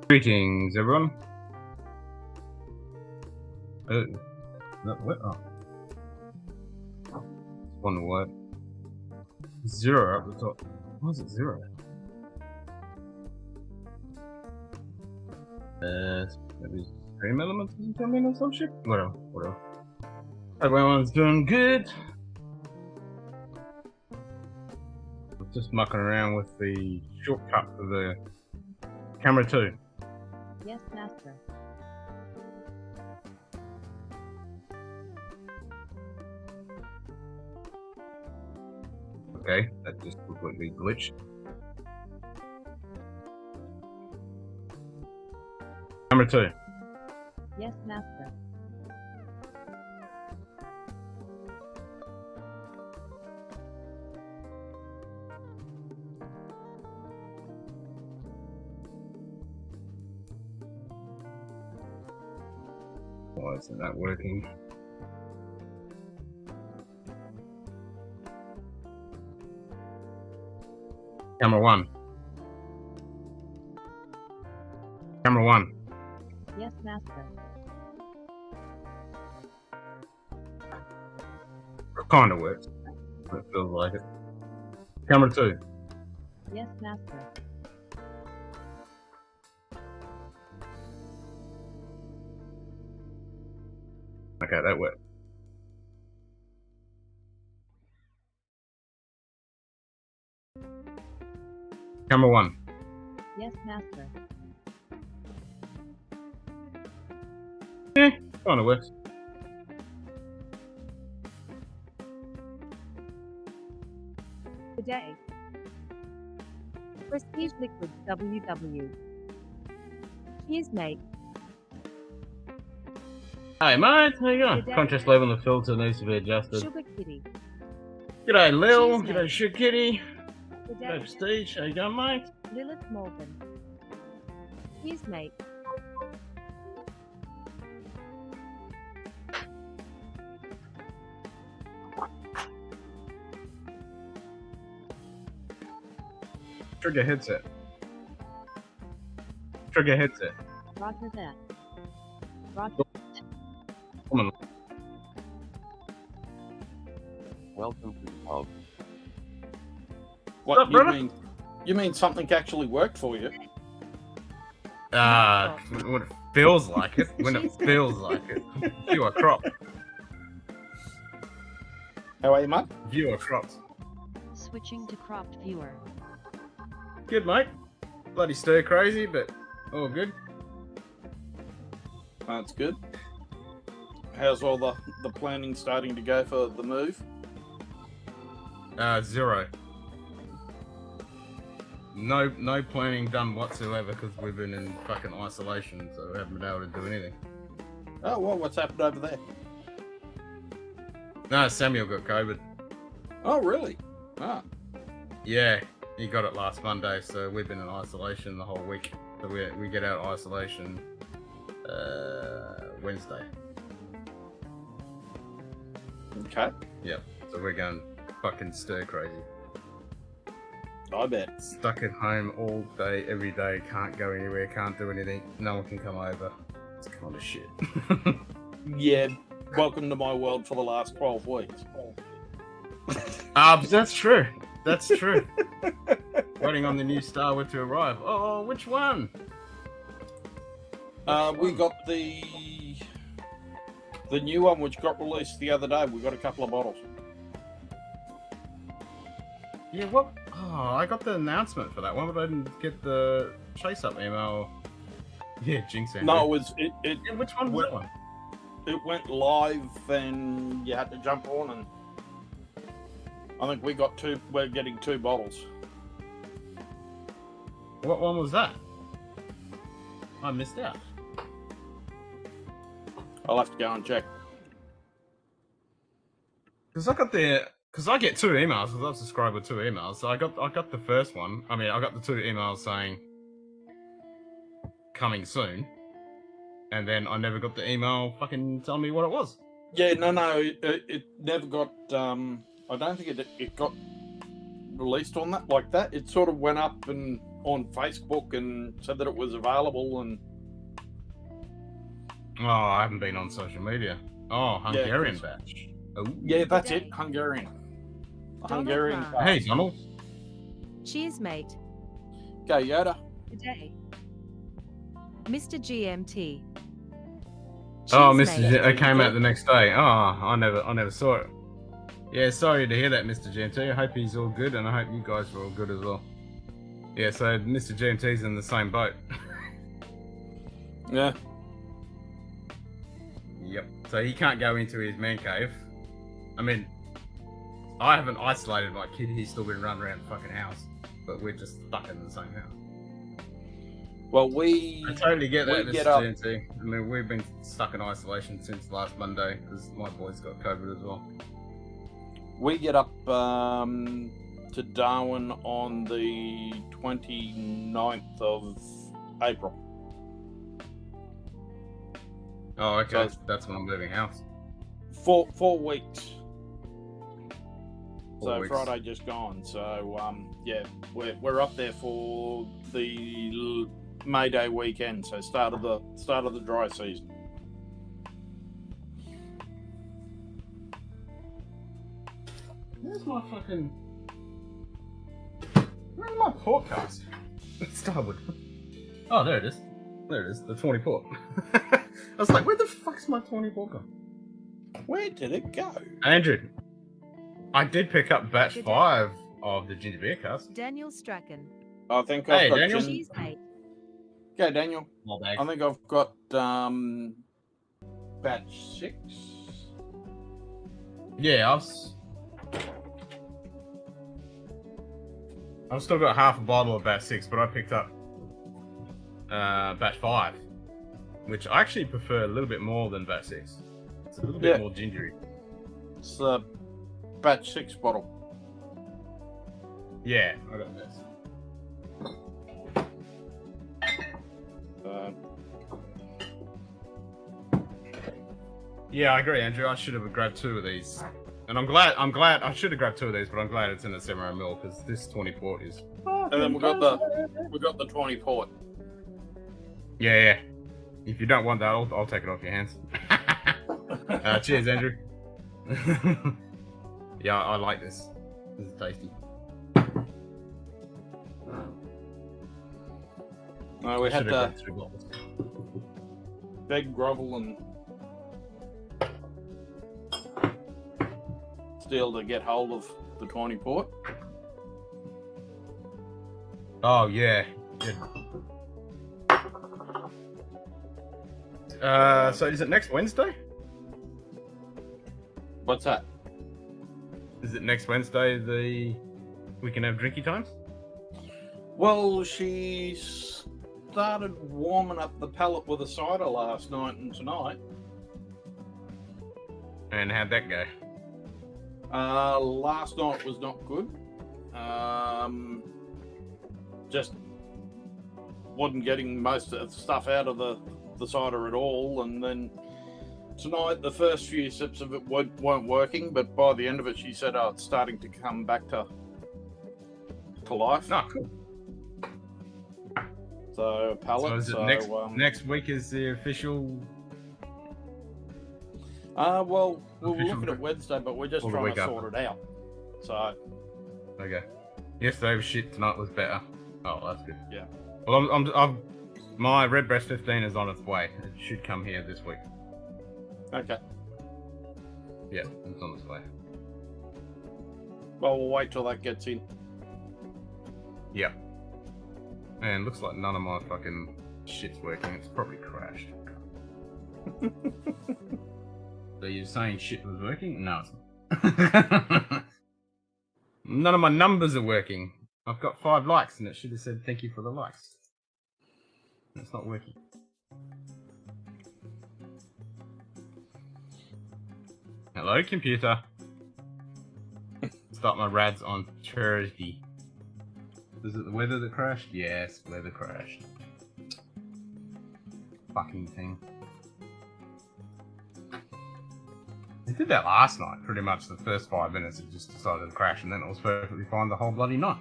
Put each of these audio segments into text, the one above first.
Greetings, everyone. What? Oh. One word. 0 up the top. Why is it 0? Maybe stream elements isn't coming or some shit? Whatever. Everyone's doing good. I'm just mucking around with the shortcut for the camera too. Yes, master. Okay, that just completely glitched. Camera 2. Yes, master. Why isn't that working? Camera 1. Camera 1. Yes, master. Kind of works. It feels like it. Camera 2. Yes, master. Okay, that worked. Camera 1. Yes, master. Kind of works. Good day. Prestige Liquid WW. Cheers, mate. Hey mate, how you going? Good day. Conscious level of the filter needs to be adjusted. Sugar Kitty. G'day Lil, Cheers, g'day mate. Shit Kitty, Good g'day day. Prestige, how you going mate? Lilith Morgan. Cheers, mate. Trigger headset. Trigger headset. Roger that. Roger. Come on. Welcome to the pub. What up, brother? You mean something actually worked for you? When it feels like it. When it feels like it. Viewer crop. How are you, mate? Viewer crops. Switching to cropped viewer. Good mate. Bloody stir crazy, but all good. That's good. How's all the planning starting to go for the move? 0. No planning done whatsoever because we've been in fucking isolation, so we haven't been able to do anything. Oh, well, what's happened over there? No, Samuel got COVID. Oh, really? Ah, Yeah, he got it last Monday, so we've been in isolation the whole week. So we get out of isolation Wednesday. okay. Yep. So we're going fucking stir crazy. I bet. Stuck at home all day, every day. Can't go anywhere. Can't do anything. No one can come over. It's kind of shit. Yeah, welcome to my world for the last 12 weeks. That's true. That's true. Waiting on the new Star Wars to arrive. Oh, which one? We got the new one which got released the other day. We got a couple of bottles. Yeah, what? Oh, I got the announcement for that one, but I didn't get the chase-up email. Yeah, Jinx. No, it was Yeah, which one was that one? it went live and you had to jump on, and I think we're getting 2 bottles. What one was that? I missed out. I'll have to go and check. Because I get 2 emails, because I've subscribed with 2 emails. So I got the first one. I mean, I got the 2 emails saying coming soon, and then I never got the email fucking telling me what it was. Yeah, no, it never got. I don't think it got released on that like that. It sort of went up and on Facebook and said that it was available. And Oh, I haven't been on social media. Oh, Hungarian 'cause- batch. Oh. yeah, that's Today. it. Hungarian. A Donald Hungarian. Trump. car. Hey, Donald. Cheers, mate. Go Yoda. Today. Mr. GMT. Oh, Cheers, Mr. mate. G it came out the next day. Oh, I never saw it. Yeah, sorry to hear that, Mr. GMT. I hope he's all good, and I hope you guys are all good as well. Yeah, so Mr. GMT's in the same boat. Yeah. Yep. So he can't go into his man cave. I mean, I haven't isolated my kid. He's still been running around the fucking house, but we're just stuck in the same house. Well, we I totally get that, we Mr. get up. GMT. I mean, we've been stuck in isolation since last Monday because my boy's got COVID as well. We get up to Darwin on the 29th of April. Oh, okay. So- That's when I'm moving house. 4 weeks. 4 So weeks. Friday just gone. So yeah, we're up there for the May Day weekend. So start of the dry season. Where's my fucking... Where's my port cast? Starboard. Oh, there it is. There it is, the 20 port. I was like, where the fuck's my 20 port gone? Where did it go? Andrew, I did pick up batch Good 5 of the ginger beer cast. Daniel Strachan. I think Hey, I've got Daniel. Cheers, mate. Go Daniel. My bag. I think I've got batch 6. Yeah, I've still got half a bottle of batch 6, but I picked up batch 5, which I actually prefer a little bit more than batch 6. It's a little bit more gingery. It's the batch 6 bottle. Yeah, I got this. Yeah, I agree, Andrew. I should have grabbed 2 of these, and I'm glad. I should have grabbed 2 of these, but I'm glad it's in a 7 ml because this 20 port is. And then we got the 20 port. Yeah. If you don't want that, I'll take it off your hands. Cheers, Andrew. Yeah, I like this. This is tasty. No, we had Should've to grabbed 2 bottles. beg, grovel, and steal to get hold of the 20 port. Oh yeah. So is it next Wednesday? What's that? Is it next Wednesday we can have drinky times? Well, she started warming up the palate with a cider last night and tonight. And how'd that go? Last night was not good. Just wasn't getting most of the stuff out of the cider at all. And then tonight, the first few sips of it weren't working, but by the end of it, she said, "Oh, it's starting to come back to life." Oh, cool. So palate. So is it next week is the official? Well, we were official looking at Wednesday, but we're just or the trying week to after? sort it out. So Okay. Yesterday's shit. Tonight was better. Oh, that's good. Yeah. Well, I'm my Redbreast 15 is on its way. It should come here this week. okay. Yeah, it's on its way. Well, we'll wait till that gets in. Yeah. Man, looks like none of my fucking shit's working. It's probably crashed. So you're saying shit was working? No, it's not. None of my numbers are working. I've got 5 likes and it should have said thank you for the likes. It's not working. Hello, computer. Start my rads on Thursday. Is it the weather that crashed? Yes, weather crashed. Fucking thing. It did that last night, pretty much the first 5 minutes it just decided to crash and then it was perfectly fine the whole bloody night.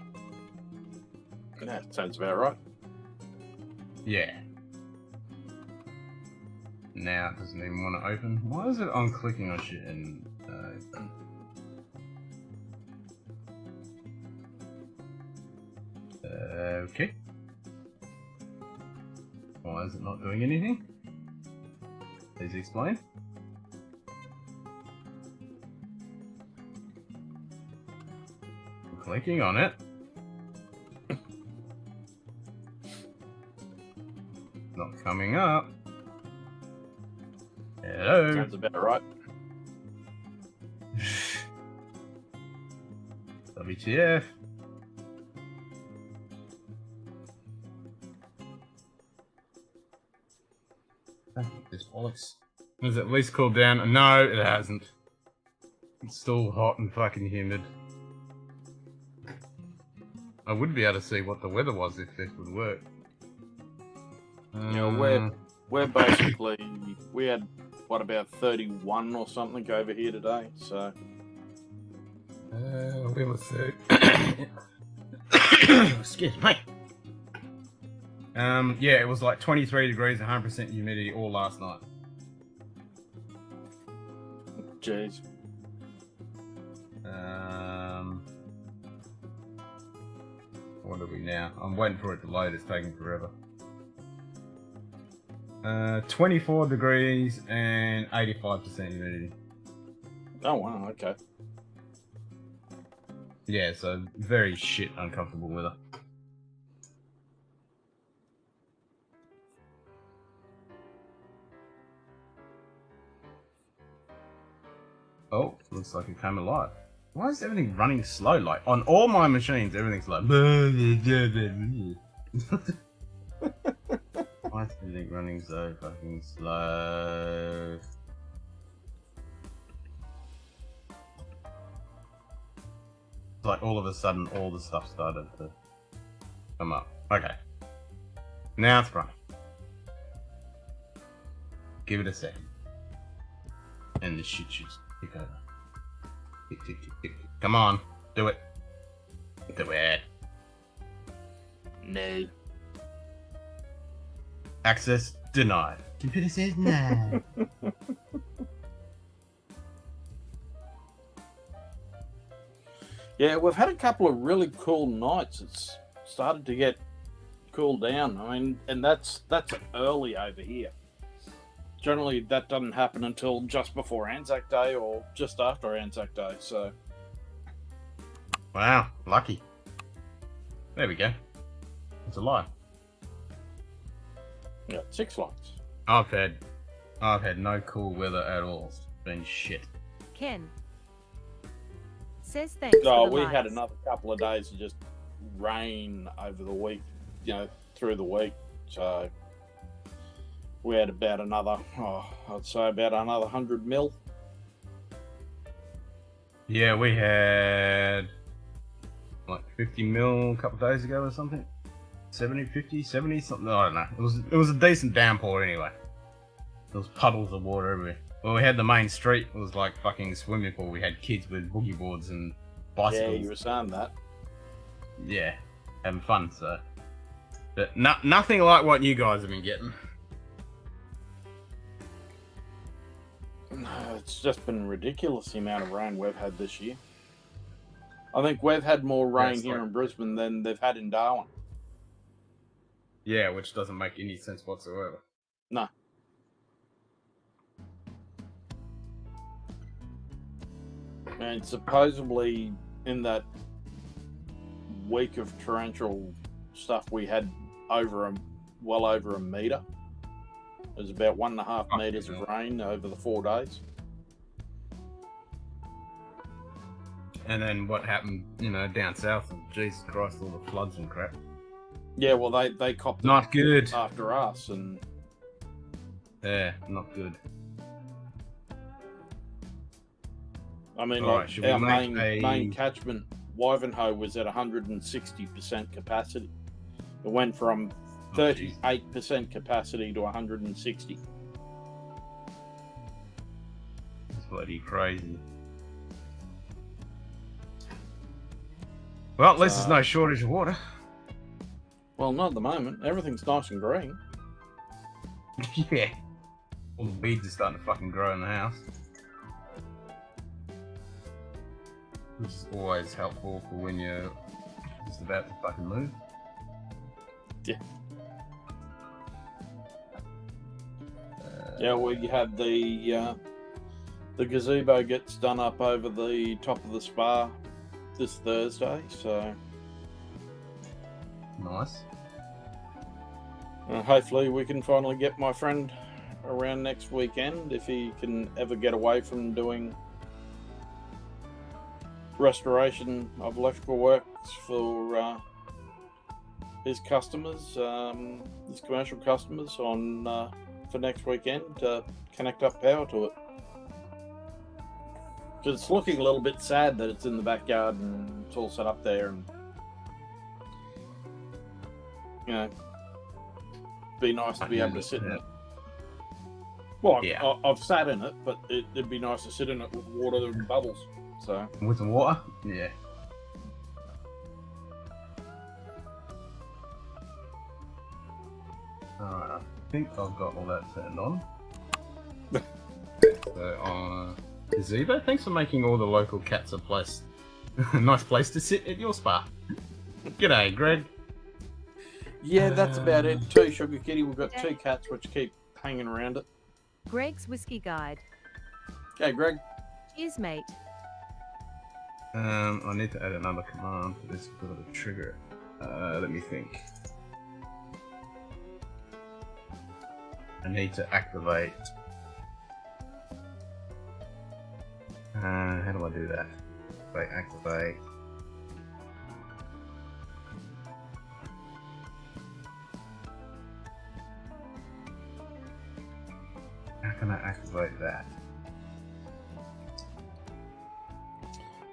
That sounds about right. Yeah. Now it doesn't even want to open. Why is it on clicking on shit and okay. Why is it not doing anything? Please explain. I'm clicking on it. Not coming up. Hello. Sounds about right. WTF. This bollocks. Has it at least cooled down? No, it hasn't. It's still hot and fucking humid. I would be able to see what the weather was if this would work. You know, we're basically, we had, what, about 31 or something over here today, so. We were 30. Excuse me. Yeah, it was like 23 degrees, 100% humidity all last night. Jeez. What are we now? I'm waiting for it to load, it's taking forever. 24 degrees and 85% humidity. Oh, wow, okay. Yeah, so very shit uncomfortable weather. Oh, looks like it came alive. Why is everything running slow? Like, on all my machines, everything's like... Why is everything running so fucking slow? It's like all of a sudden, all the stuff started to come up. Okay. Now it's running. Give it a second. And the shit should tick over. Tick, tick, tick, tick. Come on. Do it. Do it. No. Access denied. Computer says no. Yeah, we've had a couple of really cool nights. It's started to get cooled down. I mean, and that's early over here. Generally, that doesn't happen until just before Anzac Day or just after Anzac Day, so... Wow, lucky. There we go. It's alive. Yeah, 6 lights. I've had no cool weather at all. It's been shit. Ken says thanks Oh, for the we lights. had another couple of days of just rain over the week, you know, through the week. So we had about another, I'd say about another 100 mil. Yeah, we had like 50 mil a couple of days ago or something. 70, 50, 70, something. I don't know. It was a decent downpour anyway. There was puddles of water everywhere. Well, we had the main street. It was like fucking swimming pool. We had kids with boogie boards and bicycles. Yeah, you were saying that. Yeah, having fun. So, but nothing like what you guys have been getting. No, it's just been ridiculous the amount of rain we've had this year. I think we've had more rain here in Brisbane than they've had in Darwin. Yeah, which doesn't make any sense whatsoever. No. And supposedly in that week of torrential stuff, we had well over a metre. It was about 1.5 metres of rain over the 4 days. And then what happened, you know, down south? And Jesus Christ, all the floods and crap. Yeah, well, they copped Not good. after us, and Yeah, not good. I mean, All like, right, should we our make main catchment, Wivenhoe, was at 160% capacity. It went from 38% capacity to 160. It's bloody crazy. Well, at least there's no shortage of water. Well, not at the moment. Everything's nice and green. Yeah. All the weeds are starting to fucking grow in the house. Which is always helpful for when you're just about to fucking move. Yeah. Yeah, we had the gazebo gets done up over the top of the spa this Thursday, so Nice. hopefully we can finally get my friend around next weekend if he can ever get away from doing restoration of electrical works for his customers, his commercial customers on for next weekend to connect up power to it. Because it's looking a little bit sad that it's in the backyard and it's all set up there, and you know, be nice to be able to sit in it. Well, Yeah. I've sat in it, but it'd be nice to sit in it with water and bubbles. So With the water? Yeah. Alright, I think I've got all that turned on. So, gazebo, thanks for making all the local cats a place. Nice place to sit at your spa. G'day, Greg. yeah, that's about it. Two Sugar Kitty. We've got two cats which keep hanging around it. Greg's Whiskey Guide. Okay, Greg. Cheers, mate. I need to add another command for this bit of a trigger. Let me think. I need to activate. How do I do that? Activate. How can I activate that?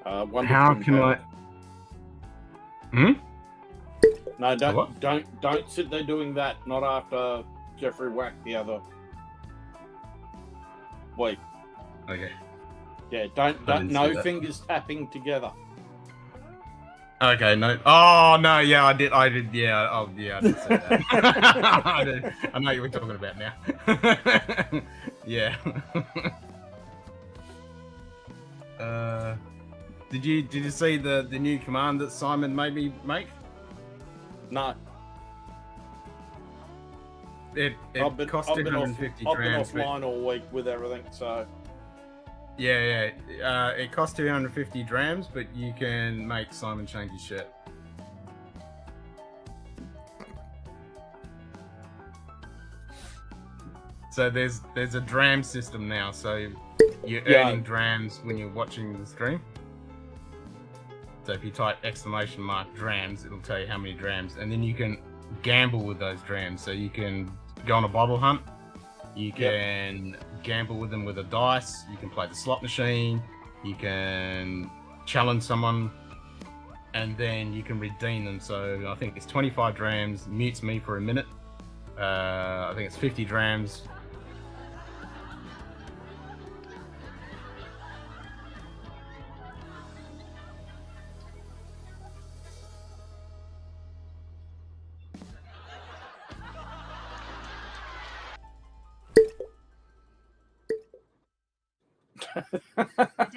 How can I? Hmm? No, What? don't sit there doing that. Not after Jeffrey whacked the other. Wait, Okay. yeah, I don't didn't see no that. fingers tapping together. Okay, no. Oh no, yeah, I did. Yeah, oh yeah, I did say that. I know what you're talking about now. Yeah. Did you see the new command that Simon made me make? No, It cost I've been 250 I've been drams. but- offline all week with everything, so Yeah. It cost 250 drams, but you can make Simon change his shirt. So there's a dram system now. So you're Yeah. earning drams when you're watching the stream. So if you type !drams, it'll tell you how many drams, and then you can gamble with those drams. So you can go on a bottle hunt. You can gamble with them with a dice. You can play the slot machine. You can challenge someone, and then you can redeem them. So I think it's 25 drams, mutes me for a minute. I think it's 50 drams.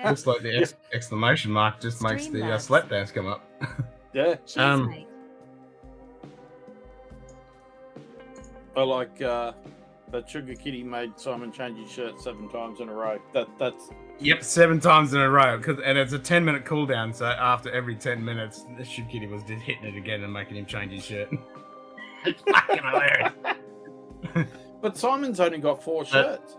Looks like the exclamation mark just makes the Streamlabs. slap dance come up. yeah, Cheers, mate. I like that Sugar Kitty made Simon change his shirt 7 times in a row. That's Yep, 7 times in a row, and it's a 10-minute cooldown. So after every 10 minutes, the Sugar Kitty was just hitting it again and making him change his shirt. It's fucking hilarious. but Simon's only got 4 shirts.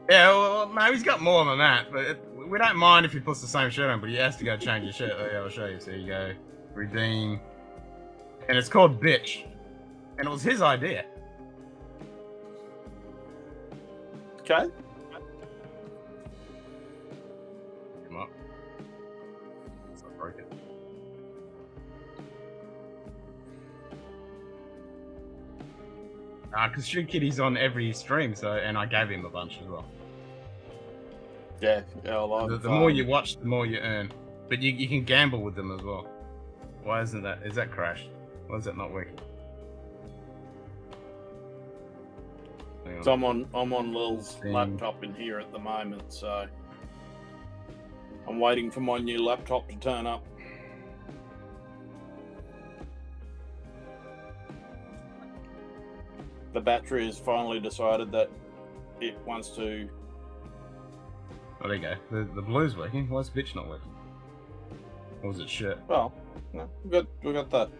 Yeah, well, no, he's got more than that, but we don't mind if he puts the same shirt on, but he has to go change his shirt. Oh, yeah, I'll show you. So you go, redeem, and it's called Bitch, and it was his idea. Okay. Come up. So I broke it. Because Sugar Kitty's on every stream, so and I gave him a bunch as well. Yeah, well, The more you watch, the more you earn. But you can gamble with them as well. Why isn't that? Is that crashed? Why is that not working? Hang on. So I'm on Lil's Thing. laptop in here at the moment, so I'm waiting for my new laptop to turn up. The battery has finally decided that it wants to. Oh, there you go. The blue's working. Why is bitch not working? Or was it shit? Well, no, we got that.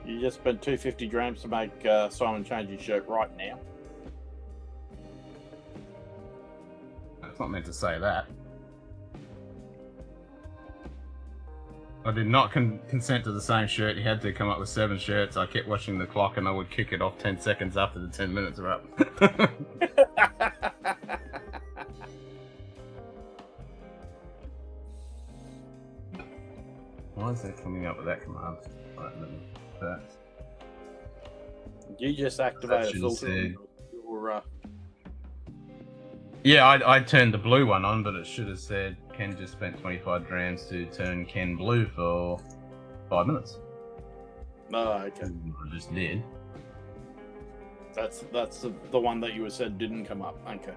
You just spent 250 drams to make Simon change his shirt right now. It's not meant to say that. I did not consent to the same shirt. He had to come up with 7 shirts. I kept watching the clock and I would kick it off 10 seconds after the 10 minutes are up. Why is that coming up with that command? Right, let me do that. You just activated a should've filter. said- Your, Yeah, I turned the blue one on, but it should have said Ken just spent 25 drams to turn Ken blue for 5 minutes. oh, okay. I just did. That's the one that you said didn't come up. Okay.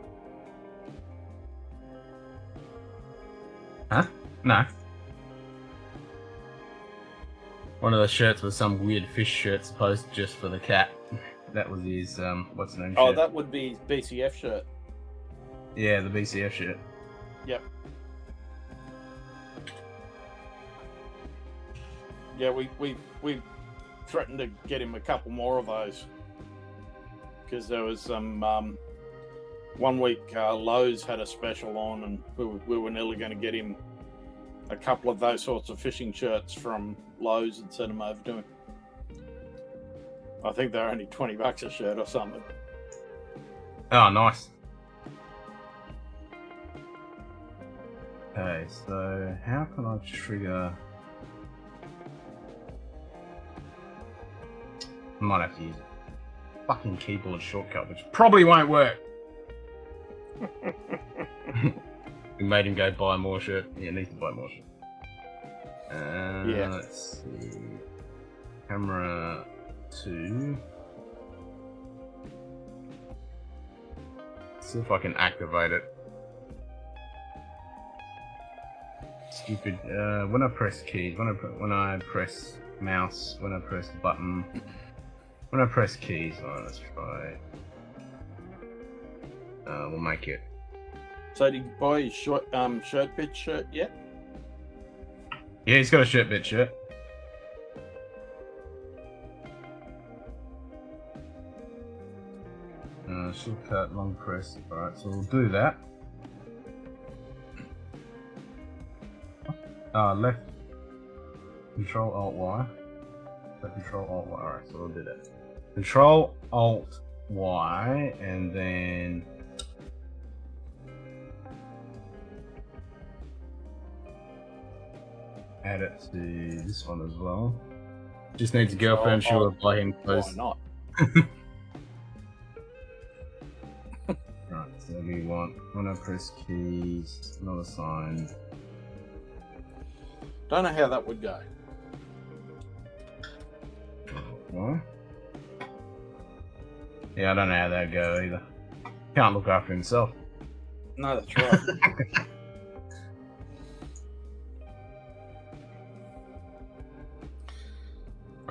Huh? No. One of the shirts was some weird fish shirt supposed just for the cat. That was his, what's the name? Oh, shirt? that would be BCF shirt. Yeah, the BCF shirt. Yep. Yeah, we threatened to get him a couple more of those because there was some 1 week Lowe's had a special on, and we were nearly going to get him a couple of those sorts of fishing shirts from Lowe's and send them over to him. I think they're only $20 a shirt or something. Oh, nice. Okay, so how can I trigger? I might have to use a fucking keyboard shortcut, which probably won't work. We made him go buy more shirt. Yeah, needs to buy more shirt. Yeah. Let's see. Camera 2. See if I can activate it. Stupid. When I press keys, when I press mouse, when I press button, when I press keys. Alright, let's try. We'll make it. So did you buy his shirt bit shirt yet? Yeah, he's got a shirt bit shirt. Shortcut, long press. Alright, so we'll do that. Left. Control Alt Y. So Control Alt Y. Alright, so we'll do that. Control Alt Y, and then add it to this one as well. Just needs a girlfriend. She'll apply him Why close. not? Right, so we want when I press keys, not assigned. Don't know how that would go. What? Yeah, I don't know how that'd go either. Can't look after himself. No, that's right.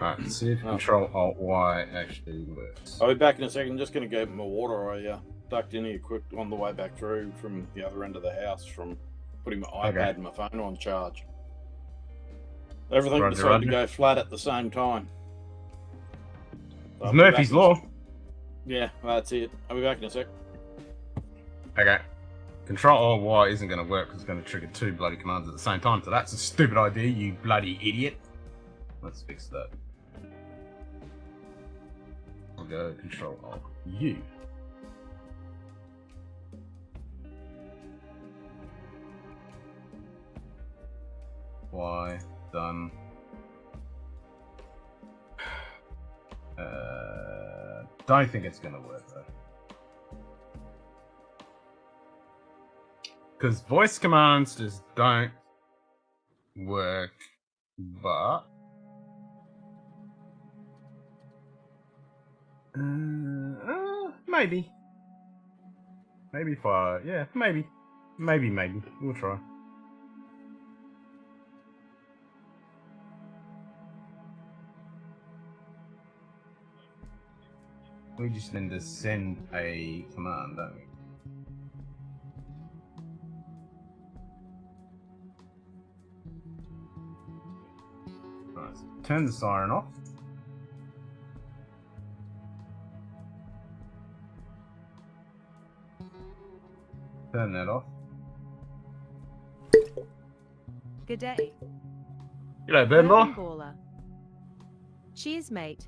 Right, let's see if Control Alt Y actually works. I'll be back in a second. Just going to go get my water. I ducked in here quick on the way back through from the other end of the house from putting my iPad and my phone on charge. Everything Roger, decided roger. to go flat at the same time. So I'll It's be Murphy's back in- Law. Yeah, that's it. I'll be back in a sec. Okay. Control Alt Y isn't going to work because it's going to trigger 2 bloody commands at the same time, so that's a stupid idea, you bloody idiot. Let's fix that. We'll go Control Alt U. Y, done. Don't think it's going to work though. Because voice commands just don't work, but Maybe. Maybe 5. Yeah, maybe. Maybe. We'll try. We just need to send a command, don't we? Right, so turn the siren off. Turn that off. G'day. G'day, Bourbon Birdlaw. baller. Cheers, mate.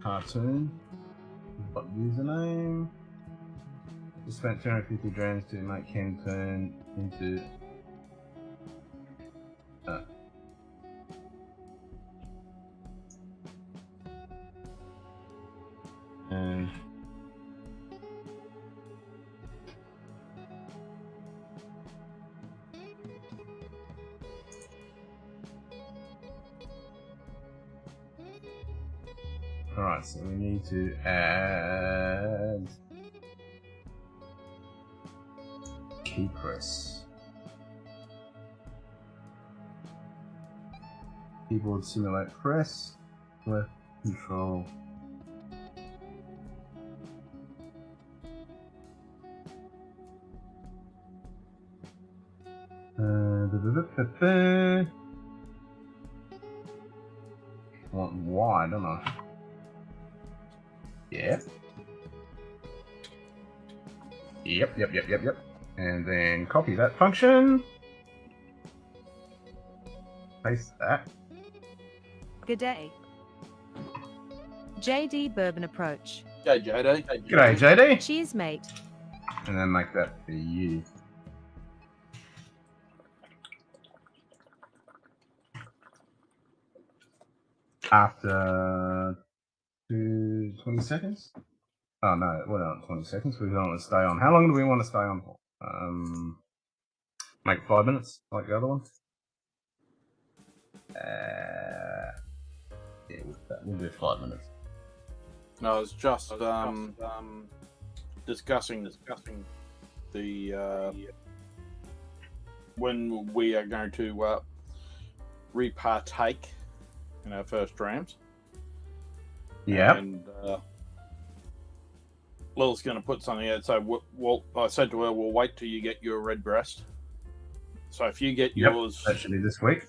Cartoon. Got username. Just spent 250 drams to make him turn into. And alright, so we need to add key press. Keyboard simulate press. Left control. Want Y, don't I? Yeah. Yep. And then copy that function. Paste that. G'day. JD Bourbon Approach. Okay, JD. G'day, JD. Cheers, mate. And then make that for you. After 20 seconds? Oh no, we're not 20 seconds. We don't want to stay on. How long do we want to stay on for? Make it 5 minutes, like the other one. Yeah, we'll do 5 minutes. No, it's just discussing the when we are going to repartake in our first drams. Yeah. And Lil's going to put something out. So, well, I said to her, we'll wait till you get your red breast. So, if you get yours, that should be this week.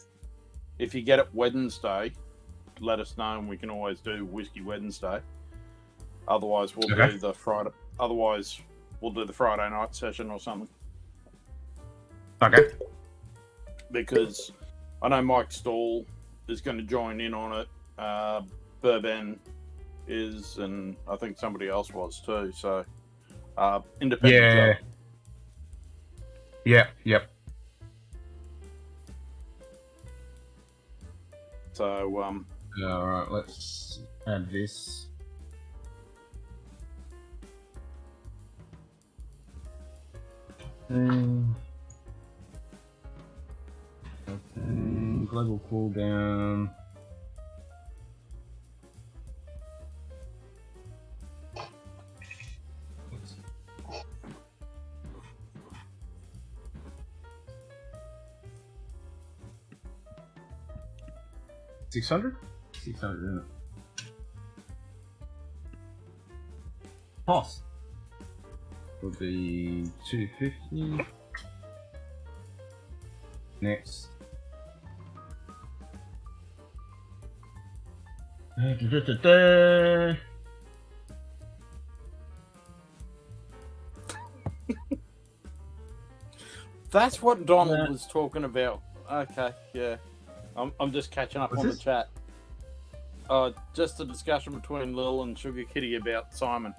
if you get it Wednesday, let us know, and we can always do whiskey Wednesday. Otherwise, we'll do the Friday. Otherwise, we'll do the Friday night session or something. Okay. Because I know Mike Stall is going to join in on it. Bourbon is, and I think somebody else was too. So, independent. Yeah. Yep. So, all right. Let's add this. Okay. Global cooldown. $600? $600, isn't it? Cost would be $250. Next. that's what Donald was talking about. Okay, yeah. I'm just catching up on the chat. Just a discussion between Lil and Sugar Kitty about Simon.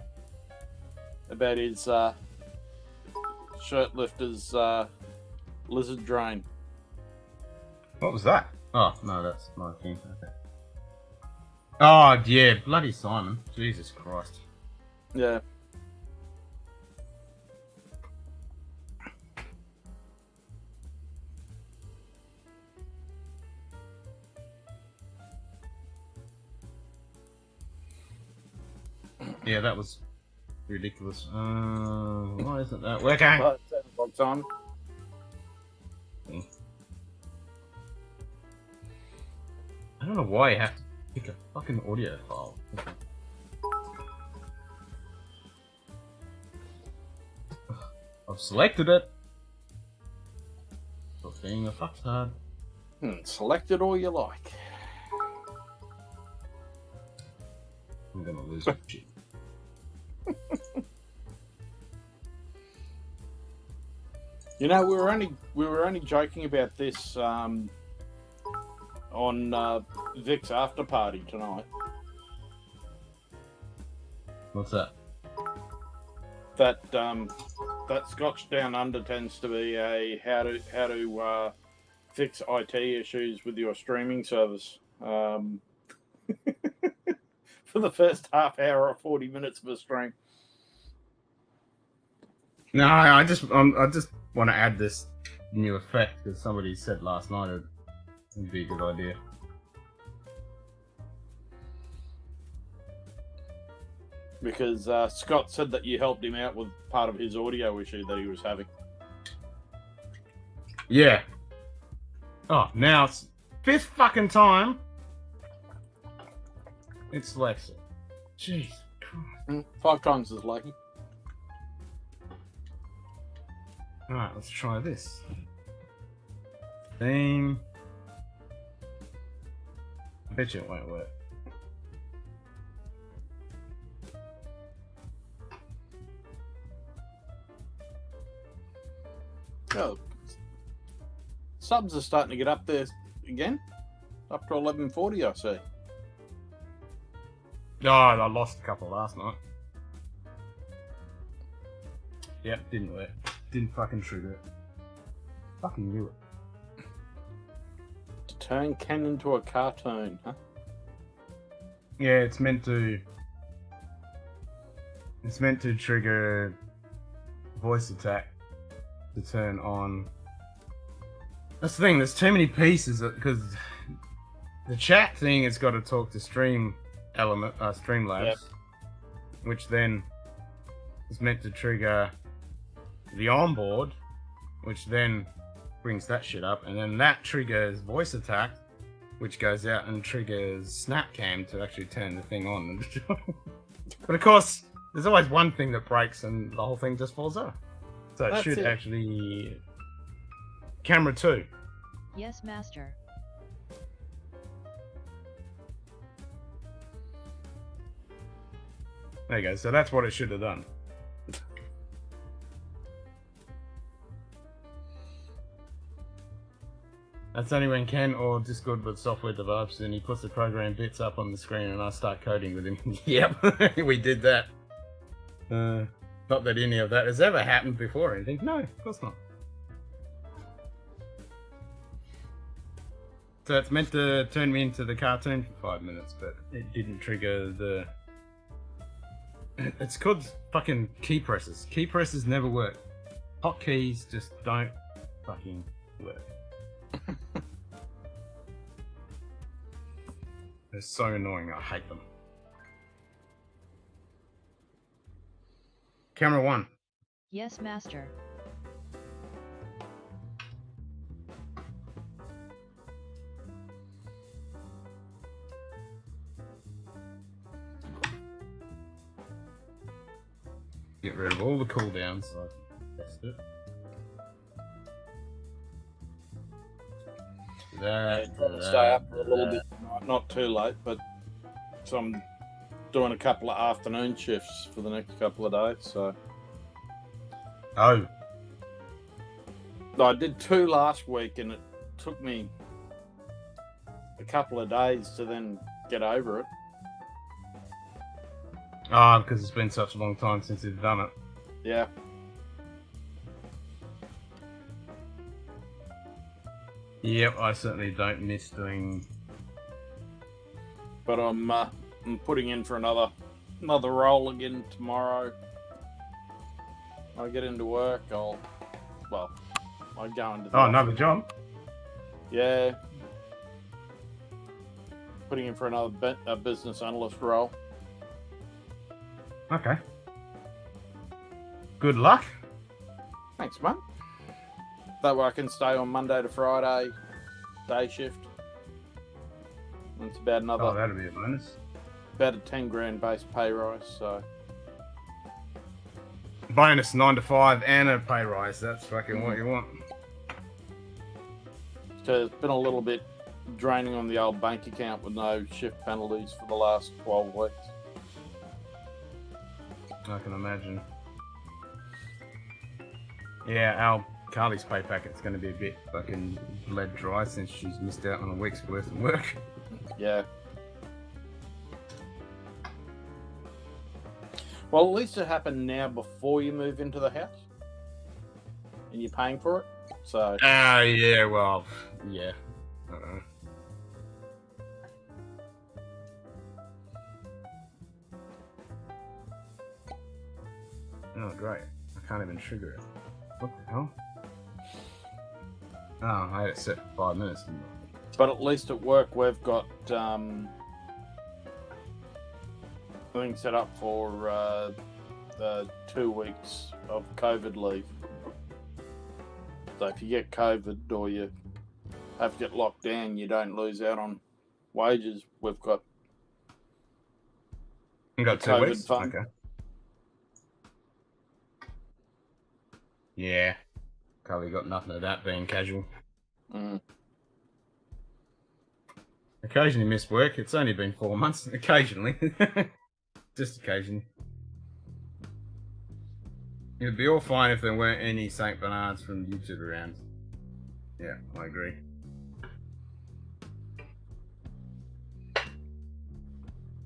About his shirt lifter's lizard drain. What was that? Oh, no, that's my thing. Okay. Oh, yeah, bloody Simon. Jesus Christ. Yeah. Yeah, that was ridiculous. Why isn't that working? Well, 7 o'clock time. I don't know why you have to pick a fucking audio file. I've selected it. Stop being a fucktard. Select it all you like. I'm gonna lose my shit. You know, we were only joking about this on Vic's after party tonight. What's that? That Scotch Down Under tends to be a how to fix IT issues with your streaming service. For the first half hour or 40 minutes of a stream. No, I just want to add this new effect because somebody said last night it would be a good idea. Because Scott said that you helped him out with part of his audio issue that he was having. Yeah. Oh, now it's 5th fucking time. It's Lexa. Jeez Christ. 5 times as lucky. Alright, let's try this. Theme. I bet you it won't work. Oh, subs are starting to get up there again. Up to 1140, I see. Oh, I lost a couple last night. Yep, didn't work. Didn't fucking trigger it. Fucking knew it. To turn Ken into a cartoon, huh? Yeah, it's meant to trigger voice attack to turn on. That's the thing, there's too many pieces because the chat thing has got to talk to Streamlabs, which then is meant to trigger the onboard, which then brings that shit up, and then that triggers voice attack, which goes out and triggers Snapcam to actually turn the thing on. But of course, there's always one thing that breaks and the whole thing just falls over. So it should actually... Camera 2. Yes, master. There you go, so that's what it should have done. That's only when Ken or Discord with software develops and he puts the program bits up on the screen and I start coding with him. Yep, we did that. Not that any of that has ever happened before or anything. No, of course not. So it's meant to turn me into the cartoon for 5 minutes, but it didn't trigger the... It's called fucking key presses. Key presses never work. Hotkeys just don't fucking work. They're so annoying, I hate them. Camera 1. Yes, master. Get rid of all the cooldowns so I can test it. Stay up for a little bit tonight. Not too late, but so I'm doing a couple of afternoon shifts for the next couple of days. So Oh. I did 2 last week, and it took me a couple of days to then get over it. Ah, because it's been such a long time since you've done it. Yeah. Yep, I certainly don't miss doing... But I'm putting in for another role again tomorrow. I get into work, I go into the Oh, another job? Yeah. Putting in for another business analyst role. Okay. Good luck. Thanks, mate. That way I can stay on Monday to Friday, day shift. And it's about Oh, that'll be a bonus. about a 10 grand base pay rise. So Bonus 9 to 5 and a pay rise. That's fucking what you want. it's been a little bit draining on the old bank account with no shift penalties for the last 12 weeks. I can imagine. Yeah, our Carly's pay packet's going to be a bit fucking bled dry since she's missed out on a week's worth of work. Yeah. Well, at least it happened now before you move into the house. And you're paying for it. So, Yeah, well, yeah. Oh, great. I can't even trigger it. What the hell? Oh, I had it set for 5 minutes. Didn't I? but at least at work we've got things set up for the 2 weeks of COVID leave. So if you get COVID or you have to get locked down, you don't lose out on wages. We've got You got 2 COVID weeks? fund. Okay. Yeah. Carly got nothing of that being casual. Occasionally miss work. It's only been 4 months. Occasionally. Just occasionally. It'd be all fine if there weren't any St. Bernards from YouTube around. Yeah, I agree.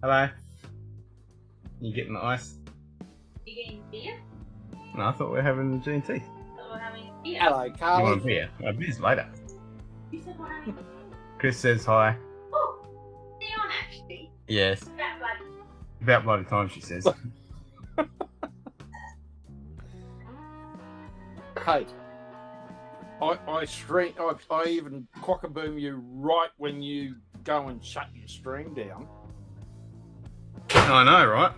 Hello. You getting the ice? You getting beer? No, I thought we were having the G&T. So we're having beer. Hello, You Carly. want beer? Beer's later. You said we're having Chris says hi. Oh, they on actually. Yes. That bloody. About by the time she says. Hey, I even cock-a-boom you right when you go and shut your stream down. I know, right?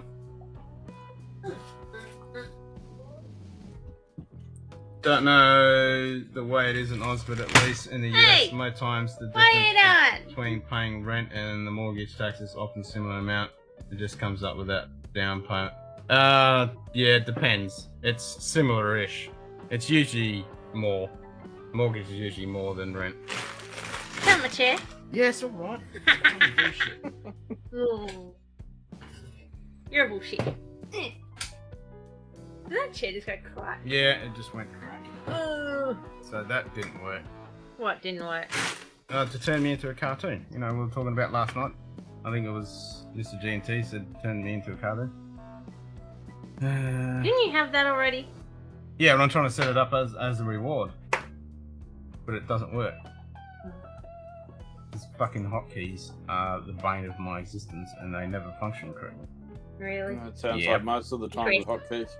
Don't know the way it is in Oz, but at least in the US, Hey! most times the What are you difference doing? between paying rent and the mortgage tax is often similar amount. It just comes up with that down payment. Yeah, it depends. It's similar-ish. It's usually more. Mortgage is usually more than rent. Sit on the chair. Yes, all right. Ooh. You're a bullshit. Did that chair just go crack? Yeah, it just went crack. Oh. So that didn't work. What didn't work? To turn me into a cartoon. You know, we were talking about last night. I think it was Mr. G&T said turn me into a cartoon. Didn't you have that already? Yeah, but I'm trying to set it up as a reward. But it doesn't work. These fucking hotkeys are the bane of my existence and they never function correctly. Really? It sounds Yeah. like most of the time with hotkeys.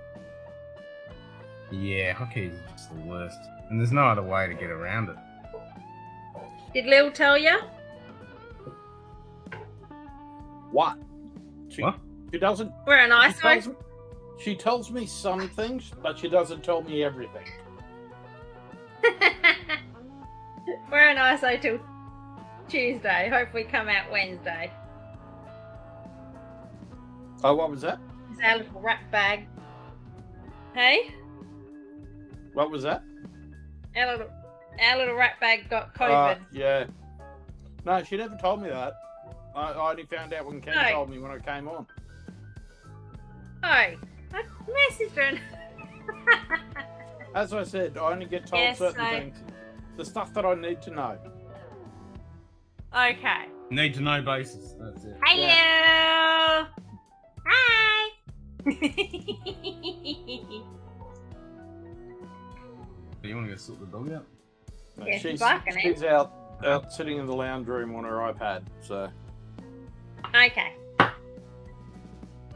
Yeah, hotkeys are just the worst. And there's no other way to get around it. Did Lil tell you? What? What? She doesn't. We're an She tells me some things, but she doesn't tell me everything. We're an ISO till Tuesday. Hopefully come out Wednesday. Oh, what was that? It's our little rat bag. Hey? What was that? Our little rat bag got COVID. Yeah. No, she never told me that. I only found out when Ken No. told me when I came on. Oh, I messaged her. and- As I said, I only get told Yes, certain I- things. The stuff that I need to know. Okay. Need to know basis. That's it. Hello. Hi. Do you want to go sort the dog out? No, Yeah, she's barking, eh? she's out sitting in the lounge room on her iPad. So Okay.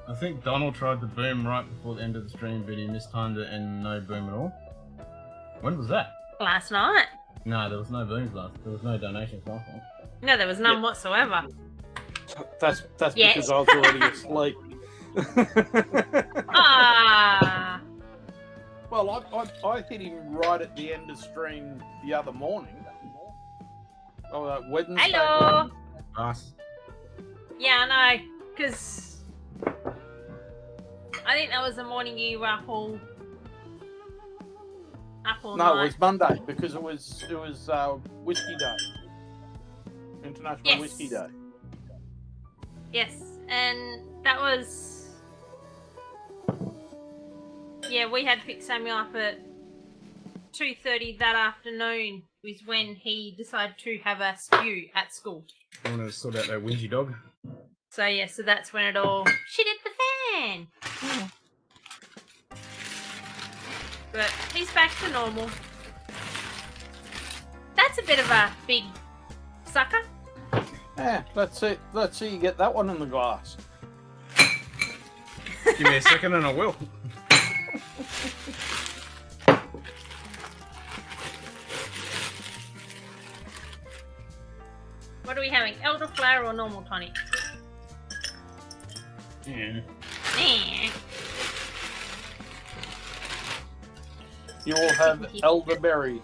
I think Donald tried the boom right before the end of the stream, but he mistimed it and no boom at all. When was that? Last night. No, there was no booms last. There was no donations last night. No, there was none Yeah. whatsoever. that's Yes. because I was already asleep. Ah. Well, I hit him right at the end of stream the other morning. Oh, that Wednesday. Hello. morning. Nice. Yeah, I know. Because I think that was the morning you were up all No, night. it was Monday because it was Whiskey Day, International Yes. Whiskey Day. Yes, and that was. Yeah, we had picked Samuel up at 2:30 that afternoon. Was when he decided to have a spew at school. I want to sort out that whingy dog. So yeah, so that's when it all shit hit the fan. But he's back to normal. That's a bit of a big sucker. Yeah, let's see you get that one in the glass. Give me a second and I will. What are we having? Elderflower or normal tonic? Yeah. Eh. You all have elderberry.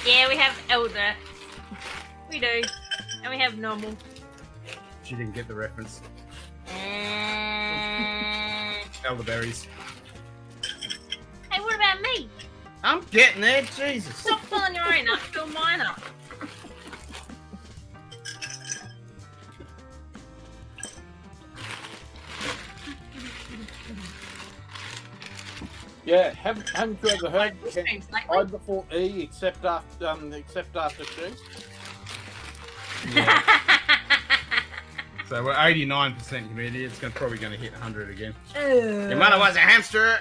Yeah, we have elder. We do. And we have normal. She didn't get the reference. Hey, Elderberries. what about me? I'm getting there, Jesus. Stop filling your own up, fill mine up. Yeah, haven't you ever heard Streams I lately. before E except after she? Yeah. So we're 89% humidity. It's probably going to hit 100 again. Your mother was a hamster.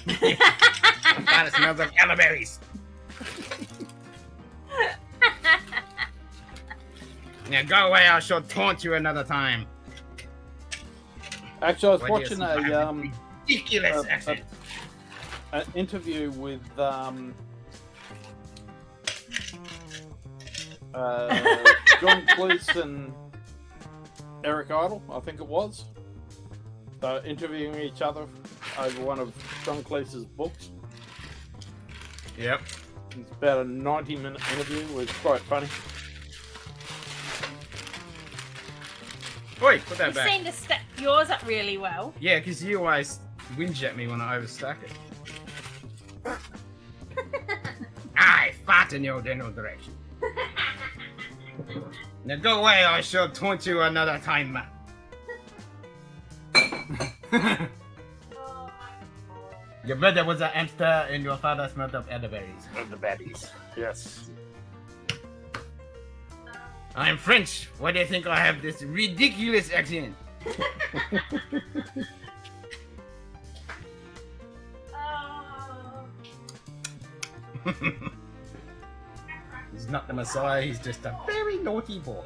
God, it smells like elderberries. Now go away. I shall taunt you another time. Actually, I was Why do you watching have a ridiculous accent. an interview with John Cleese and Eric Idle, I think it was. Interviewing each other over one of John Cleese's books. Yep. It's about a 90-minute interview. It was quite funny. Oi, put that You back. seem to stack yours up really well. Yeah, because you always whinge at me when I overstack it. I fart in your general direction. Now go away, I shall taunt you another time. Your brother was an hamster and your father smelled of elderberries. Elderberries. Yes. I'm French. Why do you think I have this ridiculous accent? He's not the Messiah, he's just a very naughty boy.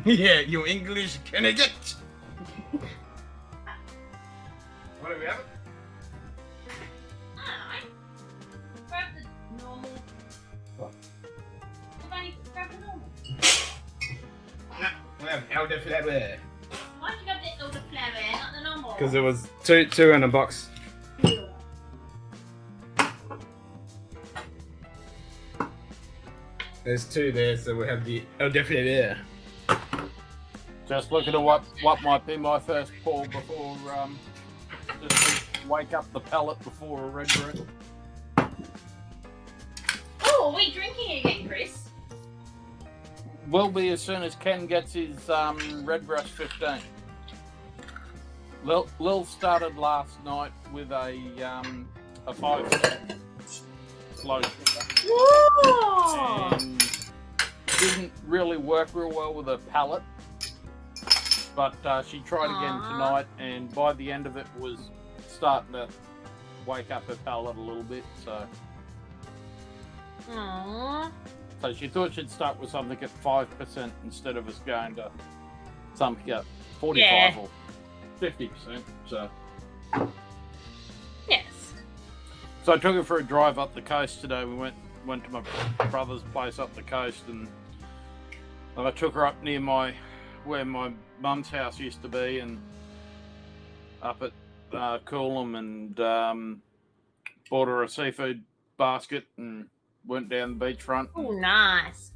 Yeah, you English can I get? What do we have? Grab the normal. What? Grab the normal. No, we have elderflower. Why'd you grab the elderflower, not the normal? Because there was two in a box. There's two there, so we have the elderflower. Just looking at what might be my first pour before just to wake up the palate before a red brew. Oh, are we drinking again, Chris? Will be as soon as Ken gets his Redbreast 15. Lil started last night with a 5-step slow sugar Whoa! and didn't really work real well with her palate. But she tried again tonight, and by the end of it was starting to wake up her palate a little bit. Aww. So she thought she'd start with something at 5% instead of us going to something at 45 or 50%. So Yes. I took her for a drive up the coast today. We went went to my brother's place up the coast, and I took her up near where my mum's house used to be, and up at Coolum, and bought her a seafood basket and went down the beachfront. Oh, nice.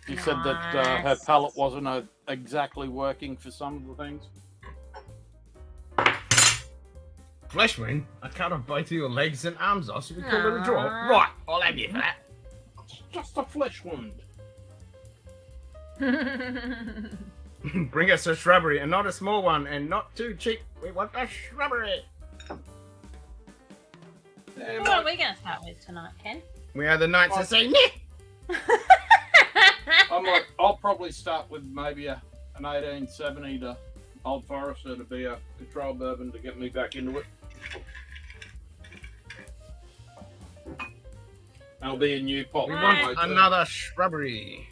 She said that her palate wasn't exactly working for some of the things. Flesh wound? I cut off both of your legs and arms off, so we call it a draw. Right, I'll have you for that. It's just a flesh wound. Bring us a shrubbery, and not a small one, and not too cheap. We want a shrubbery. What are we going to start with tonight, Ken? We are the knights that say, "Nyeh." I'll probably start with maybe an 1870 to Old Forester to be a control bourbon to get me back into it. That'll be a new pot. We want another shrubbery.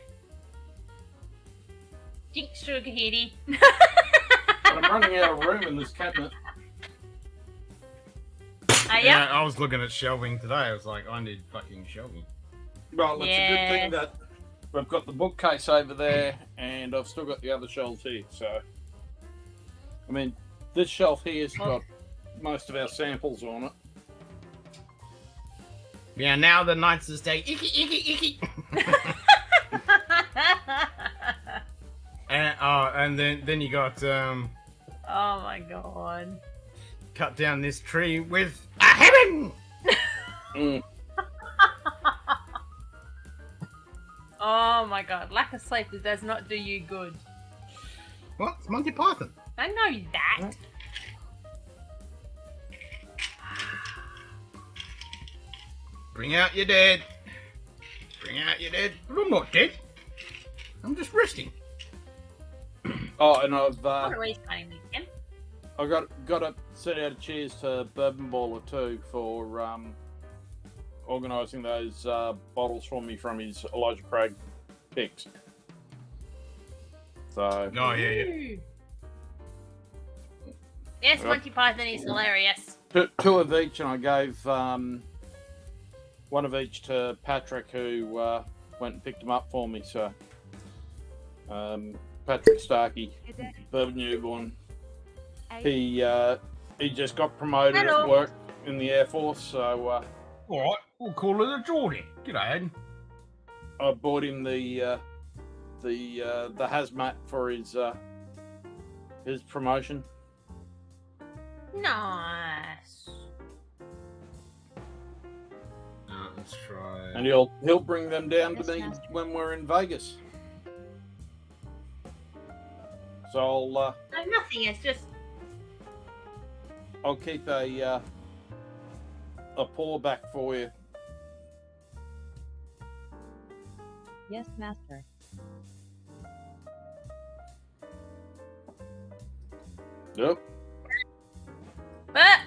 Drink sugar, Hitty. But I'm running out of room in this cabinet. Yeah, I was looking at shelving today. I was like, I need fucking shelving. Well, it's a good thing that we've got the bookcase over there, and I've still got the other shelves here. So, I mean, this shelf here's got most of our samples on it. Yeah, now the knights that say, "Icky, icky, icky." And then you got Oh my god. cut down this tree with a heaven. Oh my god. Lack of sleep does not do you good. What? It's Monty Python. I know that. Bring out your dead. Bring out your dead. But I'm not dead. I'm just resting. Oh, and I've What are we starting with, Ken? I got to set out a cheers to Bourbon Baller too for organising those bottles for me from his Elijah Craig picks. So Oh, yeah. Ooh. Yes, Monty Python is hilarious. two of each, and I gave one of each to Patrick, who went and picked them up for me. So Patrick Starkey, Bourbon Newborn. He just got promoted Hello. at work in the Air Force, so All right, we'll call it a draw then. G'day, Aiden. I bought him the hazmat for his promotion, Nice. Let's try. and he'll bring them down to Yes, me Master. when we're in Vegas. So No, nothing. It's just I'll keep a pour back for you. Yes, master. Yep. But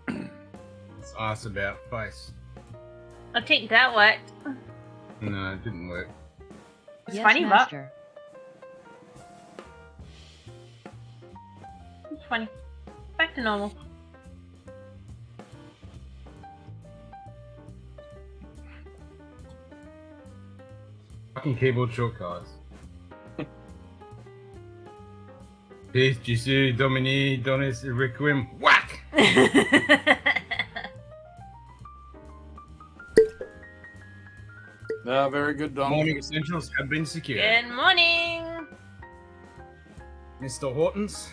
Let's ask about face. I think that worked. No, it didn't work. It's Yes, funny, master. but it's funny. Back to normal. Fucking keyboard shortcuts. Peace, Jesu, Domini, Donis, Requiem. Whack! No, very good, Don. Morning essentials have been secured. Good morning. Mr. Hortons.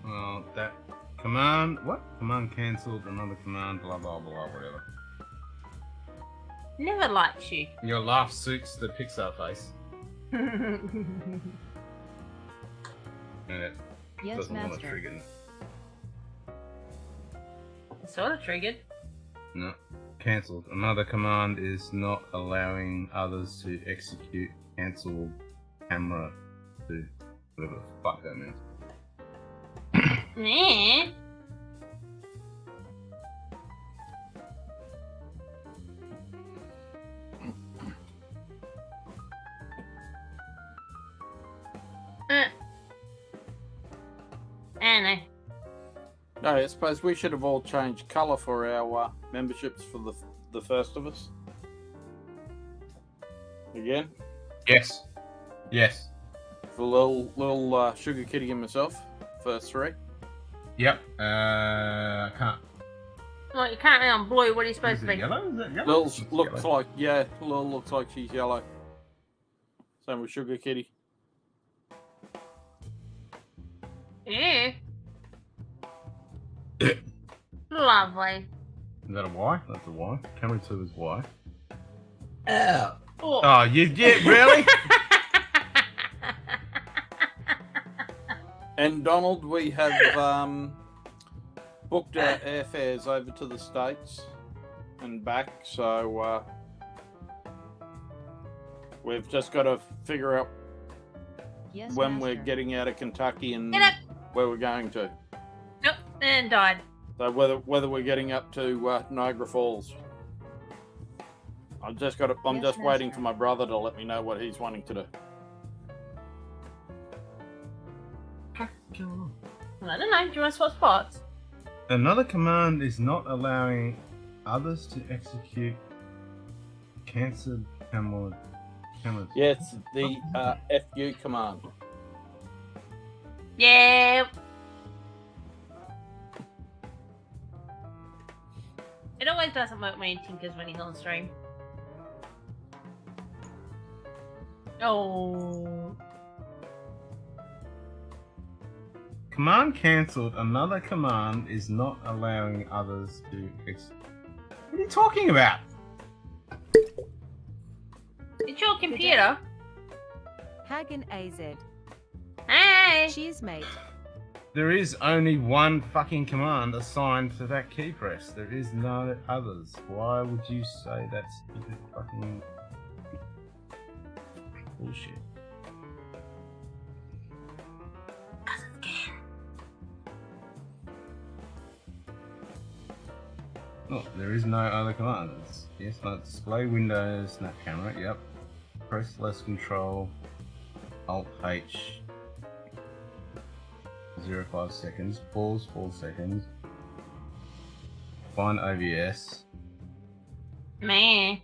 Well, that command. What? Command cancelled. Another command. Blah blah blah. Whatever. Never liked you. Your laugh suits the Pixar face. And it Yes, doesn't want to master. trigger. Sort of triggered. No. Cancelled. Another command is not allowing others to execute cancel camera to whatever the fuck that means. Eh. I know. No, I suppose we should have all changed colour for our memberships for the first of us. Again, Yes. Yes. for little Sugar Kitty and myself, first three. Yep. I can't. Well, you can't be on blue. What are you Is supposed to it be? yellow? Is it yellow? Lil's It's looks yellow. like Lil looks like she's yellow. Same with Sugar Kitty. Yeah. Lovely. Is that a Y? That's a Y. Camera 2 is Y. Oh. Oh, you did? Really? And Donald, we have booked our airfares over to the States and back, so we've just got to figure out Yes, when we're master. getting out of Kentucky and Get up. where we're going to. Nope, and died. So whether we're getting up to Niagara Falls. I'm Yes, just waiting master. for my brother to let me know what he's wanting to do. I don't know. Do you want to swap spots? Another command is not allowing others to execute cancelled cameras. Yes, the FU command. Yeah. It always doesn't work when he tinkers when he's on stream. Oh. Command cancelled. Another command is not allowing others to execute. What are you talking about? It's your computer. Hagen AZ. Hey. Cheers, mate. There is only one fucking command assigned to that key press. There is no others. Why would you say that's stupid fucking bullshit? Oh, there is no other commands. Yes, no display windows, snap camera, yep. Press less control, Alt H, 0.5 seconds, pause 4 seconds, find OBS, Man.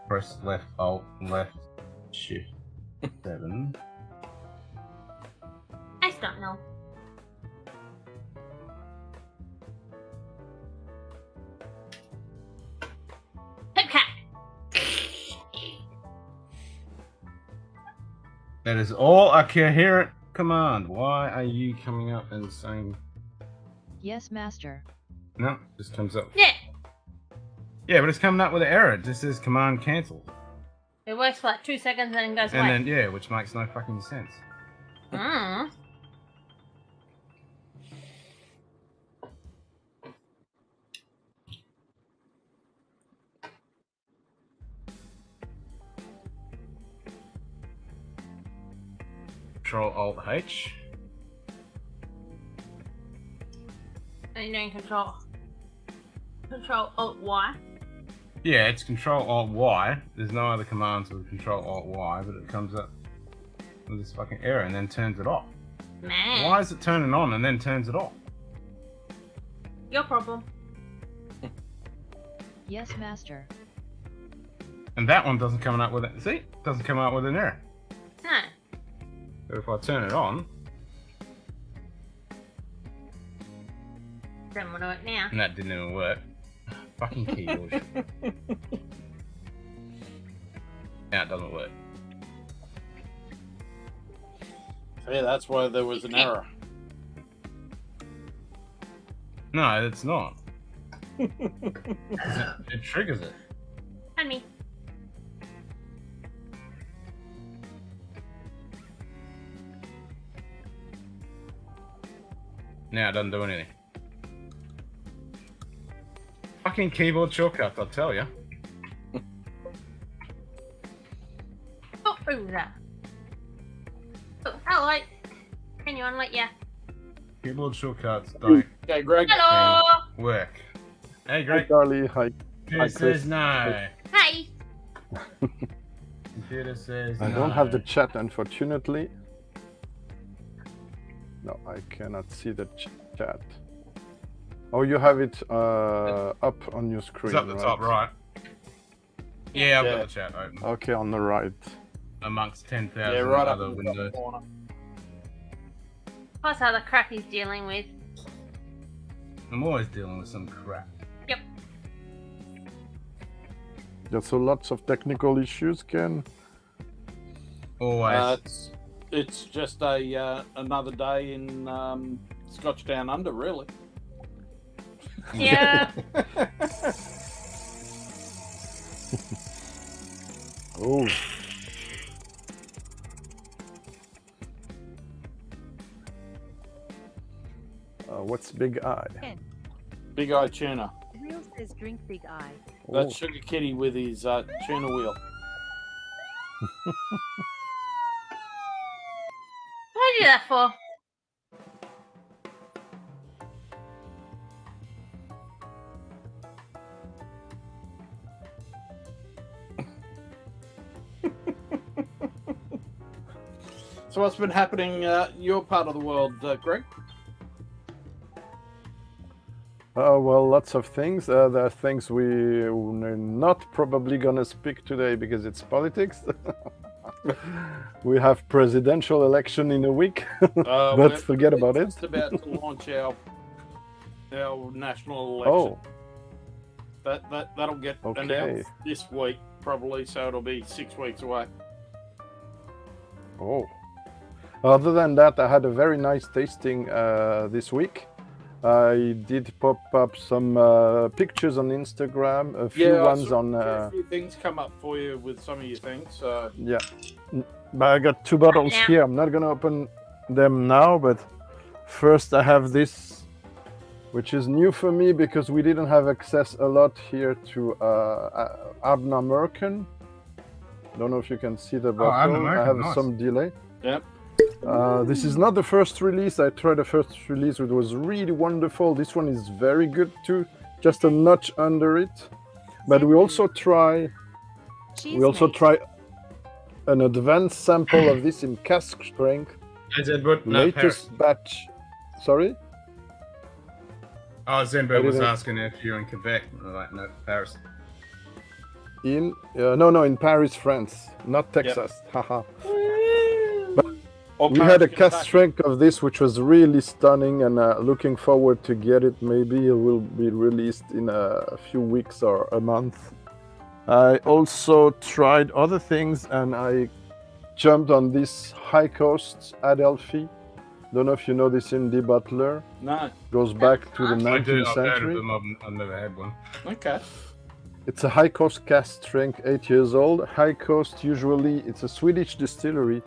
press left Alt, left Shift 7. I don't know. Okay. That is all a coherent command. Why are you coming up and saying Yes, master. no? Just comes up. Yeah. Yeah, but it's coming up with an error. It just says command cancel. It works for like 2 seconds and then goes And away. then yeah, which makes no fucking sense. Mm. Control Alt H. And you're doing Control Alt Y. Yeah, it's Control Alt Y. There's no other commands with Control Alt Y, but it comes up with this fucking error and then turns it off. Man. Why is it turning on and then turns it off? Your problem. Yes, master. And that one doesn't come up with it. See? Doesn't come up with an error. No. But if I turn it on, Don't want to work now. and that didn't even work. Fucking keyboard. Now it doesn't work. Yeah, that's why there was an error. No, it's not. 'Cause it triggers it. Honey. Now it doesn't do anything. Fucking keyboard shortcuts, I'll tell you. Oh, that. Oh, hello. Can you unlight ya? Keyboard shortcuts don't Okay, Greg. Hello. work. Hey, Hi, Greg. Charlie. Hi. Computer Hi, says Chris. no. Hey. Computer says I no. don't have the chat, unfortunately. No, I cannot see the chat. Oh, you have it up on your screen, It's up the top right. Yeah, I've Yeah. got the chat open. Okay, on the right. Amongst 10,000 Yeah, right up other in the windows. top corner. Plus other crap he's dealing with. I'm always dealing with some crap. Yep. Yeah, so lots of technical issues, Ken. Always. It's just a another day in Scotch Down Under, really. Yeah. Oh. What's Big Eye? Ken. Big Eye Tuna. Real says drink Big Eye. That's Sugar Kitty with his tuna wheel. What do you do that for? So what's been happening your part of the world, Greg? Well, lots of things. There are things we're not probably gonna speak today because it's politics. We have presidential election in a week, but forget about it. We're just about to launch our national Oh, election. That'll get Okay. announced this week, probably. So it'll be 6 weeks away. oh. Other than that, I had a very nice tasting this week. I did pop up some pictures on Instagram, a few I ones saw on. a few things come up for you with some of your things. So Yeah, but I got 2 bottles Yeah. here. I'm not gonna open them now, but first I have this, which is new for me because we didn't have access a lot here to Aromatherapy. Don't know if you can see the bottle. I Aromatherapy, have nice. some delay. Yep. This is not the first release. I tried the first release, it was really wonderful. This one is very good too, just a notch under it. But we also try an advanced sample of this in cask strength, Zenbud? No, Paris. latest batch. Sorry? Oh, Zenbud was didn't- asking if you're in Quebec. I'm like, no, Paris. In no, in Paris, France, not Texas. Haha. Or We had a Paris, cast Kentucky. strength of this, which was really stunning, and looking forward to get it. Maybe it will be released in a few weeks or a month. I also tried other things, and I jumped on this High Coast Adelphi. Don't know if you know this indie butler. No. Goes back to the I do. 19th I've heard of century. them. I've never had one. Okay. It's a High Coast cast strength, 8 years old. High Coast, usually, it's a Swedish distillery.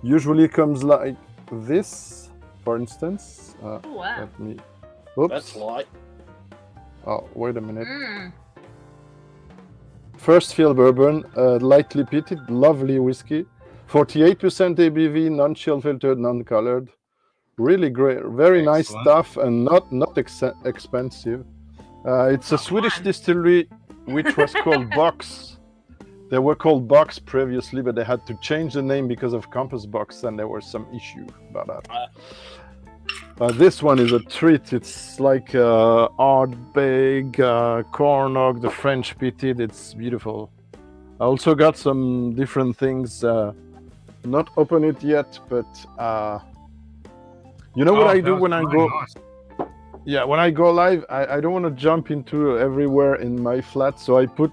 Usually comes like this, for instance. Oh, wow. Let me. Oops. That's light. Oh, wait a minute. Mm. First fill bourbon, lightly peated, lovely whiskey. 48% ABV, non-chill filtered, non-colored. Really great, very nice Excellent. stuff, and not expensive. It's a Swedish distillery which was called Box. They were called Box previously, but they had to change the name because of Compass Box, and there was some issue about that. This one is a treat. It's like Ardbeg, Cornog, the French peated. It's beautiful. I also got some different things. Not open it yet, but you know what I do when I go. Nice. Yeah, when I go live, I don't want to jump into everywhere in my flat, so I put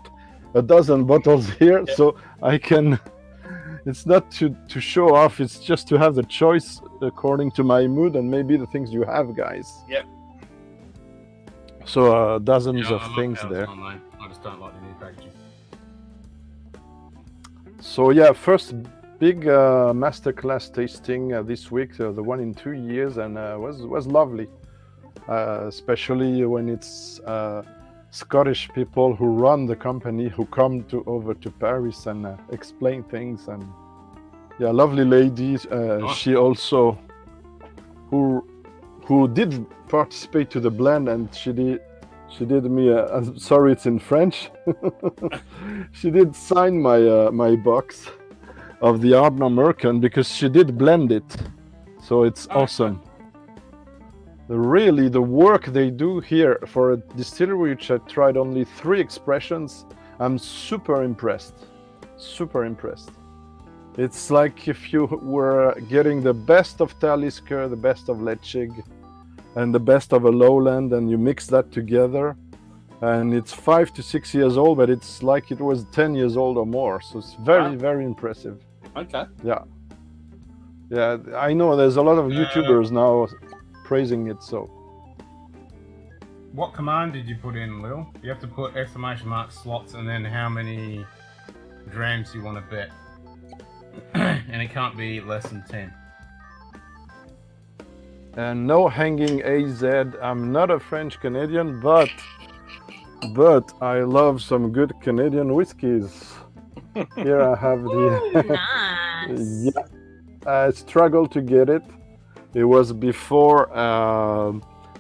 a dozen bottles here, so I can. It's not to show off; it's just to have the choice according to my mood and maybe the things you have, guys. Yep. So dozens Yeah, of I like things how there. it's online. I just don't like the new packaging. So yeah, first big masterclass tasting this week, the one in 2 years, and was lovely. Especially when it's Scottish people who run the company who come over to Paris and explain things, and yeah, lovely lady. She also who did participate to the blend, and she did me. I'm sorry, it's in French. She did sign my box of the Ardna Merkin because she did blend it, so it's awesome. Really, the work they do here for a distillery which I tried only 3 expressions, I'm super impressed. Super impressed. It's like if you were getting the best of Talisker, the best of Leipzig, and the best of a lowland, and you mix that together. And it's 5 to 6 years old, but it's like it was 10 years old or more. So it's very, Wow. very impressive. Okay. Yeah. Yeah, I know there's a lot of YouTubers now praising it, so. What command did you put in, Lil? You have to put exclamation mark slots and then how many drams you want to bet. And it can't be less than 10. And no hanging AZ. I'm not a French Canadian, but I love some good Canadian whiskies. Here I have the. Nice. Yeah, I struggled to get it. It was before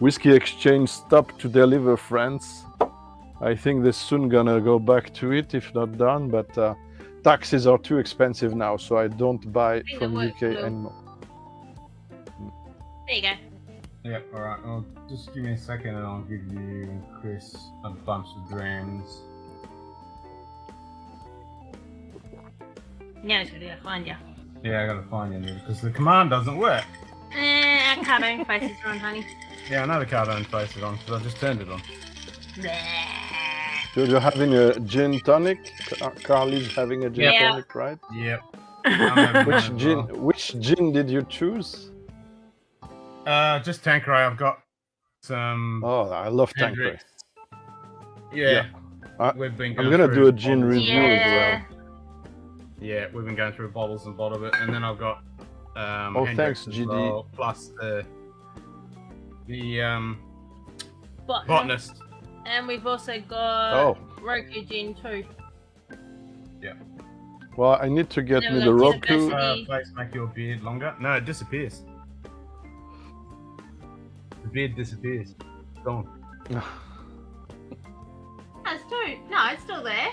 Whiskey Exchange stopped to deliver France. I think they're soon gonna go back to it if not done, but taxes are too expensive now, so I don't buy think from it UK works, Lou. anymore. There you go. Yeah, alright. Well, just give me a second and I'll give you and Chris a bunch of drams. Now it's gonna find you. Yeah, I gotta find you because the command doesn't work. Our cartoon faces are on, honey. Yeah, I know the card don't face it on because I just turned it on. Dude, you're having a gin tonic? Carly's having a gin Yeah. tonic, right? Yep. I'm having Which one as gin? well. Which gin did you choose? Just Tanqueray. I've got some. Oh, I love Tanqueray. Hendrix. Yeah. I- We've been. I'm going gonna through do a gin bottles. review Yeah. Yeah, we've been going through bottles and bottle of it, and then I've got. Oh, Hendrix thanks, as GD. well, plus the Botanist. botanist. And we've also got Oh, Roku Gin too. well, I need to get No, me that's the it, Roku. that's it. Place make your beard longer. No, it disappears. The beard disappears. Gone. No, it's still there.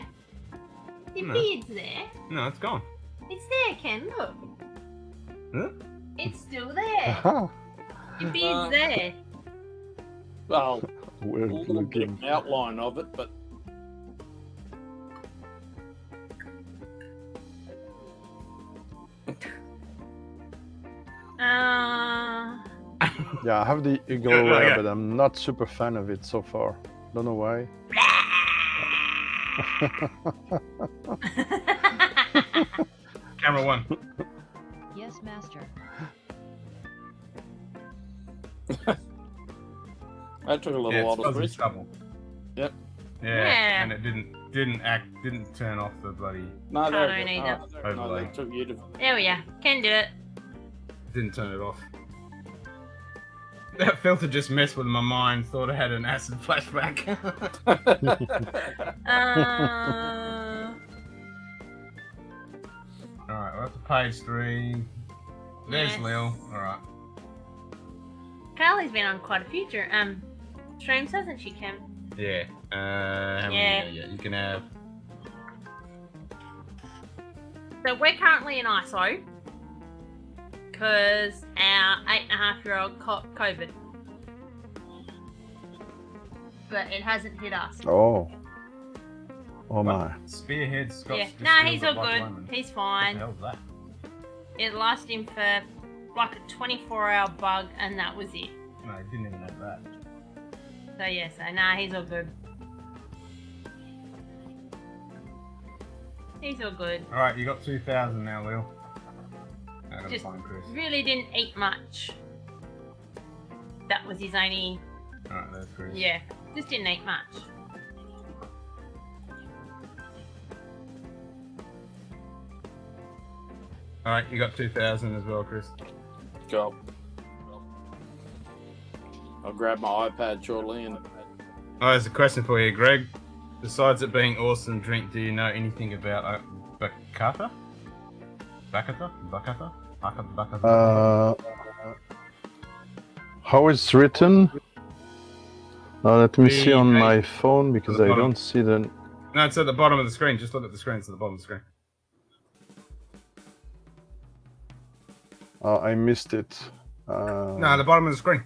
Your No. beard's there. No, it's gone. It's there, Ken. Look. Huh? It's still there. Aha, Your beard's there. Well, weird a little bit of looking. an outline of it, but Yeah, I have the Eagle Good, Rare, yeah. but I'm not super fan of it so far. Don't know why. Camera one. Yes, master. that took a little Yeah, while it's to fuzzy switch. stubble. Yep. Yeah, and it didn't turn off the bloody. No, I there don't we go. either. Oh, no, Overlay. that took you to. There we are. Ken did it. Didn't turn it off. That filter just messed with my mind. Thought I had an acid flashback. Alright, we're up to page 3. There's Yes. Lil. Alright. Carly's been on quite a few streams, hasn't she, Ken? Yeah. How many? Yeah. Yeah, you can have. So we're currently in ISO because our 8.5-year-old caught COVID, but it hasn't hit us. Oh. Oh What? my. Spearhead Scotch. Yeah, distilled nah, he's at all Loch good. Lomond. He's What the fine. hell's that? It lasted him for like a 24-hour bug, and that was it. No, I didn't even know that. So yeah, nah, he's all good. He's all good. Alright, you got 2,000 now, Lil. I gotta Just find Chris. really didn't eat much. That was his only. Alright, there's Chris. Yeah, just didn't eat much. Alright, you got 2,000 as well, Chris. Go. I'll grab my iPad shortly and. Oh, there's a question for you, Greg. Besides it being awesome drink, do you know anything about Bacata? Bacata? Bacata? Bacata? How it's written? Let me see on B-A- my phone because I bottom. don't see the. No, it's at the bottom of the screen. Just look at the screen. It's at the bottom of the screen. I missed it. No, the bottom of the screen.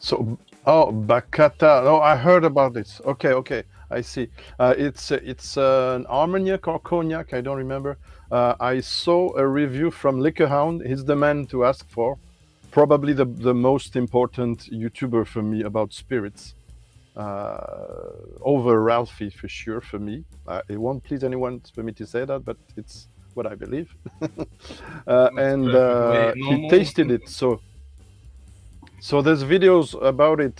So, oh, Bacata. Oh, I heard about this. Okay, I see. It's an Armagnac or Cognac. I don't remember. I saw a review from Liquor Hound. He's the man to ask for. Probably the most important YouTuber for me about spirits. Over Ralphie for sure for me. It won't please anyone for me to say that, but it's what I believe. And perfectly he normal. tasted it, so there's videos about it,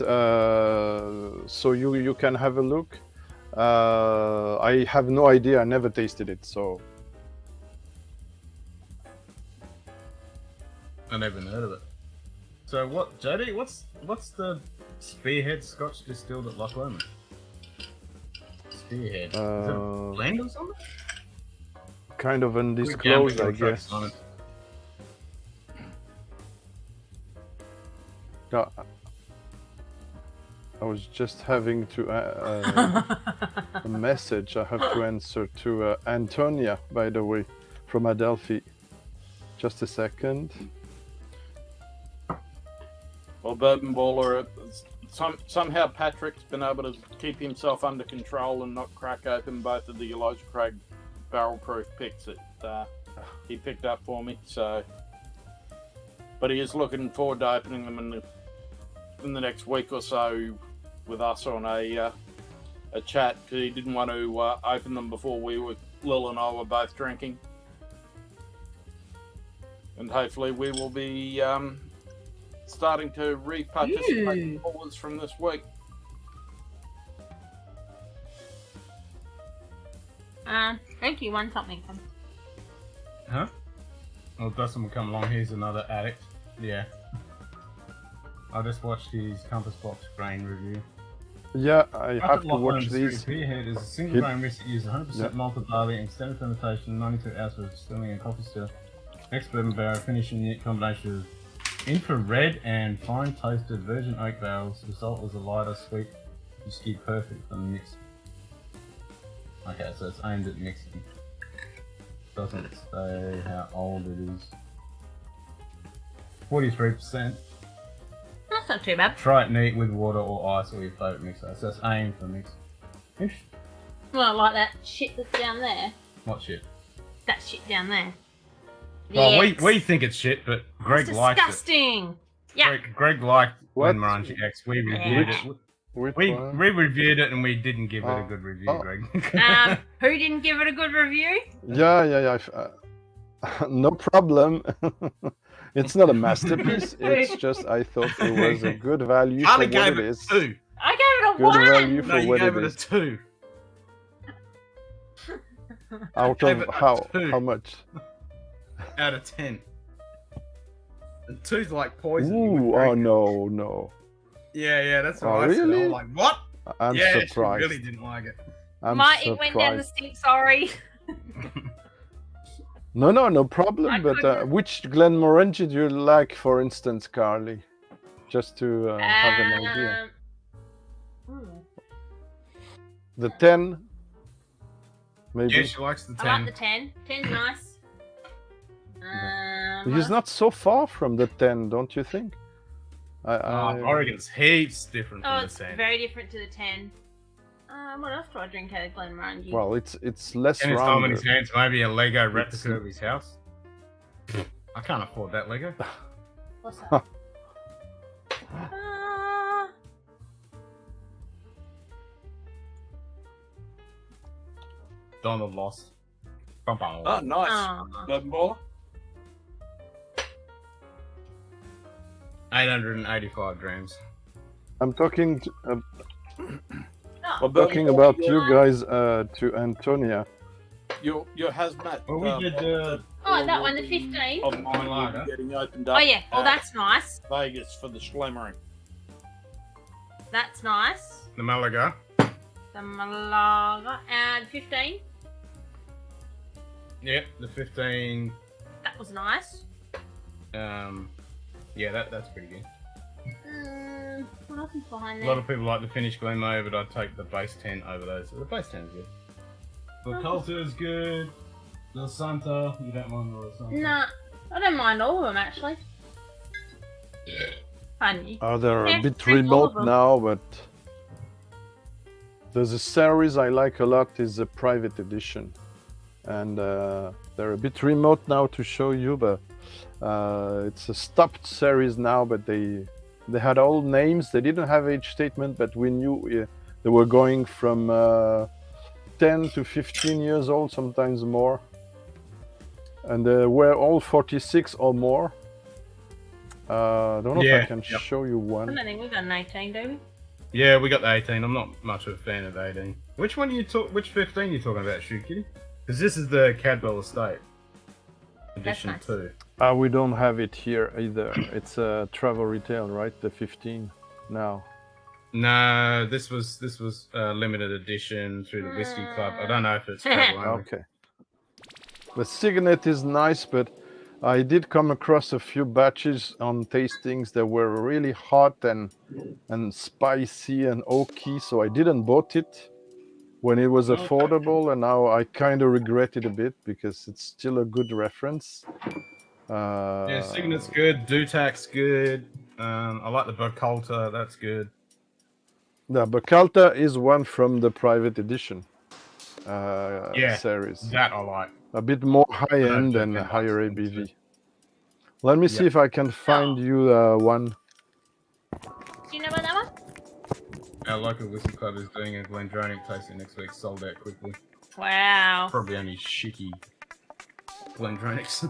so you can have a look. I have no idea. I never tasted it, so I never heard of it. So what, JD? What's the Spearhead Scotch distilled at Loch Lomond? Spearhead. Is it a blend or something? kind of undisclosed, I Quick gambling guess. on it. Yeah, I was just having to a message I have to answer to Antonia, by the way, from Adelphi. Just a second. Well, Bourbon Baller, somehow Patrick's been able to keep himself under control and not crack open both of the Elijah Craig barrel proof picks that he picked up for me. So, but he is looking forward to opening them in the next week or so with us on a chat, because he didn't want to open them before Lil and I were both drinking. And hopefully we will be starting to re-participate in callers from this week. Thank you. Want something? Huh? Well, Dustin will come along. Here's another addict. Yeah. I just watched his Compass Box grain review. Yeah, I have to watch these. Spearhead is a single grain whiskey used 100% malted barley and standard fermentation, 92 ounces of distilling and coffee still. Next bourbon barrel, finishing unit combination of infrared and fine toasted virgin oak barrels. The result was a lighter, sweet whiskey, perfect for the mix. Okay, so it's aimed at mixing. Doesn't say how old it is. 43%. That's not too bad. Try it neat with water or ice or your favourite mixer. So it's aimed for mix. Well, I like that shit that's down there. What shit? That shit down there. Well, Yes. we think it's shit, but Greg It's likes it. disgusting. Yeah. Greg liked What? Glenmorangie X. We reviewed it. Which We one? reviewed it and we didn't give it a good review, Oh. Greg. Who didn't give it a good review? Yeah. No problem. It's not a masterpiece. It's just I thought it was a good value for Charlie what gave it it is. 2. I gave it a Good 1. value No, for you what gave it it a is. 2. Out gave of it a how 2. how much? Out of 10. And 2's like poison. You Ooh, wouldn't oh drink no, no. it. Yeah, that's what Oh, I said. I really? was like, what? I'm yeah, surprised. she really didn't like it. I'm It went down the surprised. sink, sorry. No problem. I But couldn't- which Glenmorangie do you like, for instance, Carly? Just to have an idea. The 10, maybe. Yeah, she likes the 10. I like the 10. 10's nice. He's not so far from the 10, don't you think? Oregon's heaps different Oh, from the it's 10. very different to the 10. What else do I drink out of Glenmorangie? Well, it's less And his time in his rounder. hands, maybe a Lego It's- replica of his house. I can't afford that Lego. What's that? Donald lost. Bum, bum. Oh, nice. Oh. Bourbon Baller. 885 drams. I'm talking Oh. Well, Bourbon talking Baller, about you guys to Antonia. Your hazmat. Well, we did. Oh, that one, the 15. Of mine Lager. will be getting opened Oh, up. yeah. Well, at that's nice. Vegas for the Schlemmering. That's nice. The Malaga. The Malaga. And 15. Yep, the 15. That was nice. Yeah, that's pretty good. What else is behind A there? lot of people like the finished Glenmo, but I'd take the base 10 over those. The base 10 is good. The Coulter is good. The Santa, you don't mind the Santa? Nah, I don't mind all of them actually. Funny. They're Yeah, a bit drink all of remote them. now, but there's a series I like a lot is the private edition, and they're a bit remote now to show you, but it's a stopped series now. But they had all names. They didn't have age statement, but we knew they were going from 10 to 15 years old, sometimes more, and they were all 46 or more. I don't know if I can show you I one. don't think we've got an 18, do we? Yeah, we got the 18. I'm not much of a fan of the 18. Which one are you which 15 are you talking about, Shoe Kitty? Because this is the Cadwell Estate edition nice. 2. We don't have it here either. It's a travel retail, right? The 15 now. No, this was limited edition through the Whiskey Club. I don't know if it's travel only. Okay. The Signet is nice, but I did come across a few batches on tastings that were really hot and spicy and oaky, so I didn't bought it when it was affordable, and now I kind of regret it a bit because it's still a good reference. Yeah, Signet's good. Dutak's good. I like the Bacolta. That's good. The Bacolta is one from the private edition series. That I like. A bit more high-end and a higher ABV. Let me see if I can find you one. Do you know about that one? Our local whiskey club is doing a Glendronach tasting next week. Sold out quickly. Wow. Probably only shitty Glendronachs.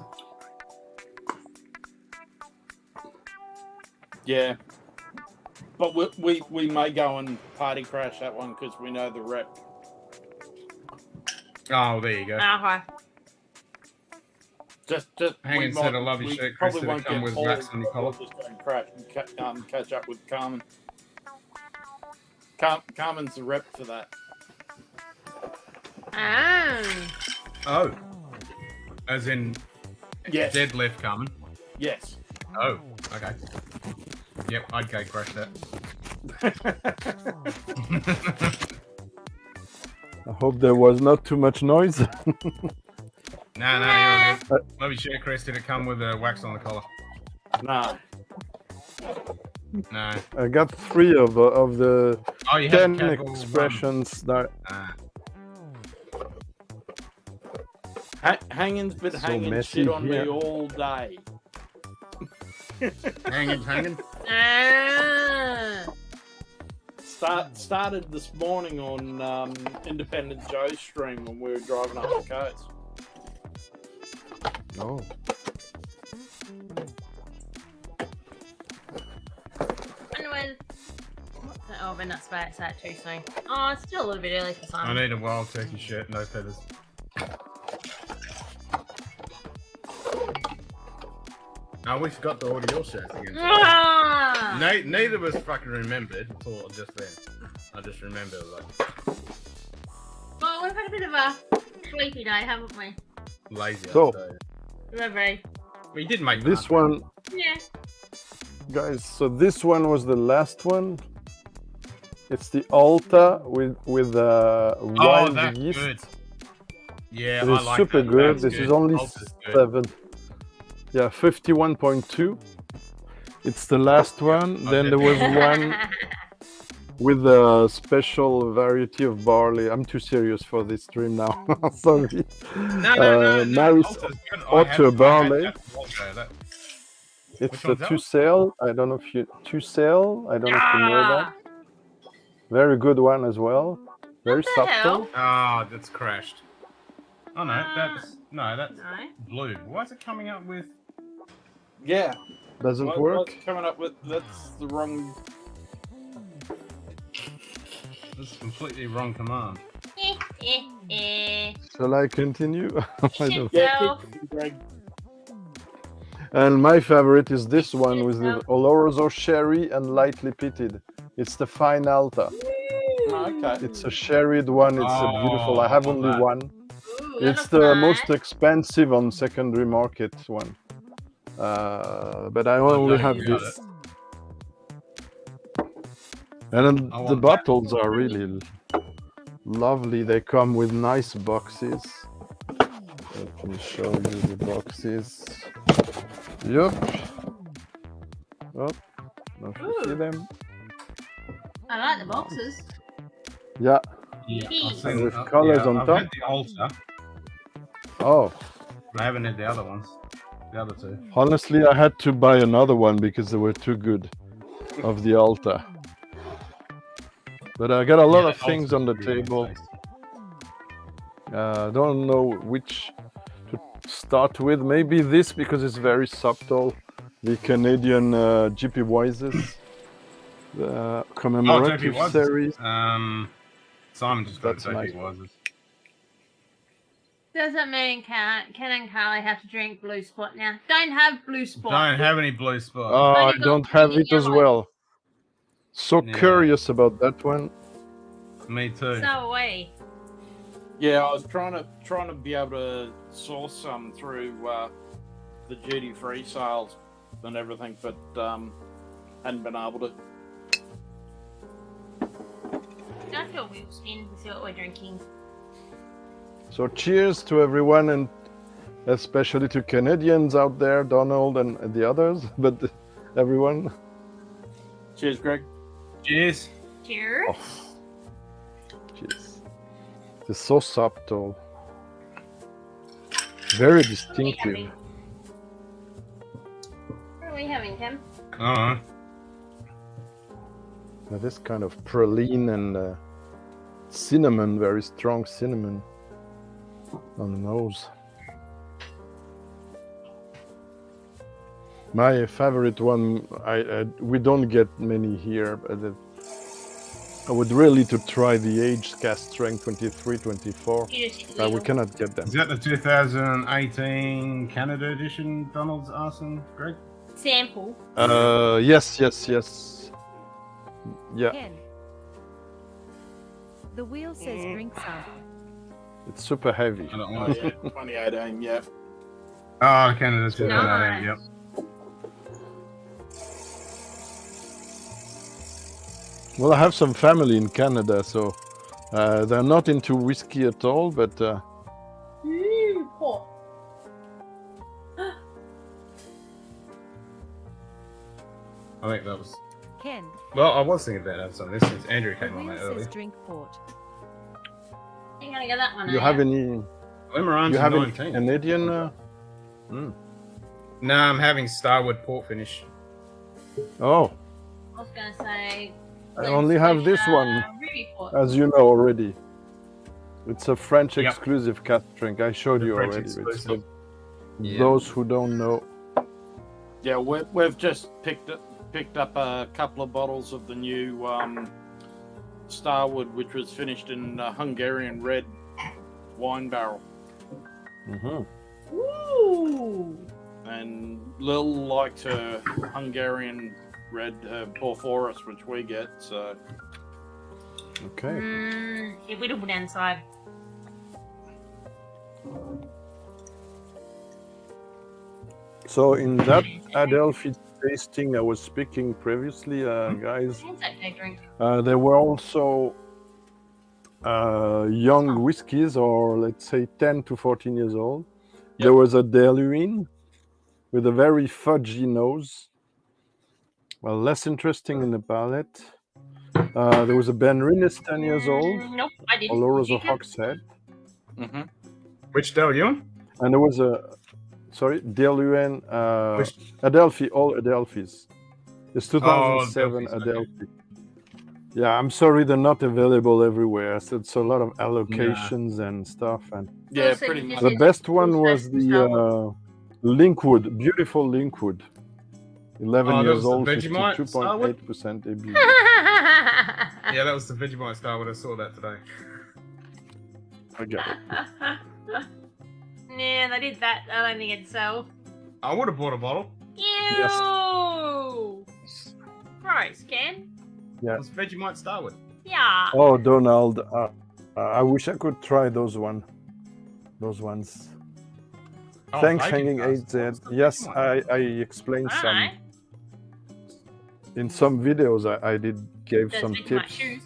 Yeah. But we may go and party crash that one because we know the rep. Oh, there you go. Okay. Just Hanging said, I love your shirt, Chris. Did it come with wax on your collar? Just go and crash and catch up with Carmen. Carmen's the rep for that. Oh. As in Yes. deadlift coming. Yes. Oh, okay. Yep, I'd go crash that. I hope there was not too much noise. No, you're good. Love your shirt, Chris. Did it come with wax on the collar? Nah. No. I got 3 of the Oh, you had 10 Cadwell expressions that Hanging's been So hanging messy shit on here. me all day. hanging. Started this morning on Independent Joe's stream when we were driving up the coast. Oh. Oh, but not spare that too soon. Oh, it's still a little bit early for I something. need a wild turkey shirt, no feathers. Oh, we forgot to order your shirts again. Ah! Neither of us fucking remembered until just then. I just remembered, like, Well, we've had a bit of a sleepy day, haven't we? lazy. So- I'd say. We're very. Well, you did make This fun. one, Yeah. guys, so this one was the last one. It's the Alta with Oh, wild that's yeast. good. Yeah, It I is like super that. good. That's This good. is only Alta's good. 7. Yeah, 51.2. It's the last one. Then there was one with a special variety of barley. I'm too serious for this stream now. Sorry. No. Maris Alta's good. Otter Barley. That. It's Which the one's that two one? sail. I don't know if you I don't know if you know that. Very good one as well. Very What the hell? subtle. Ah, that's crashed. Oh no, that's No. blue. Why is it coming up with? Yeah. Doesn't What's work. coming up with that's the wrong. This is completely wrong command. Shall I continue? I don't. Yeah, Self. Greg. And my favorite is this one with the Oloroso sherry and lightly peated. It's the Fine Alta. Oh, okay. It's a sherried one. It's a beautiful. I have Oh, only that. one. Ooh, that It's looks the nice. most expensive on secondary market one. But I only know have you got this. And then I the want that. bottles are really lovely. They come with nice boxes. Let me show you the boxes. Yup. Oh, Don't you see Ooh. them? I like the boxes. Yeah. Yeah, Keys. And with colours on I've top? had the altar. Oh, I haven't had the other ones. The other two. honestly, I had to buy another one because they were too good of the altar. But I got a lot of things on the table. Don't know which to start with. Maybe this because it's very subtle. The Canadian GP Wises, the commemorative series. Simon just got That's JP nice. Wises. Does that mean Ken and Carly have to drink Blue Spot now? Don't have Blue Spot. Don't have any blue spot. Oh, I Only got don't have green it as yellow. well. So Yeah. curious about that one. Me too. So are we. Yeah, I was trying to be able to source some through the duty free sales and everything, but hadn't been able to. I feel we'll spin to see what we're drinking. So cheers to everyone, and especially to Canadians out there, Donald and the others, but everyone. Cheers, Greg. Cheers. Cheers. Oh, cheers. It's so subtle. Very What distinctive. are we having, Ken? Uh-huh. Now this kind of praline and cinnamon, very strong cinnamon on the nose. My favorite one, we don't get many here, but I would really to try the aged cask strength 23, 24. You just hit the We wheel. cannot get them. Is that the 2018 Canada edition, Donald's asking, Greg? Sample. Yes. Yeah, Ken. The wheel says drink some. it's super heavy. I don't Oh know. yeah, 2018. Yeah. Oh, Canada's 2018, Nice. yep. Well, I have some family in Canada, so they're not into whiskey at all, but Port. I think that was... Ken. Well, I was thinking about having some of this since Andrew The came on wheel that says earlier. drink port. You're gonna get that one. you eh? have any? Limerons You have any 19. Canadian? No, I'm having Starwood port finish. Oh, I was gonna say. I only have this one, Ruby Port. as you know already. It's a French Yep. exclusive cask drink. I showed The you French already. It's exclusive. for Yeah. those who don't know. Yeah, we've just picked up a couple of bottles of the new Starwood, which was finished in a Hungarian red wine barrel. Mm-hmm. Ooh. And Lil liked her Hungarian red Porphyros, which we get. So Okay. It will put inside. So in that Adelphi tasting I was speaking previously, guys, It's okay, drink. there were also young whiskies, or let's say 10 to 14 years old. Yep. There was a Deluine with a very fudgy nose. Well, less interesting in the palate. There was a Ben Rinnes 10 years old, Nope, I didn't. Oloros You of can- Hogshead. Which Del Ewan? And there was a, sorry, Deluine, Which- Adelphi, all Adelphis. It's 2007 Adelphis, okay. Adelphi. Yeah, I'm sorry they're not available everywhere. So it's a lot of allocations and stuff. And yeah, Also, pretty you much. just- the best one was Special the Linkwood, beautiful Linkwood. 11 Oh, that years was the old, Vegemite Starwood? 52.8% ABV. Yeah, that was the Vegemite Starwood. I saw that today. I get it. Yeah, they did that. I don't think it'd sell. I would have bought a bottle. Ew! Gross, Ken. Yeah. It was Vegemite Starwood. Yeah. Oh, Donald, I wish I could try those ones. Oh, Thanks, bacon Hanging crust. 8Z. What's the Yes, Vegemite? I explained some Alright. in some videos. I gave Those some Vegemite tips shoes.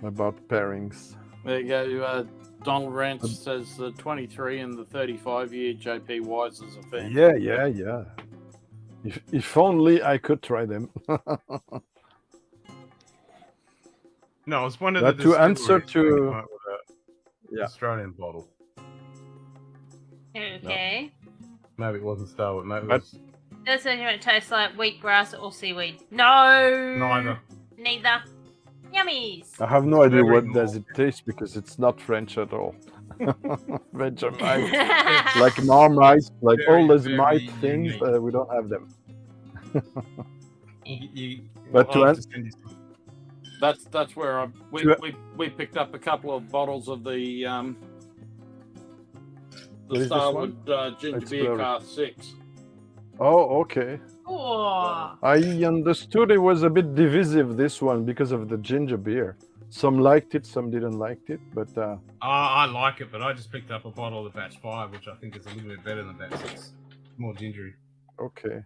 about pairings. There you go. Donald Rance says the 23 and the 35-year JP Wises are fair. Yeah. If only I could try them. No, it's one of But the to answer distilleries to- came up with a Yeah. Australian bottle. Okay. Maybe it wasn't Starwood. Maybe it But- was Does anyone taste like wheatgrass or seaweed? No. neither. Neither. Yummies. I have no idea Very what does mild. it taste because it's not French at all. Vegemite, like Marmite, like Very, all those very mite things, unique. we don't have them. But But to an- That's where we picked up a couple of bottles of the What is this Starwood ginger It's beer blurry. cask 6. Oh, okay. Oh. I understood it was a bit divisive, this one, because of the ginger beer. Some liked it, some didn't like it, but I like it, but I just picked up a bottle of batch 5, which I think is a little bit better than batch 6. More gingery. okay.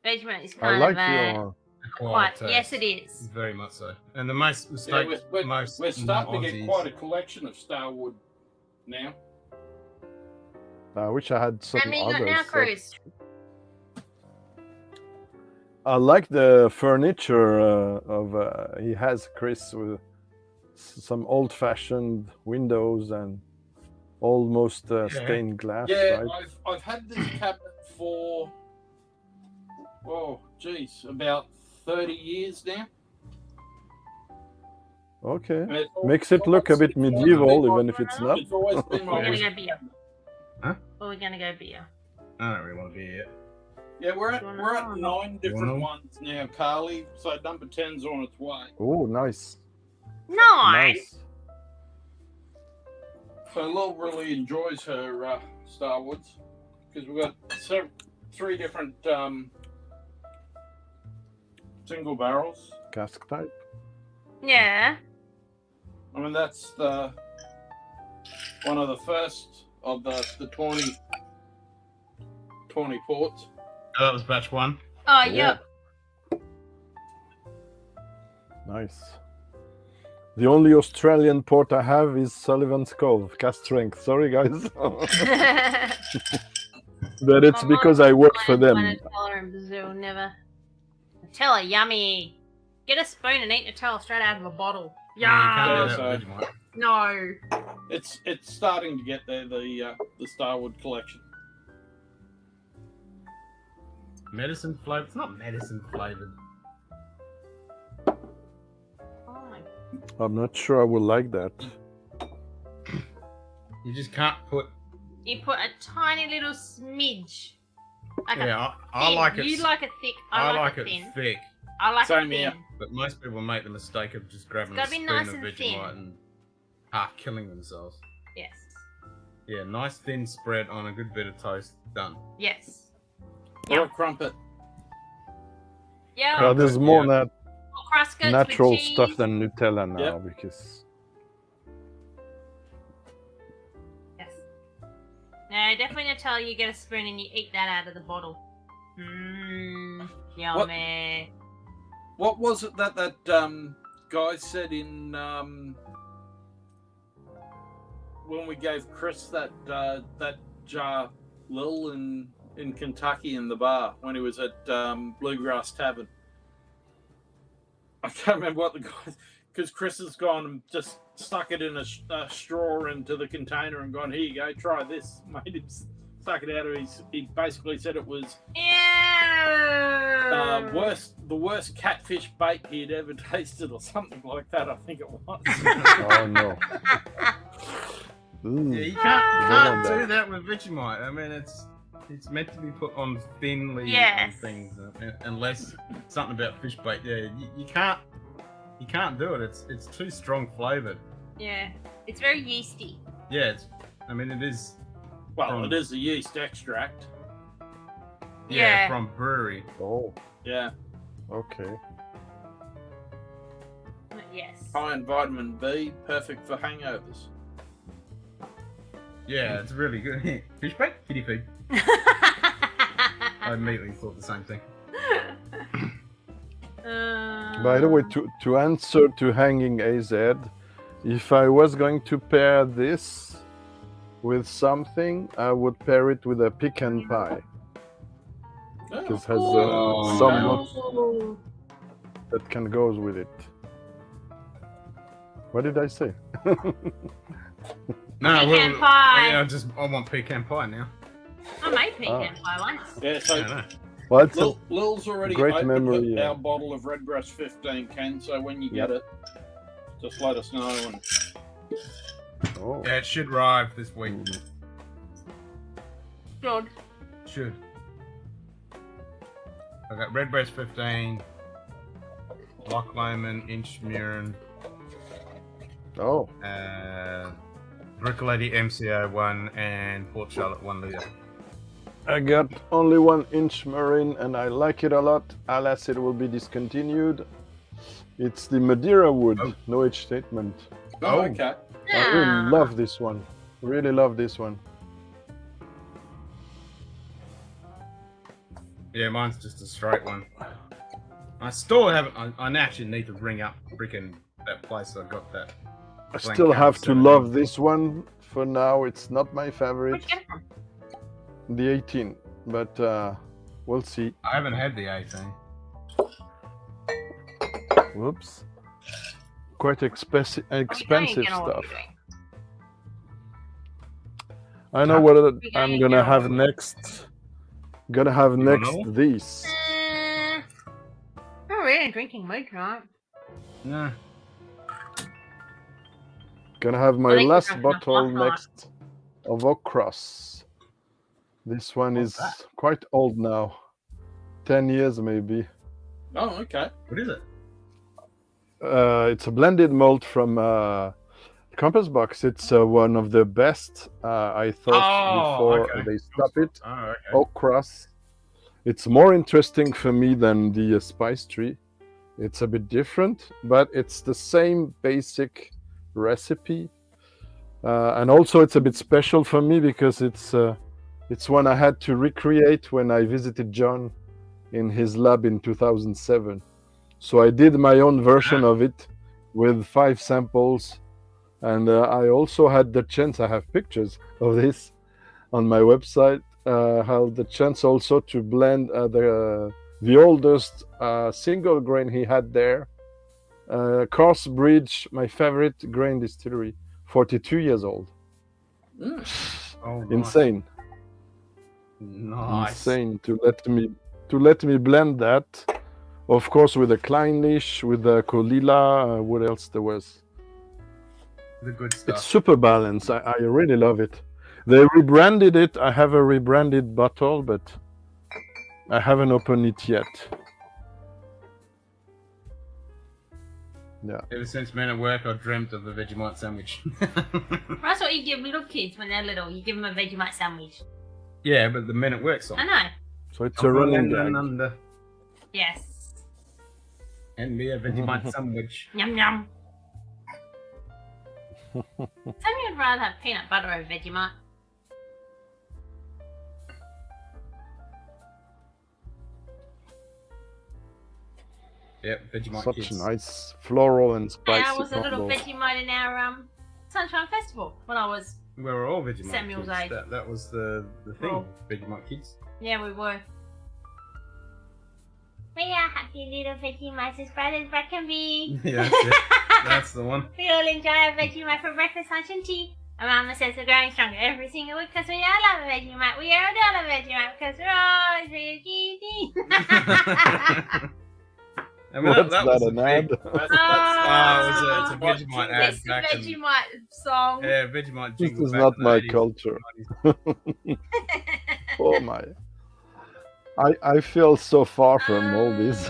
Vegemite is I kind like of your. quite. Yes, it is. Very much so. And the most Yeah, mistake, we're most starting to get Aussies- quite a collection of Starwood now. I wish I had some How many you got others. now, so- Chris? I like the furniture he has, Chris, with some old-fashioned windows and almost stained glass, Yeah, right? I've had this cabinet for about 30 years now. Okay. And it's Makes it look a bit it's always medieval, been my- even if it's not. It's always been my We're gonna whiskey go beer. cabinet. Huh? Or we're gonna go beer. I don't really want to be here. Yeah, we're at You wanna 9 You different wanna? ones now, Carly. So number 10's on its way. Oh, nice. Nice. So Lil really enjoys her Starwoods because we've got 3 different single barrels. Cask type. Yeah. I mean, that's the one of the first of the 20 ports. Oh, that was batch 1. Oh, Cool. yep. Nice. The only Australian port I have is Sullivan's Cove, cast strength. Sorry, guys. But it's My because mom I work for wanted them. Nutella in Brazil, never. Nutella, yummy. Get a spoon and eat Nutella straight out of a bottle. Yeah, you can't Yeah. do that with Vegemite. No. It's starting to get there. The Starwood collection. Medicine flavored. It's not medicine flavored. Oh. I'm not sure I would like that. You just can't put. You put a tiny little smidge. Like Yeah, a I thin. like it. You like it thick. I I like it it thin. thick, I like Same it here. thin. but most people make the mistake of just grabbing a gotta be spoon nice of and Vegemite thin. and half killing themselves. Yes. Yeah, nice thin spread on a good bit of toast. Done. Yes. Or a crumpet. Yeah. Well, there's more Yeah. Cruscets natural with stuff cheese. than Nutella now Yep. because Yes. No, definitely Nutella. You get a spoon and you eat that out of the bottle. Mmm. Yummy. What was it that guy said in when we gave Chris that jar, Lil, in Kentucky in the bar when he was at Bluegrass Tavern? I can't remember what the guy, because Chris has gone and just stuck it in a straw into the container and gone, here you go, try this. Made him suck it out of his. He basically said it was Ew. the worst catfish bait he'd ever tasted, or something like that. I think it was. oh no. Ooh. Yeah, you don't can't want do that with Vegemite. I mean, it's meant to be put on thinly Yes. and things, unless something about fish bait. Yeah, you can't do it. It's too strong flavored. Yeah. It's very yeasty. Yeah, it is. Well, it is a yeast extract. Yeah. From brewery. Oh, Yeah, okay. Yes. high in vitamin B, perfect for hangovers. Yeah, it's really good. Fish bait, kitty food. I immediately thought the same thing. By the way, to answer to Hanging AZ, if I was going to pair this with something, I would pair it with a pecan pie. because has Oh, some no. notes that can goes with it. What did I say? No, Pecan pie. I want pecan pie now. I made pecan pie once. Yeah, so I know. Well, it's Lil's already great opened memory, yeah. our bottle of Redbreast 15 can, so when you get it, just let us know. And oh, Yeah, it should arrive this week. Good. Should. I got Redbreast 15, Loch Lomond, Inchmuir, oh, Bricklady MCO 1, and Port Charlotte 1 litre. I got only 1 inch marine and I like it a lot. Alas, it will be discontinued. It's the Madeira wood, Oh. no age statement. oh, okay. I really love this one. Really love this one. Yeah, mine's just a straight one. I still haven't. I actually need to ring up freaking that place I got that. I Blank still have to 17. love this one. For now, it's not my Where'd favorite. you get it from? The 18, but we'll see. I haven't had the 18. Whoops. Quite expensive What are you doing? expensive You know what stuff. you're doing. I know what You I'm gotta gonna get have on. next. Gonna have You wanna next know? these. Not really drinking mood tonight. No. Gonna have my I think we last drank enough bottle last night. next of Okras. This one What's is that? quite old now. 10 years maybe. Oh, okay. What is it? It's a blended malt from Compass Box. It's one of the best, I thought, before okay. they stop it. Oh, okay. Okras. It's more interesting for me than the Spice Tree. It's a bit different, but it's the same basic recipe. And also it's a bit special for me because it's one I had to recreate when I visited John in his lab in 2007. So I did my own version of it with 5 samples. And I also had the chance, I have pictures of this on my website, had the chance also to blend the oldest single grain he had there. Corsebridge, my favorite grain distillery, 42 years old. Oh, nice. Insane. Nice. Insane to let me blend that. Of course, with a Kleinlich, with the Kolila, what else there was? The good stuff. It's super balanced. I really love it. They rebranded it. I have a rebranded bottle, but I haven't opened it yet. Yeah. Ever since men at work, I dreamt of a Vegemite sandwich. That's what you give little kids when they're little. You give them a Vegemite sandwich. Yeah, but the men at work song. I know. So it's a running gag. Under. Yes. And me a Vegemite sandwich. Yum yum. Some would rather have peanut butter over Vegemite. Yep, Vegemite Such kids. nice floral and spicy I was a little combos. Vegemite in our Sunshine Festival when I was. We were all Vegemite Samuel's kids. age. That was the thing. Oh. Vegemite kids. Yeah, we were. We are happy little Vegemite as bright as bright can be. Yeah, that's it. That's the one. We all enjoy our Vegemite for breakfast, lunch, and tea. And Mama says we're growing stronger every single week because we all love a Vegemite. We all love a Vegemite because we're always Vegemite. I mean, What's that was that, a an big- ad? it's a What- Vegemite ad It's the back in. Vegemite song. Yeah, Vegemite This jingle is back not in the my 80s. culture. Oh my. I feel so far from all this.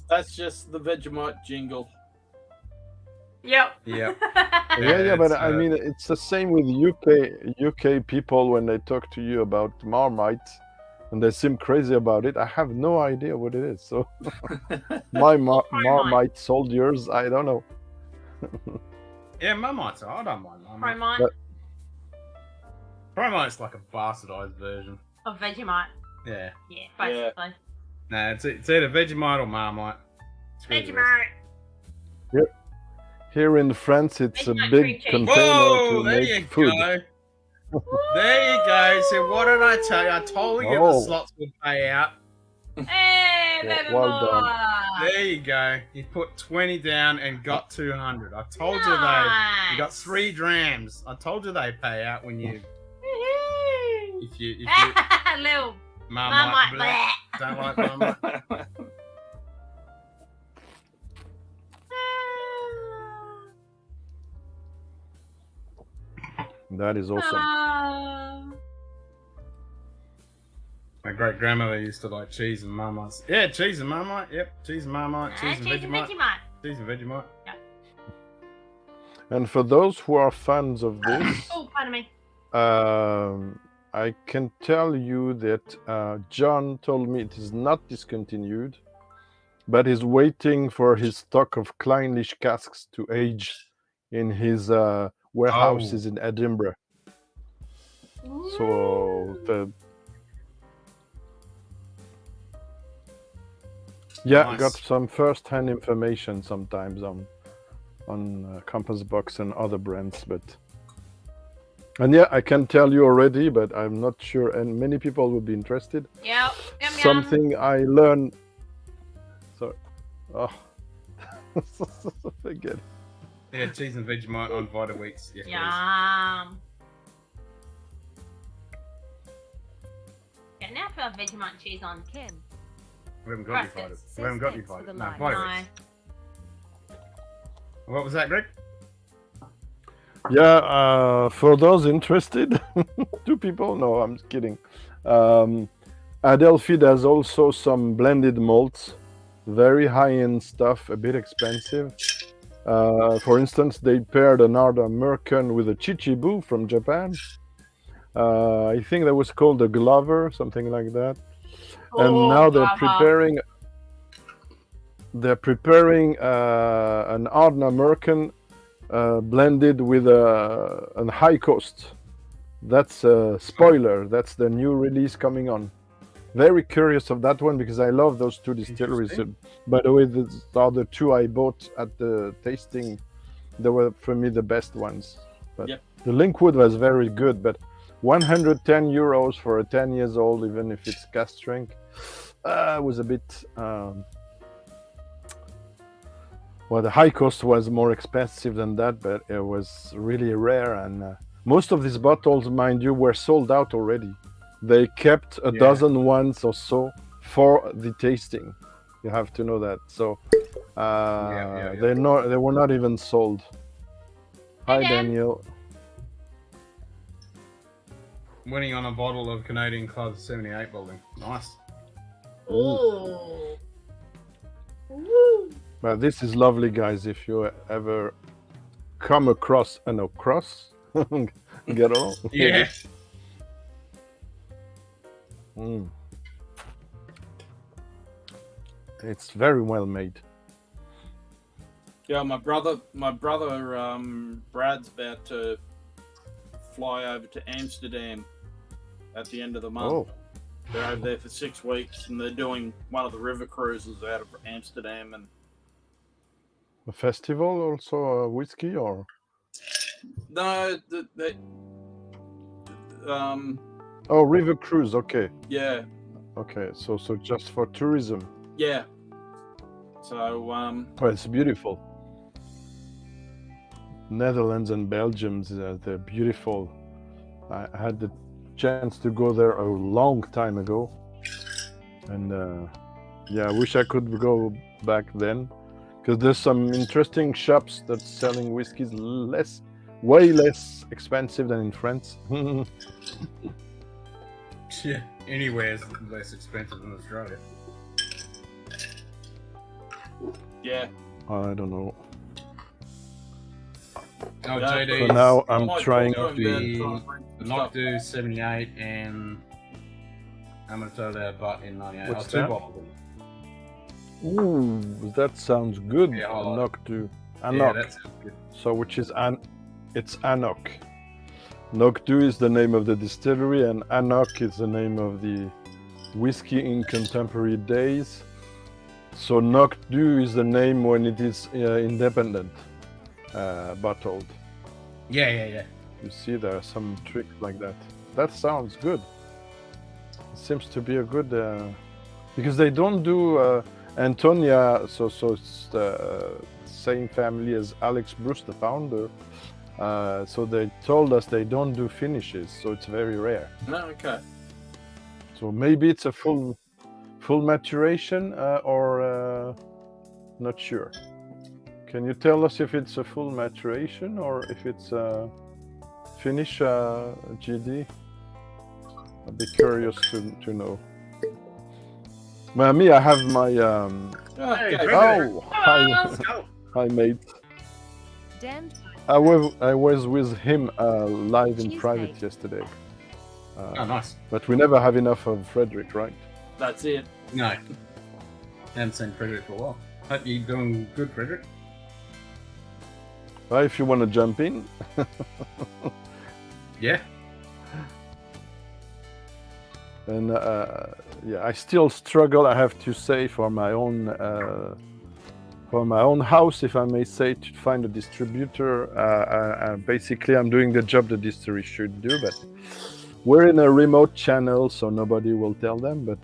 That's just the Vegemite jingle. Yep. Yep. Yeah, but it's, I mean, it's the same with UK people when they talk to you about Marmite, and they seem crazy about it. I have no idea what it is. So my Marmite soldiers, I don't know. Yeah, Marmite's. I don't mind Marmite. Promite But- Marmite's like a bastardized version. of Vegemite. Yeah. Yeah, basically. Nah, it's either Vegemite or Marmite. Screw the rest. Vegemite. Here in France, it's a Vegemite big cream cheese. container Whoa, to there you make food. go. There you go. So what did I tell you? I told you the Oh. slots would pay out. Hey, Yeah, baby well done. boy. There you go. You put 20 down and got 200. I told you you got Nice. 3 drams. I told you they pay out when you Woohoo. if you Little Marmite Marmite. black. Don't like Marmite. That is awesome. My great grandmother used to like cheese and Marmites. Yeah, cheese and Marmite. Yep, cheese and Marmite, cheese and Vegemite. Cheese and Vegemite. And for those who are fans of this, Oh, pardon me. I can tell you that John told me it is not discontinued, but is waiting for his stock of Kleinlich casks to age in his warehouses in Edinburgh. So Nice. got some first-hand information sometimes on Compass Box and other brands, and yeah, I can tell you already, but I'm not sure, and many people would be interested. Yep. Yum, Something I learned. So, oh, forget it. Yeah, cheese and Vegemite on Vita Weeks. Yes, please. Yum. Yeah, now put Vegemite cheese on. Ken. We haven't got you Right, Vita. says We haven't got you thanks for Vita. the No, line. Vita No. Weeks. What was that, Greg? Yeah, for those interested, 2 people. No, I'm kidding. Adelphi does also some blended malts, very high-end stuff, a bit expensive. For instance, they paired an Aromatherapy with a Chichibu from Japan. I think that was called a Glover, something like that. And now they're preparing. They're preparing an Aromatherapy blended with a high cost. That's a spoiler. That's the new release coming on. Very curious of that one because I love those 2 distilleries. Interesting. By the way, these are the 2 I bought at the tasting. They were for me the best ones. But Yep. the Linkwood was very good, but 110 euros for a 10 years old, even if it's cask strength, was a bit. Well, the high cost was more expensive than that, but it was really rare. And most of these bottles, mind you, were sold out already. They kept a dozen ones or so for the tasting. You have to know that. So they were not even sold. Hi, Dan. Daniel. Winning on a bottle of Canadian Club 78 building. Nice. Ooh. But this is lovely, guys. If you ever come across an across, get on. Yeah. Mm. It's very well made. Yeah, my brother, Brad's about to fly over to Amsterdam at the end of the month. Oh, They're over there for 6 weeks, and they're doing one of the river cruises out of Amsterdam. And a festival also, a whiskey or? no, Oh, river cruise. Okay, yeah, okay. So just for tourism. yeah. So Oh, it's beautiful. Netherlands and Belgium, they're beautiful. I had the chance to go there a long time ago, and yeah, I wish I could go back then, because there's some interesting shops that's selling whiskeys way less expensive than in France. Yeah. Anywhere is less expensive than Australia. yeah. I don't know. Oh, Yeah, JD. For now, I I'm might trying talk to. to him about trying to The bring stuff. Noctu 78 and Aromatherapy but in 98. What's Oh, 2 that? bottles. Ooh, that sounds good. Yeah, I like Anok to Yeah, Anok. that sounds good. So which is it's Anok. Noctu is the name of the distillery, and Anok is the name of the whiskey in contemporary days. So Noctu is the name when it is independent, bottled. Yeah. You see, there are some tricks like that. That sounds good. It seems to be a good because they don't do Antonia. So it's the same family as Alex Bruce, the founder. So they told us they don't do finishes, so it's very rare. No, okay. So maybe it's a full maturation or not sure. Can you tell us if it's a full maturation or if it's a finish, GD? I'd be curious to know. Well, me, I have my Okay. oh, hi, Let's go. hi mate. Damned. I was with him live in Cheese private mate. yesterday. Oh, nice. But we never have enough of Frederick, right? That's it. No. Haven't seen Frederick for a while. Hope you're doing good, Frederick. Well, if you want to jump in. Yeah. And yeah, I still struggle, I have to say, for my own house, if I may say, to find a distributor. Basically, I'm doing the job the distillery should do, but we're in a remote channel, so nobody will tell them. But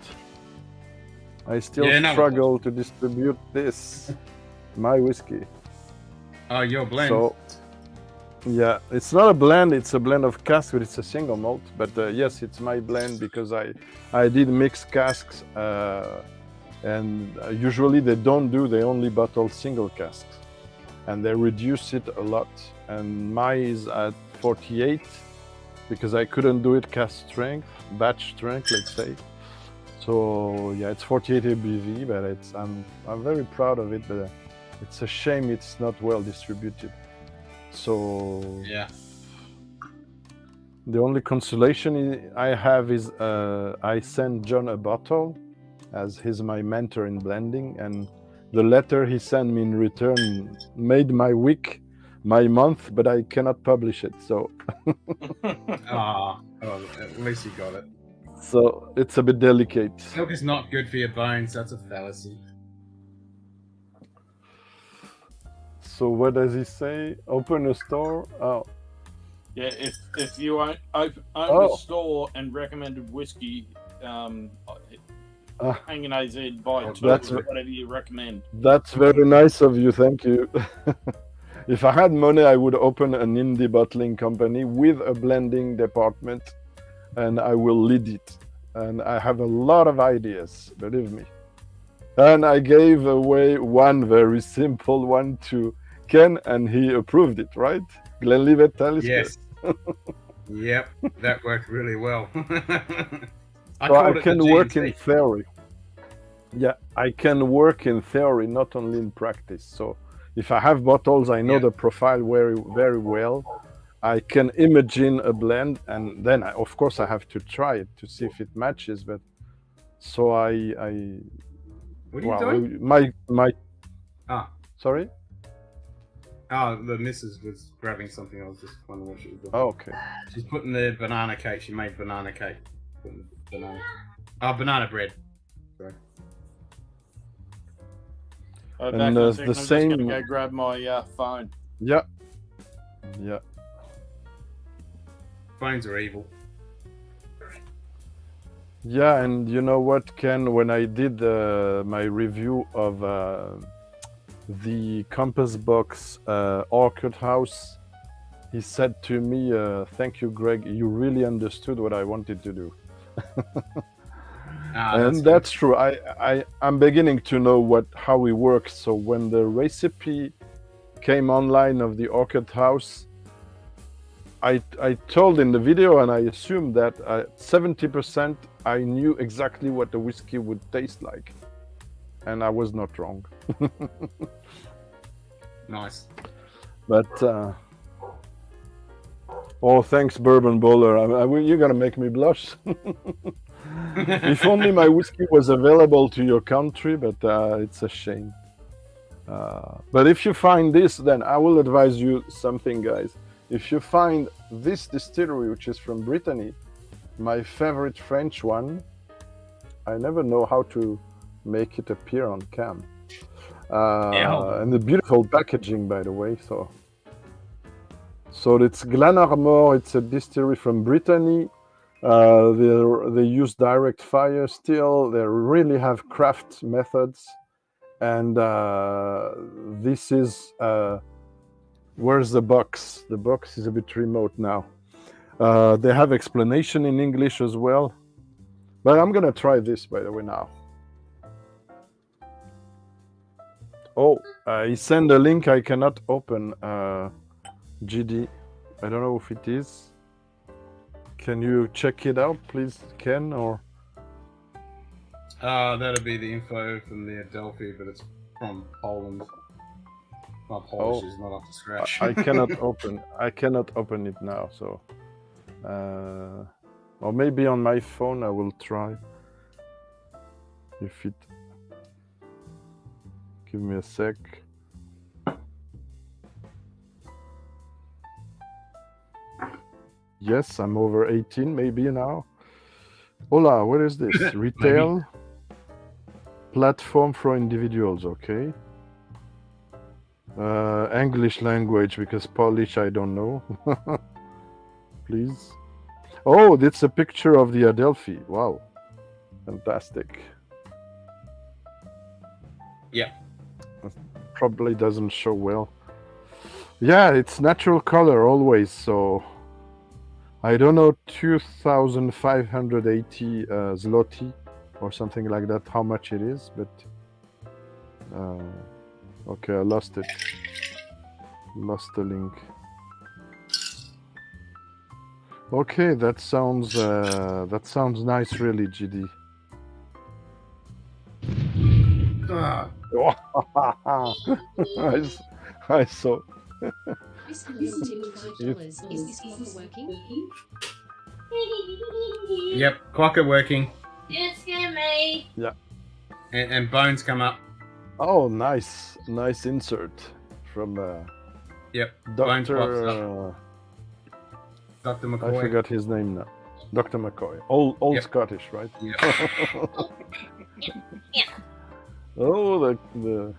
I still struggle to distribute this, my whiskey. Oh, your blend. So, yeah, it's not a blend, it's a blend of casks, but it's a single malt. But yes, it's my blend because I did mix casks, and usually they only bottle single casks. And they reduce it a lot. And mine is at 48 because I couldn't do it cask strength, batch strength, let's say. So yeah, it's 48 ABV, but I'm very proud of it, but it's a shame it's not well distributed. So Yeah. the only consolation I have is I sent John a bottle, as he's my mentor in blending, and the letter he sent me in return made my week, my month, but I cannot publish it. So Ah, well, at least you got it. so it's a bit delicate. Milk is not good for your bones. That's a fallacy. So what does he say? Open a store? Oh, Yeah, if you own a Oh. store and recommended whiskey, hang an AZ buy two, That's whatever you recommend. that's very nice of you. Thank you. If I had money, I would open an indie bottling company with a blending department, and I will lead it. And I have a lot of ideas, believe me. And I gave away one very simple one to Ken, and he approved it, right? Glenlivet Talisker. Yes. Yep, that worked really well. So I called it can the work G&T. in theory. Yeah, I can work in theory, not only in practice. So if I have bottles, I know Yeah. the profile very, very well. I can imagine a blend, and then of course I have to try it to see if it matches. But so What are you doing? my Ah, sorry. oh, the missus was grabbing something. I was just wondering what she was doing. Oh, okay. She's putting the banana cake. She made banana cake. Putting banana. Oh, banana bread. Sorry. Back And, in a the second, I'm same- just gonna go grab my phone. Yeah, yeah. Phones are evil. Yeah, and you know what, Ken? When I did my review of the Compass Box Orchid House, he said to me, "Thank you, Greg. You really understood what I wanted to do." Ah, And good. that's true. I'm beginning to know how it works. So when the recipe came online of the Orchid House, I told in the video, and I assumed that 70% I knew exactly what the whiskey would taste like, and I was not wrong. Nice. But oh, thanks, Bourbon Bowler. You're gonna make me blush. If only my whiskey was available to your country, but it's a shame. But if you find this, then I will advise you something, guys. If you find this distillery, which is from Brittany, my favorite French one, I never know how to make it appear on cam. Yeah. And the beautiful packaging, by the way. So So it's Glenarmor. It's a distillery from Brittany. They use direct fire still. They really have craft methods. And this is where's the box? The box is a bit remote now. They have explanation in English as well. But I'm gonna try this, by the way, now. Oh, he sent a link I cannot open. GD, I don't know if it is. Can you check it out, please, Ken? Or That'll be the info from the Adelphi, but it's from Poland. My Polish is not up to scratch. I cannot open. I cannot open it now. So, or maybe on my phone I will try. If it. Give me a sec. Yes, I'm over 18, maybe now. Hola, what is this? Retail platform for individuals, okay. English language, because Polish I don't know. Please. Oh, that's a picture of the Adelphi. Wow. Fantastic. Yep. Probably doesn't show well. Yeah, it's natural color always, so I don't know, 2,580 zloty or something like that, how much it is, but okay, I lost it. Lost the link. Okay, that sounds nice, really, GD. I saw. This $5. Is this clock working? Yep, clocker working. Don't scare me. Yeah. And bones come up. Oh, nice insert from Yep. Bones pops Doctor. up. Dr. I McCoy. forgot his name now. Dr. McCoy. Old Yep. Scottish, right? Yep. Yeah. Oh, the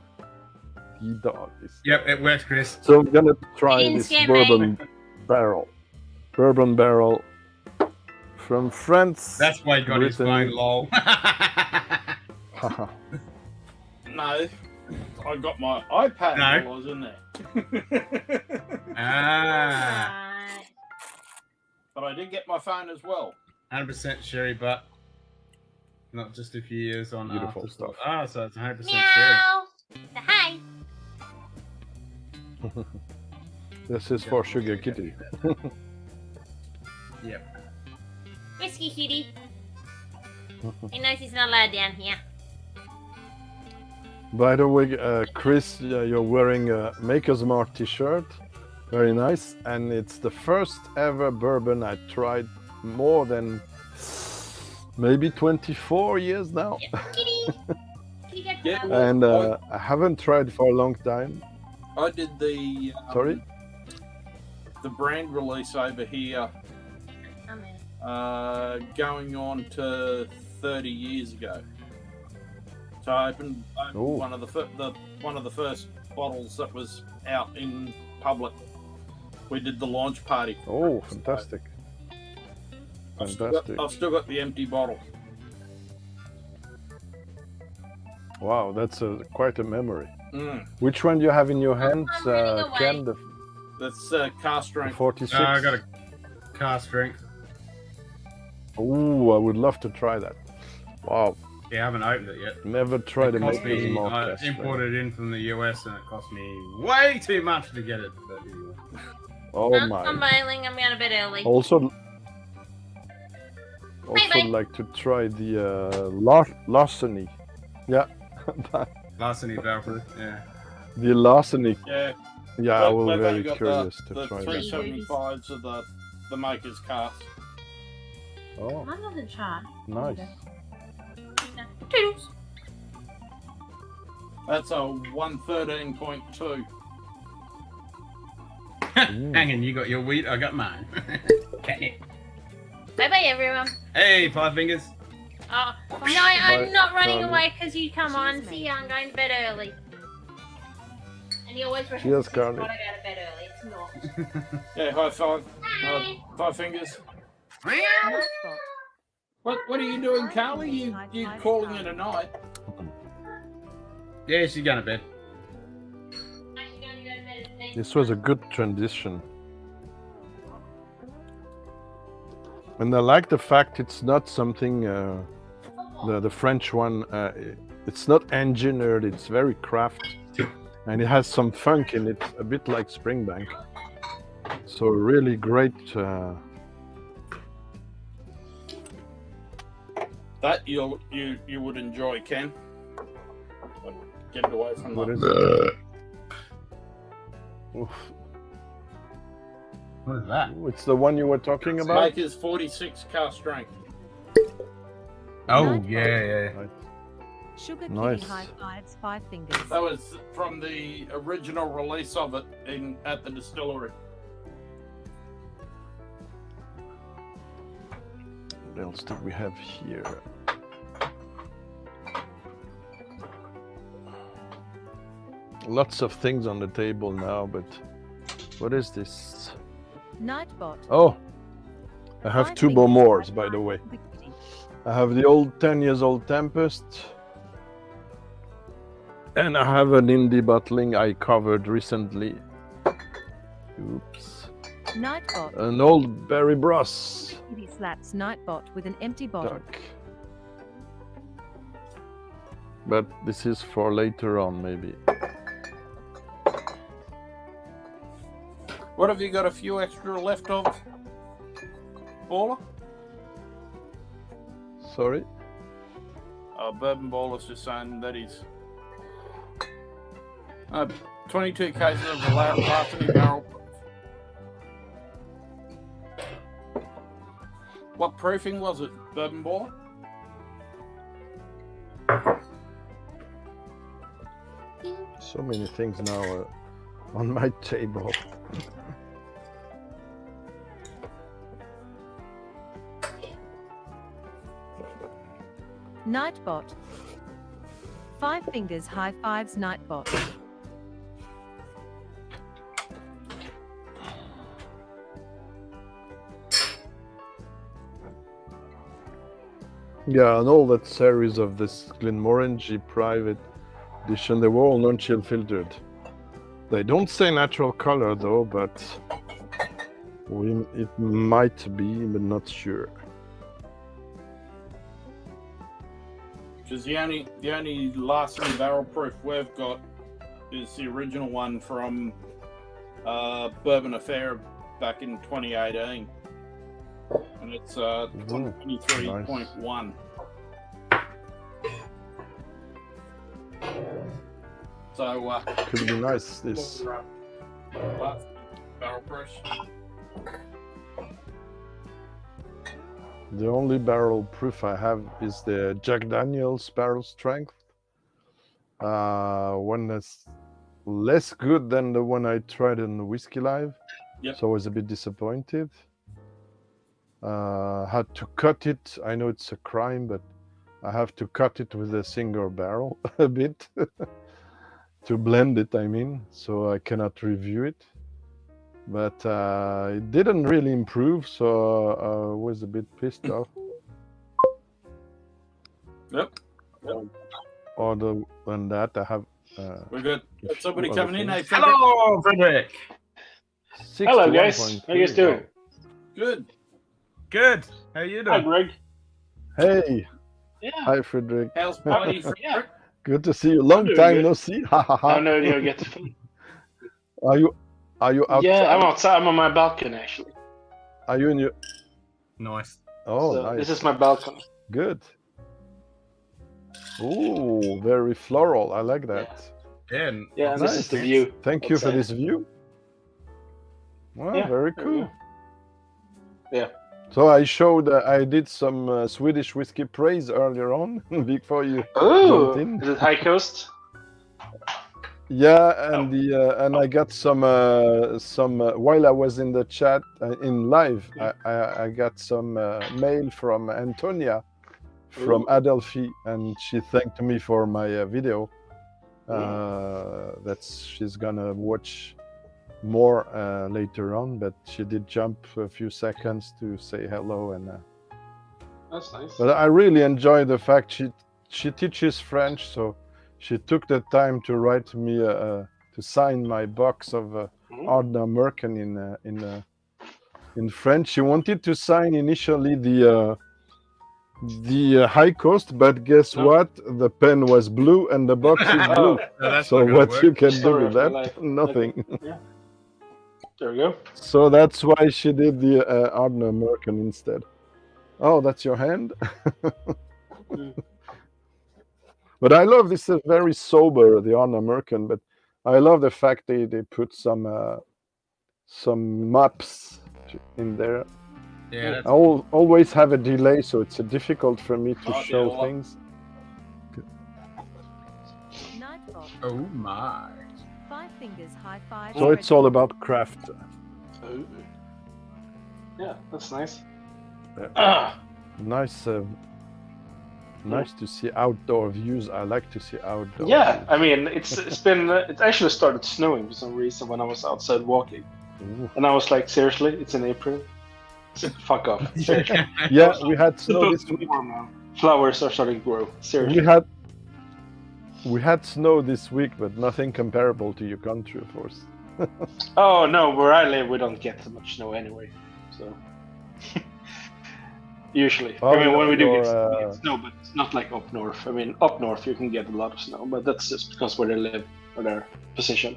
dog is. Yep, it works, Chris. So I'm gonna try Didn't this scare me. bourbon barrel from France. That's why he got his Brittany. phone, lol. No, I got my iPad No. while I was in there. Ah, Right. But I did get my phone as well. 100% sherry butt. Not just a few years on Beautiful after stuff. Ah, so it's 100% sherry. Meow. Say hi. This is for Sugar Kitty. Yep. Whiskey kitty. He knows he's not allowed down here. By the way, Chris, you're wearing a Maker's Mark t-shirt. Very nice. And it's the first ever bourbon I tried more than maybe 24 years now. Yeah. Kitty. Kitty got Yeah. come. And I haven't tried for a long time. I did the Sorry? the brand release over here Come in. going on to 30 years ago. So I opened Ooh. one of the first bottles that was out in public. We did the launch party. Oh, fantastic. I've Fantastic. still got the empty bottle. Wow, that's quite a memory. Mm. Which one do you have in your hands, I'm running away. Ken? The That's cast strength. 46? I got a car strength. Ooh, I would love to try that. Wow, Yeah, I haven't opened it yet. never tried a It cost Maker's me, Mark. I cast imported it in from the US and it cost me way too much to get it. But anyway. Oh I'm my. bailing. I'm going to bed early. Also Bye-bye. like to try the larceny. Yeah, Larceny Valkyrie, yeah. the larceny. Yeah. Yeah, I But was we've very only got curious the to try that. 375s of the maker's cast. Oh, I'm not in charge. nice. Toodles. That's a 113.2. Hang on, you got your wheat, I got mine. Bye bye, everyone. Hey, Five Fingers. Oh, no, I'm not running Charlie. away because you come on. Cheers, See mate. ya, I'm going to bed early. And he always Cheers, rehearses Carly. gotta go to bed early. It's Yeah, high five. 5 fingers. Nightbot. What are you doing, Carly? You calling it a night? Yeah, she's going to bed. This was a good transition. And I like the fact it's not something, the French one, it's not engineered, it's very craft. And it has some funk in it, a bit like Springbank. So really great. That you would enjoy, Ken. Get it away from What that. is it? Oof. What is that? It's the one you were talking about? Maker's 46 car strength. Oh, yeah. Right. Sugar Nice. Kitty high fives, 5 fingers. That was from the original release of it at the distillery. What else do we have here? Lots of things on the table now, but what is this? Nightbot. Oh, I have 5 two fingers, Beaumorts, high by the five, way. Sugar Kitty. I have the old 10 years old Tempest, and I have an indie bottling I covered recently. Oops. Nightbot. An old Berry Bros. Kitty slaps Nightbot with an empty bottle. Duck. But this is for later on, maybe. What have you got a few extra left of, Baller? Sorry? Bourbon Baller's just saying that he's 22 cases of the Larceny barrel. What proofing was it, Bourbon Baller? So many things now on my table. Nightbot. 5 fingers, high fives, Nightbot. Yeah, and all that series of this Glenmorangie private edition, they were all non-chill filtered. They don't say natural color though, but it might be, but not sure. Because the only Larceny barrel proof we've got is the original one from Bourbon Affair back in 2018, and it's 23.1. So Could be nice, this. Barrel proof. The only barrel proof I have is the Jack Daniel's barrel strength. One that's less good than the one I tried in the Whiskey Live. Yep. So I was a bit disappointed. Had to cut it. I know it's a crime, but I have to cut it with a single barrel a bit to blend it, I mean, so I cannot review it. But it didn't really improve, so I was a bit pissed off. Yep. Other than that, I have. We're good. Got somebody other coming in. Hey, things. Frederick. Hello, Frederick. Hello, guys. 61.3. How you guys doing? Good. Good. How you Hi, doing? Greg. Hey, Yeah. hi, Frederick. How's party, Frederick? Good to see you. Long doing time good. no see. Ha ha I ha. don't know if you'll get the phone. Are you outside? Yeah, I'm outside. I'm on my balcony, actually. Are you in your? Nice. Oh, So nice. This is my balcony. Good. Ooh, very floral. I like that. Yeah. Yeah, and this Nice. is the view. Thank you for outside. this view. Wow, Yeah, very there cool. you Yeah. So I showed, I did some Swedish whiskey praise earlier on before you Oh, jumped in. is it High Coast? Yeah, and and I got some while I was in the chat in live, I got some mail from Antonia from Ooh. Adelphi, and she thanked me for my video. That she's gonna watch more later on, but she did jump a few seconds to say hello. And That's nice. but I really enjoy the fact she teaches French, so she took the time to write me to sign my box of Aromatherapy in French. She wanted to sign initially the high cost, but guess No. what? The pen was blue and the box is blue. No, that's So not gonna what work. you can do Story with of my that? life. Nothing. There we go. So that's why she did the Aromatherapy instead. Oh, that's your hand. But I love this. Is very sober, the Aromatherapy, but I love the fact they put some maps in there. Yeah, that's I always have a delay, so it's difficult for me to Oh, show yeah, things. Nightbot. oh my. 5 fingers, high five. So it's all about craft. Oh. Yeah, that's nice. Yeah. Ah, Nice, nice to see outdoor views. I like to see outdoor. yeah, views. I mean, it actually started snowing for some reason when I was outside walking, Ooh. and I was like, seriously, it's in April. Fuck off. Seriously. Yeah, we had It's snow supposed this to be week. warm now. Flowers are starting to grow. Seriously. We had snow this week, but nothing comparable to your country, of course. Oh no, where I live, we don't get so much snow anyway. So usually, Oh, I mean, when we do you're, get snow, but it's not like up north. I mean, up north you can get a lot of snow, but that's just because where they live or their position.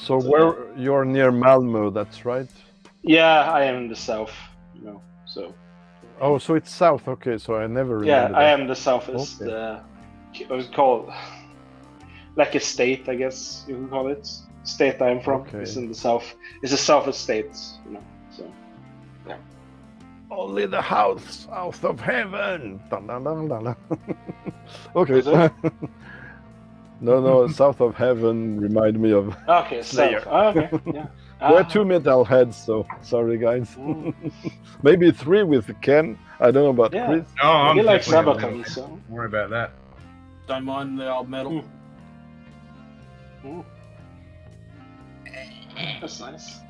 So where you're near Malmo, that's right? Yeah, I am in the south, you know. So Oh, so it's south. Okay, so I never yeah, remember I that. am the southest. Okay. What was it called? Like a state, I guess you can call it. State I'm from Okay. is in the south. It's the southest state, you know. So Only the house south of heaven. Dun, dun, dun, dun, dun. Okay. Is it? No, south of heaven remind me of. okay, Slayer. south. Oh, okay, yeah. We're Ah. 2 metal heads, so sorry guys. Mm. Maybe 3 with Ken. I don't know about Yeah. Chris. Oh, I'm He likes definitely a Sabaton, metal. so. Don't worry about that. Don't mind the old metal. Mm. That's nice.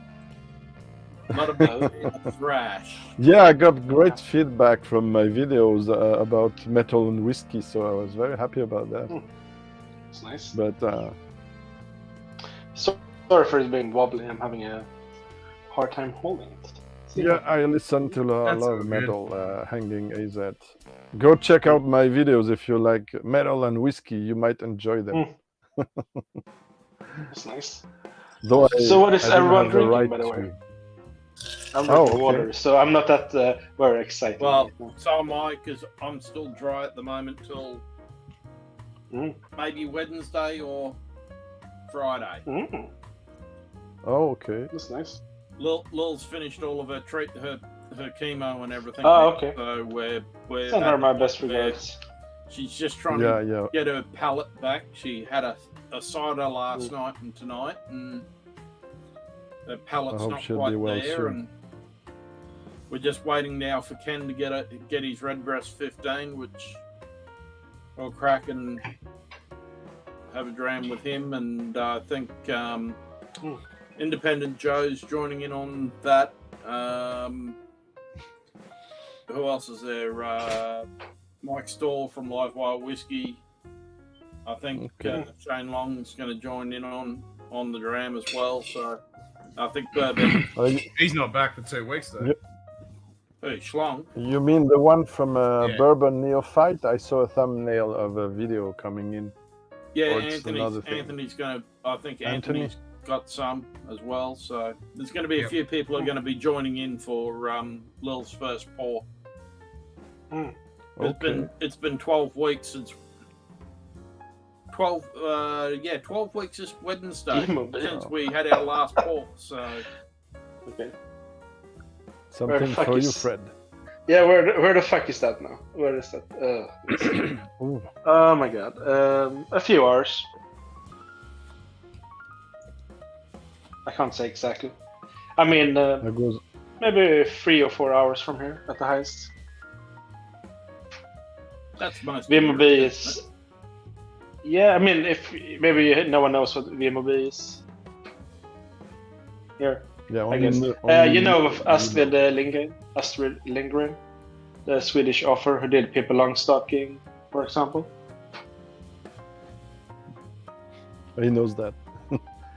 Not a bit thrash. Yeah, I got great feedback from my videos about metal and whiskey, so I was very happy about that. That's nice. But So, sorry for it being wobbly. I'm having a hard time holding it. yeah, I listen to a That's lot all of good. metal, Hanging AZ. Go check out my videos if you like metal and whiskey. You might enjoy them. That's nice. Though So what is I didn't everyone have the drinking, right by the way? to- I'm Oh, drinking okay. water, so I'm not that very excited. Well, right now. so am I, because I'm still dry at the moment till Mm. maybe Wednesday or Friday. Mm. Oh, okay. That's nice. Lil's finished all of her her chemo and everything. Oh, okay. So we're Send at her the my point best where regards. She's just trying Yeah, to yeah. get her palate back. She had a cider last night and tonight, and the palate's hope not she'll quite be well there. soon. And we're just waiting now for Ken to get his Redbreast 15, which we'll crack and have a dram with him. And I think Independent Joe's joining in on that. Who else is there? Mike Stall from Live Wire Whiskey. I think Okay. Shane Long's going to join in on the dram as well. So I think He's not back for 2 weeks though. Yep. hey, Schlong. You mean the one from Yeah. Bourbon Neophyte? I saw a thumbnail of a video coming in. Yeah, Or it's another thing. Anthony's going to. I think Anthony? Anthony's got some as well. So there's going to be a Yep. few people who are going to be joining in for Lil's first pour. Okay. It's been 12 weeks since 12 weeks this Wednesday since we had our last pour. So Okay. Something fuck for you, is- Fred. Yeah, where the fuck is that now? Where is that? Let's see. Ooh. Oh my god. A few hours. I can't say exactly. I mean, That goes. maybe 3 or 4 hours from here at the highest. that's most. VMOB is. Yeah, I mean, if maybe no one knows what VMOB is. here. Yeah, I only guess. You know of Astrid Lindgren, the Swedish author who did Pippi Longstocking, for example. He knows that.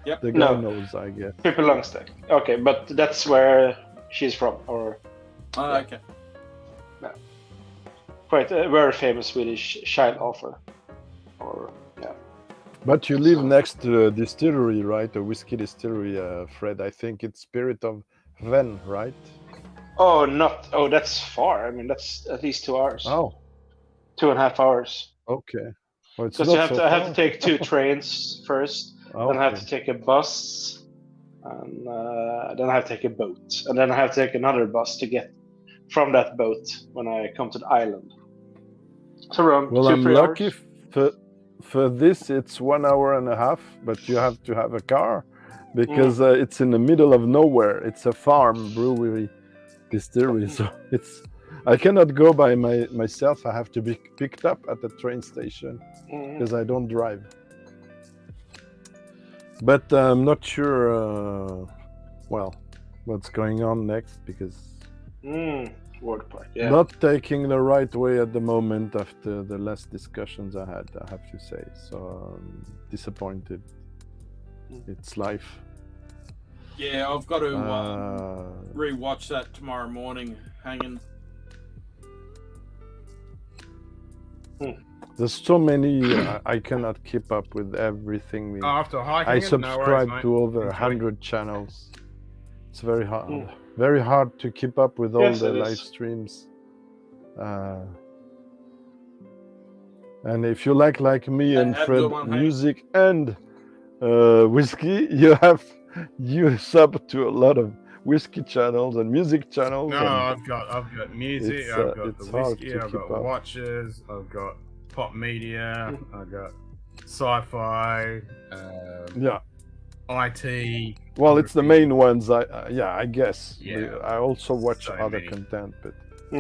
Yep. The guy No. knows, I guess. Pippi Longstocking. Okay, but that's where she's from, or Oh, okay. quite a very famous Swedish child author. Or yeah. But you live next to a distillery, right? A whiskey distillery, Fred. I think it's Spirit of Ven, right? Oh, that's far. I mean, that's at least 2 hours. Oh, 2.5 hours. okay. Well, it's Because not I have to take 2 trains first, then I have Okay. to take a bus, and then I have to take a boat, and then I have to take another bus to get from that boat when I come to the island. So around Well, 2, I'm 3 lucky hours. for this. It's 1.5 hours, but you have to have a car because it's in the middle of nowhere. It's a farm brewery distillery, so I cannot go by myself. I have to be picked up at the train station because I don't drive. But I'm not sure. Well, what's going on next because. Word Park, yeah. Not taking the right way at the moment after the last discussions I had, I have to say. So disappointed. It's life. Yeah, I've got to rewatch that tomorrow morning. Hanging. There's so many, I cannot keep up with everything. After hiking, I it, no subscribe worries, to mate. over Enjoy. 100 channels. It's very hard. Very hard to keep up with all Yes, the it is. live streams. And if you like me and have a Fred, good one, hey. music and whiskey, you sub to a lot of whiskey channels and music channels. No, and I've got music. it's, I've got it's the hard whiskey. to I've keep got up. watches. I've got pop media. I've got sci-fi. Yeah. IT. Well, it's the main ones. I guess. Yeah. I also watch So other many. content, but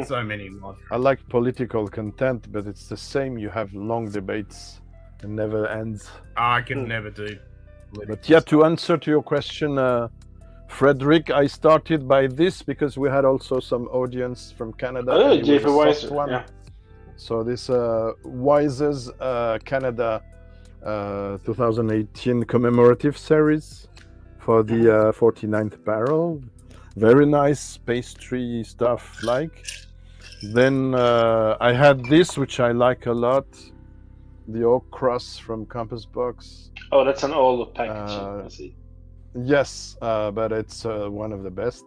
So many more. I like political content. But it's the same. You have long debates and never ends. I could never do. But yeah, to answer to your question, Frederick, I started by this because we had also some audience from Canada. Oh, and it was JP a soft Weiser, one. yeah. So this Wise's Canada 2018 commemorative series for the 49th barrel. Very nice pastry stuff like. Then I had this, which I like a lot. The Oak Cross from Compass Box. Oh, that's an old packaging. I see. Yes, but it's one of the best.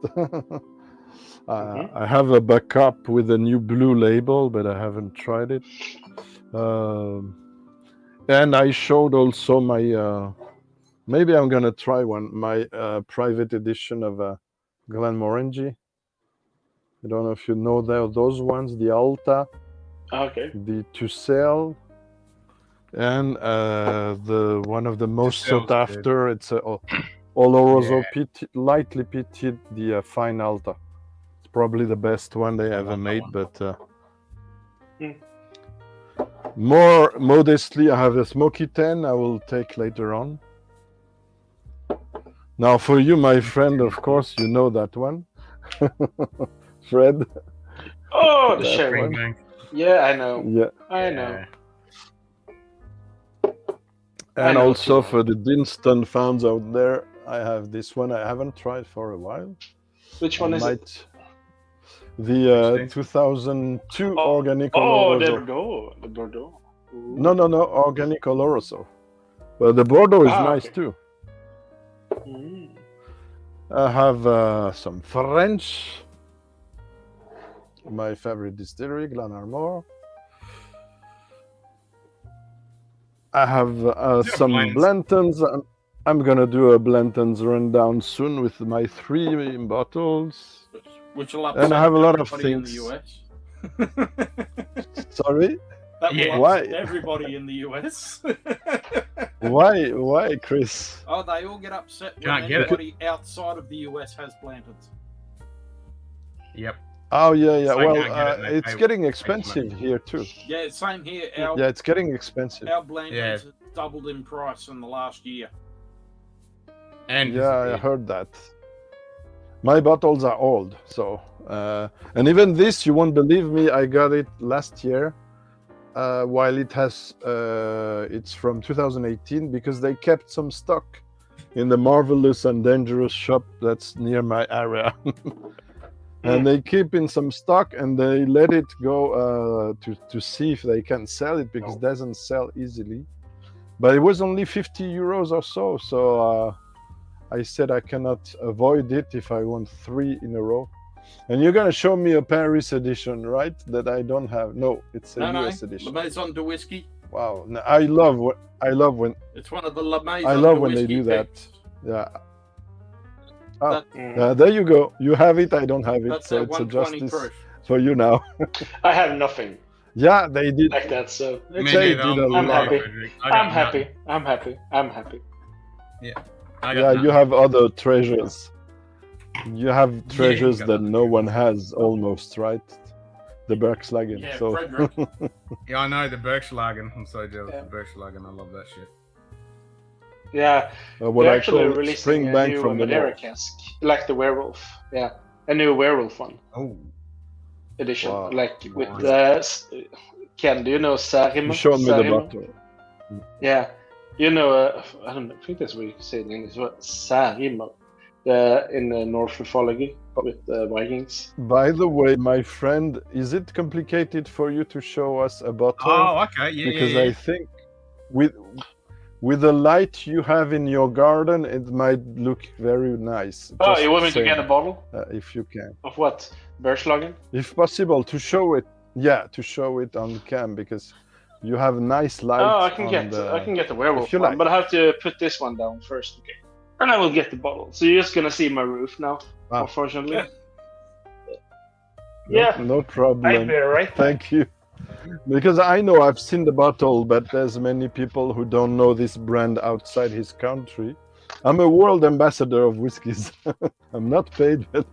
I have a backup with a new blue label, but I haven't tried it. And I showed also my, maybe I'm gonna try one, my private edition of Glenmorangie. I don't know if you know those ones, the Alta, Okay. the Tussell, and the one of the most Tussell's sought good. after. It's a Oloroso lightly pitted, the Fine Alta. It's probably the best one they ever made, but more modestly, I have a Smoky 10 I will take later on. Now, for you, my friend, of course, you know that one. Fred. Oh, the That sherry. one. Yeah, I know. Yeah. I know. And know also too. for the Dinston fans out there, I have this one I haven't tried for a while. Which one is it? The 2002 Organic Oh, the Oloroso. Bordeaux. The Bordeaux. Ooh. No, Organic Oloroso. Well, the Bordeaux is nice okay. too. Mm. I have some French. My favorite distillery, Glenarmor. I have some Blantons. I'm gonna do a Blantons rundown soon with my 3 bottles. Which will upset And I have a lot of everybody things. in the US. Sorry? That will Why? upset everybody in the US. Why, Chris? Oh, they all get upset when Can't get it. anybody outside of the US has Blantons. Yep. Oh yeah. So I Well, can't get it, and they it's pay getting way too expensive much. here too. Yeah, same here. Yeah, it's getting expensive. Our Blantons Yeah. have doubled in price in the last year. And Yeah, I heard that. My bottles are old, so and even this, you won't believe me, I got it last year. While it has, it's from 2018 because they kept some stock in the marvelous and dangerous shop that's near my area. And they keep in some stock and they let it go to see if they can sell it because it doesn't sell easily. But it was only 50 euros or so. So I said I cannot avoid it if I want 3 in a row. And you're gonna show me a Paris edition, right? That I don't have. No, it's a US edition. La Maison de Whiskey. Wow, no, I love when It's one of the La Maison I love de when they Whiskey do that. picks. Yeah. Ah, That- there you go. You have it. I don't have it, That's so a it's a 120 justice proof. for you now. I have nothing Yeah, they did. like that, so Me They neither, did a I'm lot. happy. Frederick. I got I'm nothing. happy. I'm happy. I'm happy. I got Yeah, you nothing. have other treasures. You have treasures got that other no one treasures. has, almost, right? The Bergslagen. Yeah, So Frederick. Yeah, I know the Bergslagen. I'm so jealous Yeah. of Bergslagen. I love that shit. Yeah, what they're I actually call releasing a Springbank new from the Madeira north. cask, like the werewolf. Yeah, a new werewolf one Oh, edition, Wow. like with Nice. Ken. Do you know Sarim? You showed me the Sarim? bottle. Yeah, you know. I don't know. I think that's what you say in English. What Sarim? In the North mythology with the Vikings. By the way, my friend, is it complicated for you to show us a bottle? oh, okay, yeah, Because yeah, yeah. I think with the light you have in your garden, it might look very nice. Oh, Just you want me to saying, get a bottle if you can, of what? Bergslagen? if possible, to show it. Yeah, to show it on cam because you have nice light. Oh, I can on get the werewolf if you one, like. but I have to put this one down first. Okay, and I will get the bottle. So you're just gonna see my roof now, Ah. unfortunately. Yeah. Yeah, No I'll problem. be right back. Thank you. Because I know I've seen the bottle, but there's many people who don't know this brand outside his country. I'm a world ambassador of whiskeys. I'm not paid, but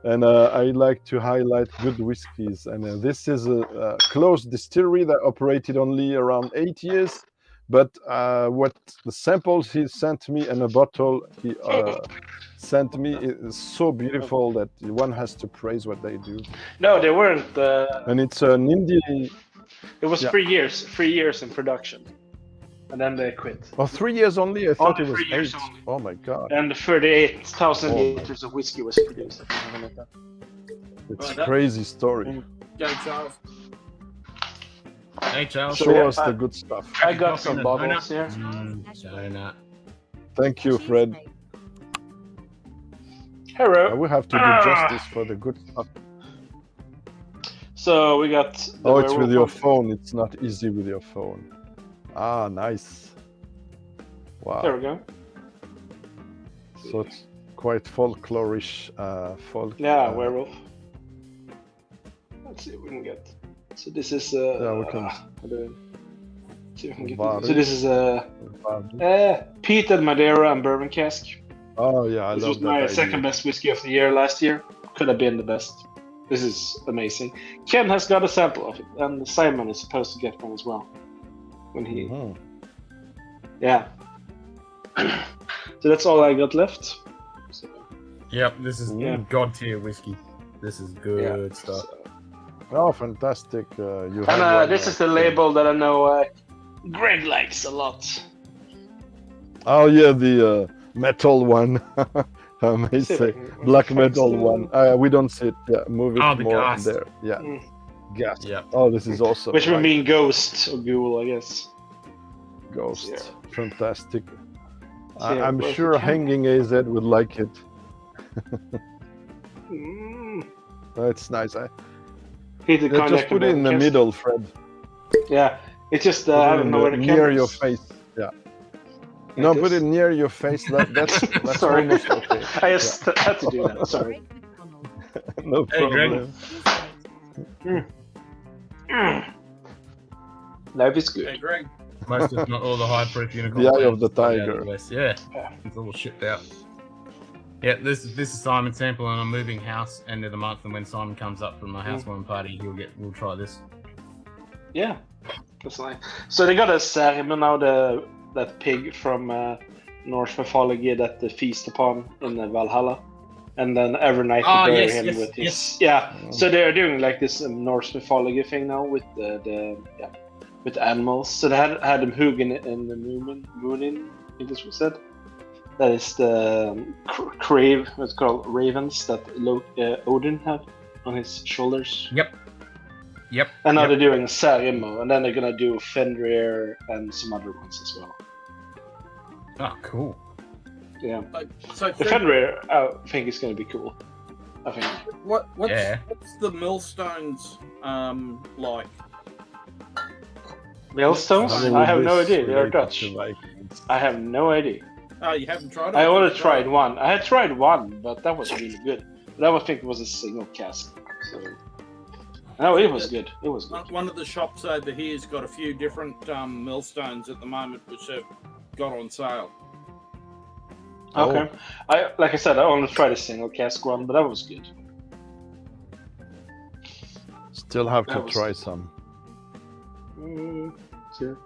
and I like to highlight good whiskeys. And this is a closed distillery that operated only around 8 years. But what the samples he sent me and a bottle he sent me is so beautiful that one has to praise what they do. No, they weren't. And it's an indie. It was Yeah. 3 years. 3 years in production, and then they quit. Oh, 3 years only? I thought Only it was 3 years 8. only. Oh my god. And 38,000 Oh. liters of whiskey was produced. or something like that. It's Right, a crazy story. Go, Charles. Hey, Charles. So, Show yeah, us the good stuff. I got Coffee some and a bottles donut. here. Donut. Thank you, Fred. I Hello. will have to do justice for the good stuff. So we got. The Oh, it's with werewolf your one. phone. It's not easy with your phone. Ah, nice. Wow. There we go. So it's quite folklorish. Folk. Yeah, werewolf. Let's see if we can get. So this is. Yeah, we can. See if we can get Varu. this. So this is peated Madeira and bourbon cask. Oh yeah, I This love was that my idea. second best whiskey of the year last year. Could have been the best. This is amazing. Ken has got a sample of it, and Simon is supposed to get one as well. When he, Mhm. yeah. So that's all I got left. So, Yep, this is Yeah. god tier whiskey. This is good stuff. so- Oh, fantastic! You And have one, this is the label that I know Greg likes a lot. Oh yeah, the metal one. I may See if I say can- black fix metal the- one. We don't see it. Yeah, move it Oh, the more gas. there. Yeah, Mm. gas. Yep. Oh, this is awesome. Which would Right. mean ghost or ghoul, I guess. Ghost. Yeah. Fantastic. See, I'm where's the sure camera? Hanging AZ would like it. Mm. That's nice. Peated Just cognac put and it in the bourbon cask. middle, Fred. Yeah, it's just Put I it don't in know where the near camera your is. face. Yeah. Like No, this. put it near your face. That's Sorry. almost okay. I just had to do that. Sorry. No Hey, Greg. problem. Life is Hey, good. Greg. Most, if not all, the high proof unicorn. The eye of the plants out tiger. the West. Yeah, Yeah. it's all shipped out. Yeah, this is Simon's sample, and I'm moving house end of the month. And when Simon comes up from my housewarming party, we'll try this. Yeah, that's nice. So they got a Sarim now, that pig from Norse mythology that they feast upon in the Valhalla, and then every night Oh, they bury yes, him yes, with his yes. yeah. So they're doing like this Norse mythology thing now with the with animals. So they had him Hugin in the Moonin, I think this was said. That is the crave, what's called ravens that Odin had on his shoulders. Yep. And now yep. they're doing Sarimo, and then they're gonna do Fenrir and some other ones as well. Oh, cool. Yeah, So the Fenrir I think is gonna be cool. I think. What's the millstones like? Millstones? I have no idea. They're Dutch. I have no idea. Oh, you haven't tried it? I only tried one. I had tried one, but that was really good. But I think it was a single cask. So. No, it was good. It was good. One of the shops over here's got a few different millstones at the moment, which have got on sale. Okay. Like I said, I only tried a single cask one, but that was good. Still have to That was- try some. Sure.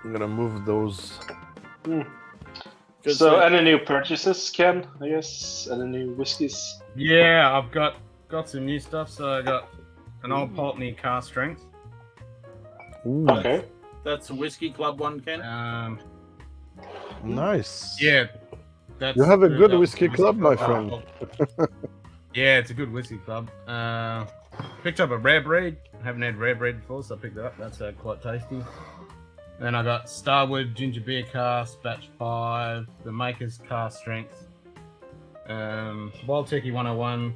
I'm gonna move those. So, any new purchases, Ken? I guess any new whiskeys? Yeah, I've got some new stuff. So I got an old Pulteney cask strength. Ooh, Okay. That's a whiskey club one, Ken. nice. Yeah, that's You have a good that's whiskey club, my friend. Yeah, it's a good whiskey club. Picked up a rare breed. I haven't had rare breed before, so I picked it up. That's quite tasty. Then I got Starwood Ginger Beer Cask, Batch 5, the Maker's Cask Strength, Wild Turkey 101,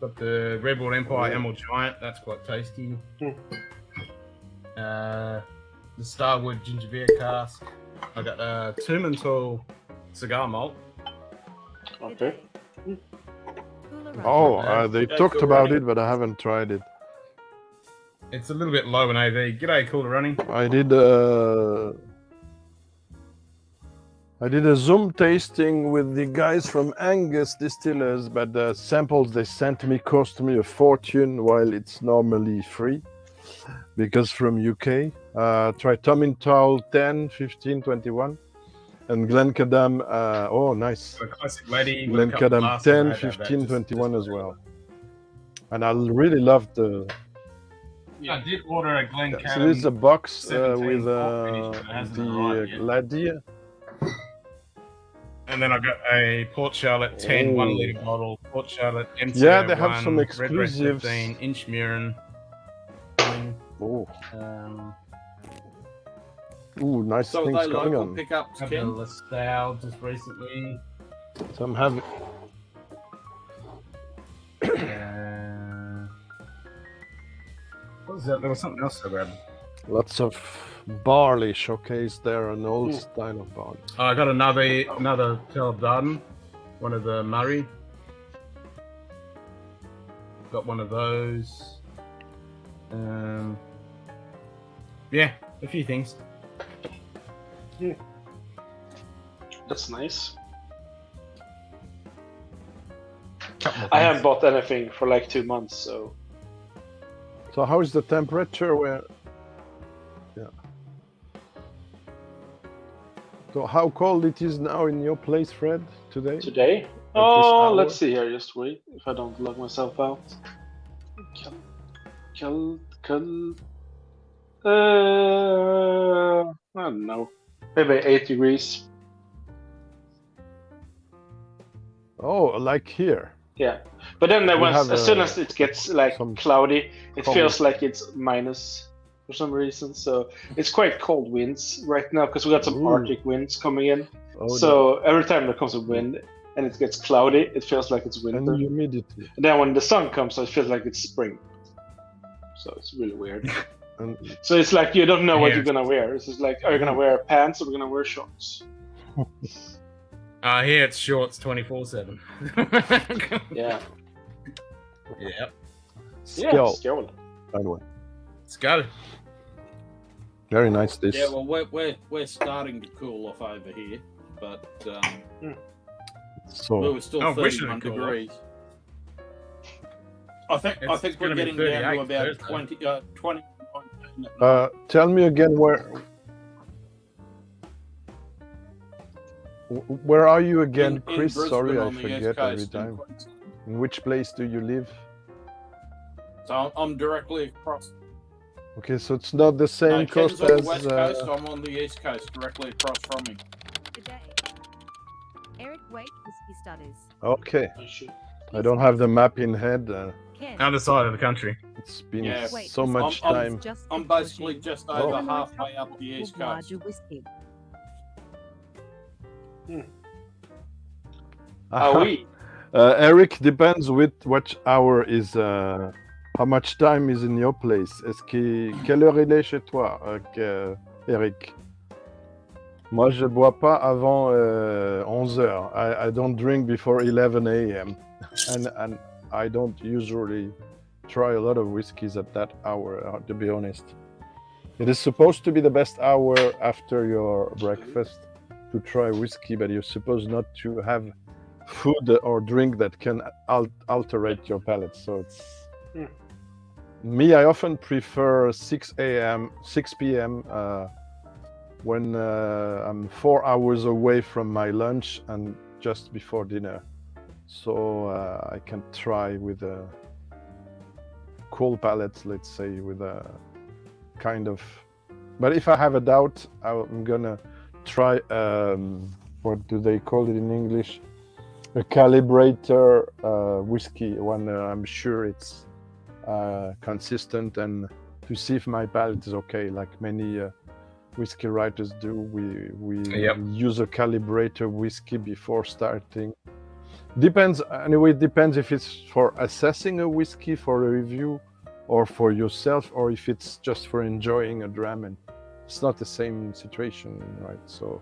got the Rebel Empire Emerald Giant, that's quite tasty. The Starwood Ginger Beer Cask. I got Tumental Cigar Malt. Okay. Oh, they Okay, talked cool about running. it, but I haven't tried it. It's a little bit low in AV. G'day, Cool Running. I did a Zoom tasting with the guys from Angus Distillers, but the samples they sent me cost me a fortune, while it's normally free because from UK. Try Tomintoul 10, 15, 21, and Glencadam. Oh, nice. A classic lady. with a couple Glencadam glasses. 10, I had that 15, just- 21 as well. And I really loved the. I did order a Glen So this is a box 17 with port finish, but it hasn't arrived yet. Gladia. And then I got a Port Charlotte 10 Oh. 1 litre bottle, Port Charlotte MCO Yeah, they have some 1, Redbreast exclusives. 15, Inchmuren. Oh, Um, ooh, nice So things they going local on. pickups, had a Ken. LaSalle just recently. Some have What was that? There was something else I grabbed. lots of barley showcase there, an old style of barley. Oh, I got another Tell Darden, one of the Murray. Got one of those. Yeah, a few things. That's nice. Couple of I things. haven't bought anything for like 2 months, so So how is the temperature where? Yeah. So how cold it is now in your place, Fred, today? today. hour? Oh, let's see here. Just wait if I don't log myself out. I don't know. Maybe 8 degrees. Oh, like here. Yeah, but then You once, have, as soon as it gets like some cloudy, it cold. feels like it's minus for some reason. So it's quite cold winds right now because we got some Ooh. Arctic winds coming in. Oh, So every time there comes a wind and it gets cloudy, it feels like it's and winter. humidity. And then when the sun comes, it feels like it's spring. So it's really weird. And So it's like you don't know what Yeah. you're gonna wear. It's just like, are you gonna wear pants or are you gonna wear shorts? Here it's shorts 24/7. Yeah. Yep. skill, Skål. by the way. Let's go. Very nice this. Yeah, well, we're starting to cool off over here, but we So were still Oh, we should 31 cool off. degrees. I think It's we're gonna be getting down to 38 about Thursday. 20, 20, working at night. Tell me again where are you again, In Chris? Brisbane Sorry, I on the East forget every Coast in time. Queensland. In which place do you live? So I'm directly across. Okay, so it's not the same No, Ken's coast on the as. West Coast. I'm on the East Coast, directly across from him. Today. Eric Waite Whiskey Studies. Okay, I should. I don't have the map in head. Ken. Other side of the country. It's been Yeah. Wait, so this much one is time. just I'm before basically June. just Oh. over Illinois halfway up the Tropical East Coast. Wagyu Whiskey. Ah oui. Eric, depends with what hour is. How much time is in your place? Quelle heure il est chez toi, Eric? Moi, je bois pas avant 11 heures. I don't drink before 11 a.m. and I don't usually try a lot of whiskeys at that hour, to be honest. It is supposed to be the best hour after your breakfast to try whiskey, but you're supposed not to have food or drink that can alterate your palate. So it's me. I often prefer 6 p.m. When I'm 4 hours away from my lunch and just before dinner, so I can try with a cool palate, let's say, with a kind of. But if I have a doubt, I'm gonna try. What do they call it in English? A calibrator whiskey, when I'm sure it's consistent, and to see if my palate is okay, like many whiskey writers do. We use a calibrator whiskey before starting. Depends, anyway, it depends if it's for assessing a whiskey for a review or for yourself, or if it's just for enjoying a dram, and it's not the same situation, right? So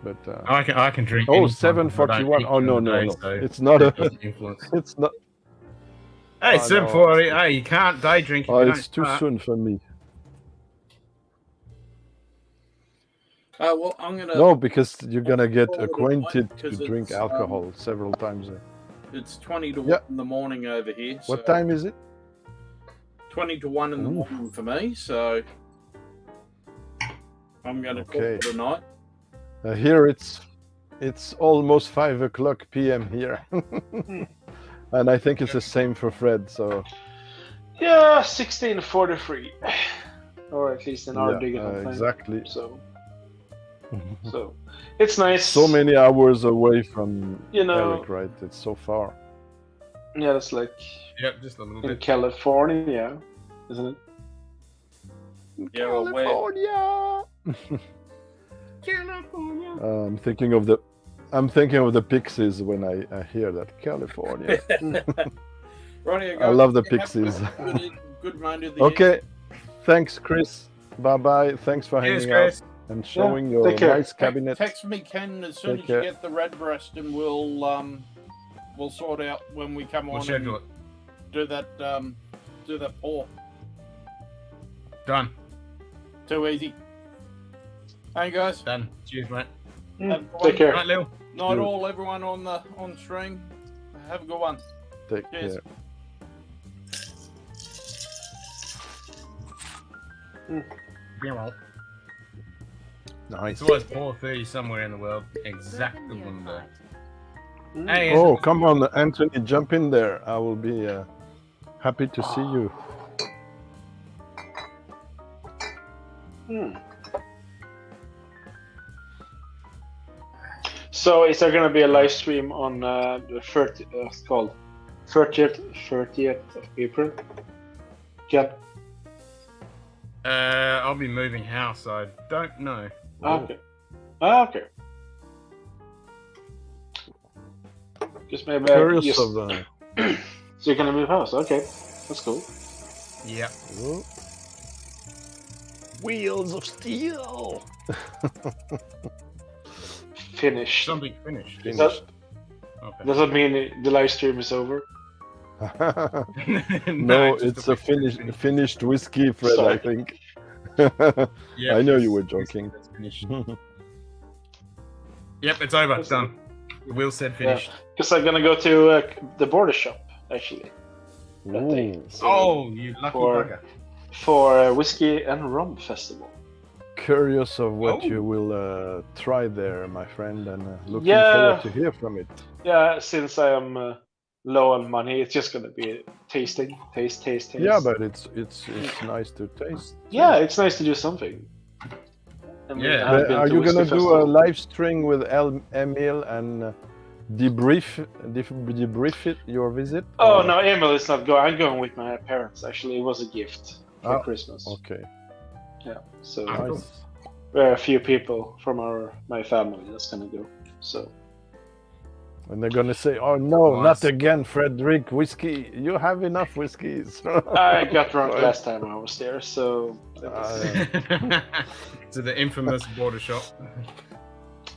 but I can drink. oh, anytime, but I don't 7:41. eat Oh, no, during the no, day, no. so It's not a. it doesn't influence. It's not. Hey, Oh, no. 7:40. Hey, you can't day drink. If Oh, you it's too don't start. soon for me. Well, I'm gonna. No, because you're gonna get Well, acquainted to because drink it's, alcohol several times. It's 20 to 1 Yeah. in the morning over here. What so time is it? 20 to 1 in the Ooh. morning for me, so I'm going to call Okay. it a night. Here it's almost 5 p.m. here, and I think it's the same for Fred. So Yeah, 16:43, or at least in our yeah, digital time. exactly. So it's nice. So many hours away from You know. Eric, right? It's so far. Yeah, that's like Yep, just a little in bit. California, isn't it? Yeah, well, where, California. I'm thinking of the Pixies when I hear that California. Ronnie, I love the have a Pixies. Good remainder of the Okay, thanks, Chris. Bye bye. Thanks for Cheers, hanging Chris. out and showing your take care. nice cabinet. Text me, Ken, as soon Take as you care. get the Redbreast, and we'll sort out when we come We'll on schedule and it. do that pour. Done. Too easy. Hey guys, Done. Cheers, mate. Take care. Right, Lil. night all, everyone on stream. Have a good one. Take Cheers. care. Nice. It's always 4:30 somewhere in the world. Exactly window. Hey, Oh, come on, Anthony, jump in there. I will be happy to see you. So is there gonna be a live stream on the 30th of April? Yeah. I'll be moving house. I don't know. Okay. Okay. Just maybe Curious just... of So you're gonna move house? Okay, that's cool. Yep. Wheels of Steel. Finished. Something finished. Finished. Okay. Does that mean the live stream is over? No, just it's a finished whiskey, Fred. Sorry. I think. Yeah, I know you were it's- joking. it's finished. Yep, it's over. It's done. The wheel said finished. Because I'm gonna go to the border shop actually. That day. Ooh. So Oh, you lucky for- bugger. for a whiskey and rum festival. Curious of what Oh. you will try there, my friend, and looking Yeah. forward to hear from it. Yeah, since I am low on money, it's just gonna be tasting, taste. Yeah, but it's nice to taste. Yeah, it's nice to do something. I mean, Yeah. I've But been are to you whiskey gonna do a festival. live stream with Emil and debrief it your visit? Oh or- no, Emil is not going. I'm going with my parents. Actually, it was a gift for Oh, Christmas. Okay, Yeah, so nice. there are a few people from my family that's gonna go. So And they're gonna say, "Oh no, Nice. not again, Frederick! Whiskey, you have enough whiskeys." I got drunk last time I was there. So it was- To the infamous border shop.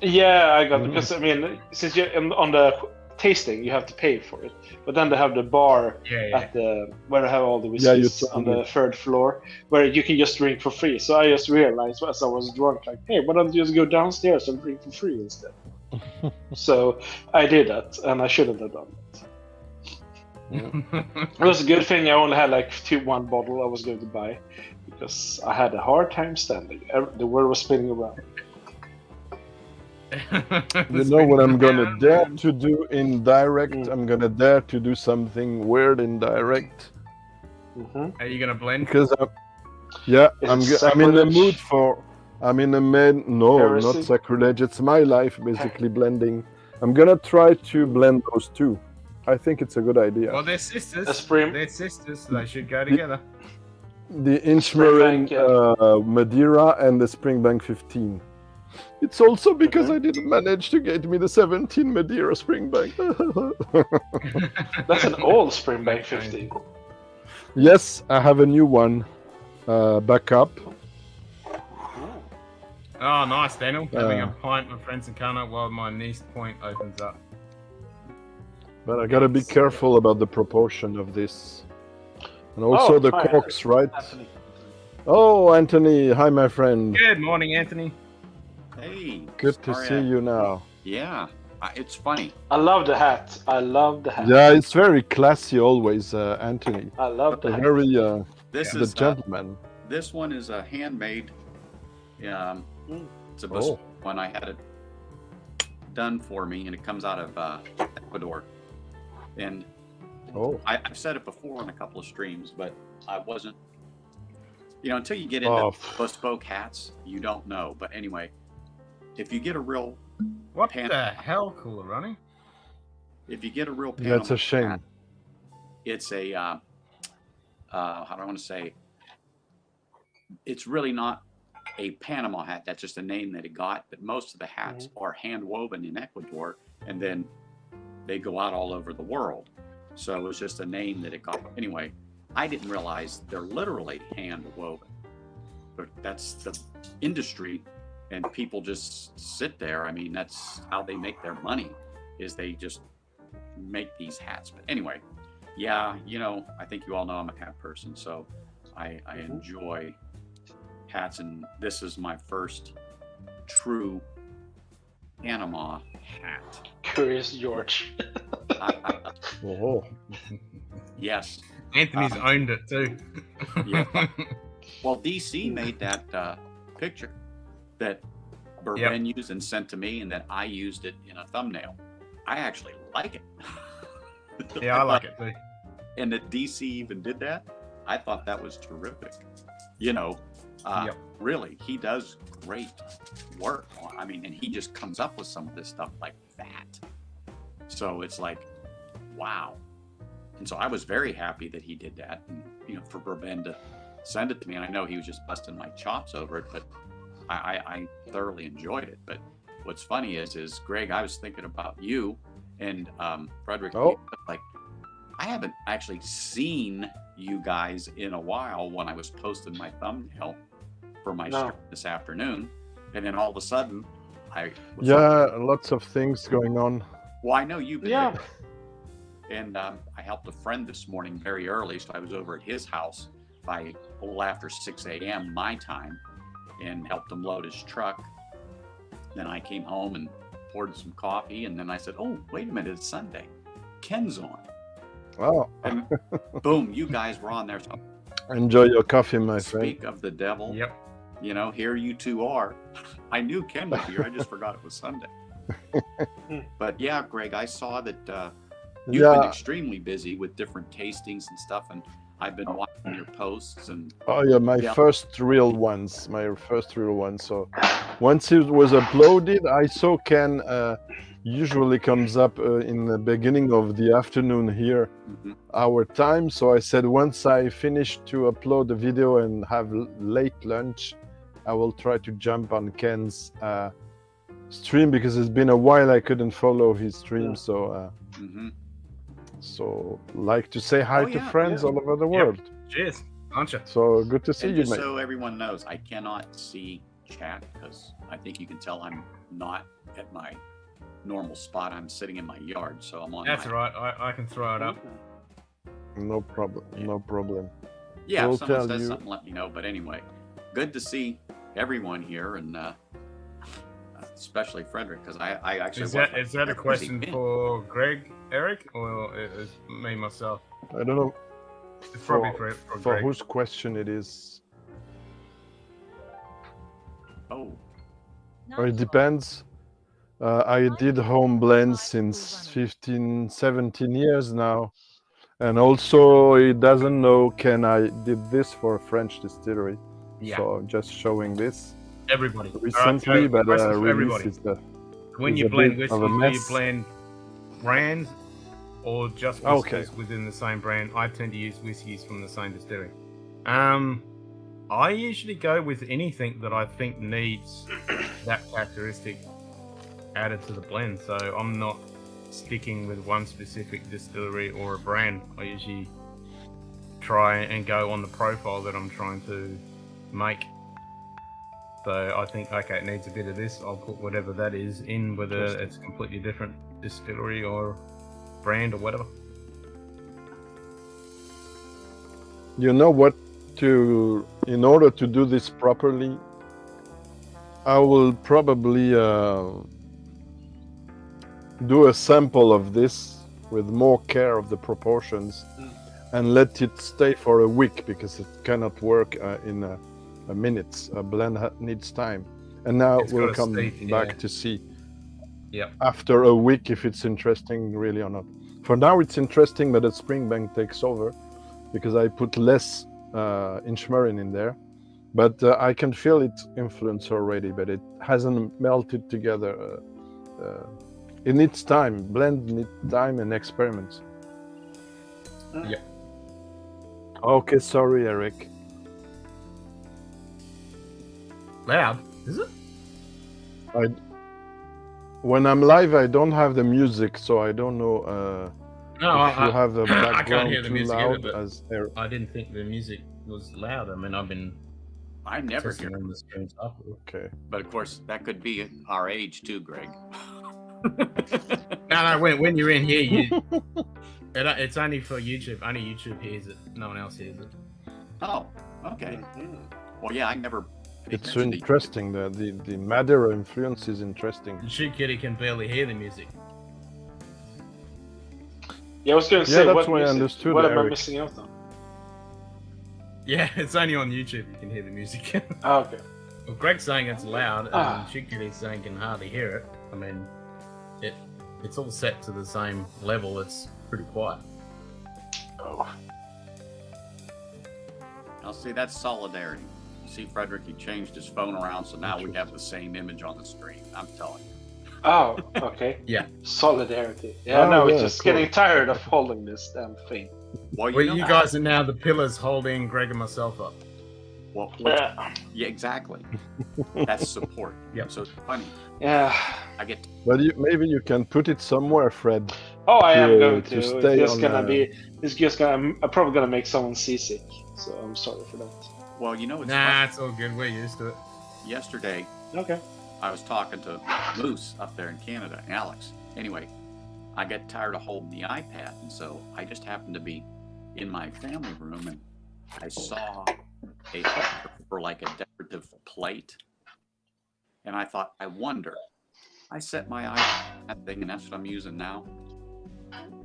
yeah, I got because I mean, since you're on the tasting, you have to pay for it. But then they have the bar Yeah. at the where they have all the Yeah, you whiskeys told on me. the third floor, where you can just drink for free. So I just realized as I was drunk, like, hey, why don't you just go downstairs and drink for free instead? So I did that, and I shouldn't have done that. It was a good thing I only had like one bottle I was going to buy, because I had a hard time standing. The world was spinning around. You know what I'm gonna dare to do in direct? I'm gonna dare to do something weird in direct Hmm Are you gonna blend? because I'm Is it I'm in the sacrilege? mood for. I'm in a no, Heresy? not sacrilege. It's my life basically blending. I'm gonna try to blend those two. I think it's a good idea. Well, they're sisters. A spring- They're sisters. They should go together. The Inchmarin Springbank, Madeira and the Springbank 15. It's also because Okay. I didn't manage to get me the 17 Madeira Springbank. That's an old Springbank 50. Yes, I have a new one. Backup. Oh, nice, Daniel. Having a Uh, pint with friends in Kana while my niece point opens up. But I gotta be careful about the proportion of this. And also the hi, corks, right? Anthony. Oh, Anthony. Hi, my friend. Good morning, Anthony. Hey. Good to sorry see I- you now. Yeah, it's funny. I love the hat. I love the hat. Yeah, it's very classy always, Anthony. I love the hat. Very, This the is gentleman. this one is a handmade. Mm. It's a bespoke Oh. one. I had it done for me, and it comes out of Ecuador. And Oh, I've said it before on a couple of streams, but I wasn't. Until you get into Oh. bespoke hats, you don't know. But anyway, if you get a real What Pan- the hell, Cooler Running? that's a shame. hat, it's a how do I want to say? It's really not a Panama hat. That's just a name that it got. But most of the hats are hand woven in Ecuador, and then they go out all over the world. So it was just a name that it got. Anyway, I didn't realize they're literally hand woven. But that's the industry, and people just sit there. I mean, that's how they make their money, is they just make these hats. But anyway, yeah, I think you all know I'm a hat person, so I enjoy hats, and this is my first true Panama hat. Curious George. Oh, Yes. Anthony's owned it too. Yeah. Well, DC made that picture that Bourbon used and sent to me, and that I used it in a thumbnail. I actually like it. Yeah, I like it too. And that DC even did that, I thought that was terrific. Really, he does great work. I mean, and he just comes up with some of this stuff like that. So it's like, wow. And so I was very happy that he did that, and for Bourbon to send it to me. And I know he was just busting my chops over it, but I thoroughly enjoyed it. But what's funny is Greg, I was thinking about you and Frederick. Oh. Like, I haven't actually seen you guys in a while when I was posting my thumbnail for my No. stream this afternoon, and then all of a sudden, I was yeah, lots of things going on. well, I know you've been Yeah. there. And I helped a friend this morning very early, so I was over at his house by a little after 6 a.m. my time, and helped him load his truck. Then I came home and poured some coffee, and then I said, "Oh, wait a minute, it's Sunday. Ken's on." Oh, And boom, you guys were on there. So Enjoy your coffee, my friend. Speak of the devil. Yep. You know, here you two are. I knew Ken was here. I just forgot it was Sunday. But yeah, Greg, I saw that you've been extremely busy with different tastings and stuff, and I've been watching your posts. And Oh yeah, my first real ones. So once it was uploaded, I saw Ken usually comes up in the beginning of the afternoon here, our time. So I said once I finish to upload the video and have late lunch, I will try to jump on Ken's stream, because it's been a while I couldn't follow his stream. So so like to say hi to friends all over the world. Cheers, aren't you? So good to see and you, just mate. so everyone knows, I cannot see chat because I think you can tell I'm not at my normal spot. I'm sitting in my yard, so I'm on. That's all right. I can throw it up. No problem. No problem. Yeah, We'll if someone tell says you. something, let me know. But anyway, good to see everyone here, and especially Frederick, because I actually Is that a question for Greg, Eric, or is me myself? I don't know. It's probably for Greg. whose question it is. Oh. Or it depends. I did home blends since 15, 17 years now. And also, he doesn't know, I did this for a French distillery. Yeah. So just showing this. Everybody. Recently, All right, so but question for release everybody. is the... When is you a blend bit whiskey, of a do you mess. blend brands or just whiskies within the same brand? I tend to use whiskies from the same distillery. I usually go with anything that I think needs that characteristic added to the blend. So I'm not sticking with one specific distillery or a brand. I usually try and go on the profile that I'm trying to make. So I think, okay, it needs a bit of this, I'll put whatever that is in, whether it's a completely different distillery or brand or whatever. You know what? In order to do this properly, I will probably do a sample of this with more care of the proportions and let it stay for a week, because it cannot work in a minute. A blend needs time. And now we'll come back to see after a week if it's interesting really or not. For now it's interesting, but the Springbank takes over because I put less Inchmarin in there. But I can feel its influence already, but it hasn't melted together. It needs time. Blend needs time and experiments. Yeah. Okay, sorry, Eric. Loud, is it? When I'm live, I don't have the music, so I don't know if you have the background I can't hear the too music loud. either, but As Eric. I didn't think the music was loud. I mean, I never testing hear on the screens afterward. Okay. But of course, that could be our age too, Greg. No, when you're in here, it's only for YouTube. Only YouTube hears it. No one else hears it. Oh, okay. Well, yeah, I never. It's interesting. The Madeira influence is interesting. The Shoot Kitty can barely hear the music. Yeah, I was going to say, that's what why I music? understood, What am I Eric. missing out on? Yeah, it's only on YouTube you can hear the music. Oh, okay. Well, Greg's saying it's loud, and Shoot Kitty's saying can hardly hear it. I mean, it's all set to the same level. It's pretty quiet. Oh. I'll see, that's solidarity. You see, Frederick, he changed his phone around, so now we have the same image on the screen. I'm telling you. Oh, okay. Yeah. Solidarity. Yeah, Oh, no, yeah, it's just cool. getting tired of holding this damn thing. Well, Well, know, you guys are now the pillars holding Greg and myself up. Well, yeah, exactly. That's support. Yep. So it's funny. Yeah. I get. But maybe you can put it somewhere, Fred. Oh, I am to- going to to. stay It's just on, gonna be. It's just gonna. I'm probably gonna make someone seasick. So I'm sorry for that. Well, you know, it's Nah, it's all good. We're used to it. yesterday Okay. I was talking to Moose up there in Canada, Alex. Anyway, I got tired of holding the iPad, and so I just happened to be in my family room, and I saw a picture for like a decorative plate, and I thought, I wonder. I set my iPad on that thing, and that's what I'm using now.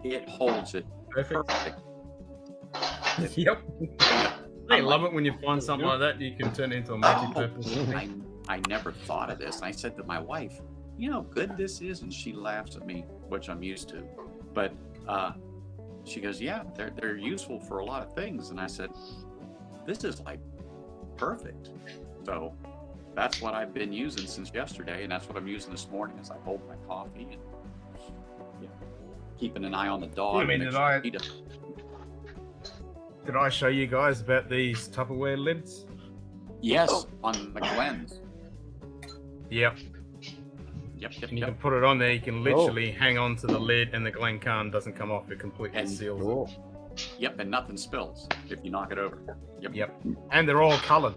It holds it Perfect. perfect. Yep. They I'm love like, it when you find something like that. You can turn it into a multi-purpose thing. I never thought of this. I said to my wife, you know how good this is? And she laughs at me, which I'm used to. But she goes, yeah, they're useful for a lot of things. And I said, this is like perfect. So that's what I've been using since yesterday. And that's what I'm using this morning as I hold my coffee and keeping an eye on the dog. I mean, and make sure did I show you guys about these Tupperware lids? Yes, on the Glens. Yep. Yep. And you can put it on there. You can literally hang on to the lid, and the Glen Cairn doesn't come off. It completely seals it. Yep, and nothing spills if you knock it over. Yep. And they're all coloured.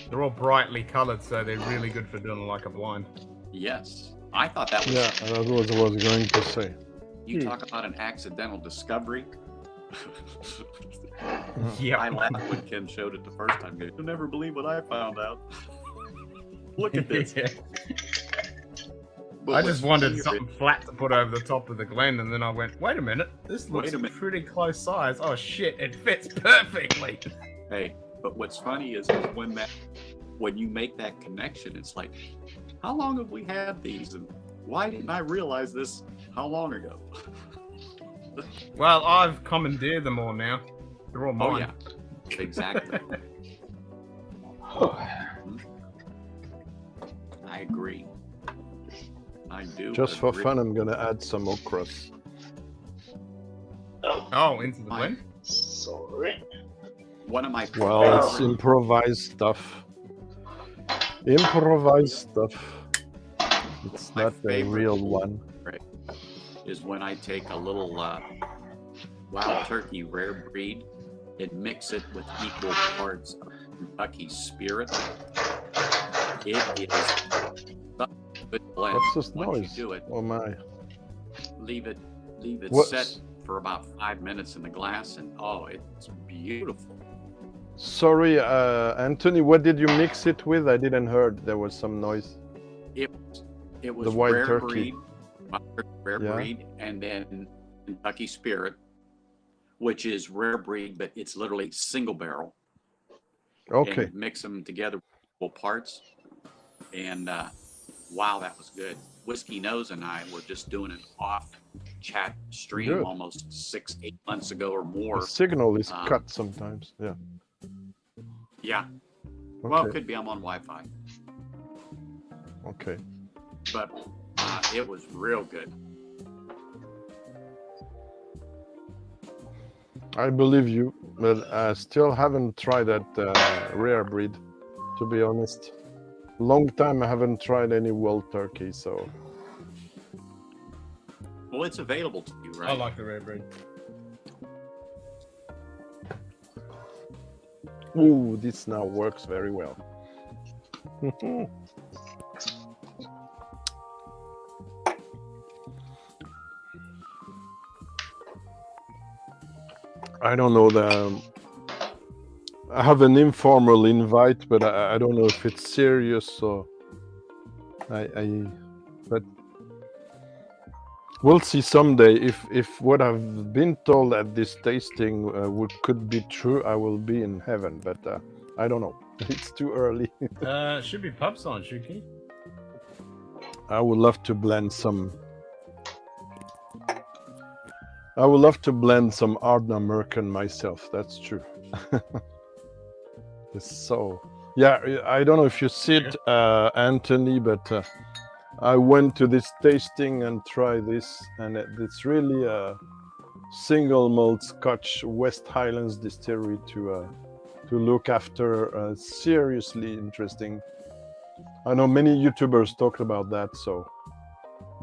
They're all brightly coloured, so they're really good for doing like a blind. Yes, I thought that was. Yeah, that was what I was going to say. You talk about an accidental discovery. Yeah. I laughed when Ken showed it the first time. You'll never believe what I found out. Look at this. I just wanted something flat to put over the top of the Glen, and then I went, wait a minute, this looks pretty close size. Oh shit, it fits perfectly. Hey, but what's funny is when you make that connection, it's like, how long have we had these, and why didn't I realize this how long ago? Well, I've commandeered them all now. They're all mine. Oh yeah, exactly. I agree. I do. Just for agree. fun, I'm gonna add some okras. Oh, into the blend? Sorry. One of my Well, it's improvised stuff. Improvised stuff. It's not a real one. Is when I take a little wild turkey rare breed and mix it with equal parts of Kentucky Spirit. It is such a good blend. What's this Once noise? you do it, Oh my. leave it What's- set for about 5 minutes in the glass, and oh, it's beautiful. Sorry, Anthony, what did you mix it with? I didn't heard. There was some noise. It was The white rare turkey. breed, rare Yeah. breed, and then Kentucky Spirit, which is rare breed, but it's literally single barrel. Okay. And mix them together, equal parts, and wow, that was good. Whiskey Nose and I were just doing an off chat stream Good. almost 6-8 months ago or more. The signal is cut sometimes. Yeah. Yeah. Well, it Okay. could be I'm on Wi-Fi, Okay. but it was real good. I believe you, but I still haven't tried that rare breed, to be honest. Long time I haven't tried any wild turkey, so. Well, it's available to you, right? I like the rare breed. Ooh, this now works very well. I don't know I have an informal invite, but I don't know if it's serious. So but we'll see someday if what I've been told at this tasting could be true. I will be in heaven, but I don't know. It's too early. Should be pub sign, should he? I would love to blend some. I would love to blend some Aromatherapy myself. That's true. So, yeah, I don't know if you see it, Anthony, but I went to this tasting and tried this, and it's really a single malt Scotch West Highlands distillery to look after. Seriously interesting. I know many YouTubers talked about that, so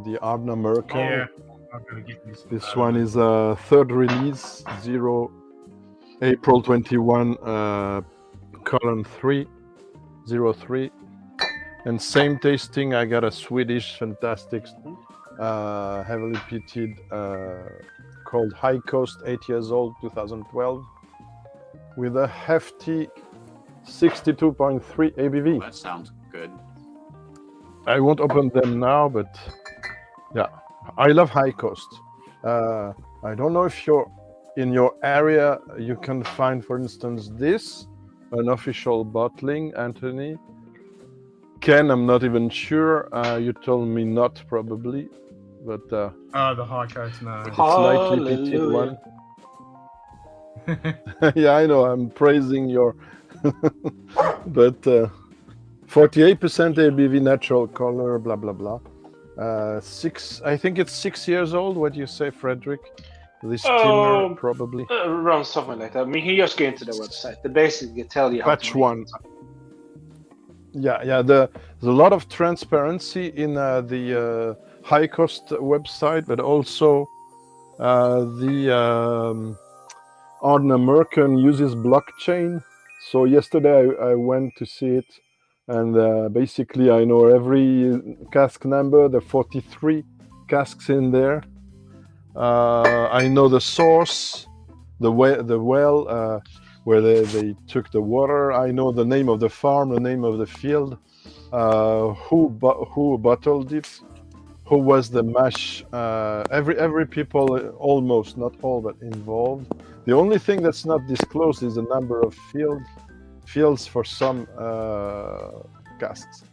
the Aromatherapy. Yeah. I'm gonna get This one is a third release, April 21, column 303. And same tasting, I got a Swedish fantastic, heavily peated, called High Coast, 8 years old, 2012, with a hefty 62.3 ABV. That sounds good. I won't open them now, but yeah, I love High Coast. I don't know if you're in your area, you can find, for instance, this unofficial bottling, Anthony. Ken, I'm not even sure. You told me not, probably, but Oh, the high coast, no. it's slightly petite one. Yeah, I know. I'm praising your, but 48% ABV, natural color, blah blah blah. I think it's 6 years old. What do you say, Frederick? This timber, probably. Around something like that. I mean, you just go into the website. They basically tell you how Batch to make one. it. Yeah. There's a lot of transparency in the high cost website, but also the Arden American uses blockchain. So yesterday I went to see it, and basically I know every cask number. There are 43 casks in there. I know the source, the well where they took the water. I know the name of the farm, the name of the field, who bottled it, who was the mash. Every people, almost, not all, but involved. The only thing that's not disclosed is the number of fields for some casks.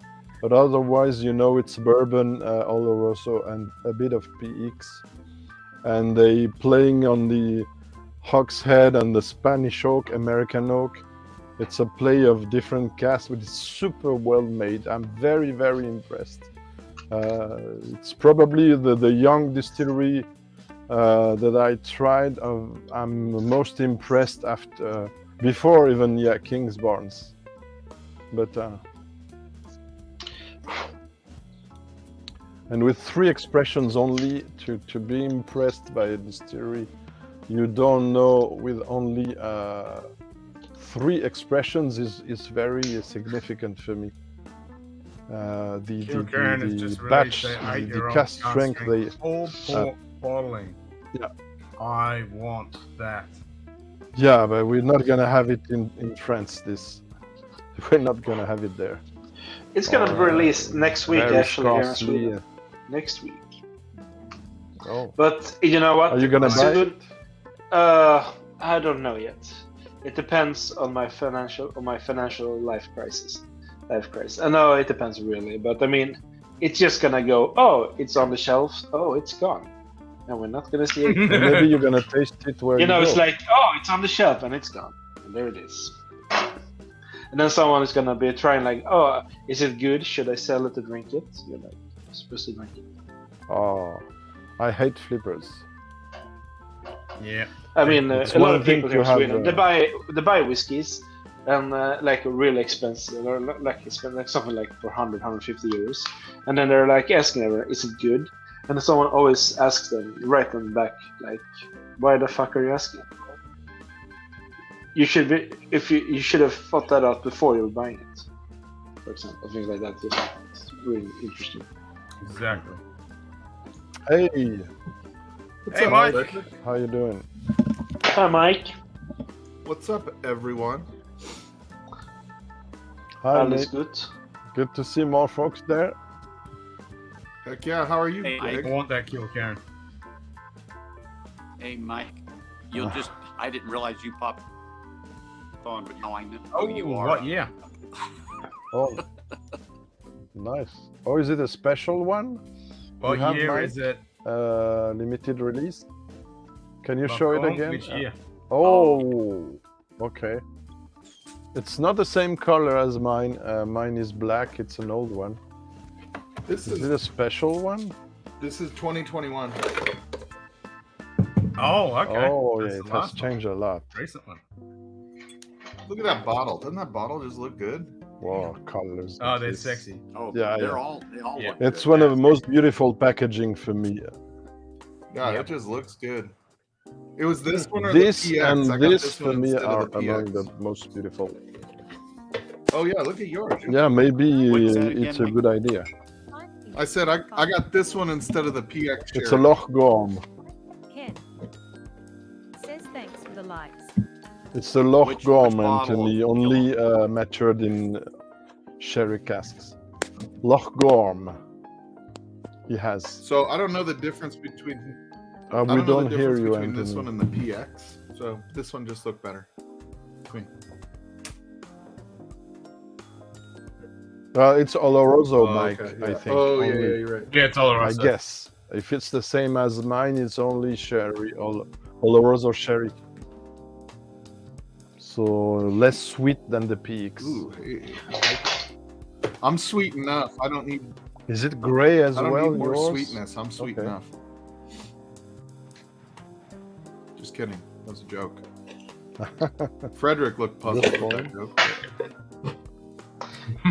But otherwise, you know, it's bourbon, Oloroso, and a bit of PX. And they playing on the hogshead and the Spanish oak, American oak. It's a play of different casks, but it's super well made. I'm very, very impressed. It's probably the young distillery that I tried. I'm most impressed before even Kingsbarns. But and with 3 expressions only to be impressed by a distillery, you don't know. With only 3 expressions is very significant for me. The batch, the cask strength, all port bottling. Yeah. I want that. Yeah, but we're not gonna have it in France. We're not gonna have it there. It's gonna be released next week, very actually, here in scarcely, Sweden. Next week. Oh. But you know what? Are you gonna buy it? I don't know yet. It depends on my financial life crisis. I know it depends really, but I mean, it's just gonna go. Oh, it's on the shelf. Oh, it's gone, and we're not gonna see it. And maybe you're gonna taste it where you know, go. it's like, oh, it's on the shelf and it's gone, and there it is. And then someone is gonna be trying like, oh, is it good? Should I sell it to drink it? You're like, you're supposed to drink it. Oh, I hate flippers. Yeah. I mean, a lot of people here in Sweden, they buy whiskeys, and like really expensive, or like spend like something like for 150 euros, and then they're like asking everyone, is it good? And someone always asks them, write them back, like, why the fuck are you asking? You should be, you should have thought that out before you were buying it, for example, things like that. It's really interesting. Exactly. Hey. Hey, Mike. How you doing? Hi, Mike. What's up, everyone? Hi, All is Nate. good. Good to see more folks there. Heck yeah, how are you, Hey, Greg? I want that kill, Karen. Hey, Mike, I didn't realize you popped on, but now I know Oh, who you are. what? Yeah. Oh, nice. Oh, is it a special one? What You have year mine? is it? Limited release. Can you Not show it wrong, again? Which year? Oh, okay. It's not the same color as mine. Mine is black. It's an old one. This Is it a special one? This is 2021. Oh, okay. Oh, yeah, That's it the has last one. changed a lot. Recent one. Look at that bottle. Doesn't that bottle just look good? Wow, colors. Oh, they're It's- sexy. Oh, Yeah, they yeah. all Yeah. look It's good. one of the most beautiful packaging for me. Yeah, Yep. it just looks good. It was this one or This the PX. and I got this for one me instead are of the among PX. the most beautiful. Oh yeah, look at yours. Yeah, maybe What's that it's again, a good idea. I said I got this one instead of the PX. It's a Cherry. Lochgorm. Ken says thanks for the likes. It's a Which Lochgorm, bottle Anthony, of only matured in sherry casks. Lochgorm. He has. So I don't know the difference between. I We don't know don't the hear difference you, between this one Anthony. and the PX. So this one just looked better. To me. It's Oloroso, Oh, Mike, okay, I yeah. think. Oh, yeah, only. yeah, you're right. Yeah, it's I Oloroso. guess. If it's the same as mine, it's only sherry, Oloroso sherry. So less sweet than the PX. Ooh, hey, I like it. I'm sweet enough. I don't need. Is it gray as I don't well? need more yours? sweetness. I'm sweet Okay. enough. Just kidding. That was a joke. Frederick looked puzzled Good with point. that joke.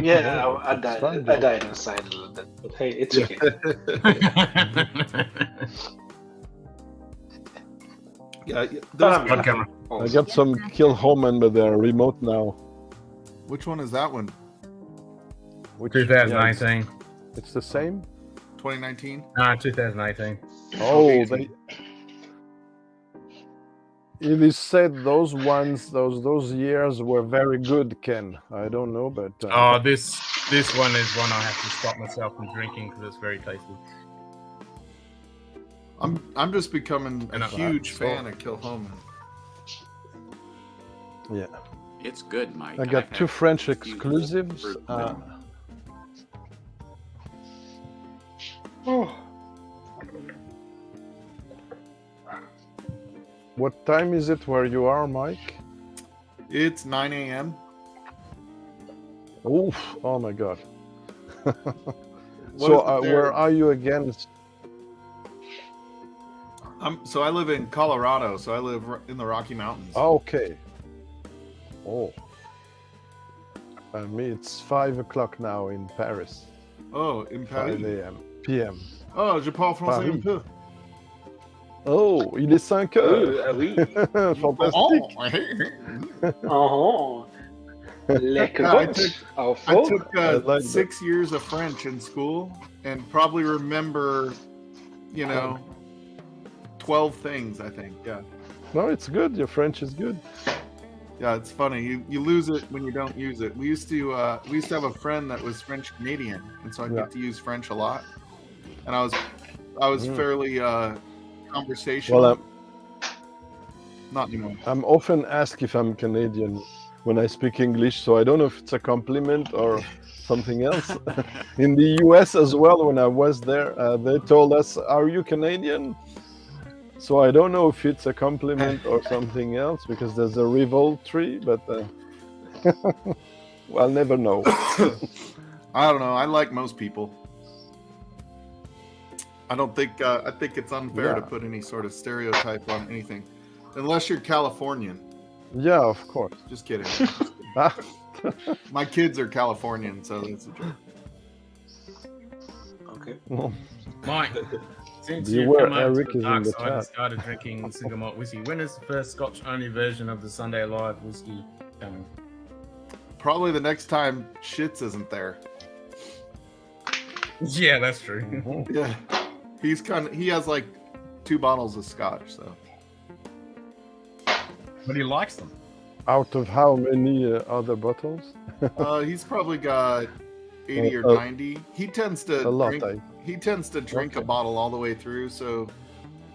Yeah, I It's fun, I though. died inside a little bit, but hey, it's okay. Yeah, But I'm Vodka. happy I also. got some Kill Homan, but they're remote now. which one is that one? Which 2019. it's the same. 2019? 2018. Oh, Okay. they. It is said those ones, those years were very good, Ken. I don't know, but Oh, this one is one I have to stop myself from drinking because it's very tasty. I'm just becoming a And huge so- fan of Kilhoman. yeah, It's good, Mike. I got I've two had French a few exclusives. fruit Oh, What time is it where you are, Mike? It's 9 a.m. Oof! Oh my God. What So is it there? where are you again? So I live in Colorado. So I live in the Rocky Mountains. Okay. Oh. Me, it's 5 o'clock now in Paris. Oh, in 5 Paris. a.m. p.m. Oh, je parle français un Paris. peu. Oh, il est 5 heures. ah oui. Fantastique. Oh, les I crottes took- au I four. took I like 6 years of French in school and probably remember, 12 things, I think. Yeah. No, it's good. Your French is good. Yeah, it's funny. You lose it when you don't use it. We used to have a friend that was French Canadian, and so I Yeah. get to use French a lot. And I was Mm. fairly conversational. Well, Not anymore. I'm often asked if I'm Canadian when I speak English, so I don't know if it's a compliment or something else. In the US as well, when I was there, they told us, "Are you Canadian?" So I don't know if it's a compliment or something else because there's a revolt tree, but I'll never know. I don't know. I like most people. I don't think. I think it's unfair to Yeah. put any sort of stereotype on anything, unless you're Californian. Yeah, of course. Just kidding. Ah, My kids are Californian, so that's a joke. Okay. well, Mike, since Beware, you've come over Eric to the is in dark the side and chat. started drinking single malt whiskey, when is the first Scotch-only version of the Sunday Live whiskey coming? Probably the next time Shits isn't there. Yeah, that's true. mhm. Yeah, he has like 2 bottles of Scotch, so But he likes them. Out of how many other bottles? he's probably got 80 or 90. He tends to A lot. drink. He tends to drink a Okay. bottle all the way through, so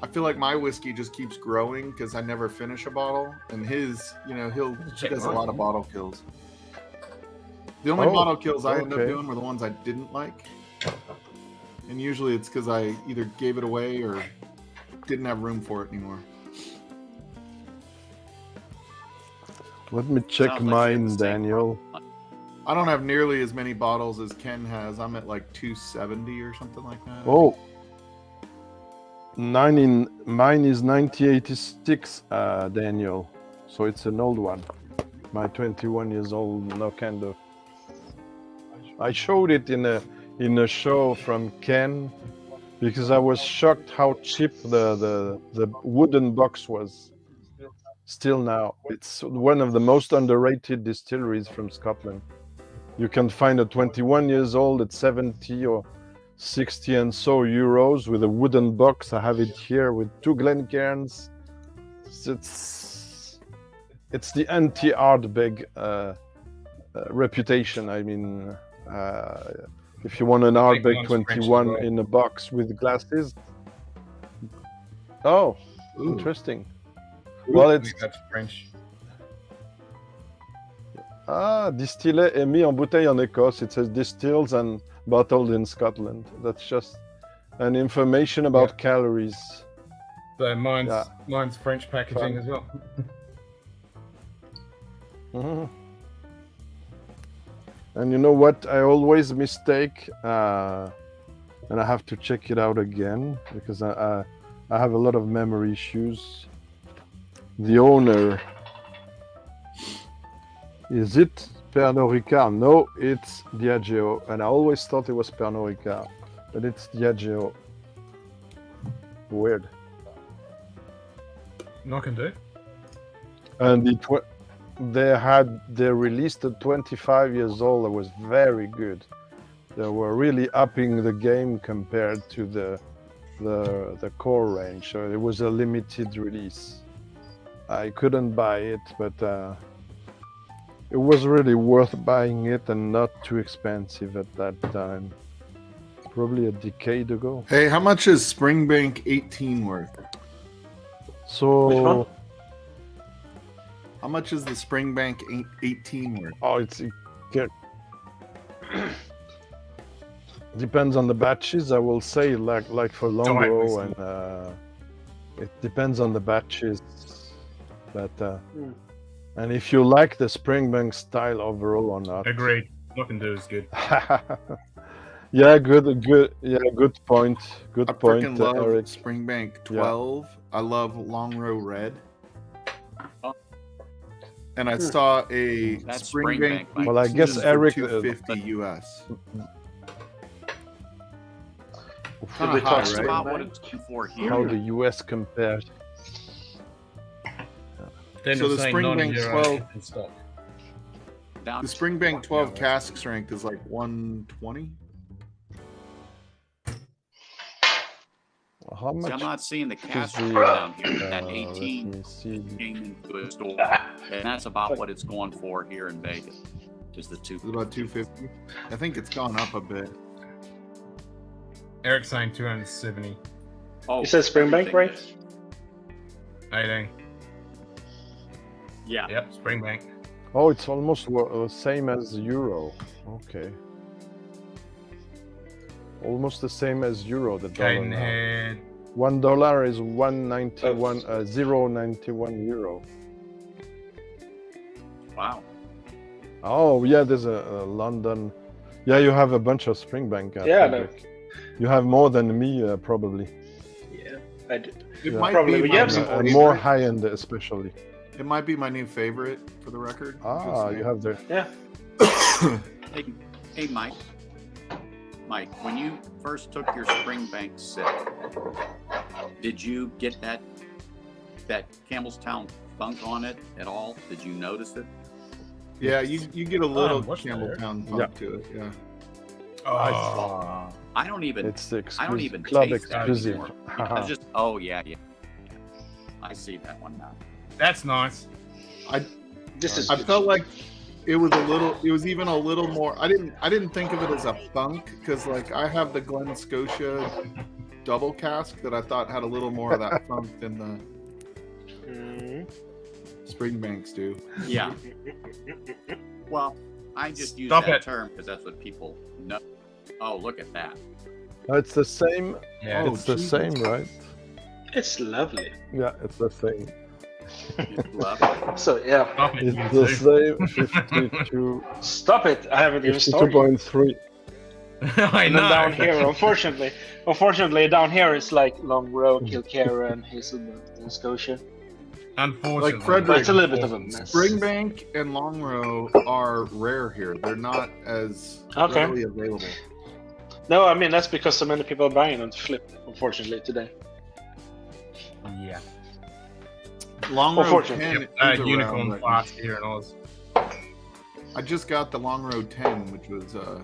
I feel like my whiskey just keeps growing because I never finish a bottle, and his, he does a lot of bottle kills. The only Oh, bottle kills I end up okay. doing were the ones I didn't like, and usually it's because I either gave it away or didn't have room for it anymore. Let me check Sounds like you have mine, the same Daniel. I don't have nearly as many bottles as Ken has. I'm at like 270 or something like that. Oh, mine is 1986, Daniel. So it's an old one. My 21 years old, no kind of. I showed it in a show from Ken because I was shocked how cheap the wooden box was. Still now, it's one of the most underrated distilleries from Scotland. You can find a 21 years old at 70 or 60 and so euros with a wooden box. I have it here with 2 Glencairns. It's the anti-Ardbeg reputation. I mean, if you want an I think Ardbeg one's French as 21 well. in a box with glasses. Oh, Ooh. interesting. Well, I it's think that's French. Ah, distillé et mis en bouteille en Écosse. It says distilled and bottled in Scotland. That's just an information about calories. So mine's French packaging as well. Mhm. And you know what? I always mistake, and I have to check it out again because I have a lot of memory issues. The owner. Is it Pernod Ricard? No, it's Diageo. And I always thought it was Pernod Ricard, but it's Diageo. Weird. No, I can do. And they released at 25 years old. That was very good. They were really upping the game compared to the core range. So it was a limited release. I couldn't buy it, but it was really worth buying it and not too expensive at that time. Probably a decade ago. Hey, how much is Springbank 18 worth? So Which one? How much is the Springbank 18 worth? Oh, depends on the batches. I will say like for long row, and it depends on the batches. But and if you like the Springbank style overall or not. Agreed. Nothing to do is good. Yeah, good point. Good I point, freaking love Eric. Springbank 12. I love Long Row Red. And I saw a That's Springbank. Springbank. Well, I guess for Eric. $250 US. Did we Kinda talk high, That's right? about what it's going for here. How the US compared. Then So the saying Springbank non-Euro 12 in stock. Down The Springbank 12 cask strength is like 120. How See, I'm much? not seeing the cask the, down here. That let 18 me see. came into a store, and that's about what it's going for here in Vegas. Is the two? It's about 250. I think it's gone up a bit. Eric's saying 270. Oh, You said Springbank, everything right? is. 18. Yeah. Yep, Springbank. Oh, it's almost the same as Euro. Okay. Almost the same as Euro. The dollar now. Cadenhead. $1 is 191, 0.91 euro. Wow. Oh yeah, there's a London. Yeah, you have a bunch of Springbank. Yeah, no. Frederick. You have more than me, probably. Yeah, I did. It Yeah. might Probably, be but my you have new some favorite. more high end, especially. It might be my new favorite for the record. Ah, you have the. Yeah. Hey, Mike. Mike, when you first took your Springbank sip, did you get that Campbellstown funk on it at all? Did you notice it? Yeah, you get a little what's there? Campbelltown funk to it. Yeah. Oh. I don't even. It's the I don't even club taste that exclusive. anymore. I was just. Oh yeah. I see that one now. That's nice. This is. I felt like it was a little. It was even a little more. I didn't think of it as a funk because like I have the Glen Scotia double cask that I thought had a little more of that funk than the Springbanks do. Yeah. Well, I just use Stop that it. term because that's what people know. Oh, look at that. It's the same. Yeah. Oh, It's the Jesus. same, right? It's lovely. Yeah, it's the same. It's lovely. So yeah. Stop it, It's you the two. same. 52. Stop it! I haven't even started. 52.3. I And know. then down here, unfortunately, down here it's like Long Row, Kilcara, and Hazelnut and Scotia. Unfortunately. Like Frederick, But it's a little bit of a mess. Springbank and Long Row are rare here. They're not as Okay. readily available. No, I mean that's because so many people are buying them to flip. Unfortunately, today. Yeah. Long Row Unfortunately. 10 is Unicorn around right flask here in Oz. now. I just got the Long Row 10, which was I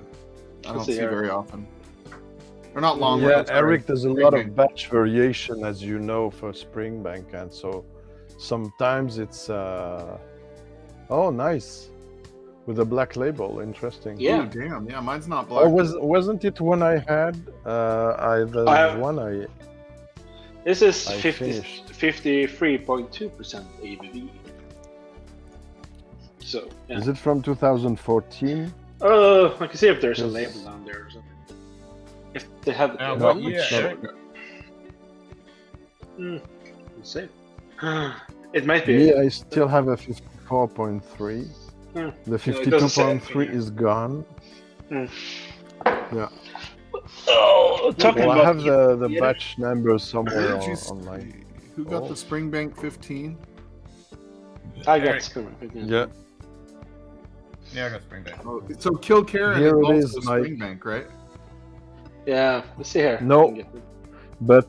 don't see see here. very often. Or not Long Row. Yeah, sorry. Eric, there's a lot of Springbank. batch variation, as you know, for Springbank, and so sometimes it's oh, nice, with a black label. Interesting. Yeah. Ooh, damn. Yeah, mine's not black. Or wasn't it one I had? The I have- one I This is I 50, finished. 53.2% ABV. So yeah. Is it from 2014? I can see if there's a Yes. label down there or something. If they have it. Now, there. what No, year, it's not. Eric? Let's see. It might be. Me, I still have a 54.3. Hmm. The it doesn't say 52.3 anything is gone. Oh, talking Well, I about have the theater. batch number somewhere Did you online. Who got Oh. the Springbank 15? I got Eric. Springbank. Yeah. Yeah, I got Springbank. Oh, so Kill Karen Here is it also is, Mike. Springbank, right? Yeah, let's see here. No. I can get it. But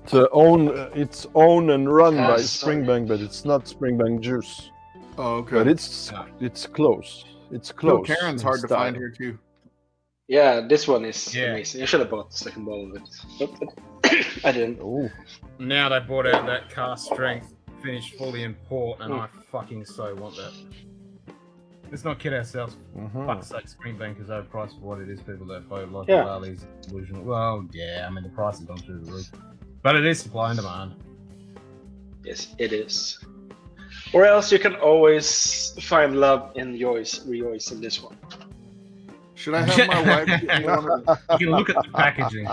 it's owned and run by sorry. Springbank, but it's not Springbank juice. Oh, okay. But it's close. It's Kill close. Karen's in hard to find style. here too. Yeah, this one is Yeah. amazing. I should have bought the second bottle of it, but I didn't. Oh, Now they brought out that cast strength, finished fully in port, and I fucking so want that. Let's not kid ourselves. mhm. Fuck's sake, Springbank is overpriced for what it is. People that vote like Yeah. Bali's delusional. Well, yeah, I mean the price has gone through the roof, but it is supply and demand. Yes, it is. Or else you can always find love and rejoice in this one. Should I have my wife get me one of the- You can look at the packaging.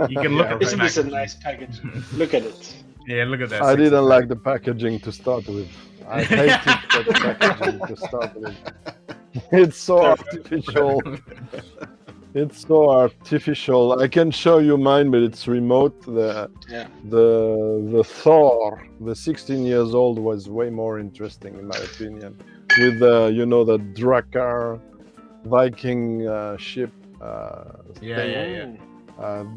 You can look at This the is a packaging. nice package. Look at it. Yeah, look at that. I sexy didn't pack. like the packaging to start with. I hated the packaging to start with. It's so artificial. It's so artificial. I can show you mine, but it's remote. Yeah. The Thor, the 16 years old, was way more interesting in my opinion. With the Drakkar Viking ship. Yeah.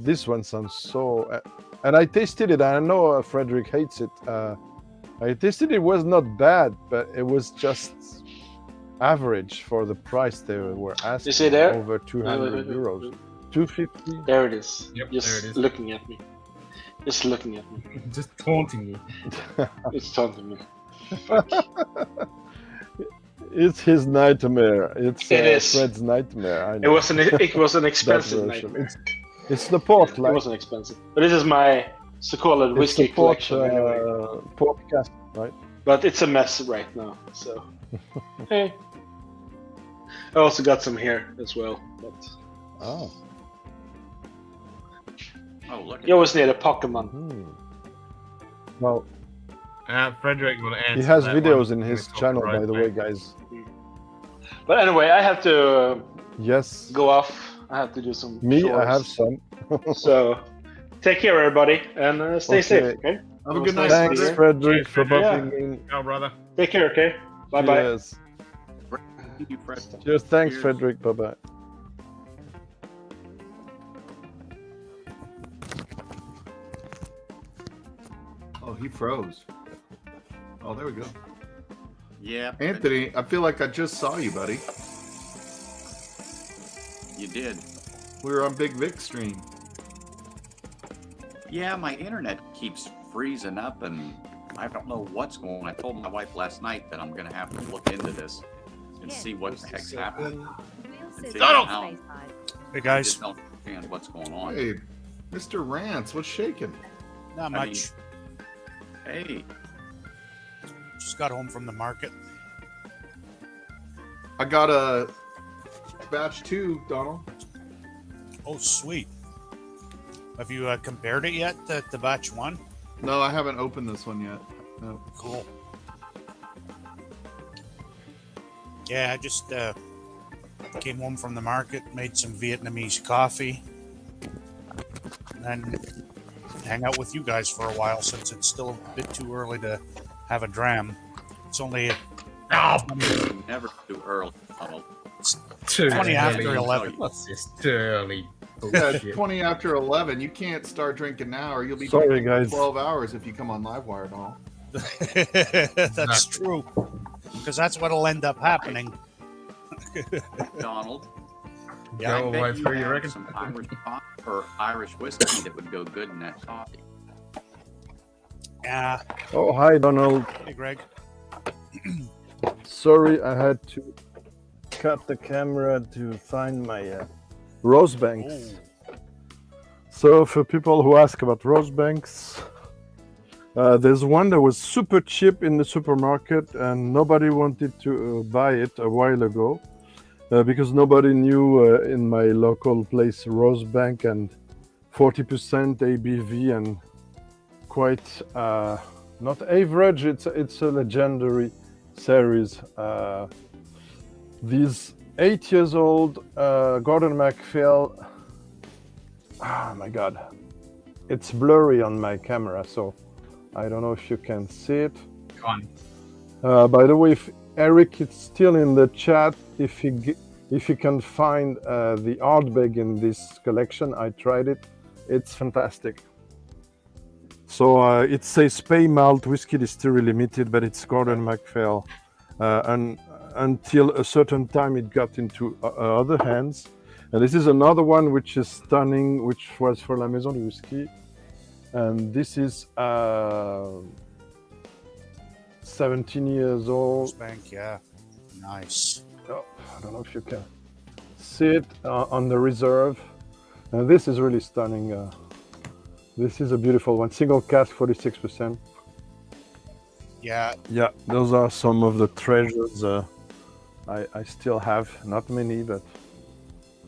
This one sounds so. And I tasted it. I know Frederick hates it. I tasted it. Was not bad, but it was just average for the price they were asking. You see there? Over 200 euros. 250. There it is. Yep, Just there it is. looking at me. Just looking at me. Just taunting you. It's taunting me. It's his nightmare. It's It is. Fred's nightmare. I It know. was an That expensive version. nightmare. It's the port, It like wasn't expensive. But this is my so-called it's whiskey the port, collection anyway. port cast, right? But it's a mess right now, so. Hey. I also got some here as well. But Oh. Oh, look at you always need a Pokemon. Well, Frederick will answer. he has that videos one in his when we channel, talk by to the way, Rosebank. guys. But anyway, I have to Yes. go off. I have to do some. Me, I chores. have some. So, take care, everybody, and stay safe. Okay. Okay. Have a It good was night, nice to Thanks, be here. Frederick, for Cheers, Frederick. popping in. Oh, brother. Take care. Okay. Bye bye. Cheers. you, Fred. Cheers. Thanks, Cheers. Frederick. Bye bye. Oh, he froze. Oh, there we go. Yeah, Anthony, I feel like I just saw you, buddy. you did. We were on Big Vic stream. Yeah, my internet keeps freezing up, and I don't know what's going on. I told my wife last night that I'm going to have to look into this and see what the heck's happening. And figure out how- Hey I guys, just don't understand what's going on. Hey, Mr. Rance, what's shaking? not I much. Hey, Just got home from the market. I got a batch 2, Donald. Oh, sweet. Have you compared it yet to batch 1? No, I haven't opened this one yet. No. Cool. Yeah, I just came home from the market, made some Vietnamese coffee, and then hang out with you guys for a while since it's still a bit too early to have a dram. It's only never too early. Donald. Too 20 after early. 11. What's this? Too early. Yeah, it's Bullshit. 20 after 11. You can't start drinking now, or you'll be Sorry, drinking guys. for 12 hours if you come on Livewire, Donald. That's true. Because that's what'll end up happening. Donald, Yeah, Go I bet away you through, you have reckon? some Irish coffee or Irish whiskey that would go good in that coffee. Yeah. Oh, hi, Donald. Hey, Greg. Sorry, I had to cut the camera to find my rose banks. Oh, So, for people who ask about rose banks, There's one that was super cheap in the supermarket, and nobody wanted to buy it a while ago because nobody knew in my local place Rosebank, and 40% ABV and quite not average. It's a legendary series. These 8 years old Gordon MacPhail. Oh my God, it's blurry on my camera, so I don't know if you can see it. By the way, if Eric is still in the chat, if he can find the Ardbeg in this collection, I tried it. It's fantastic. So it says Spey Malt Whiskey Distillery Limited, but it's Gordon MacPhail. And until a certain time, it got into other hands. And this is another one which is stunning, which was for La Maison du Whisky. And this is 17 years old. Bank, yeah. Nice. Oh, I don't know if you can see it on the reserve. And this is really stunning. This is a beautiful one. Single cask, 46%. Yeah. Yeah, those are some of the treasures I still have. Not many, but...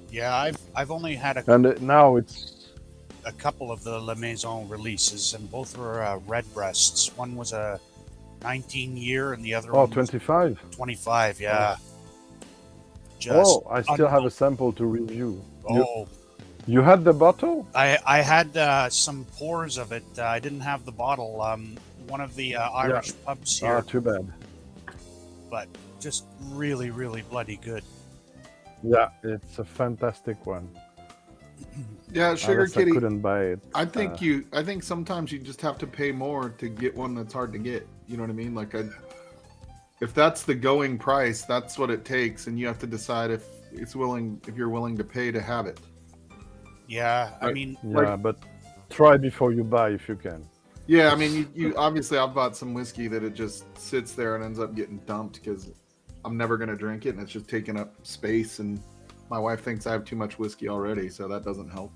Yeah, I've only had now it's a couple of the La Maison releases, and both were redbreasts. One was a 19-year, and the other one 25. Was 25, yeah. Just I still have a sample to review. Oh. You had the bottle? I had some pours of it. I didn't have the bottle. One of the Irish pubs here. Too bad. But just really, really bloody good. Yeah, it's a fantastic one. Yeah, Sugar Unless Kitty. I couldn't buy it. I think sometimes you just have to pay more to get one that's hard to get. You know what I mean? Like, if that's the going price, that's what it takes, and you have to decide if you're willing to pay to have it. Yeah, I Right. mean, Yeah, but try before you buy if you can. Yeah, I mean, you obviously I've bought some whiskey that it just sits there and ends up getting dumped because I'm never gonna drink it, and it's just taking up space, and my wife thinks I have too much whiskey already, so that doesn't help.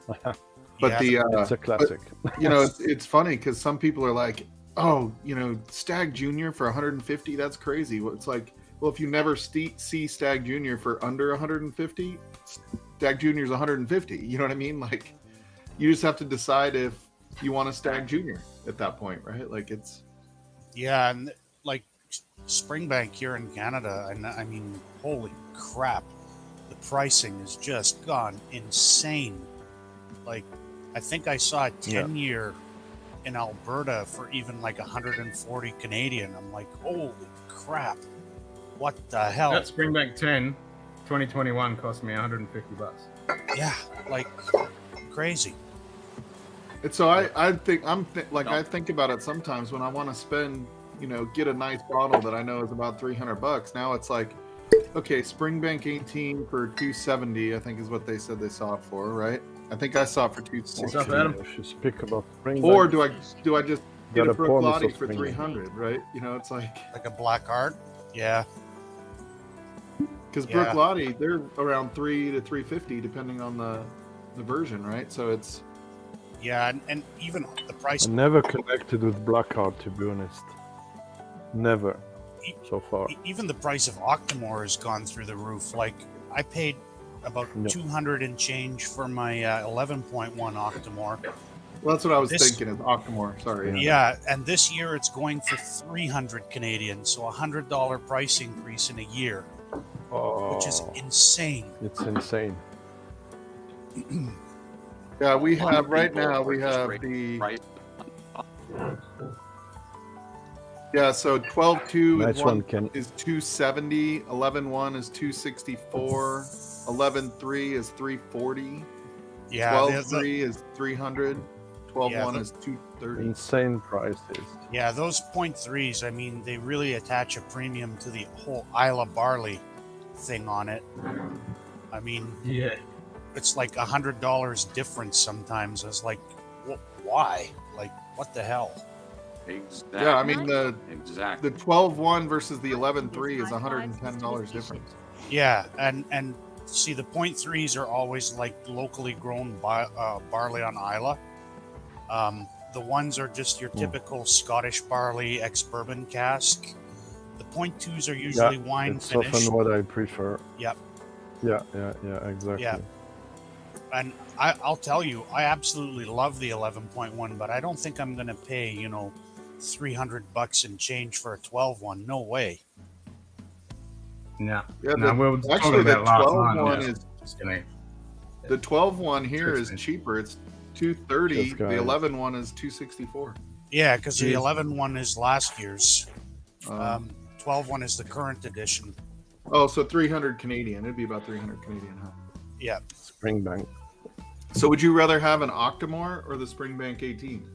But it's a classic. But, it's funny because some people are like, "Oh, Stag Junior for 150, that's crazy." Well, it's like, well, if you never see Stag Junior for under 150, Stag Junior is 150. You know what I mean? Like, you just have to decide if you want a Stag Junior at that point, right? Like, it's and like Springbank here in Canada, and I mean, holy crap, the pricing has just gone insane. Like, I think I saw a 10-year in Alberta for even like 140 Canadian. I'm like, holy crap, what the hell? That Springbank 10 2021 cost me $150. Yeah, like crazy. And so I think I think about it sometimes when I want to spend, get a nice bottle that I know is about $300. Now it's like, okay, Springbank 18 for $270, I think is what they said they saw it for, right? I think I saw it for $260. If you speak about Springbank, Or do I just get gotta a Brook pour me Lottie some for Springbank. $300, right? It's like a black art. Yeah. Because Brook Lottie, they're around $300 to $350 depending on the version, right? So it's and even the price. I never connected with Blackheart, to be honest. Never, so far. Even the price of Octomore has gone through the roof. Like, I paid about 200 and change for my 11.1 Octomore. Well, that's what I was thinking is Octomore. Sorry. Yeah, and this year it's going for 300 Canadian, so $100 price increase in a year, which is insane. It's insane. Yeah, we have right now. We have the so 12.2 is 270, 11.1 is 264, 11.3 is 340, 12.3 is 300, 12.1 is 230. Insane prices. Yeah, those 0.3s, I mean, they really attach a premium to the whole Isla barley thing on it. I mean, it's like $100 difference sometimes. It's like, why? Like, what the hell? Exactly. Yeah, I mean the 12.1 versus the 11.3 is $110 difference. Yeah, and see, the 0.3s are always like locally grown barley on Isla. The ones are just your typical Scottish barley ex-bourbon cask. The 0.2s are usually wine it's finished. often what I prefer. Yep. Yeah, exactly. Yeah. And I'll tell you, I absolutely love the 11.1, but I don't think I'm going to pay, $300 and change for a 12 one. No way. No. Yeah, No, we were actually, talking the about last 12 night. one yeah. is Just gonna- the 12 one here Too is expensive. cheaper. It's 230. Just guys. The 11 one is 264. Yeah, because the Jeez. 11 one is last year's. 12 one is the current edition. Oh, so 300 Canadian. It'd be about 300 Canadian, huh? Yeah. Springbank. So would you rather have an Octomore or the Springbank 18?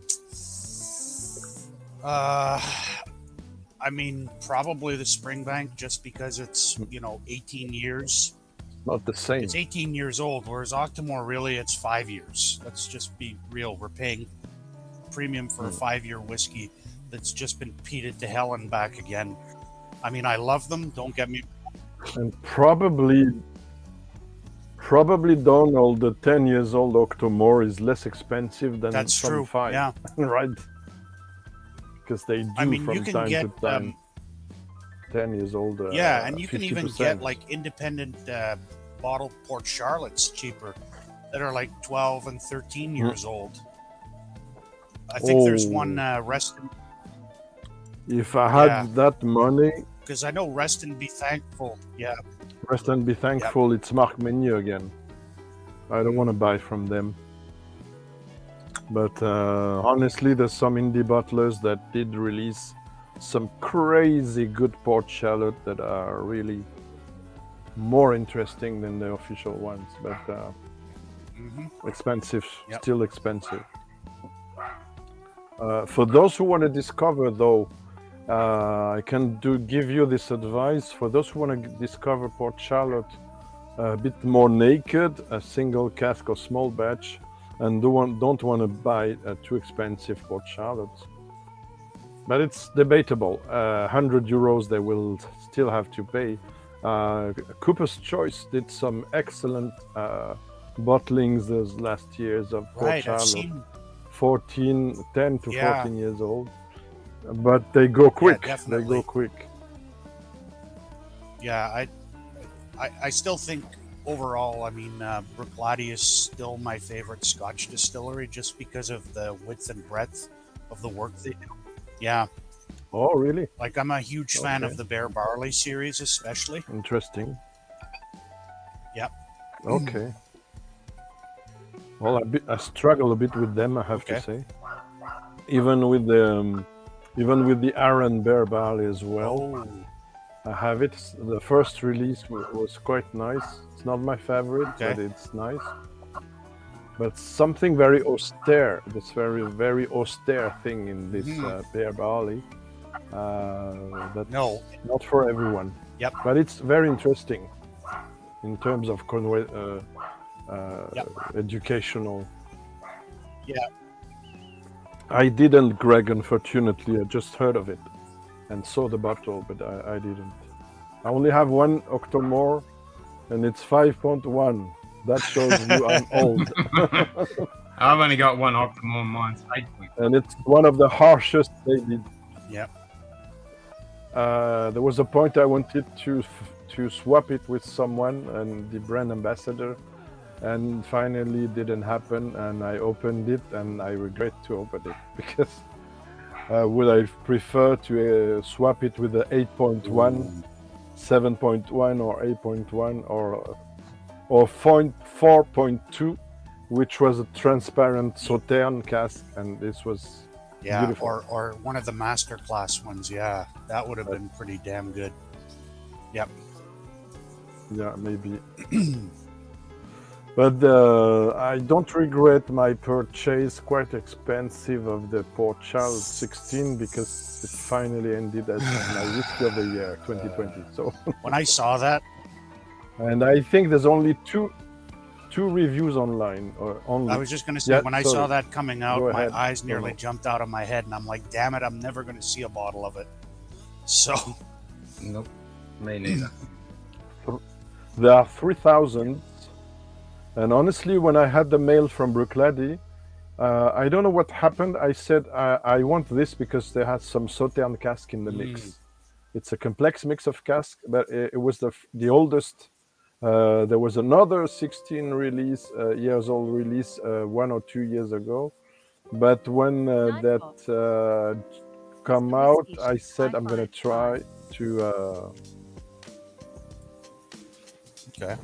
I mean, probably the Springbank, just because it's 18 years. Not the same. It's 18 years old, whereas Octomore really it's 5 years. Let's just be real. We're paying premium for a 5-year whiskey that's just been peated to hell and back again. I mean, I love them. Don't get me. And probably Donald, the 10 years old Octomore is less expensive than That's some true. 5. Yeah. Right. Because they do I mean, from you can time get to time. 10 years old. yeah, and you can even 50%. get like independent bottled Port Charlottes cheaper that are like 12 and 13 years old. I think there's one Reston. If I had that money, Because I know Rest and Be Thankful. Yeah. rest and be thankful, it's Mark Menu again. I don't want to buy from them. But honestly, there's some indie bottlers that did release some crazy good Port Charlotte that are really more interesting than the official ones. But expensive, still expensive. For those who want to discover, though, I can give you this advice. For those who want to discover Port Charlotte a bit more naked, a single cask or small batch, and don't want to buy too expensive Port Charlotte. But it's debatable. 100 euros they will still have to pay. Cooper's Choice did some excellent bottlings those last years of Port Charlotte. 10 to 14 years old. But they go quick. They go quick. Yeah, I still think overall, I mean, Bruichladdich is still my favorite Scotch distillery just because of the width and breadth of the work they do. Yeah. Oh, really? Like, I'm a huge fan of the Bear Barley series, especially. Interesting. Yep. Okay. Well, I struggle a bit with them, I have to say. Even with the Aaron Bear Barley as well. I have it. The first release was quite nice. It's not my favorite, but it's nice. But something very austere, this very austere thing in this Bear Barley. That's not for everyone. Yep. But it's very interesting in terms of educational. Yeah. I didn't, Greg, unfortunately. I just heard of it and saw the bottle, but I didn't. I only have one Octomore, and it's 5.1. That shows you I'm old. I've only got one Octomore, mine's 8. And it's one of the harshest they did. Yep. There was a point I wanted to swap it with someone and the brand ambassador, and finally it didn't happen, and I opened it and I regret to open it because would I prefer to swap it with the 8.1, 7.1 or 8.1 or 4.2, which was a transparent Sauterne cask, and this was beautiful. or one of the masterclass ones. Yeah, that would have been pretty damn good. Yep. Yeah, maybe. But I don't regret my purchase, quite expensive, of the Port Charles 16 because it finally ended as my whiskey of the year 2020. So when I saw that, and I think there's only two reviews online. Or only. I was just going to say, when I saw that coming out, Go my ahead. eyes nearly jumped out of my head, and I'm like, damn it, I'm never going to see a bottle of it. So. Nope. Me neither. There are 3,000. And honestly, when I had the mail from Bruichladdich, I don't know what happened. I said I want this because they had some Sauterne cask in the mix. It's a complex mix of cask, but it was the oldest. There was another 16 release, years old release 1 or 2 years ago. But when that come out, I said I'm gonna try to. Okay.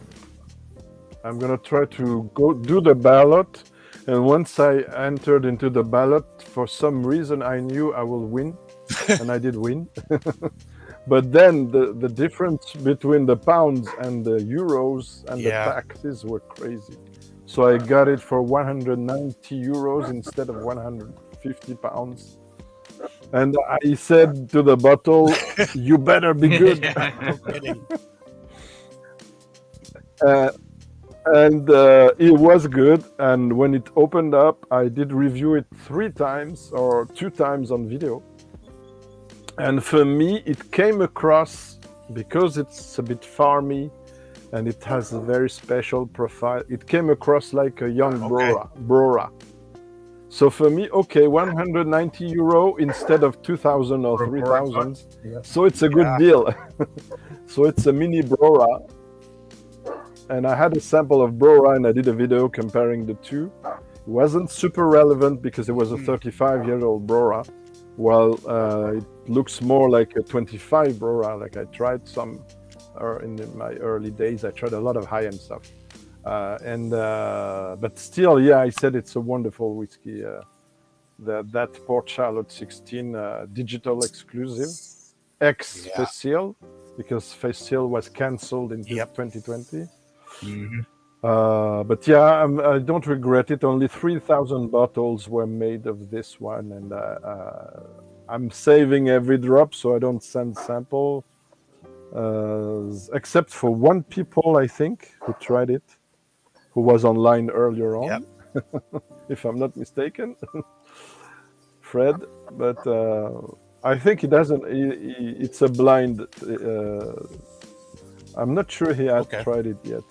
I'm gonna try to go do the ballot, and once I entered into the ballot, for some reason I knew I will win, and I did win. But then the difference between the pounds and the euros and the taxes were crazy. So I got it for 190 euros instead of 150 pounds. And I said to the bottle, "You better be good." No kidding. And it was good. And when it opened up, I did review it 3 times or 2 times on video. And for me, it came across, because it's a bit farmy and it has a very special profile, it came across like a young Brora. So for me, okay, 190 euro instead of 2,000 or 3,000. So it's a good deal. So it's a mini Brora. And I had a sample of Brora and I did a video comparing the two. It wasn't super relevant because it was a 35-year-old Brora, while it looks more like a 25 Brora. Like I tried some in my early days. I tried a lot of high-end stuff. But still, yeah, I said it's a wonderful whiskey. That Port Charlotte 16 digital exclusive, ex-Facile, because Facile was cancelled in 2020. But yeah, I don't regret it. Only 3,000 bottles were made of this one, and I'm saving every drop so I don't send sample, except for one people, I think, who tried it, who was online earlier on, if I'm not mistaken, Fred. But I think he doesn't. It's a blind. I'm not sure he had tried it yet.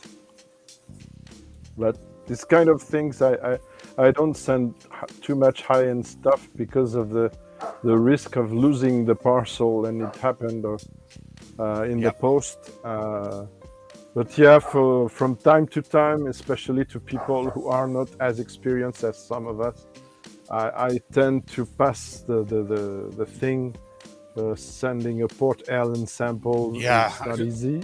But this kind of things, I don't send too much high-end stuff because of the risk of losing the parcel, and it happened in the post. But yeah, from time to time, especially to people who are not as experienced as some of us, I tend to pass the thing. Sending a Port Ellen sample is not easy.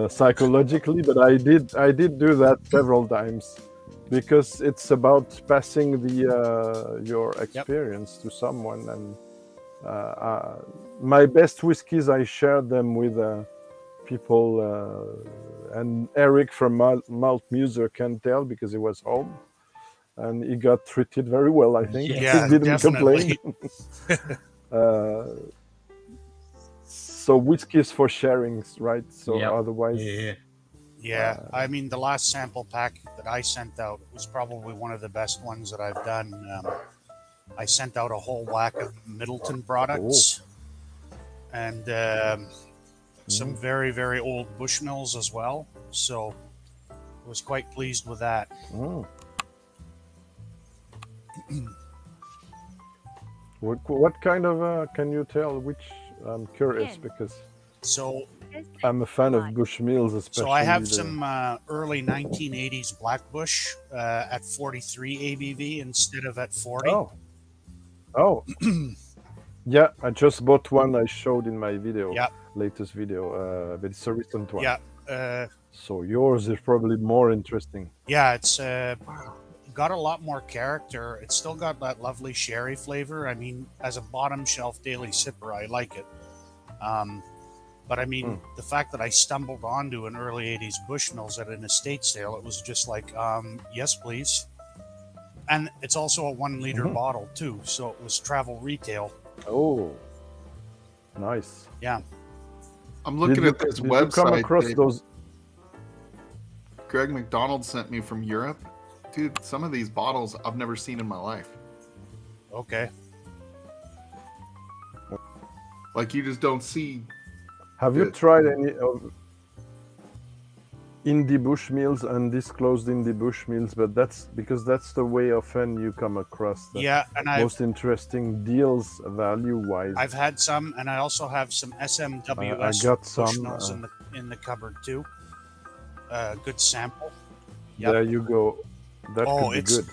Psychologically, but I did do that several times because it's about passing your experience to someone. And my best whiskeys, I shared them with people, and Eric from Malt Muser can tell because he was home and he got treated very well, I think. Yeah, he didn't definitely. complain. So whiskey is for sharings, right? So otherwise, yeah. I mean, the last sample pack that I sent out was probably one of the best ones that I've done. I sent out a whole whack of Middleton products and some very, very old Bushmills as well. So I was quite pleased with that. What kind of can you tell which? I'm curious because I'm a fan of Bushmills, especially. So I have some early 1980s Black Bush at 43 ABV instead of at 40. Oh. Yeah, I just bought one I showed in my video, latest video, but it's a recent one. So yours is probably more interesting. Yeah, it's got a lot more character. It's still got that lovely sherry flavor. I mean, as a bottom shelf daily sipper, I like it. But I mean, the fact that I stumbled onto an early 80s Bushmills at an estate sale, it was just like, yes, please. And it's also a 1 liter bottle too. So it was travel retail. Oh, nice. Yeah. I'm looking at this website. You come across those? Greg McDonald sent me from Europe. Dude, some of these bottles I've never seen in my life. Okay. Like you just don't see. Have you tried any of? indie bush mills, undisclosed indie bush mills, but that's because that's the way often you come across the Yeah, and most interesting deals value-wise. I've had some, and I also have some SMWS I got some, Bushnells in the cupboard too. Good sample. Yep. There you go. That could be good.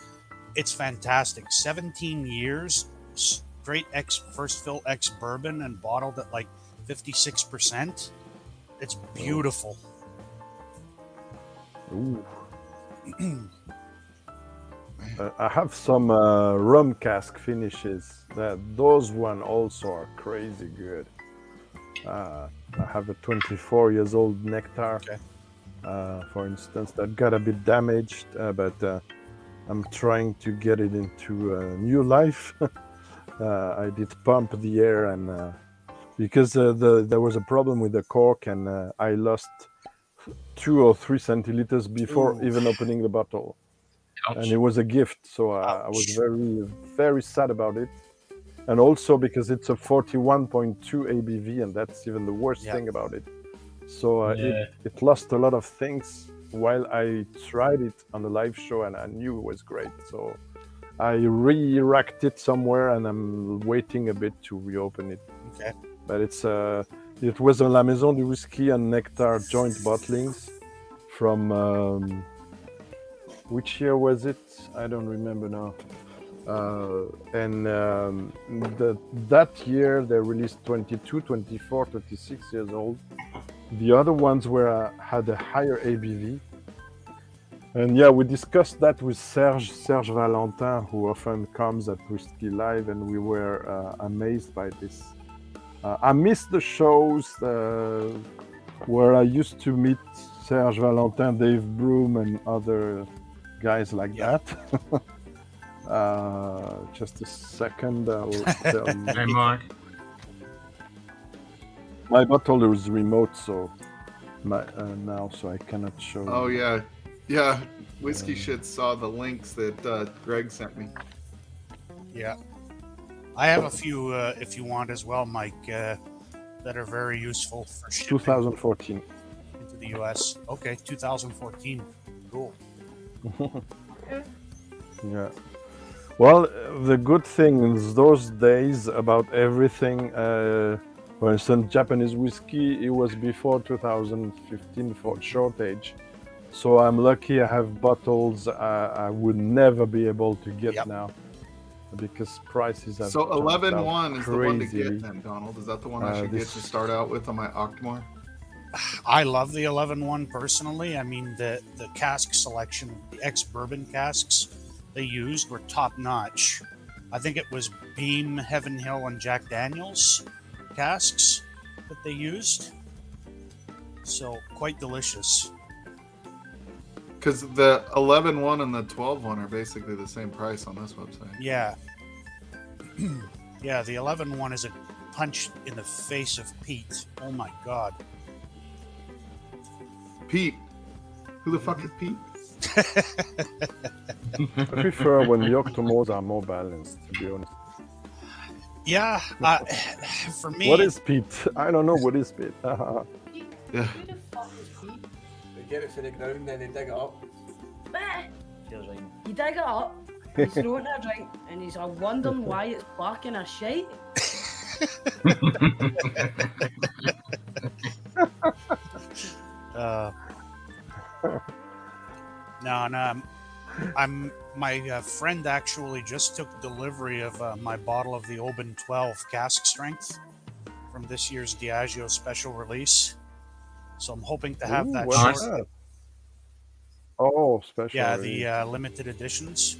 It's fantastic. 17 years, straight first fill ex bourbon, and bottled at like 56%. It's beautiful. Ooh. I have some rum cask finishes. Those one also are crazy good. I have a 24 years old nectar, for instance, that got a bit damaged, but I'm trying to get it into a new life. I did pump the air, and because there was a problem with the cork, and I lost 2 or 3 centiliters before even opening the bottle. Ouch. And it was a gift, so I was very, very sad about it. And also because it's a 41.2 ABV, and that's even the worst thing about it. So it lost a lot of things while I tried it on the live show, and I knew it was great. So I re-racked it somewhere, and I'm waiting a bit to reopen it. Okay. But it was a La Maison du Whisky and Nectar joint bottlings from which year was it? I don't remember now. That year they released 22, 24, 26 years old. The other ones had a higher ABV. And yeah, we discussed that with Serge Valentin, who often comes at Whiskey Live, and we were amazed by this. I miss the shows where I used to meet Serge Valentin, Dave Broom, and other guys like that. Just a second. Hey, Mark. My bottle is remote, so now, so I cannot show. Oh yeah, yeah. Whiskey Shit saw the links that Greg sent me. Yeah, I have a few if you want as well, Mike, that are very useful for shipping 2014 into the US. Okay, 2014. Cool. Yeah. Well, the good thing is those days about everything. For instance, Japanese whiskey, it was before 2015 for shortage. So I'm lucky I have bottles I would never be able to get now because prices have So jumped 11-1 up is the one to crazily. get then, Donald. Is that the one I should get to start out with on my Octomore? I love the 11-1 personally. I mean, the cask selection, the ex-bourbon casks they used were top-notch. I think it was Beam, Heaven Hill, and Jack Daniels casks that they used. So, quite delicious. Because the 11-1 and the 12-1 are basically the same price on this website. Yeah. Yeah, the 11-1 is a punch in the face of Pete. Oh my god. Pete? Who the fuck is Pete? I prefer when the Octomores are more balanced, to be honest. Yeah, for me... What is Pete? I don't know what is Pete. Yeah. They get it for the ground, then they dig it up. You dig it up, you throw it in a drink, and he's wondering why it's black in a shite. No. My friend actually just took delivery of my bottle of the Oban 12 cask strength from this year's Diageo special release. So I'm hoping to have that what's short. that? Oh, special. Yeah, release. the limited editions.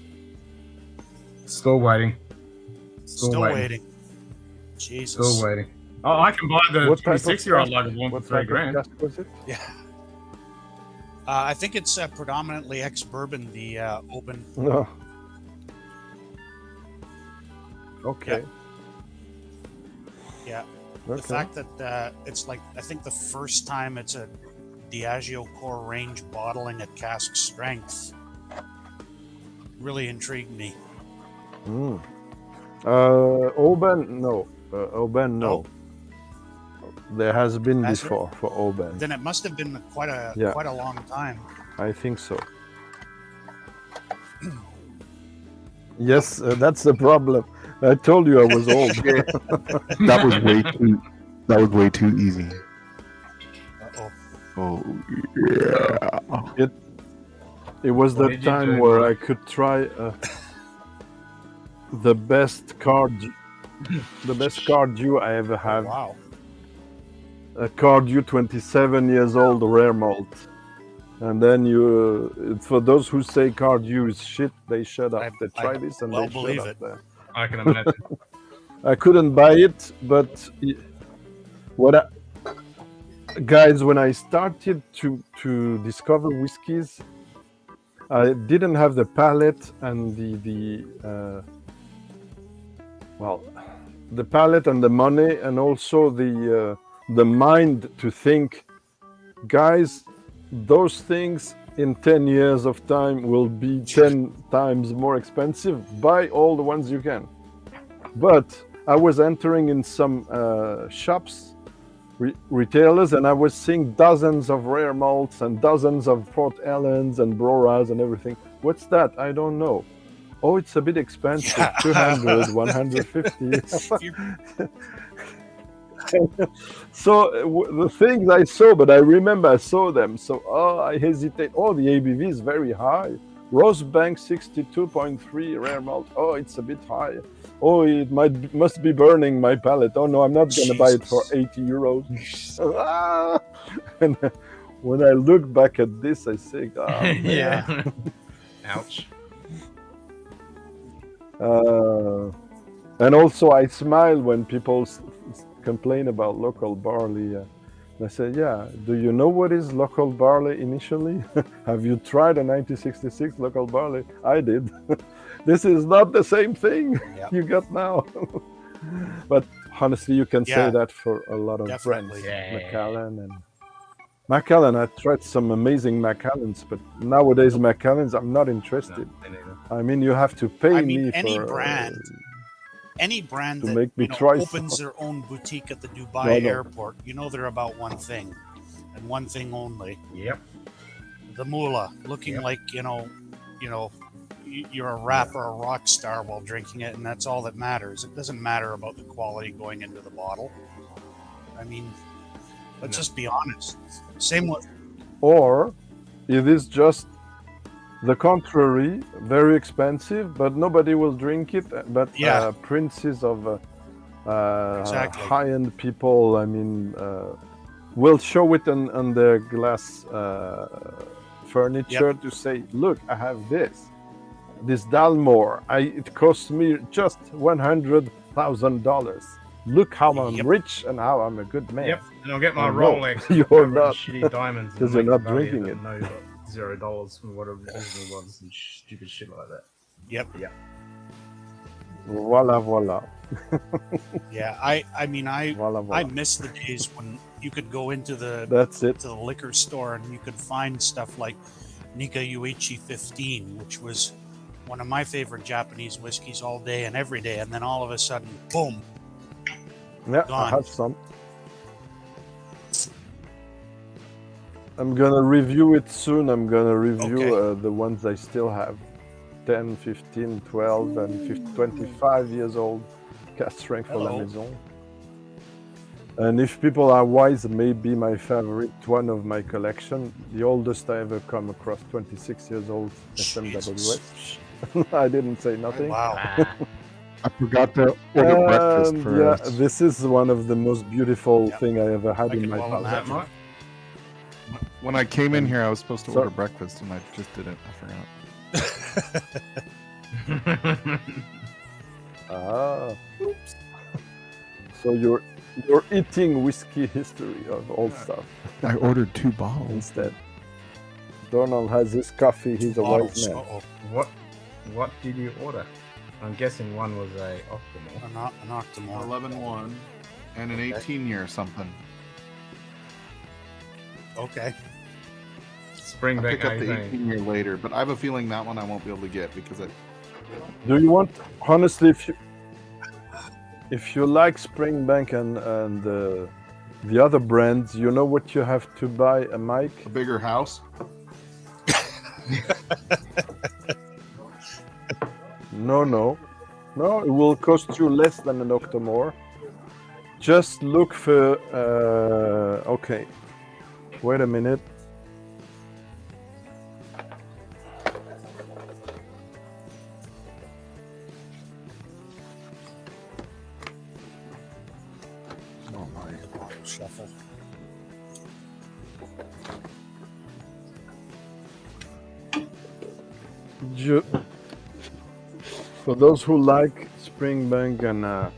Still waiting. Still waiting. Jesus. Still waiting. Oh, I can buy the What type of 26-year-old cask- like one for what $3 type of grand. cask was it? Yeah. I think it's predominantly ex-bourbon, the Oban. No. Okay. Yeah. The fact that it's like, I think the first time it's a Diageo core range bottling at cask strength really intrigued me. Oban, no. Oban, no. There has been Has before for Oban. Then it must have been quite a Yeah. long time. I think so. Yes, that's the problem. I told you I was old. That was way too. That was way too easy. Uh-oh. Oh yeah. It was What the did you time do, where Mike? I could try the best cardio I ever Oh, had. wow. A cardio 27 years old rare malt. And then you, for those who say cardio is shit, they shut up. They try this and well they believe shut it. up there. I can imagine. I couldn't buy it, but guys, when I started to discover whiskeys, I didn't have the palate and the palate and the money, and also the mind to think, guys, those things in 10 years of time will be 10 times more expensive. Buy all the ones you can. But I was entering in some shops, retailers, and I was seeing dozens of rare malts and dozens of Port Ellens and Broras and everything. What's that? I don't know. Oh, it's a bit expensive. Yeah. 200, 150. So the things I saw, but I remember I saw them. So I hesitate. Oh, the ABV is very high. Rosebank 62.3 rare malt. Oh, it's a bit high. Oh, it must be burning my palate. Oh no, I'm not going to buy it for 80 euros. And when I look back at this, I say, oh, man. Yeah. Ouch. And also, I smile when people complain about local barley. I say, yeah, do you know what is local barley initially? Have you tried a 1966 local barley? I did. This is not the same thing you got now. But honestly, you can say that for a lot of brands. Macallan and Macallan, I tried some amazing Macallans, but nowadays Macallans, I'm not interested. I mean, you have to pay me any for any brand to that make me you know, try opens their own boutique at the Dubai airport, you know they're about one thing, and one thing only. Yep. The moolah, looking like you're a rapper, a rock star while drinking it, and that's all that matters. It doesn't matter about the quality going into the bottle. I mean, let's just be honest. Same with. Or it is just the contrary, very expensive, but nobody will drink it. But princes of high-end people, I mean, will show it on their glass furniture to say, look, I have this Dalmore. It cost me just $100,000. Look how I'm rich and how I'm a good man. Yep, and I'll get my Oh, no, Rolex. you're covered in not. shitty diamonds Because and you're make not money drinking and it. know $0 from whatever it was and stupid shit like that. Yep. Yeah. Voila. Yeah, I mean, I Voila. miss the days when you could go into the to the liquor store and you could find stuff like Nika Uichi 15, which was one of my favorite Japanese whiskeys all day and every day, and then all of a sudden, boom. Yeah, gone. I have some. I'm gonna review it soon. I'm gonna review the ones I still have. 10, 15, 12, and 15, 25 years old. Cast strength for La Maison. And if people are wise, maybe my favorite one of my collection. The oldest I ever come across, 26 years old, SMWS. I didn't say nothing. Wow. I forgot to order breakfast for yeah, us. this is one of the most beautiful thing I ever had in my house. When I came in here, I was supposed to So- order breakfast, and I just didn't. I forgot. Oops. So you're eating whiskey history of old stuff. I ordered 2 bottles instead. Donald has his coffee. He's a wise man. What did you order? I'm guessing one was a Octomore. An Octomore. 11-1 and an 18-year or something. Okay. I Springbank pick up the 18. 18-year later, but I have a feeling that one I won't be able to get because it. Do you want, honestly, if you like Springbank and The other brands, you know what you have to buy, Mike? A bigger house. No, it will cost you less than an Octomore. Just look for, okay, wait a minute. Oh my, shuffle. For those who like Springbank and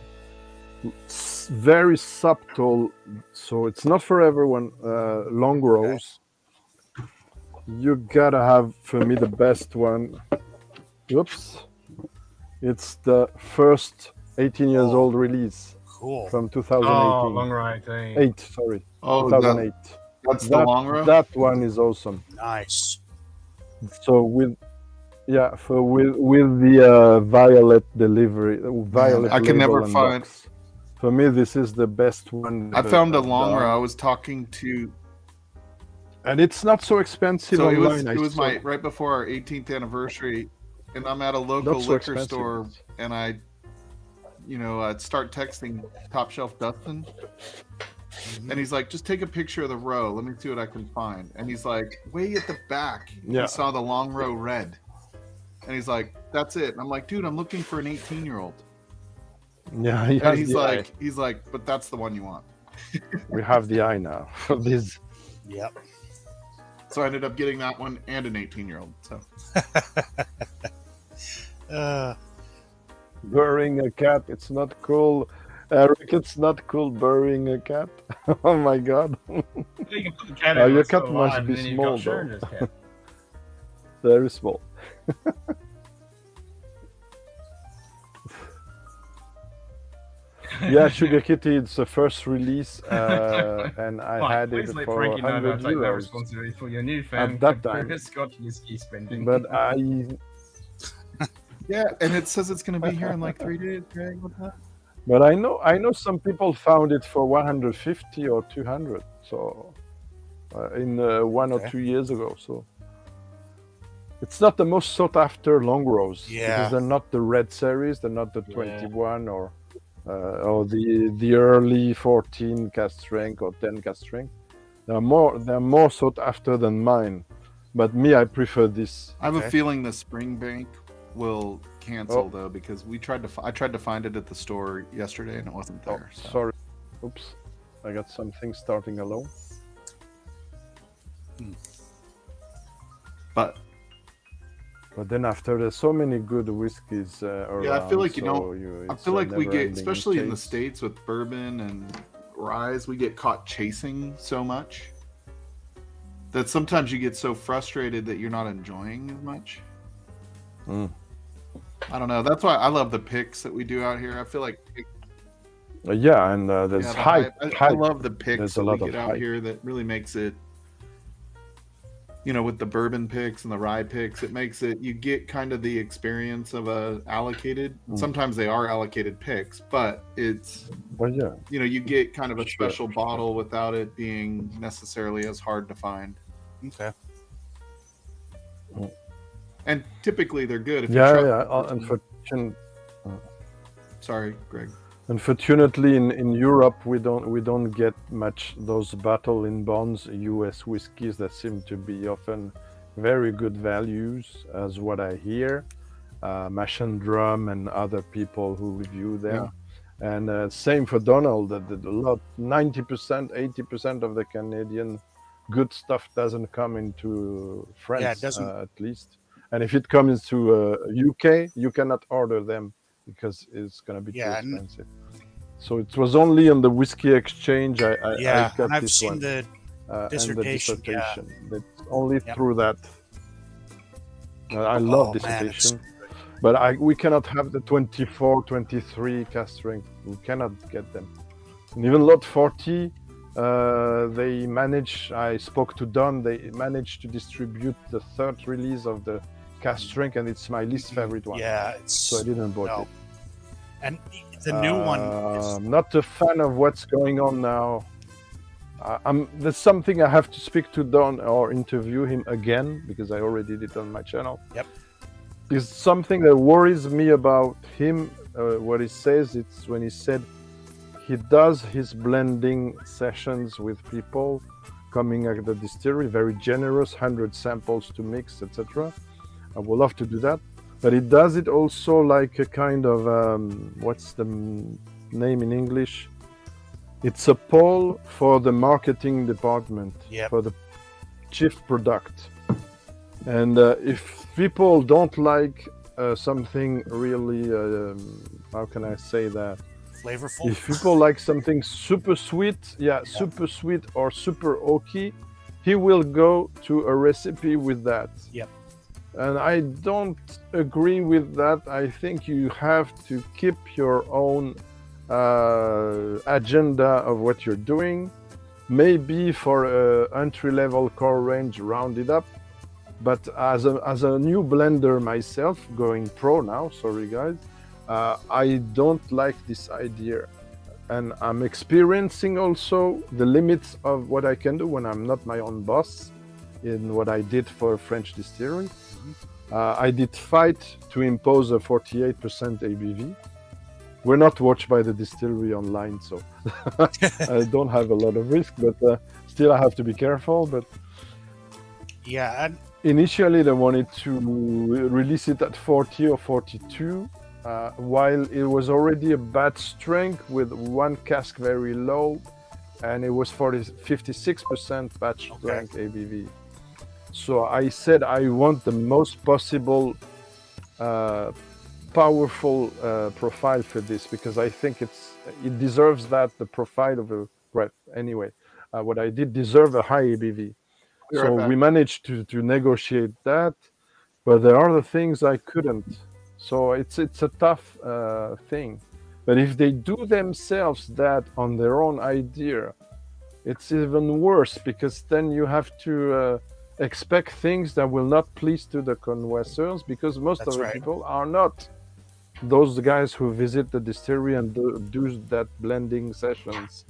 very subtle, so it's not for everyone, long rows. You gotta have, for me, the best one. Oops. It's the first 18 years old release. Cool. From 2018. Oh, long row 18. 8, sorry. Oh, 2008. That's the long row? That one is awesome. Nice. So with the violet delivery, violet. I can never label and find. box. For me, this is the best one. I found a long row. I was talking to, and it's not so expensive so online. it was my right before our 18th anniversary, and I'm at a local Not so liquor expensive. store, and I'd start texting Top Shelf Dustin, and he's like, "Just take a picture of the row. Let me see what I can find." And he's like, "Way at the back, Yeah. he saw the long row red," and he's like, "That's it." And I'm like, "Dude, I'm looking for an 18-year-old." Yeah, he And has he's the like, eye. "But that's the one you want." We have the eye now for this. Yep. So I ended up getting that one and an 18-year-old. So Burying a cat, it's not cool. Eric, it's not cool burying a cat. Oh my god. You can put the cat Oh, in, your it's still cat alive, must and be then you've small got though. Sheringer's cat. Very small. Yeah, Sugar Kitty, it's the first release, and I Mike, had please it let for Frankie know that I 100 take no euros responsibility for your new fan at that time. Scotch whiskey spending. But yeah, and it says it's going to be here in like 3 days, Greg. What's that? But I know some people found it for 150 or 200. So in 1 or 2 years ago. So it's not the most sought after long rows because they're not the red series. They're not the 21 or the early 14 cast strength or 10 cast strength. They're more sought after than mine. But me, I prefer this. I have a feeling the Springbank will cancel though, because I tried to find it at the store yesterday and it wasn't there. So. Sorry. Oops. I got something starting alone. But then after there's so many good whiskeys around. Yeah, I feel like I it's feel a like we get, never-ending especially in the chase. States with bourbon and rye, we get caught chasing so much that sometimes you get so frustrated that you're not enjoying as much. I don't know. That's why I love the picks that we do out here. I feel like Yeah, and there's the hype. I love the picks There's that a we lot get of out hype. here that really makes it, with the bourbon picks and the rye picks, it makes it, you get kind of the experience of a allocated. Sometimes they are allocated picks, but it's, Well, yeah. you get kind of a Sure, special bottle without it being necessarily as hard to find. Okay. And typically they're good. If Yeah, you yeah. Sorry, Greg. Unfortunately, in Europe, we don't get much those battle in bonds U.S. whiskies that seem to be often very good values, as what I hear. Mash and Drum and other people who review them, and same for Donald. That a lot, 90%, 80% of the Canadian good stuff doesn't come into France, Yeah, it doesn't. at least. And if it comes to UK, you cannot order them because it's going to be too expensive. So it was only on the Whiskey Exchange I got and I've this seen one. the And dissertation. the dissertation. That's only through that. I love dissertation. But we cannot have the 24, 23 cast strength. We cannot get them. And even Lot 40, they managed, I spoke to Don, they managed to distribute the third release of the cast strength, and it's my least favorite one. Yeah, so I didn't buy it. And the new one is... I'm not a fan of what's going on now. There's something I have to speak to Don or interview him again, because I already did it on my channel. Yep. Is something that worries me about him. What he says, it's when he said he does his blending sessions with people coming at the distillery, very generous, 100 samples to mix, etc. I would love to do that, but he does it also like a kind of what's the name in English? It's a poll for the marketing department, for the chief product. And if people don't like something really, how can I say that? Flavorful. If people like something super sweet, super sweet or super oaky, he will go to a recipe with that. Yep. And I don't agree with that. I think you have to keep your own agenda of what you're doing. Maybe for entry-level core range, round it up. But as a new blender myself, going pro now, sorry guys, I don't like this idea. And I'm experiencing also the limits of what I can do when I'm not my own boss in what I did for a French distillery. I did fight to impose a 48% ABV. We're not watched by the distillery online, so I don't have a lot of risk, but still I have to be careful. But yeah, and initially they wanted to release it at 40 or 42, while it was already a bad strength with one cask very low, and it was 56% batch strength ABV. So I said I want the most possible powerful profile for this, because I think it deserves that, the profile of a right. Anyway, what I did deserve a high ABV. So we managed to negotiate that, but there are the things I couldn't. So it's a tough thing. But if they do themselves that on their own idea, it's even worse, because then you have to expect things that will not please to the connoisseurs, because most of the people are not those guys who visit the distillery and do that blending sessions.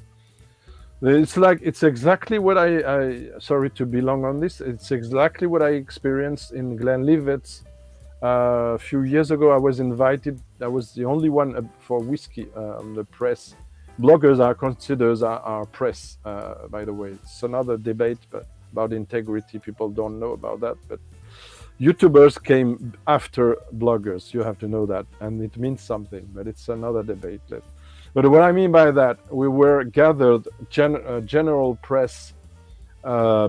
It's exactly what I sorry to be long on this. It's exactly what I experienced in Glenlivet. A few years ago, I was invited. I was the only one for whiskey on the press. Bloggers are considered our press, by the way. It's another debate about integrity. People don't know about that, but YouTubers came after bloggers. You have to know that, and it means something. But it's another debate. But what I mean by that, we were gathered, general press,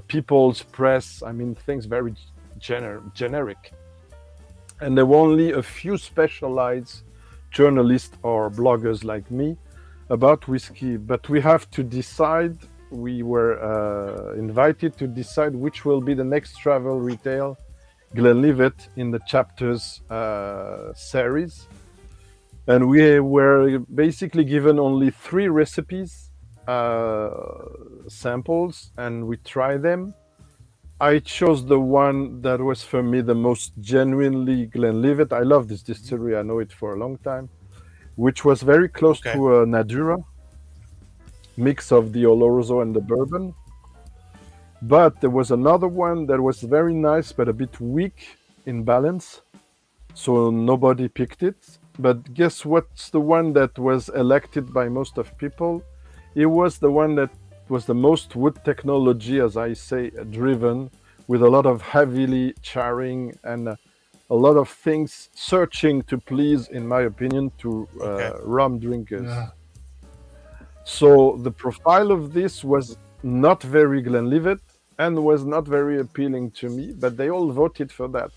people's press, I mean things very generic. And there were only a few specialized journalists or bloggers like me about whiskey. But we have to decide, we were invited to decide which will be the next travel retail Glenlivet in the chapters series. And we were basically given only 3 recipes, samples, and we tried them. I chose the one that was for me the most genuinely Glenlivet. I love this distillery, I know it for a long time, which was very close to a Nadura, mix of the Oloroso and the bourbon. But there was another one that was very nice, but a bit weak in balance. So nobody picked it. But guess what's the one that was elected by most of people? It was the one that was the most wood technology, as I say, driven, with a lot of heavily charring and a lot of things searching to please, in my opinion, to rum drinkers. Yeah. So the profile of this was not very Glenlivet and was not very appealing to me, but they all voted for that.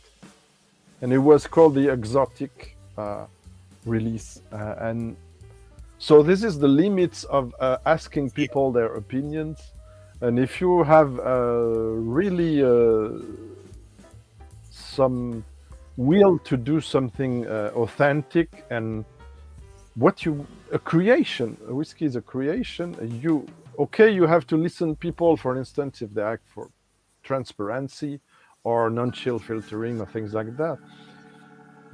And it was called the exotic release. And so this is the limits of asking people their opinions. And if you have really some will to do something authentic and a creation, a whiskey is a creation, you have to listen people, for instance, if they act for transparency or non-chill filtering or things like that.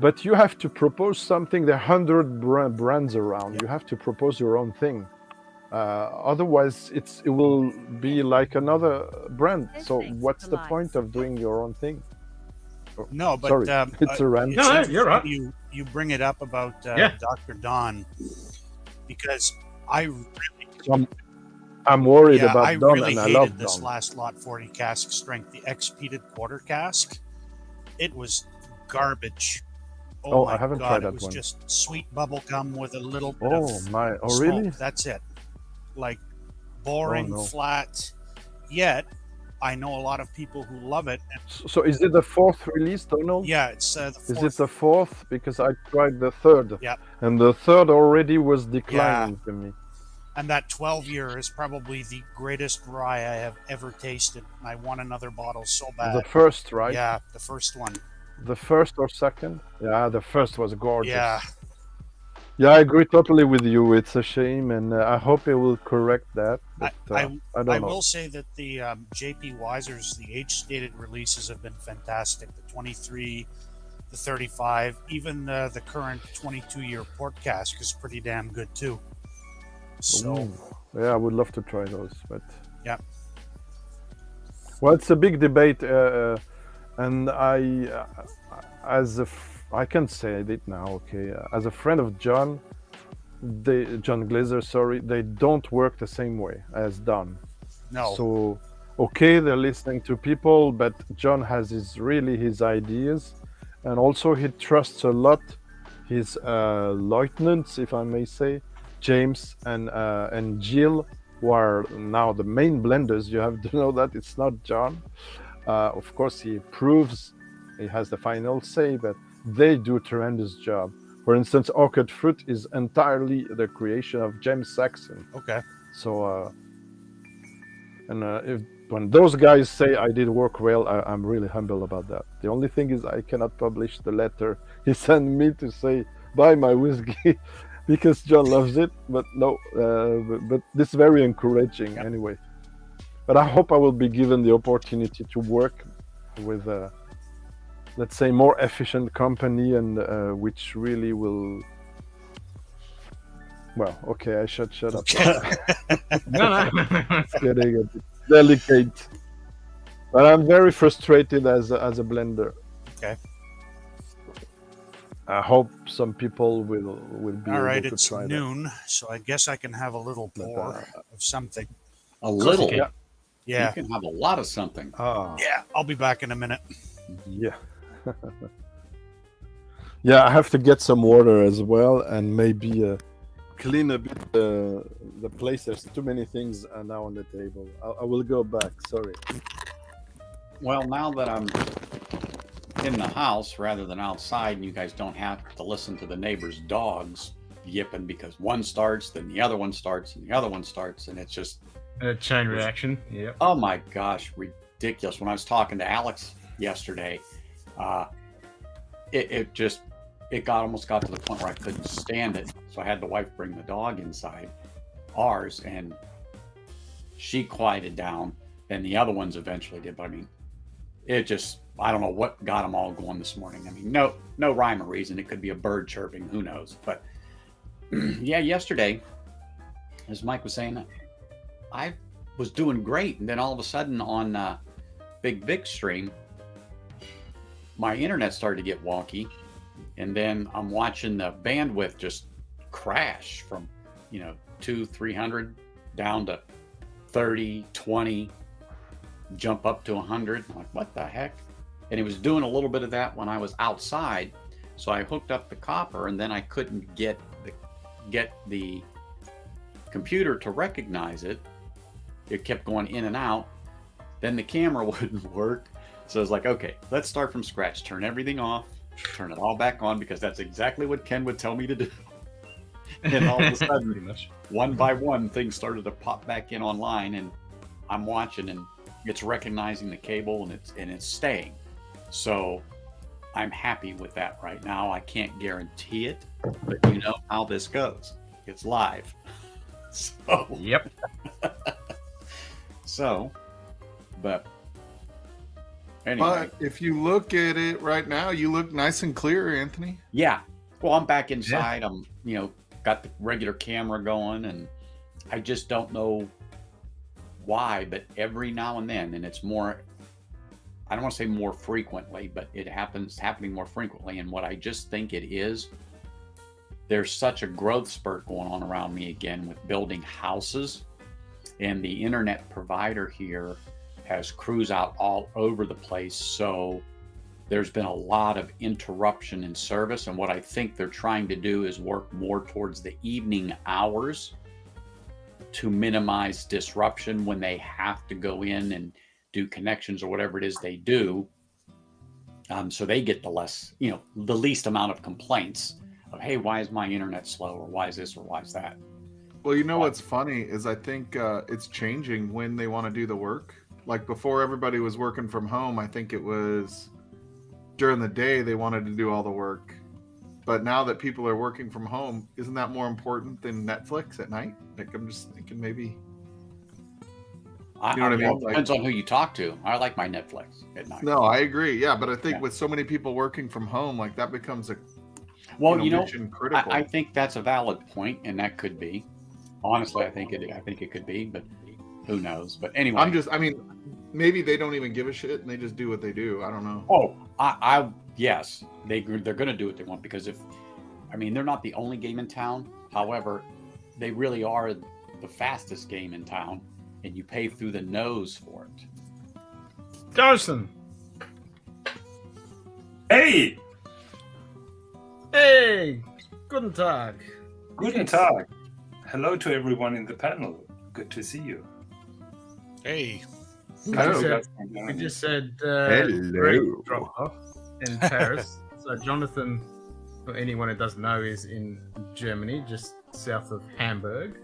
But you have to propose something. There are 100 brands around. You have to propose your own thing. Otherwise, it will be like another brand. So Thanks what's for the life. point of doing your own thing? Oh, No, but sorry, it's a rant. it's No, you're interesting right. You bring it up about Yeah. Dr. Don, because I really, I'm worried yeah, about I Don, really and I hated love this Don. last lot 40 cask strength, the X-peated quarter cask. It was garbage. Oh, my I haven't God, tried it that was one. just sweet bubble gum with a little bit Oh of my! Oh smoke. really? That's it. Like boring, no. flat. Yet I know a lot of people who love it. And So is it the fourth release, Donald? yeah, it's the Is fourth. it the fourth? Because I tried the third. Yeah. And the third already was declining to me. And that 12-year is probably the greatest rye I have ever tasted. And I want another bottle so bad. The first, right? Yeah, the first one. The first or second? Yeah, the first was gorgeous. Yeah. Yeah, I agree totally with you. It's a shame, and I hope it will correct that. But I don't I know. will say that the JP Weiser's, the age-stated releases have been fantastic. The 23, the 35, even the current 22-year port cask is pretty damn good too. So Ooh. Yeah, I would love to try those, but yeah. Well, it's a big debate, and I can say it now. Okay, as a friend of John, John Glazer, sorry, they don't work the same way as Don. No. So, okay, they're listening to people, but John has his ideas, and also he trusts a lot his lieutenants, if I may say, James and Jill, who are now the main blenders. You have to know that it's not John. Of course, he proves he has the final say, but they do a tremendous job. For instance, Orchid Fruit is entirely the creation of James Saxon. Okay. So, when those guys say I did work well, I'm really humble about that. The only thing is I cannot publish the letter he sent me to say buy my whiskey because John loves it. But no, but this is very encouraging anyway. But I hope I will be given the opportunity to work with let's say more efficient company, and which really will. Well, okay, I should shut up. No. It's getting a bit delicate, but I'm very frustrated as a blender. Okay. I hope some people will be All right, able to it's try noon, so I guess I can have a little pour of something. A little. Yeah. Yeah. You can have a lot of something. Yeah, I'll be back in a minute. Yeah. Yeah, I have to get some water as well, and maybe clean a bit the place. There's too many things now on the table. I will go back. Sorry. Well, now that I'm in the house rather than outside, and you guys don't have to listen to the neighbor's dogs yipping because one starts, then the other one starts, and the other one starts, and it's just A chain reaction. Yep. Oh my gosh, ridiculous. When I was talking to Alex yesterday, it almost got to the point where I couldn't stand it. So I had the wife bring the dog inside, ours, and she quieted down. And the other ones eventually did. But I mean, I don't know what got them all going this morning. I mean, no rhyme or reason. It could be a bird chirping, who knows? But yeah, yesterday, as Mike was saying, I was doing great. And then all of a sudden on Big Vic stream, my internet started to get wonky. And then I'm watching the bandwidth just crash from, 200-300 down to 30, 20, jump up to 100. I'm like, what the heck? And it was doing a little bit of that when I was outside. So I hooked up the copper, and then I couldn't get the computer to recognize it. It kept going in and out. Then the camera wouldn't work. So I was like, okay, let's start from scratch. Turn everything off, turn it all back on, because that's exactly what Ken would tell me to do. And all of a sudden, one by one, things started to pop back in online, and I'm watching, and it's recognizing the cable, and it's staying. So I'm happy with that right now. I can't guarantee it, but you know how this goes. It's live. So yep. So, but anyway. But if you look at it right now, you look nice and clear, Anthony. Yeah. Well, I'm back inside. I'm, got the regular camera going, and I just don't know why, but every now and then, and it's more, I don't want to say more frequently, but happening more frequently. And what I just think it is, there's such a growth spurt going on around me again with building houses, and the internet provider here has crews out all over the place. So there's been a lot of interruption in service. And what I think they're trying to do is work more towards the evening hours to minimize disruption when they have to go in and do connections or whatever it is they do. So they get the least amount of complaints of, hey, why is my internet slow, or why is this, or why is that? Well, you know what's funny is I think it's changing when they want to do the work. Like before everybody was working from home, I think it was during the day they wanted to do all the work. But now that people are working from home, isn't that more important than Netflix at night? Like, I'm just thinking maybe. You know what I mean? It depends on who you talk to. I like my Netflix at night. No, I agree. Yeah, but I think with so many people working from home, like that becomes a mission critical. I think that's a valid point, and that could be. Honestly, I think it could be, but who knows? But anyway, maybe they don't even give a shit and they just do what they do. I don't know. Oh, yes, they're going to do what they want, because they're not the only game in town. However, they really are the fastest game in town, and you pay through the nose for it. Jonathan. Hey. Hey. Guten Tag. Guten Tag. Hello to everyone in the panel. Good to see you. Hey. We just said great drop off in Paris. So Jonathan, for anyone who doesn't know, is in Germany, just south of Hamburg,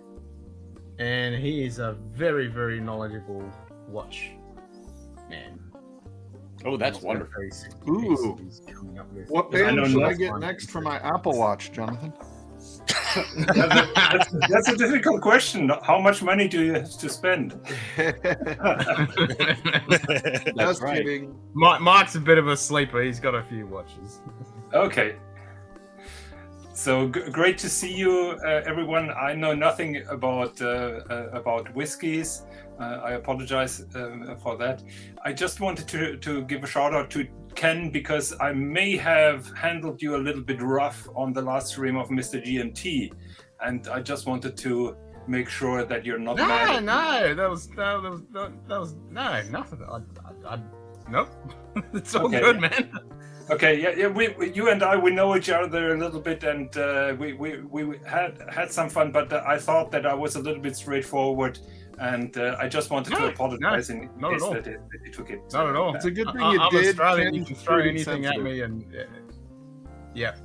and he is a very, very knowledgeable watch man. Oh, that's wonderful. Ooh, what band should I get next for my Apple Watch, Jonathan? That's a difficult question. How much money do you have to spend? Just kidding. Mark's a bit of a sleeper. He's got a few watches. Okay. So great to see you, everyone. I know nothing about whiskeys. I apologize for that. I just wanted to give a shout out to Ken, because I may have handled you a little bit rough on the last stream of Mr. GMT, and I just wanted to make sure that you're not mad. No, that was nothing. Nope. It's all good, man. Okay, yeah. You and I, we know each other a little bit, and we had some fun. But I thought that I was a little bit straightforward, and I just wanted to apologize in case that you took it. Not at all. It's a good thing I'm did. Australian. You can throw anything at me, and yeah,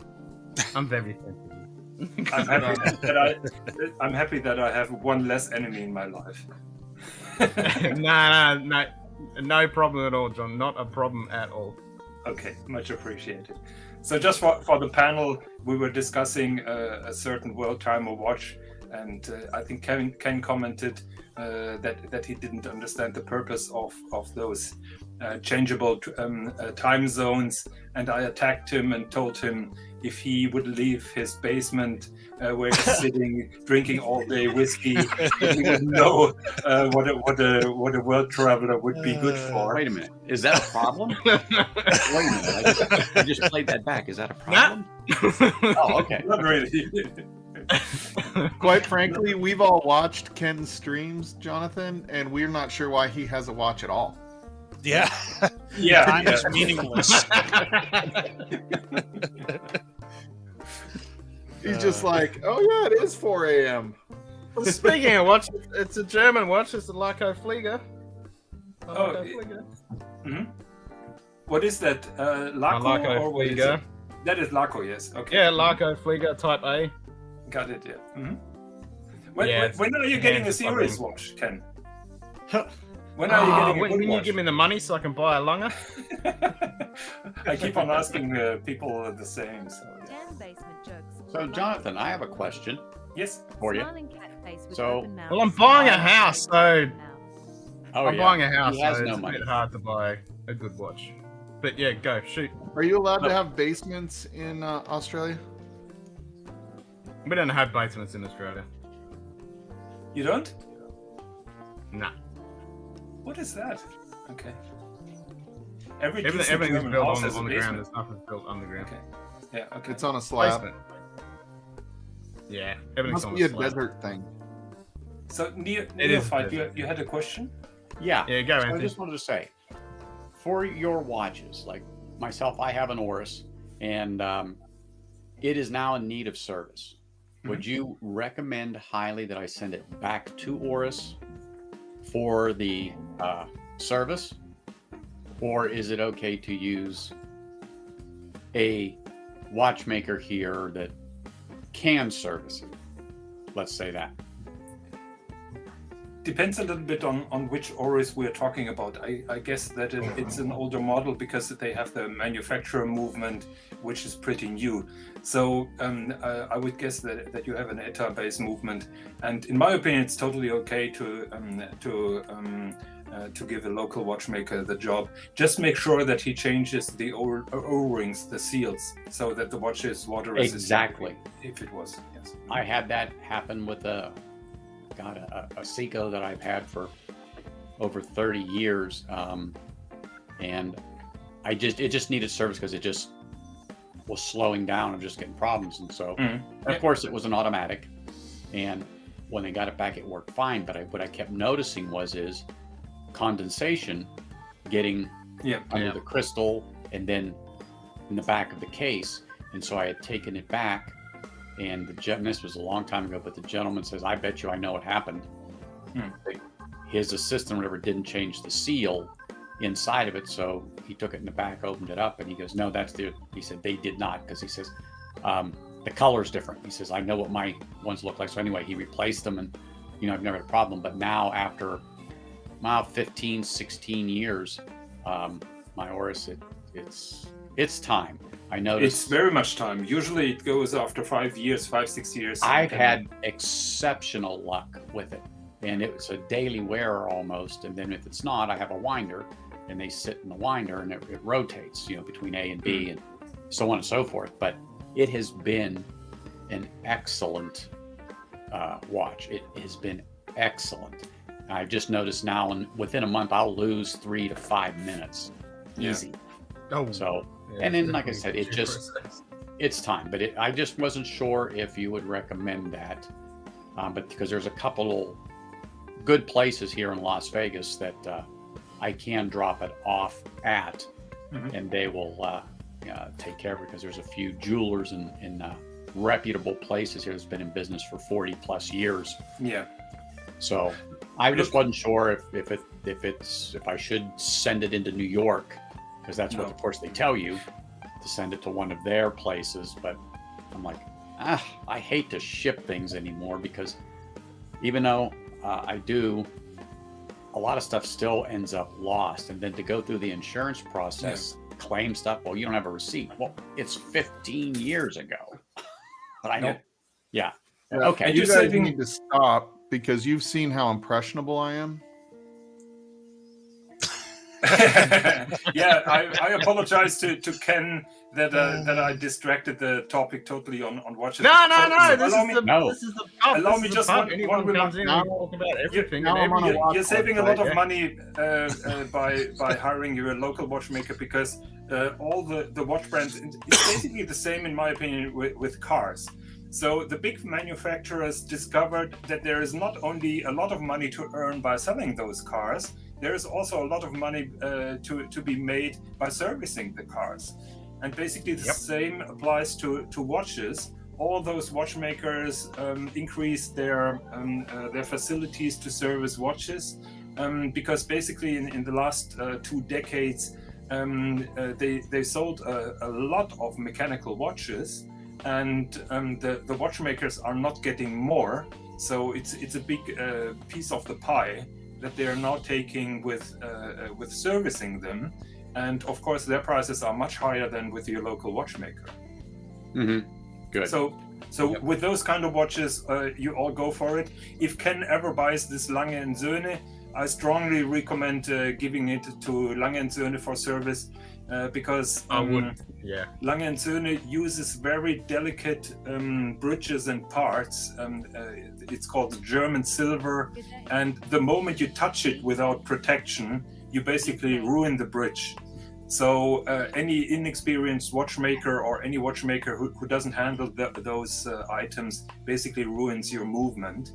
I'm very sensitive. I'm happy that I have one less enemy in my life. No problem at all, John. Not a problem at all. Okay, much appreciated. So just for the panel, we were discussing a certain world timer watch, and I think Ken commented that he didn't understand the purpose of those changeable time zones, and I attacked him and told him if he would leave his basement where he's sitting drinking all day whiskey, he would know what a world traveler would be good for. Wait a minute, is that a problem? Wait a minute, I just played that back. Is that a problem? Oh, okay. Not really. Quite frankly, we've all watched Ken's streams, Jonathan, and we're not sure why he has a watch at all. Yeah. Yeah. Time is meaningless. He's just like, oh yeah, it is 4 a.m. Well, speaking of watch, it's a German watch. It's a Laco Flieger. Mm-hmm. What is that? Laco Laco or what is Flieger. it? That is Laco, yes. Okay. Yeah, Laco Flieger Type A. Got it. Yeah. Mm-hmm. When are you getting a serious watch, Ken? When are you getting a good when you watch? give me the money so I can buy a longer? I keep on asking people the same. So, yeah. So, Jonathan, I have a question. Yes. For you. So, well, I'm buying a house, so I'm buying a house, He has so no it's money. a bit hard to buy a good watch. But yeah, go shoot. Are you allowed to have basements in Australia? We don't have basements in Australia. You don't? Nah. What is that? Okay. Every Everything is German built house on has a the ground. basement. There's nothing built underground. Okay. Yeah. Okay. It's on a slab. Basement. Yeah, It everything's must on be a a slab. desert thing. So is Neophyte, desert. you had a question? Yeah. Yeah, go, So I Anthony. just wanted to say, for your watches, like myself, I have an Oris, and it is now in need of service. Would you recommend highly that I send it back to Oris for the service, or is it okay to use a watchmaker here that can service it? Let's say that. Depends a little bit on which Oris we're talking about. I guess that it's an older model because they have the manufacturer movement, which is pretty new. So I would guess that you have an ETA-based movement, and in my opinion, it's totally okay to give a local watchmaker the job. Just make sure that he changes the O-rings, the seals, so that the watch is water resistant. Exactly. If it was, yes. I had that happen with a Seiko that I've had for over 30 years, and it just needed service because it just was slowing down and just getting problems. And so, of course, it was an automatic, and when they got it back, it worked fine. But what I kept noticing is condensation getting under the crystal and then in the back of the case. And so I had taken it back, and this was a long time ago, but the gentleman says, I bet you I know what happened. His assistant, whatever, didn't change the seal inside of it. So he took it in the back, opened it up, and he goes, no, he said, they did not, because he says, the color's different. He says, I know what my ones look like. So anyway, he replaced them, and, I've never had a problem. But now after 15, 16 years, my Oris, it's time. I noticed It's very much time. Usually it goes after 5 years, 5-6 years. I've had exceptional luck with it, and it's a daily wearer almost. And then if it's not, I have a winder, and they sit in the winder, and it rotates, between A and B, and so on and so forth. But it has been an excellent watch. It has been excellent. I've just noticed now, and within a month, I'll lose 3 to 5 minutes, easy. Oh, so. Yeah, And then, like I said, it's time. But I just wasn't sure if you would recommend that. But because there's a couple good places here in Las Vegas that I can drop it off at, and they will take care of it, because there's a few jewelers in reputable places here that's been in business for 40 plus years. Yeah. So I just wasn't sure if I should send it into New York, because that's what, of course, they tell you, to send it to one of their places. But I'm like, I hate to ship things anymore, because even though I do, a lot of stuff still ends up lost. And then to go through the insurance process, claim stuff, well, you don't have a receipt. Well, it's 15 years ago. But I don't, okay. And you guys need to stop, because you've seen how impressionable I am. I apologize to Ken that I distracted the topic totally on watches. No. Allow me just one remark. Talk about everything. You're saving a lot of money by hiring your local watchmaker, because all the watch brands, it's basically the same, in my opinion, with cars. So the big manufacturers discovered that there is not only a lot of money to earn by selling those cars, there is also a lot of money to be made by servicing the cars. And basically the same applies to watches. All those watchmakers increase their facilities to service watches, because basically in the last 2 decades they sold a lot of mechanical watches, and the watchmakers are not getting more. So it's a big piece of the pie that they are now taking with servicing them, and of course their prices are much higher than with your local watchmaker. Good. So with those kind of watches, you all go for it. If Ken ever buys this Lange & Söhne, I strongly recommend giving it to Lange & Söhne for service, because I would. Yeah. Lange & Söhne uses very delicate bridges and parts. It's called German silver, and the moment you touch it without protection, you basically ruin the bridge. So any inexperienced watchmaker or any watchmaker who doesn't handle those items basically ruins your movement.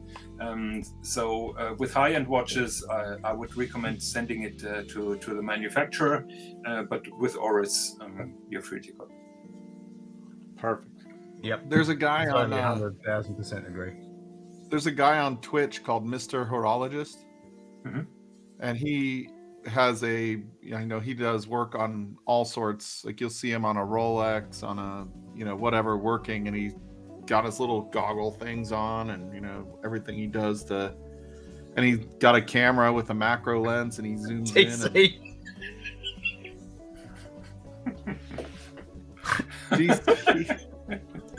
So with high-end watches, I would recommend sending it to the manufacturer, but with Oris, you're free to go. Perfect. Yep. There's a guy on 100,000% agree. There's a guy on Twitch called Mr. Horologist, and he has he does work on all sorts. Like you'll see him on a Rolex, on a whatever working, and he's got his little goggle things on, and everything he does and he's got a camera with a macro lens, and he zooms in.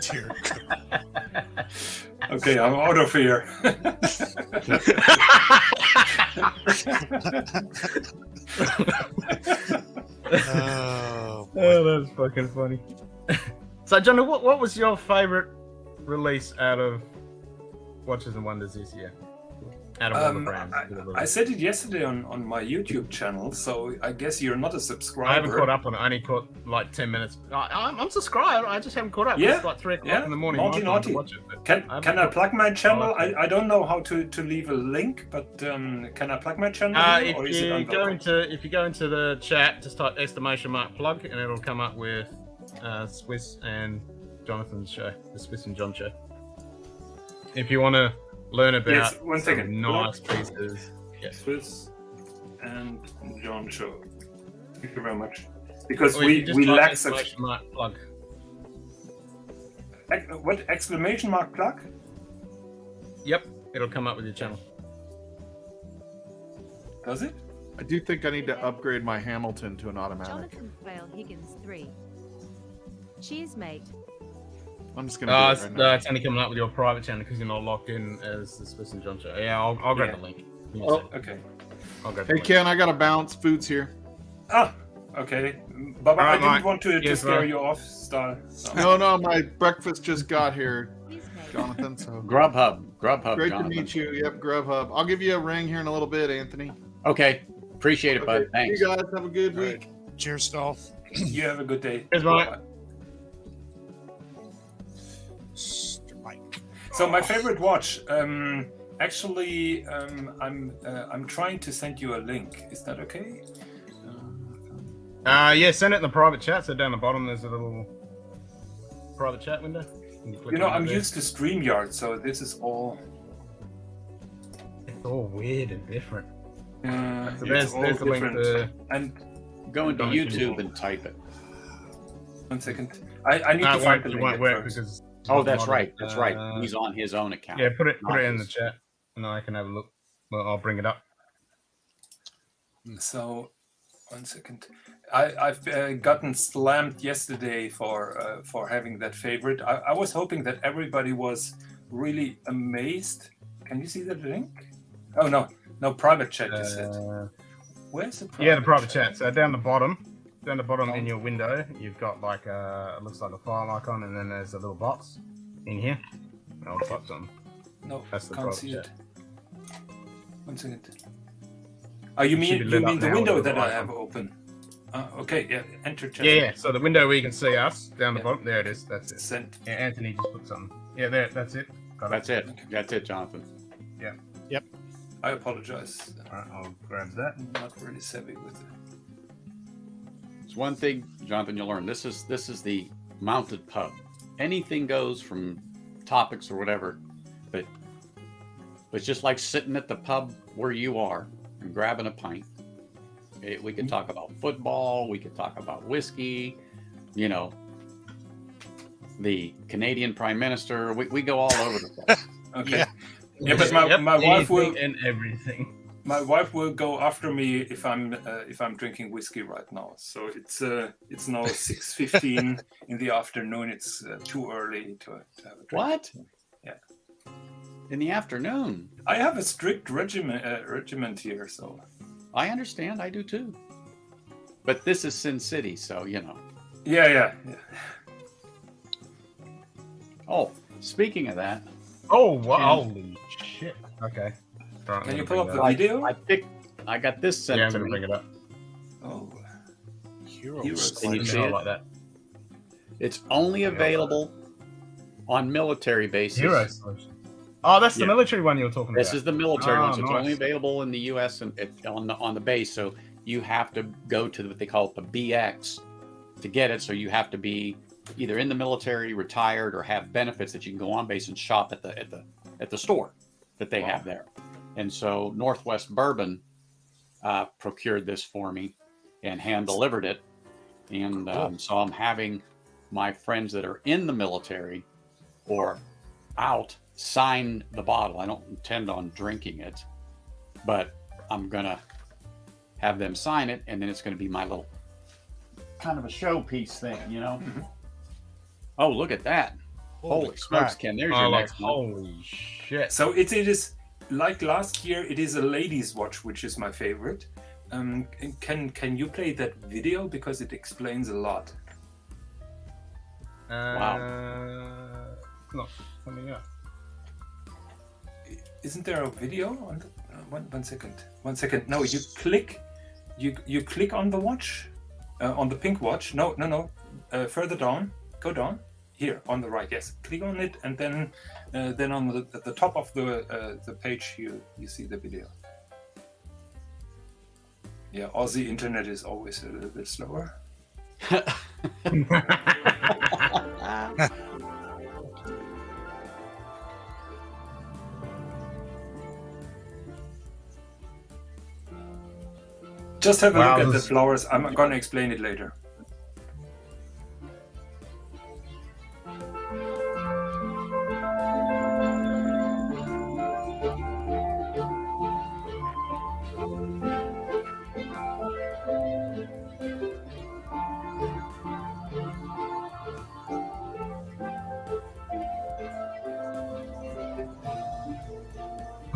Dear Okay, I'm out of here. Oh, that's fucking funny. So, Johnny, what was your favorite release out of Watches and Wonders this year? Out of all the brands. I said it yesterday on my YouTube channel, so I guess you're not a subscriber. I haven't caught up on it. I only caught like 10 minutes. I'm subscribed. I just haven't caught up. Yeah, It's like 3 o'clock in the morning. Naughty, my time to naughty. watch it, but Can I plug my channel? Oh, okay. I don't know how to leave a link, but can I plug my channel? Here, or is it if you go into the chat, just type !plug, and it'll come up with Swiss and Jonathan's show, the Swiss and John show. If you want to learn about Yes, one some second. nice Plug. pieces. Yes. Swiss and John show. Thank you very much. Because Or you we just type lack such. !plug. What exclamation mark plug? Yep, it'll come up with your channel. Does it? I do think I need to upgrade my Hamilton to an automatic. Jonathan Quayle Higgins 3. Cheers, mate. I'm just gonna do it right now. It's only coming up with your private channel because you're not logged in as the Swiss and John show. Yeah, I'll grab the link. Give me a sec. Okay. I'll grab Hey the link. Ken, I gotta bounce. Food's here. Ah, okay. But All right, I didn't Mike. want to Yes, scare Mike. you off, Star. So. No, my breakfast just got here, Jonathan. So Grubhub, great Jonathan. to meet you. Yep, Grubhub. I'll give you a ring here in a little bit, Anthony. Okay, appreciate it, bud. Okay, Thanks. You guys have a good week. Cheers, Stahl. You have a good day. Cheers, Mike. Bye-bye. Mr. Mike. So my favorite watch. Actually, I'm trying to send you a link. Is that okay? Yeah, send it in the private chat. So down the bottom, there's a little private chat window. You know, I'm used to StreamYard, so this is all. It's all weird and different. So So there's the link to. And Go into Don't YouTube you- and type it. 1 second. I need No, to it find the won't, link it won't at work first. because. Oh, that's not right. on, That's right. He's on his own account. Yeah, put it not in the his. chat, and I can have a look. Well, I'll bring it up. So, 1 second. I've gotten slammed yesterday for having that favorite. I was hoping that everybody was really amazed. Can you see the link? Oh no, private chat. You said. Where's the private Yeah, the private chat. So down the bottom in your window, you've got like it looks like a file icon, and then there's a little box in here. I'll type some. No, That's the can't private see chat. it. 1 second. Oh, you It should mean be lit up the now window with the that I icon. have open? Okay, yeah. Enter chat. Yeah. So the window where you can see us down the Yeah. bottom. There it is. That's it. Sent. Yeah, Anthony just put something. Yeah, there. That's it. Got That's it. That's it, Jonathan. Yeah. Yep. I apologize. All right, I'll grab that. I'm not really savvy with it. It's one thing, Jonathan, you'll learn. This is the mounted pub. Anything goes from topics or whatever, but it's just like sitting at the pub where you are and grabbing a pint. We could talk about football. We could talk about whiskey. You know, the Canadian Prime Minister. We go all over the place. Okay. Yeah, but my wife will and everything. My wife will go after me if I'm drinking whiskey right now. So it's now 6:15 in the afternoon. It's too early to have a drink. What? Yeah. In the afternoon. I have a strict regiment here, so. I understand. I do too. But this is Sin City, so you know. Yeah. Oh, speaking of that. Oh, wow. Holy shit. Okay. Right, Can I'm you gonna pull up bring the that video? I got this sent Yeah, I'm to gonna me. bring it up. Oh. Heroes. Can you Let me see know it? like that. It's only available on military bases. Hero solution. Oh, that's the Yeah. military one you were talking This about. is the military one, so it's nice. only available in the U.S. and on the base. So you have to go to what they call the BX to get it. So you have to be either in the military, retired, or have benefits that you can go on base and shop at the store that they have there. And so Northwest Bourbon procured this for me and hand delivered it. And so I'm having my friends that are in the military or out sign the bottle. I don't intend on drinking it, but I'm gonna have them sign it, and then it's gonna be my little kind of a showpiece thing, you know. Oh, look at that! Holy smokes, Ken! There's your next one. Holy shit! So it is like last year. It is a ladies' watch, which is my favorite. Can you play that video because it explains a lot? Wow. Not coming up. Isn't there a video on the, one second. No, you click on the watch, on the pink watch. No. Further down. Go down. Here on the right. Yes. Click on it, and then on the top of the page you see the video. Yeah, Aussie internet is always a little bit slower. Just have a look at the flowers. I'm going to explain it later.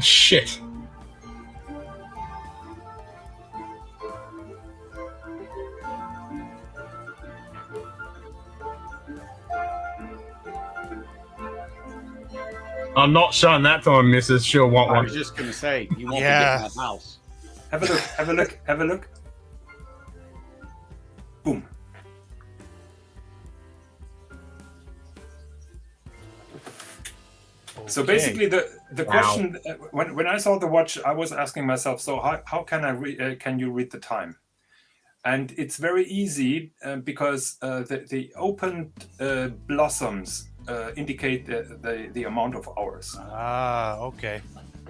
Shit. I'm not showing that to my missus. She'll want I one. was just gonna say you won't Yeah. be getting that house. Have a look. Boom. So basically, the question when I saw the watch, I was asking myself, so how can can you read the time? And it's very easy because the opened blossoms indicate the amount of hours. Ah, okay.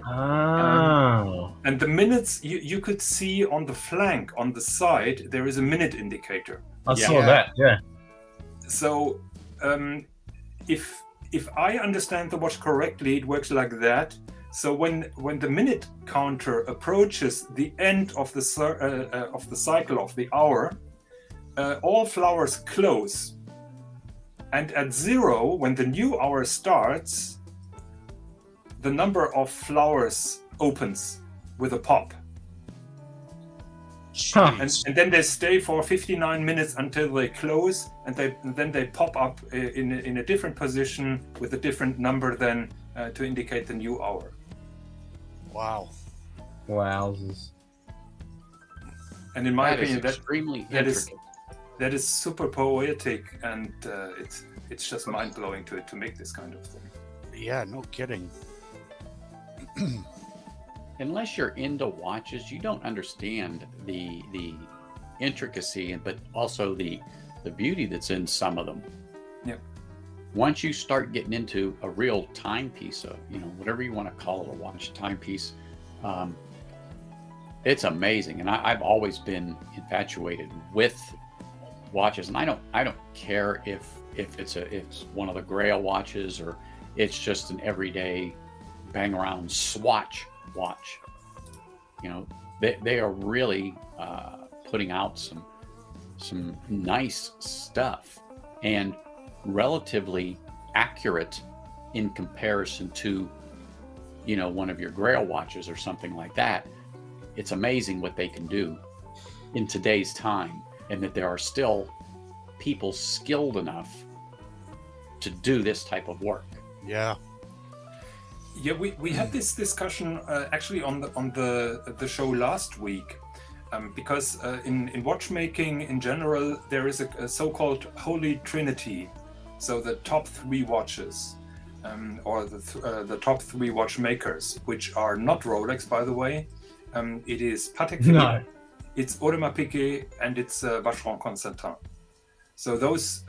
And the minutes you could see on the flank, on the side, there is a minute indicator. I saw that, yeah. So if I understand the watch correctly, it works like that. So when the minute counter approaches the end of the cycle of the hour, all flowers close. And at 0, when the new hour starts, the number of flowers opens with a pop. And then they stay for 59 minutes until they close, and then they pop up in a different position with a different number then to indicate the new hour. Wow. Wowzers. And in my That is opinion, extremely that intricate. is super poetic, and it's just mind blowing to make this kind of thing. Yeah, no kidding. Unless you're into watches, you don't understand the intricacy, but also the beauty that's in some of them. Yeah. Once you start getting into a real timepiece, whatever you want to call it, a watch timepiece, it's amazing. And I've always been infatuated with watches, and I don't care if it's one of the Grail watches or it's just an everyday bang around Swatch watch. They are really putting out some nice stuff and relatively accurate in comparison to one of your Grail watches or something like that. It's amazing what they can do in today's time. and that there are still people skilled enough to do this type of work. Yeah. Yeah, we had this discussion actually on the show last week, because in watchmaking in general there is a so-called Holy Trinity, so the top 3 watches, or the top 3 watchmakers, which are not Rolex, by the way. It is Patek Philippe, it's Audemars Piguet, and it's Vacheron Constantin. So those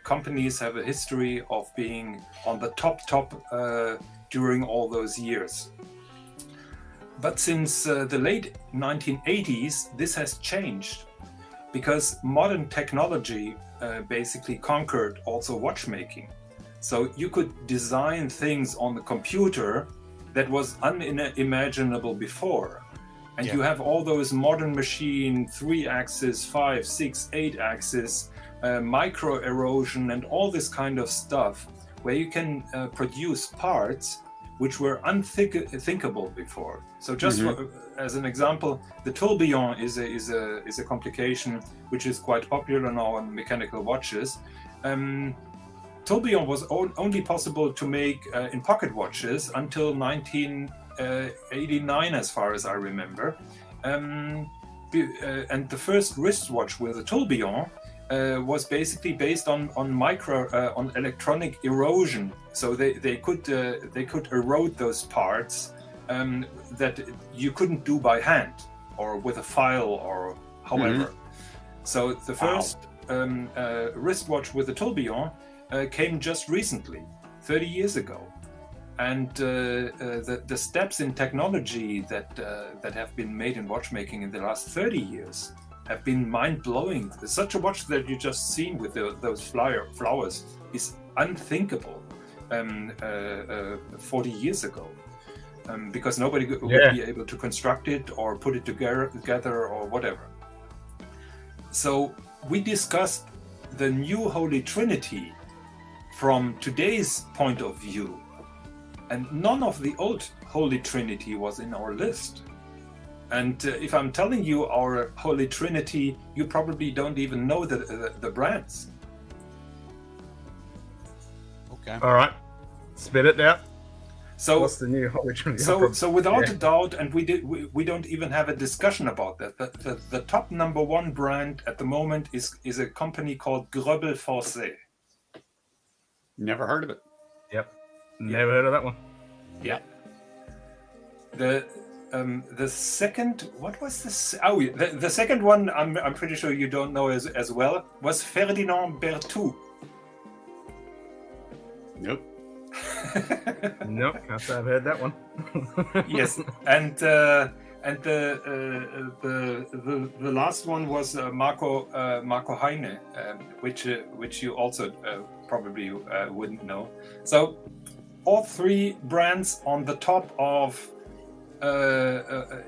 companies have a history of being on the top during all those years. But since the late 1980s, this has changed, because modern technology basically conquered also watchmaking. So you could design things on the computer that was unimaginable before. And you have all those modern machine, 3-axis, 5, 6, 8-axis, micro erosion and all this kind of stuff, where you can produce parts which were unthinkable before. So just as an example, the tourbillon is a complication which is quite popular now on mechanical watches. Tourbillon was only possible to make in pocket watches until 1989, as far as I remember. And the first wristwatch with a tourbillon was basically based on electronic erosion. So they could erode those parts that you couldn't do by hand or with a file or however. So the first wristwatch with a tourbillon came just recently, 30 years ago. And the steps in technology that have been made in watchmaking in the last 30 years have been mind-blowing. Such a watch that you just seen with those flowers is unthinkable 40 years ago, because nobody would be able to construct it or put it together or whatever. So we discussed the new Holy Trinity from today's point of view, and none of the old Holy Trinity was in our list. And if I'm telling you our Holy Trinity, you probably don't even know the brands. Okay. All right. Spit it out. So what's the new Holy Trinity? So without a doubt, and we don't even have a discussion about that. The top #1 brand at the moment is a company called Dribble Forcé. Never heard of it. Yep. Never heard of that one. Yeah. The second, what was this? Oh, the second one I'm pretty sure you don't know as well, was Ferdinand Berthoud. Nope. Nope, can't say I've heard that one. Yes, and the last one was Marco Heine, which you also probably wouldn't know. So all 3 brands on the top of,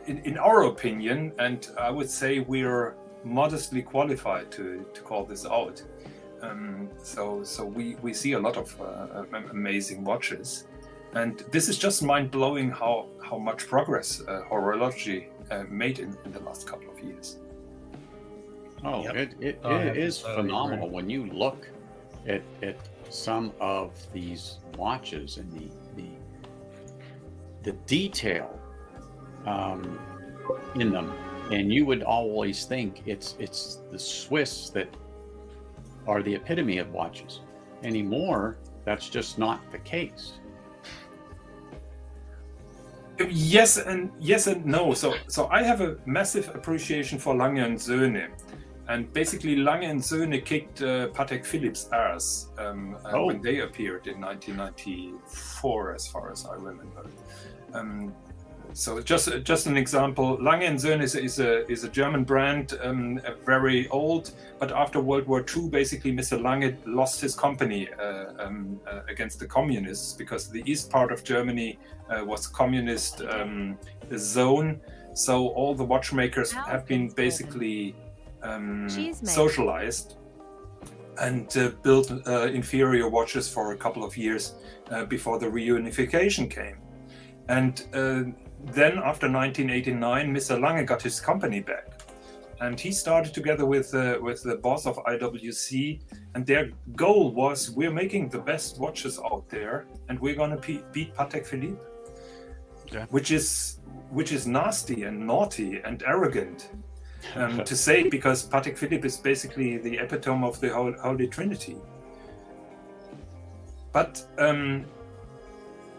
in our opinion, and I would say we're modestly qualified to call this out. So we see a lot of amazing watches, and this is just mind-blowing how much progress horology made in the last couple of years. Oh, it is phenomenal when you look at some of these watches and the detail in them, and you would always think it's the Swiss that are the epitome of watches. Anymore, that's just not the case. Yes and no. So I have a massive appreciation for Lange & Söhne, and basically Lange & Söhne kicked Patek Philippe's ass when they appeared in 1994, as far as I remember. So just an example, Lange & Söhne is a German brand, very old, but after World War II, basically Mr. Lange lost his company against the communists, because the east part of Germany was communist zone. So all the watchmakers have been basically socialized and built inferior watches for a couple of years before the reunification came. And then after 1989, Mr. Lange got his company back. and he started together with the boss of IWC, and their goal was, we're making the best watches out there, and we're going to beat Patek Philippe, which is nasty and naughty and arrogant to say, because Patek Philippe is basically the epitome of the Holy Trinity. But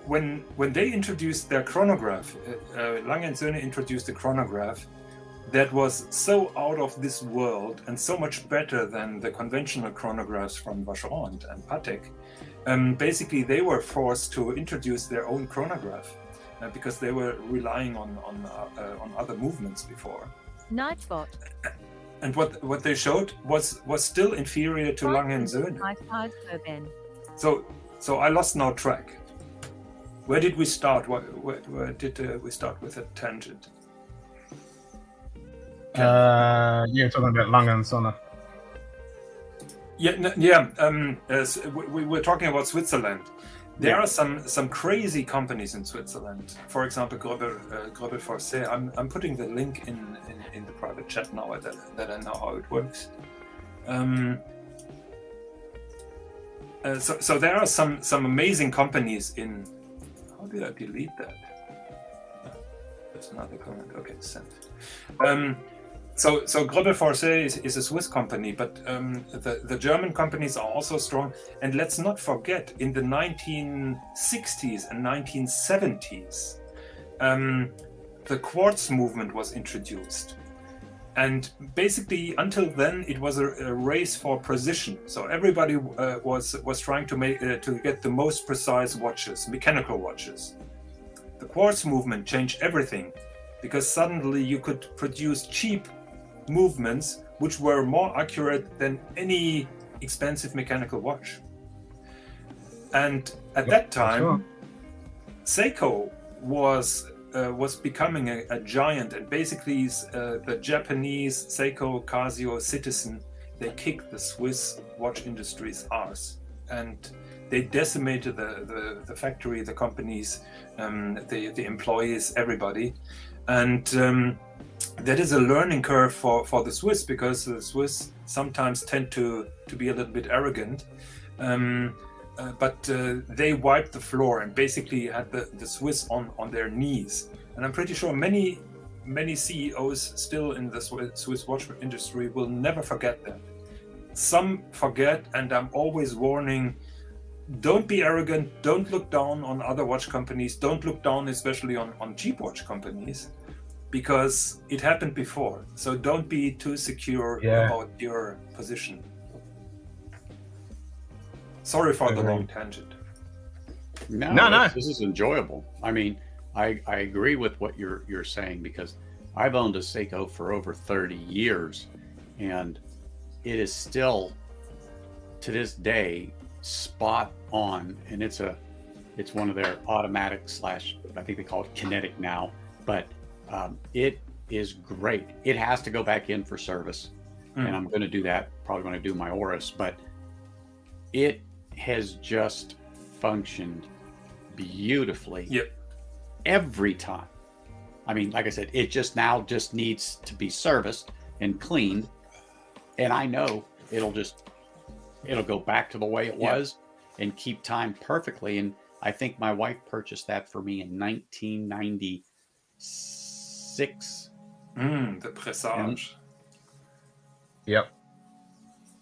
when they introduced their chronograph, Lange & Söhne introduced a chronograph that was so out of this world and so much better than the conventional chronographs from Vacheron and Patek. Basically, they were forced to introduce their own chronograph because they were relying on other movements before. Nightbot. And what they showed was still inferior to Lange & Söhne. So I lost now track. Where did we start? Where did we start with a tangent? You're talking about Lange & Söhne. We were talking about Switzerland. There are some crazy companies in Switzerland. For example, Dribble Forcé. I'm putting the link in the private chat now that I know how it works. So there are some amazing companies in. How did I delete that? That's another comment. Okay, sent. So Dribble Forcé is a Swiss company, but the German companies are also strong. And let's not forget, in the 1960s and 1970s, the quartz movement was introduced. And basically, until then, it was a race for precision. So everybody was trying to get the most precise watches, mechanical watches. The quartz movement changed everything, because suddenly you could produce cheap movements which were more accurate than any expensive mechanical watch. And at that time, Seiko was becoming a giant, and basically the Japanese Seiko, Casio, Citizen, they kicked the Swiss watch industry's arse, and they decimated the factory, the companies, the employees, everybody. And that is a learning curve for the Swiss, because the Swiss sometimes tend to be a little bit arrogant. But they wiped the floor and basically had the Swiss on their knees. And I'm pretty sure many CEOs still in the Swiss watch industry will never forget that. Some forget, and I'm always warning, don't be arrogant, don't look down on other watch companies, don't look down especially on cheap watch companies, because it happened before. So don't be too secure about your position. Sorry for the long tangent. No. This is enjoyable. I mean, I agree with what you're saying, because I've owned a Seiko for over 30 years, and it is still, to this day, spot on. And it's one of their automatic / I think they call it kinetic now, but it is great. It has to go back in for service, and I'm going to do that. Probably going to do my Oris, but it has just functioned beautifully every time. I mean, like I said, it just needs to be serviced and cleaned, and I know it'll go back to the way it was and keep time perfectly. And I think my wife purchased that for me in 1996. The Presage. Yep.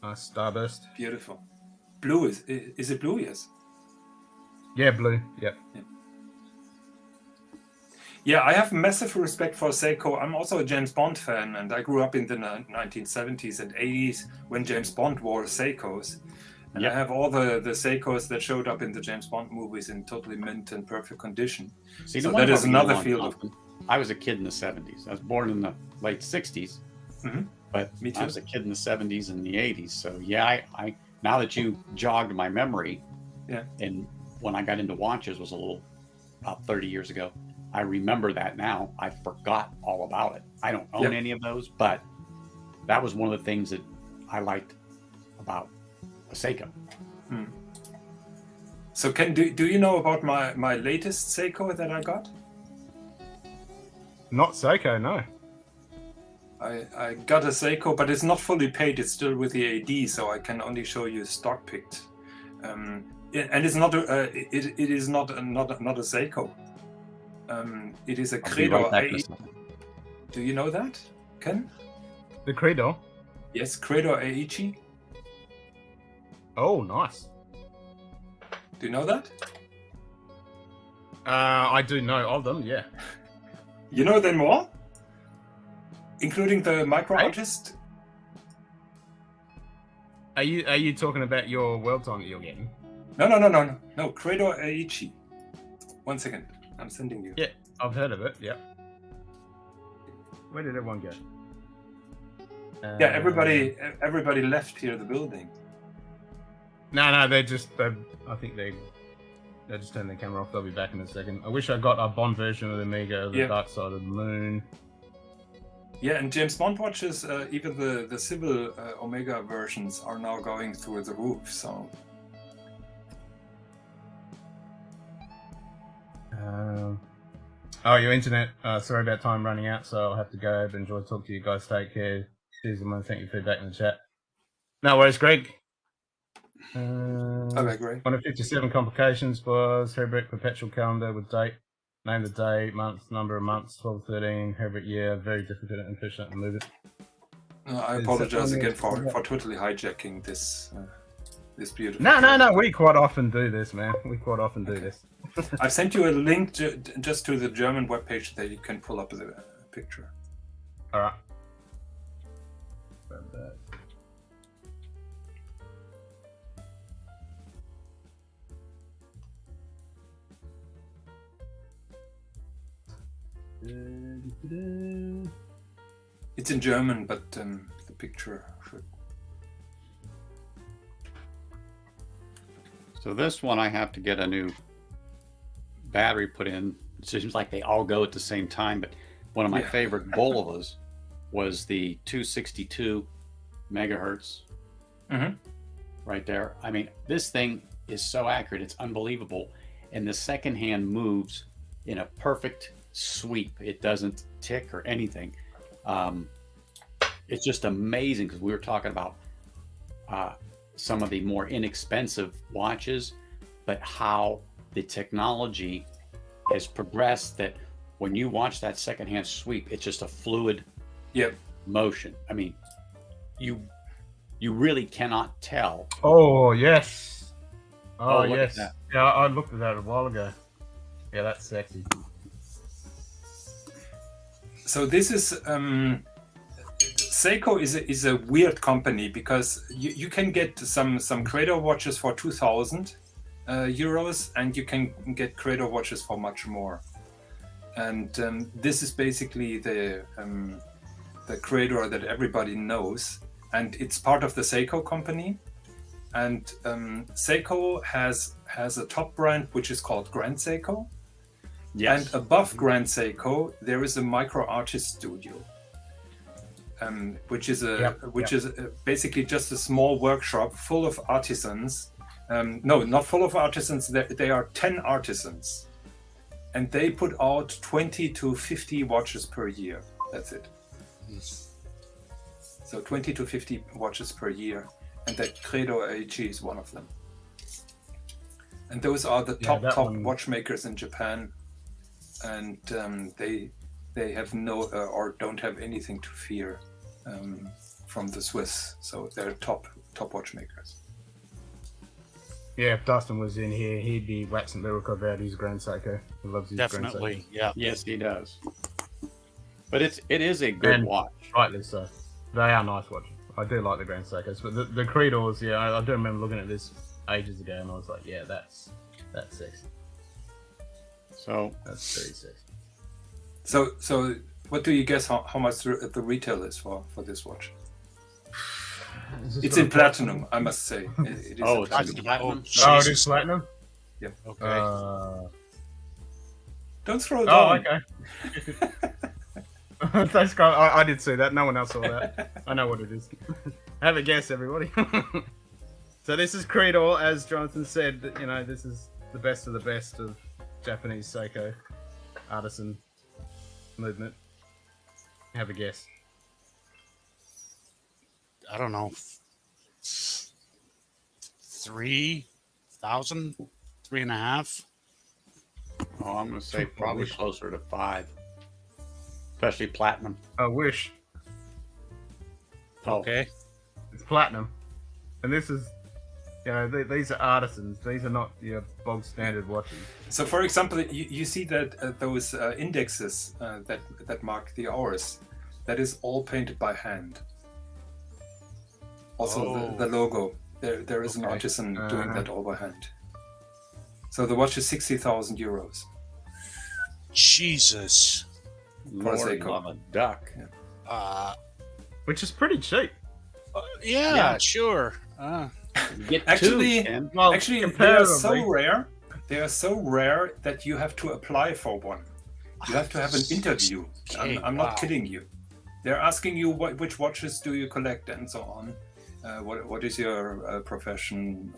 Starburst. Beautiful. Blue is it blue? Yes. Yeah, blue. Yep. Yeah, I have massive respect for Seiko. I'm also a James Bond fan, and I grew up in the 1970s and 80s when James Bond wore Seikos. And I have all the Seikos that showed up in the James Bond movies in totally mint and perfect condition. See, so that is another field of... I was a kid in the 70s. I was born in the late 60s, but Me too. I was a kid in the 70s and the 80s. So yeah, I now that you jogged my memory, and when I got into watches was about 30 years ago, I remember that now. I forgot all about it. I don't own any of those, but that was one of the things that I liked about a Seiko. So do you know about my latest Seiko that I got? Not Seiko, no. I got a Seiko, but it's not fully paid. It's still with the AD, so I can only show you stock picked. And it's not it is not a Seiko. It is a I'll be Credo. right back in a second. Do you know that, Ken? The Credo? Yes, Credo Aichi. Oh, nice. Do you know that? I do know of them, yeah. You know them all? Including the micro artist? Are you talking about your world song that you're getting? No, Credo Aichi. 1 second. I'm sending you. Yeah, I've heard of it, yeah. Where did everyone go? Yeah, everybody left here the building. No, I think they just turned the camera off. They'll be back in a second. I wish I got a Bond version of the Amiga, the Dark Side of the Moon. Yeah, and James Bond watches, even the civil Omega versions are now going through the roof, so... Your internet. Sorry about time running out, so I'll have to go. But enjoy talking to you guys. Take care. Cheers, and thank you for feedback in the chat. No worries, Greg. Okay, great. One of 57 complications was Herbert perpetual calendar with date, name the day, month, number of months, 12, 13, Herbert year. Very difficult and efficient and move it. I apologize again for totally hijacking this beautiful. No. We quite often do this, man. We quite often do this. I've sent you a link just to the German webpage that you can pull up the picture. All right. Grab that. It's in German, but the picture should. So this one I have to get a new battery put in. It seems like they all go at the same time, but one of my favorite Bolovas was the 262 megahertz. Mm-hmm. Right there. I mean, this thing is so accurate, it's unbelievable. And the second hand moves in a perfect sweep. It doesn't tick or anything. It's just amazing because we were talking about some of the more inexpensive watches, but how the technology has progressed that when you watch that secondhand sweep, it's just a fluid motion. I mean, you really cannot tell. Oh, yes. Oh, look at yes. that. Yeah, I looked at that a while ago. Yeah, that's sexy. So this is Seiko is a weird company because you can get some Credo watches for 2,000 euros, and you can get Credo watches for much more. And this is basically the Credo that everybody knows, and it's part of the Seiko company. And Seiko has a top brand which is called Grand Seiko. Yes. And above Grand Seiko, there is a micro artist studio, which is basically just a small workshop full of artisans. No, not full of artisans. They are 10 artisans, and they put out 20 to 50 watches per year. That's it. So 20 to 50 watches per year, and that Credo Aichi is one of them. And those are the top watchmakers in Japan. And they have no or don't have anything to fear from the Swiss, so they're top watchmakers. Yeah, if Dustin was in here, he'd be waxing lyrical about his Grand Seiko. He loves his Grand Seiko. Definitely, yeah. Yes, he does. But it is a good watch. Rightly so. They are nice watches. I do like the Grand Seikos, but the Credos, I do remember looking at this ages ago, and I was like, yeah, that's sexy. So that's very sexy. So what do you guess how much the retail is for this watch? It's in platinum, I must say. It is oh, in platinum. Oh, it is platinum? Yeah. Okay. Don't throw it down. Oh, okay. Thanks, Carl. I did see that. No one else saw that. I know what it is. Have a guess, everybody. So this is Credo, as Jonathan said. This is the best of the best of Japanese Seiko artisan movement. Have a guess. I don't know, 3,000, 3.5. Oh, I'm going to say probably closer to 5, especially platinum. I wish. Oh. Okay. It's platinum. And this is, these are artisans. These are not your bog standard watches. So, for example, you see that those indexes that mark the hours, that is all painted by hand. Also, the logo. There is an artisan doing that all by hand. So the watch is 60,000 euros. Jesus. Lord of a duck. Which is pretty cheap. Yeah, sure. Actually, two, they are so rare. They are so rare that you have to apply for one. You have to have an interview. I'm not kidding you. They're asking you which watches do you collect and so on. What is your profession?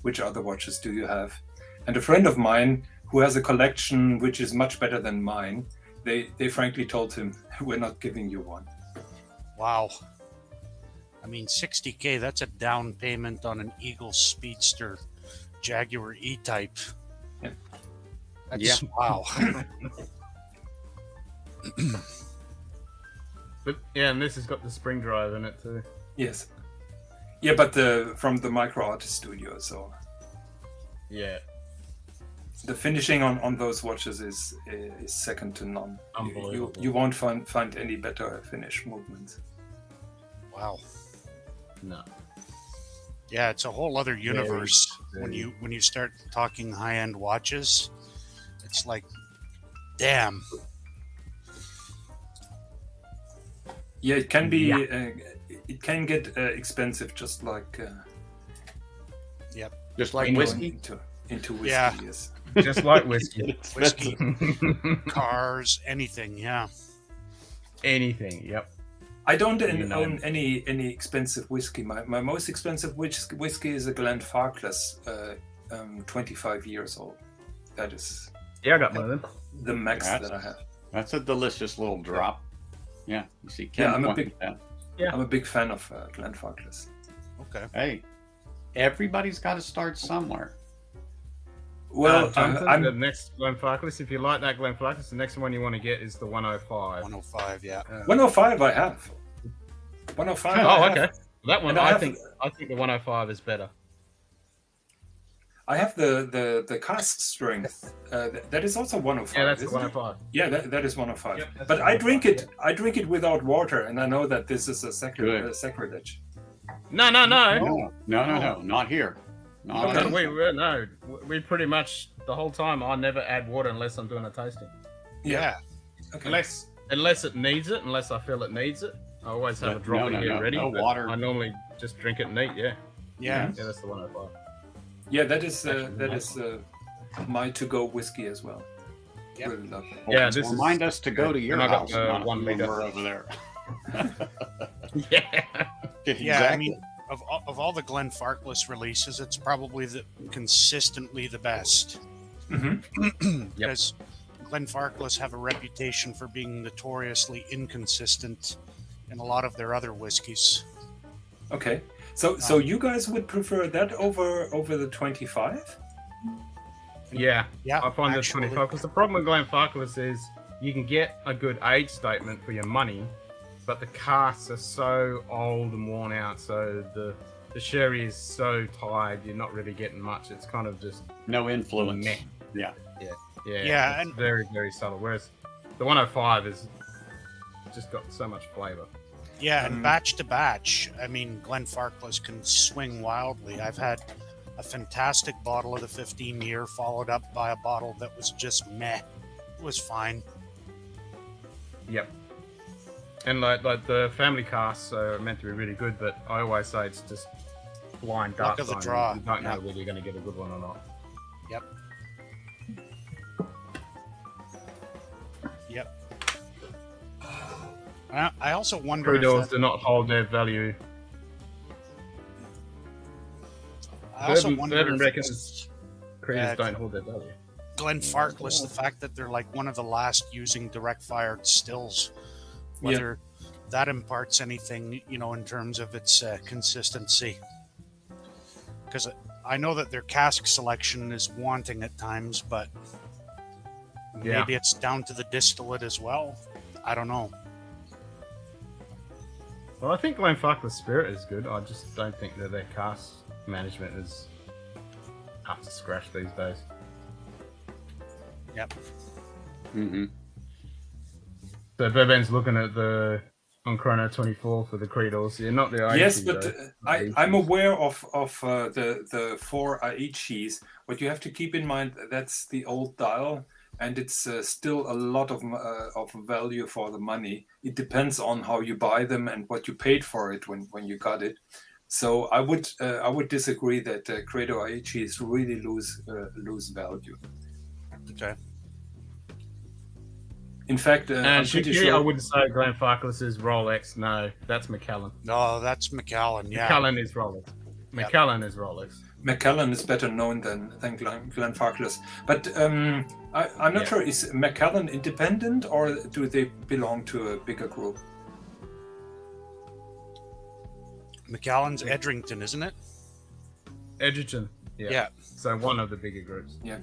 Which other watches do you have? And a friend of mine who has a collection which is much better than mine, they frankly told him, we're not giving you one. Wow. I mean, 60K, that's a down payment on an Eagle Speedster Jaguar E-Type. Yeah. That's, wow. But yeah, and this has got the spring drive in it too. Yes. Yeah, but from the Micro Artist Studio, so yeah, the finishing on those watches is second to none. Unbelievable. You won't find any better finish movements. Wow. No. Yeah, it's a whole other universe when you start talking high-end watches. It's like, damn. Yeah, it can be. It can get expensive, just like. Yep. Just like whiskey. Into whiskey, Yeah. yes. Just like whiskey. Whiskey, cars, anything. Yeah. Anything. Yep. I don't own any expensive whiskey. My most expensive whiskey is a Glenfarclas, 25 years old. That is. Yeah, I got one of them. The max that I have. That's a delicious little drop. Yeah, you see. Yeah, I'm a big fan of Glenfarclas. Okay. Hey, everybody's got to start somewhere. Well, Jonathan, the next Glenfarclas, if you like that Glenfarclas, the next one you want to get is the 105. 105, yeah. 105 I have. 105 Oh, I have. okay. That one, And I think the 105 is better. I have the cask strength. That is also 105. Yeah, that's the isn't it? 105. Yeah, that is 105. Yep, that's but the I drink 105, it. I drink it without water, and I know that this is a sacrilege. No, No, not here. Not No, here. we pretty much the whole time. I never add water unless I'm doing a tasting. Yeah. Okay. Unless it needs it, unless I feel it needs it. I always have a drop in here ready. no but water. I normally just drink it neat. Yeah. Yeah. Yeah, that's the 105. Yeah, that is my to-go whiskey as well. Yep. Really love it. Yeah, this Remind us to go to your and I got, house. Not 1 when liter. we're over there. Yeah. Yeah, I mean, of all the Glenfarclas releases, it's probably consistently the best. Mm-hmm. Because Glenfarclas have a reputation for being notoriously inconsistent in a lot of their other whiskeys. Okay, so you guys would prefer that over the 25? Yeah. Yeah, I find actually. the 25 because the problem with Glenfarclas is you can get a good age statement for your money, but the casks are so old and worn out, so the sherry is so tired, you're not really getting much. It's kind of just No influence. meh. Yeah. Yeah, it's and- very, very subtle. Whereas the 105 is just got so much flavor. Yeah, and batch to batch, I mean, Glenfarclas can swing wildly. I've had a fantastic bottle of the 15-year followed up by a bottle that was just meh. It was fine. Yep. And like the family casts are meant to be really good, but I always say it's just blind Luck dart of the sign. draw. You don't know Yep. whether you're going to get a good one or not. Yep. Yep. I also wonder if Crudos that, do not hold their value. I also Bourbon wonder if reckons Crudos Yeah, don't hold their value. Glenfarclas, the fact that they're like one of the last using direct fired stills, whether that imparts anything, in terms of its consistency. Because I know that their cask selection is wanting at times, but maybe it's down to the distillate as well. I don't know. Well, I think Glenfarclas Spirit is good. I just don't think that their cask management is up to scratch these days. Yep. Mm-hmm. So Beben's looking at the on Chrono 24 for the Creedles. You're not the Aichi, Yes, but though. I'm aware of the 4 Aichis. What you have to keep in mind, that's the old dial, and it's still a lot of value for the money. It depends on how you buy them and what you paid for it when you got it. So I would disagree that Credo Aichis really lose value. Okay. In fact, I'm pretty sure. I wouldn't say Glenfarclas is Rolex. No, that's Macallan. No, that's Macallan. Yeah. Macallan is Rolex. Macallan is Rolex. Macallan is better known than Glenfarclas. But I'm not sure, is Macallan independent or do they belong to a bigger group? Macallan's Edrington, isn't it? Edgerton. Yeah. So one of the bigger groups. Yeah,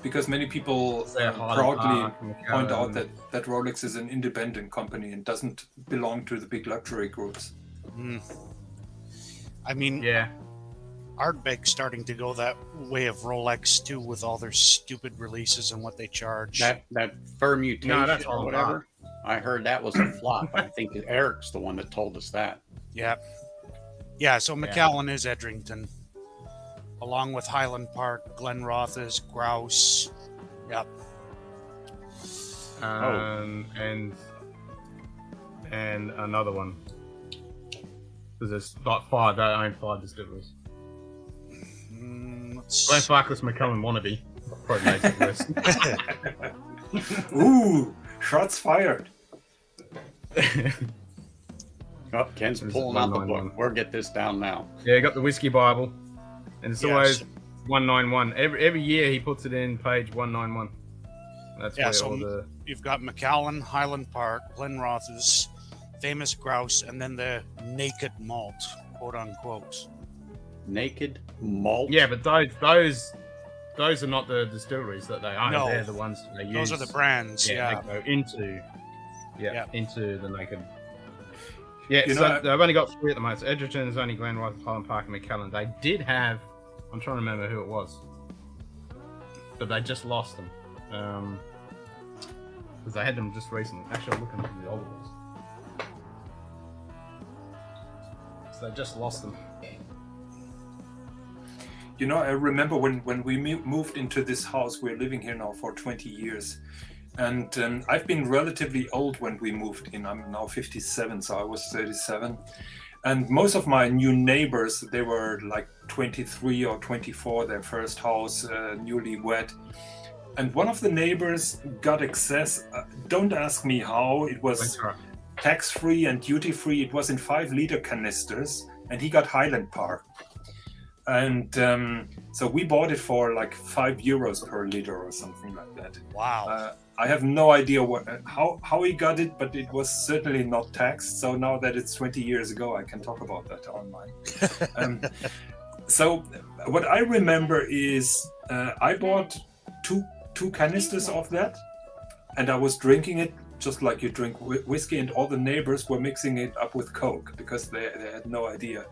because many people proudly point out that Rolex is an independent company and doesn't belong to the big luxury groups. I mean, Ardbeg's starting to go that way of Rolex too, with all their stupid releases and what they charge. That permutation that's or whatever. I heard that was a flop. I think Eric's the one that told us that. Yeah. Yeah, so Macallan is Edrington, along with Highland Park, Glenrothes, Grouse. Yep. And another one. Because there's like 5. They own 5 distilleries. Glenfarclas Macallan wannabe. Probably makes it list. Ooh, shots fired. Oh, Ken's pulling out the book. We'll get this down now. Yeah, you got the Whiskey Bible. And it's always 191. Every year he puts it in page 191. That's where all the... You've got Macallan, Highland Park, Glenrothes, Famous Grouse, and then the Naked Malt, quote unquote. Naked Malt? Yeah, but those are not the distilleries that they own. No. They're the ones that they use. Those are the brands, They go into the Naked. Yeah, they've only got 3 at the moment. So Edgerton's only Glenrothes, Highland Park, and Macallan. They did have... I'm trying to remember who it was. But they just lost them. Because they had them just recently. Actually, I'm looking at the old ones. So they just lost them. You know, I remember when we moved into this house. We're living here now for 20 years. And I've been relatively old when we moved in. I'm now 57, so I was 37. And most of my new neighbors, they were like 23 or 24, their first house, newlywed. And one of the neighbors got access. Don't ask me how. It was tax-free and duty-free. It was in 5-liter canisters, and he got Highland Park. And so we bought it for like €5 per liter or something like that. Wow. I have no idea how he got it, but it was certainly not taxed. So now that it's 20 years ago, I can talk about that online. So what I remember is I bought two canisters of that, and I was drinking it just like you drink whiskey, and all the neighbors were mixing it up with Coke because they had no idea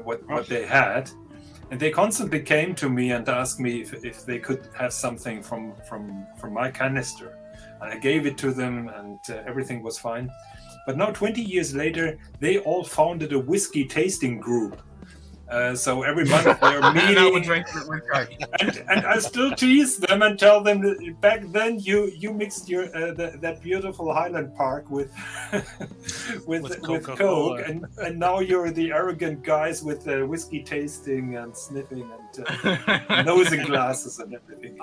what they had. And they constantly came to me and asked me if they could have something from my canister. And I gave it to them, and everything was fine. But now, 20 years later, they all founded a whiskey tasting group. So every month they're meeting, and I still tease them and tell them that back then you mixed your that beautiful Highland Park with Coke, and now you're the arrogant guys with whiskey tasting and sniffing and nosing glasses and everything.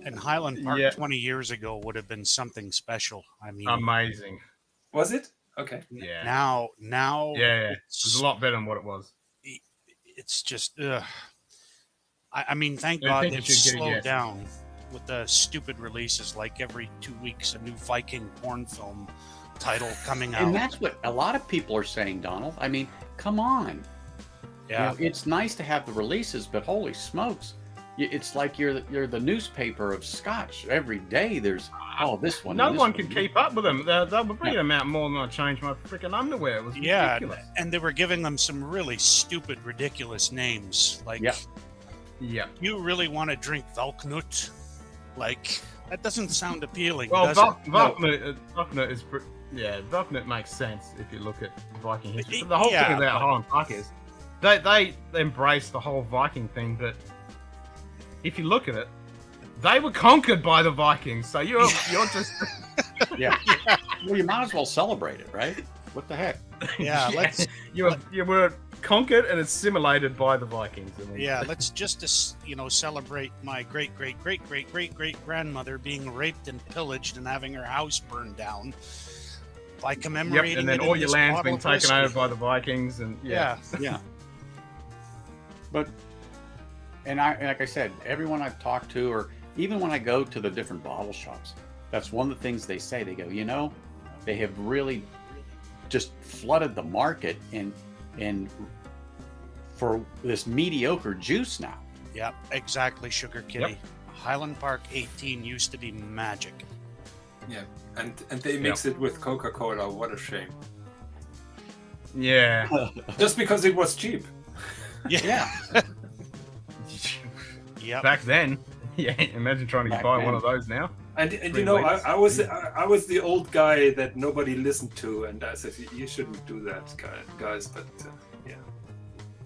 And Highland Park 20 years ago would have been something special. I mean, amazing. Was it? Okay. Yeah. Now. Yeah, it's a lot better than what it was. It's just, I mean, thank God they've slowed down with the stupid releases, like every 2 weeks a new Viking porn film title coming out. And that's what a lot of people are saying, Donald. I mean, come on. Yeah. You know, it's nice to have the releases, but holy smokes. It's like you're the newspaper of Scotch. Every day there's, this one. No and this one can keep up with them. They were bringing them out more than I changed my freaking underwear. It was ridiculous. And they were giving them some really stupid, ridiculous names. Like, you really want to drink Valknut? Like, that doesn't sound appealing, Well, does it? Valknut is, Valknut makes sense if you look at Viking history. But the whole thing about Highland Park is they embrace the whole Viking thing, but if you look at it, they were conquered by the Vikings. So you're just Well, you might as well celebrate it, right? What the heck? Yeah, let's. You were conquered and assimilated by the Vikings. Let's just celebrate my great grandmother being raped and pillaged and having her house burned down by commemorating. And then all your land's been taken over by the Vikings, and But like I said, everyone I've talked to, or even when I go to the different bottle shops, that's one of the things they say. They go, they have really just flooded the market and for this mediocre juice now. Yep, exactly, Sugar Kitty. Highland Park 18 used to be magic. Yeah, and they mix it with Coca-Cola. What a shame. Yeah. Just because it was cheap. Yeah. Back then, imagine trying to buy one of those now. And I was the old guy that nobody listened to, and I said, you shouldn't do that, guys. But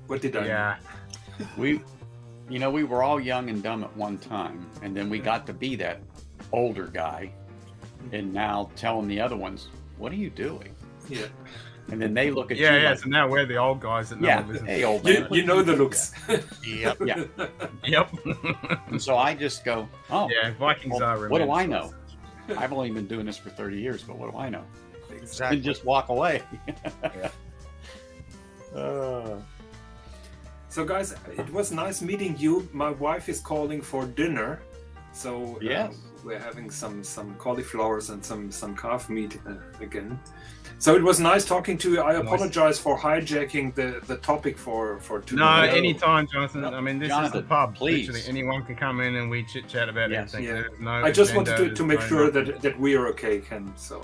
what did I? Yeah, we were all young and dumb at one time, and then we got to be that older guy, and now telling the other ones, "What are you doing?" Yeah. And then they look at you. Yeah. So now we're the old guys that no one listens hey, to. old man. You know the looks. Yep. Yeah. Yep. And so I just go, Vikings are. What do I know? I've only been doing this for 30 years, but what do I know? Exactly. And just walk away. So guys, it was nice meeting you. My wife is calling for dinner, so we're having some cauliflowers and some calf meat again. So it was nice talking to you. I apologize for hijacking the topic for No, today. anytime, Jonathan. I mean, this is the pub. Please. Literally, anyone can come in and we chit chat about everything. Yeah. There's no I just agenda, wanted to make there's sure no that we are okay, Ken. So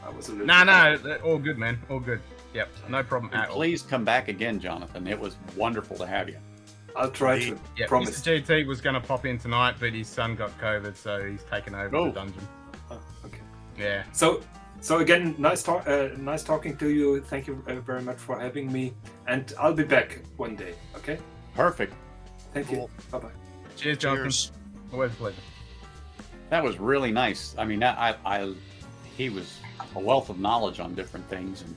I was a little. No, all good, man. All good. Yep, no problem And at all. please come back again, Jonathan. It was wonderful to have you. I'll try to. Yeah, promise. Mr. GT was going to pop in tonight, but his son got COVID, so he's taken over the dungeon. Oh, okay. Yeah. So again, nice talking to you. Thank you very much for having me, and I'll be back one day. Okay. Perfect. Thank you. Bye bye. Cheers, Jonathan. Always a pleasure. That was really nice. I mean, he was a wealth of knowledge on different things, and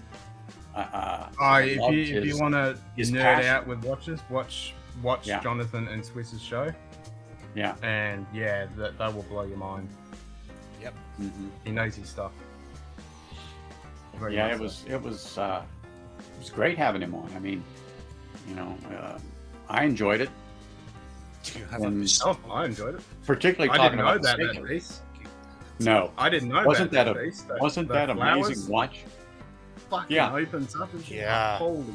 if you want to nerd passion. out with watches, watch Jonathan and Swiss's show. Yeah. And that will blow your mind. Yep. Mm-hmm. He knows his stuff. Very Yeah, much it was great having him on. I mean, I enjoyed it. I enjoyed it. Particularly I talking didn't know about that the piece. No, I didn't know wasn't that. that piece. wasn't The that flowers amazing watch? Fucking opens up and shit. Holy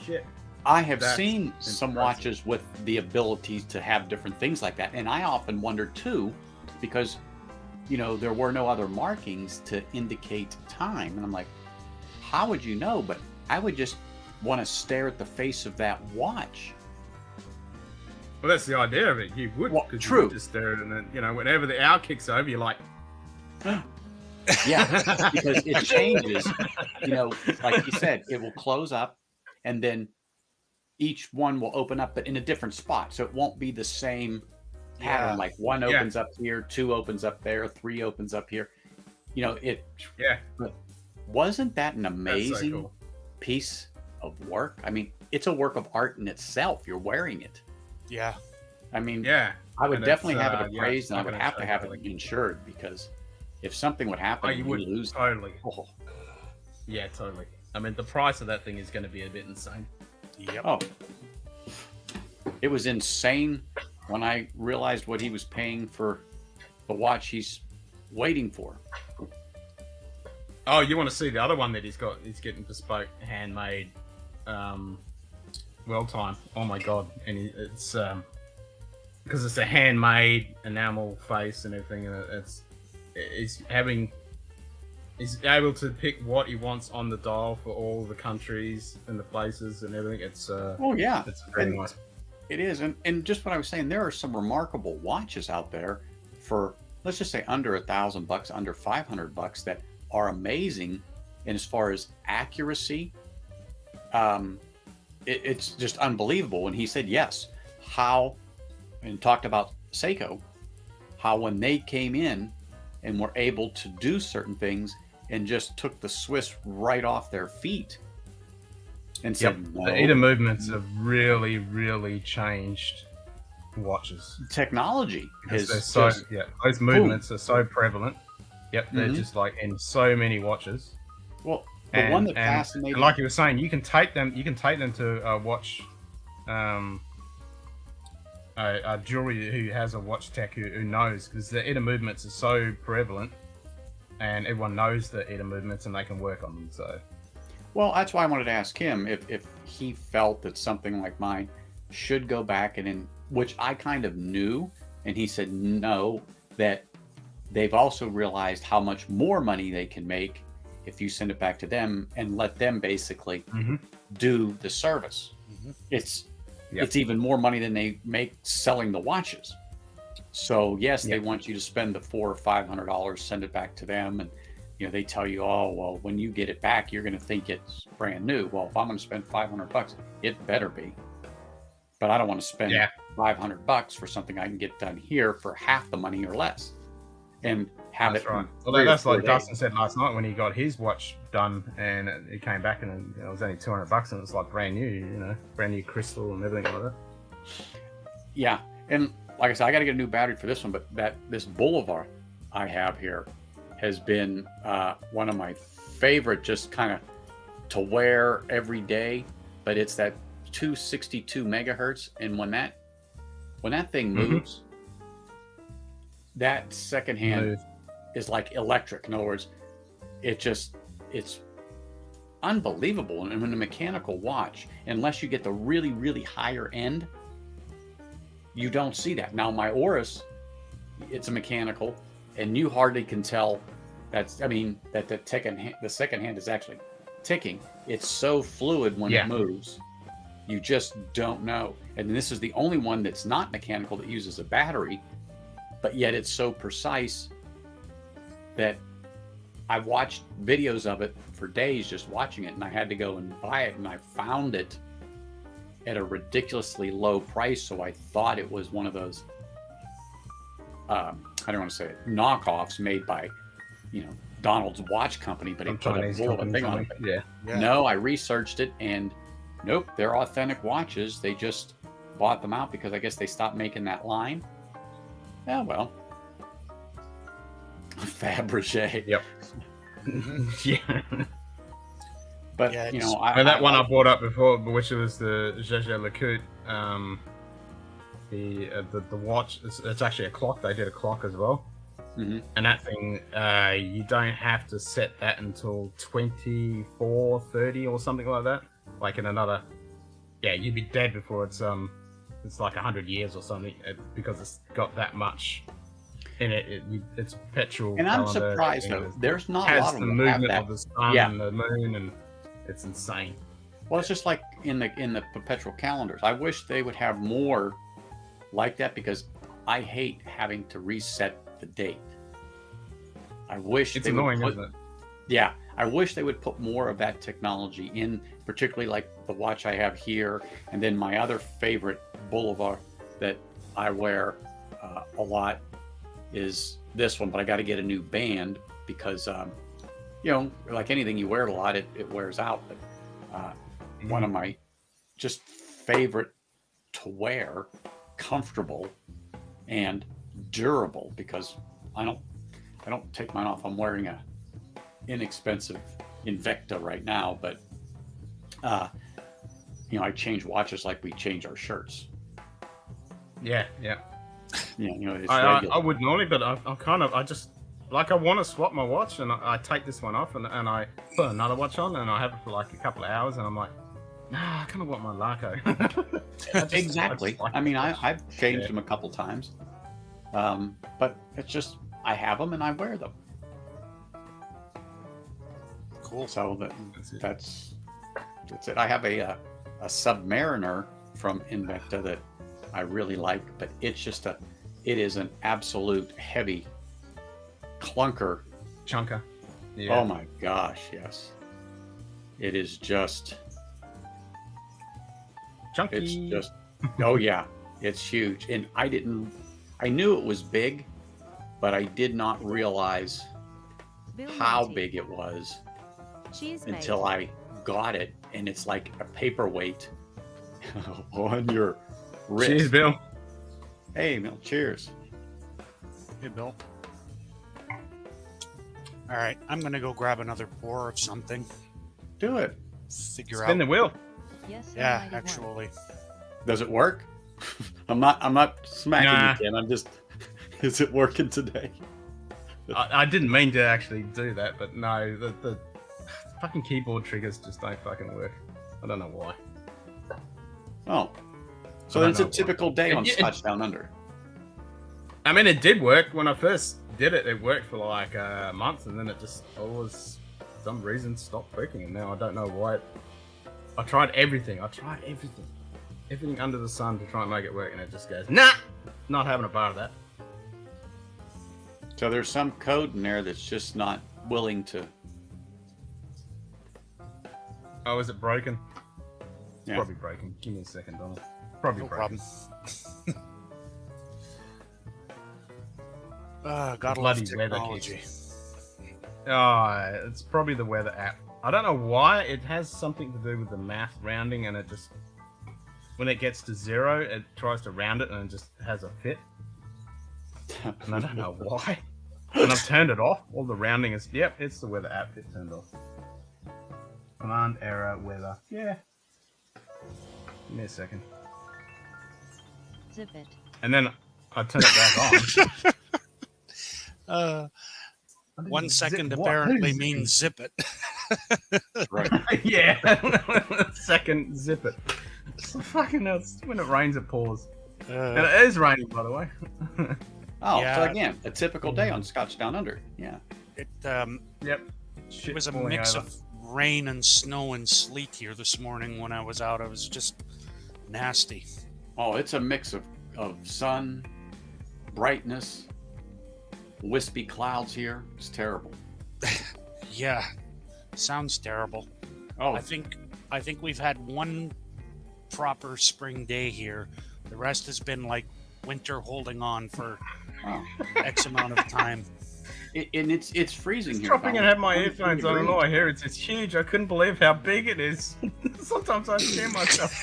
shit. I have That's seen some impressive. watches with the ability to have different things like that, and I often wonder too, because there were no other markings to indicate time, and I'm like, how would you know? But I would just want to stare at the face of that watch. Well, that's the idea of it. You would. True. You would just stare at it, and then, whenever the hour kicks over, you're like, yeah, because it changes. Like you said, it will close up, and then each one will open up, but in a different spot. So it won't be the same pattern. Yeah. Like one opens up here, two opens up there, three opens up here. But wasn't that an amazing cool. piece of work? I mean, it's a work of art in itself. You're wearing it. Yeah. I mean, yeah. I would And definitely it's, have it yeah, appraised, and I it's would not have to gonna have change it insured, because if something would happen, you and would we lose totally. Oh. Yeah, totally. I mean, the price of that thing is going to be a bit insane. Yep. Oh, it was insane when I realized what he was paying for the watch he's waiting for. Oh, you want to see the other one that he's got? He's getting bespoke, handmade, well time. Oh my god! And it's because it's a handmade enamel face and everything, and he's able to pick what he wants on the dial for all the countries and the places and everything. It's oh yeah, it's very nice. It is, and just what I was saying, there are some remarkable watches out there for, let's just say, under $1,000, under $500 that are amazing. And as far as accuracy, it's just unbelievable. And he said yes, how, and talked about Seiko, how when they came in and were able to do certain things and just took the Swiss right off their feet. And said, no. The ETA movements have really, really changed watches. Technology is so just, those movements are so prevalent. Yep, they're Mhm. just like in so many watches. Well, the one that fascinated, and like you were saying, you can take them to watch a jewelry who has a watch tech who knows, because the ETA movements are so prevalent, and everyone knows the ETA movements and they can work on them. So. well, that's why I wanted to ask him if he felt that something like mine should go back and in, which I kind of knew, and he said no, that they've also realized how much more money they can make if you send it back to them and let them basically do the service. It's even more money than they make selling the watches. So yes, they want you to spend the $400 or $500, send it back to them, and they tell you, oh well, when you get it back, you're going to think it's brand new. Well, if I'm going to spend $500, it better be. But I don't want to spend $500 for something I can get done here for half the money or less, and have that's it. right. Well, that's like Dustin said last night when he got his watch done, and it came back and it was only $200, and it's like brand new, brand new crystal and everything like that. Yeah, and like I said, I got to get a new battery for this one, but this Boulevard I have here has been one of my favorite, just kind of to wear every day. But it's that 262 megahertz, and when that thing moves, that second hand is like electric. In other words, it's unbelievable. And in a mechanical watch, unless you get the really, really higher end, you don't see that. Now my Oris, it's a mechanical, and you hardly can tell that the second hand is actually ticking. It's so fluid when it moves, you just don't know. And this is the only one that's not mechanical that uses a battery, but yet it's so precise that I watched videos of it for days just watching it, and I had to go and buy it, and I found it at a ridiculously low price. So I thought it was one of those, I don't want to say it, knockoffs made by, Donald's watch company, but he put a bull of a thing on it. No, I researched it, and nope, they're authentic watches. They just bought them out because I guess they stopped making that line. Yeah, well, Fabergé. Yep. Yeah. But that one I brought up before, which was the Jaeger LeCoultre, the watch. It's actually a clock. They did a clock as well, and that thing, you don't have to set that until 24:30 or something like that. Like in another, you'd be dead before it's like 100 years or something, because it's got that much in it. It's petrol. And I'm surprised though. There's not a lot of them the that have movement that. of the sun and the moon, and it's insane. Well, it's just like in the perpetual calendars. I wish they would have more like that, because I hate having to reset the date. I wish it's they annoying, would isn't it? Yeah, I wish they would put more of that technology in, particularly like the watch I have here, and then my other favorite Boulevard that I wear a lot is this one, but I got to get a new band because, like anything you wear it a lot, it wears out. But one of my just favorite to wear, comfortable and durable, because I don't take mine off. I'm wearing a inexpensive Invicta right now, but I change watches like we change our shirts. Yeah. It's I would normally, but I like I want to swap my watch, and I take this one off, and I put another watch on, and I have it for like a couple of hours, and I'm like, nah, I kind of want my Larko. Exactly. I mean, I've changed them a couple times, but it's just I have them and I wear them. Cool. So that's it. I have a Submariner from Invicta that I really like, but it is an absolute heavy clunker. Chunker. Yeah. Oh my gosh, yes. It is just chunky. It's just oh yeah, it's huge. And I knew it was big, but I did not realize how big it was until I got it, and it's like a paperweight on your wrist. Cheers, Bill. Hey, Bill. Cheers. Hey, Bill. All right, I'm gonna go grab another pour of something. Do it. Figure Spin the wheel. Yes. Yeah, actually. Does it work? I'm not smacking Nah. you, Ken. I'm just. Is it working today? I didn't mean to actually do that, but no, the fucking keyboard triggers just don't fucking work. I don't know why. Oh, so I don't it's a know typical day on It- Scotch Down Under. I mean, it did work when I first did it. It worked for like a month, and then it just always, for some reason, stopped working. And now I don't know why. I tried everything. Everything under the sun to try and make it work, and it just goes, nah, not having a bar of that. So there's some code in there that's just not willing to. Oh, is it broken? Yeah. Probably broken. Give me a second, Donald. Probably No broken. Gotta love Bloody weather technology. It's probably the weather app. I don't know why. It has something to do with the math rounding, and it just, when it gets to 0, it tries to round it, and it just has a fit. And I don't know why. And I've turned it off. All the rounding is, yep, it's the weather app. It turned off. Command error weather. Yeah. Give me a second. Zip it. And then I turn it back on. 1 second Zip what? apparently means zip it. Right. Yeah. Second, zip it. So fucking hell, it's when it rains, it pours. And it is raining, by the way. Oh, Yeah. so again, a typical day on Scotch Down Under. Yeah. It Yep. it was a falling mix over. of rain and snow and sleet here this morning when I was out. It was just nasty. Oh, it's a mix of sun, brightness, wispy clouds here. It's terrible. Yeah, sounds terrible. Oh, I think we've had one proper spring day here. The rest has been like winter holding on for X amount of time. And it's freezing here. Dropping and Colin. have my 23 earphones on and all I degrees. hear it's huge. I couldn't believe how big it is. Sometimes I scare myself.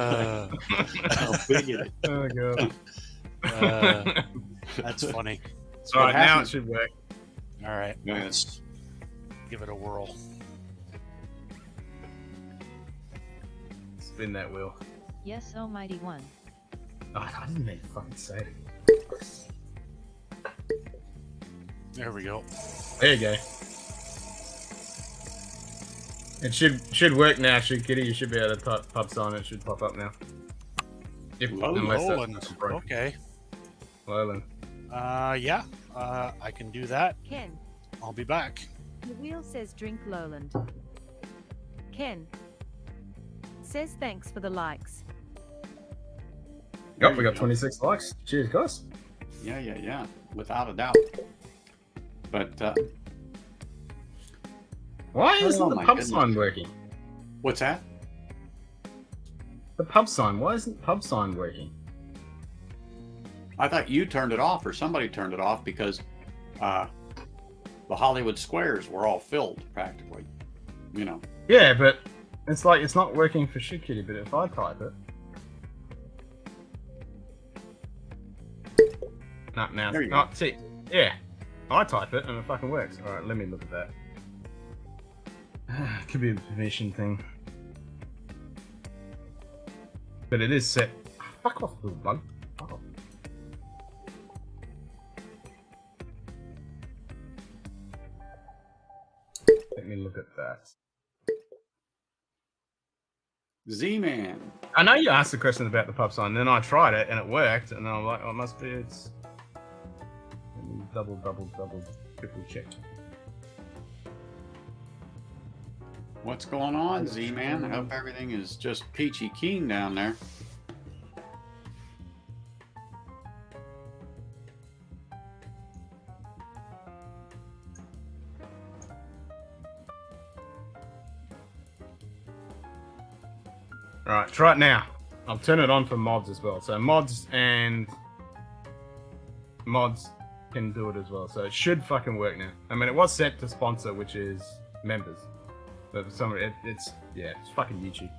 How big is it? Oh god. That's funny. All right, now it happens- should work. All right, Yeah. let's give it a whirl. Spin that wheel. Yes, almighty one. Oh, I didn't even fucking say it. There we go. There you go. It should work now, should Kitty? You should be able to type pub sign. It should pop up now. If, unless that's Lowland. broken. Okay. Lowland. Yeah. I can do that. Ken, I'll be back. the wheel says drink Lowland. Ken says thanks for the likes. Yep, we got 26 likes. Cheers, guys. Yeah. Without a doubt. But Why isn't Oh the my pub goodness. sign working? what's that? The pub sign. Why isn't pub sign working? I thought you turned it off or somebody turned it off because the Hollywood squares were all filled practically. You know. Yeah, but it's like it's not working for Shit Kitty. But if I type it, no, now, There you no, go. see, yeah, I type it and it fucking works. All right, let me look at that. Could be a permission thing, but it is set. Fuck off, little bug. Fuck off. me look at that. Z-Man. I know you asked the question about the pub sign, then I tried it and it worked, and then I'm like, oh, it must be it's. Let me double, triple check. What's going on, Z-Man? I hope everything is just peachy keen down there. Alright, try it now. I'll turn it on for mods as well. So mods can do it as well. So it should fucking work now. I mean, it was set to sponsor, which is members. But for some reason, it's fucking YouTube.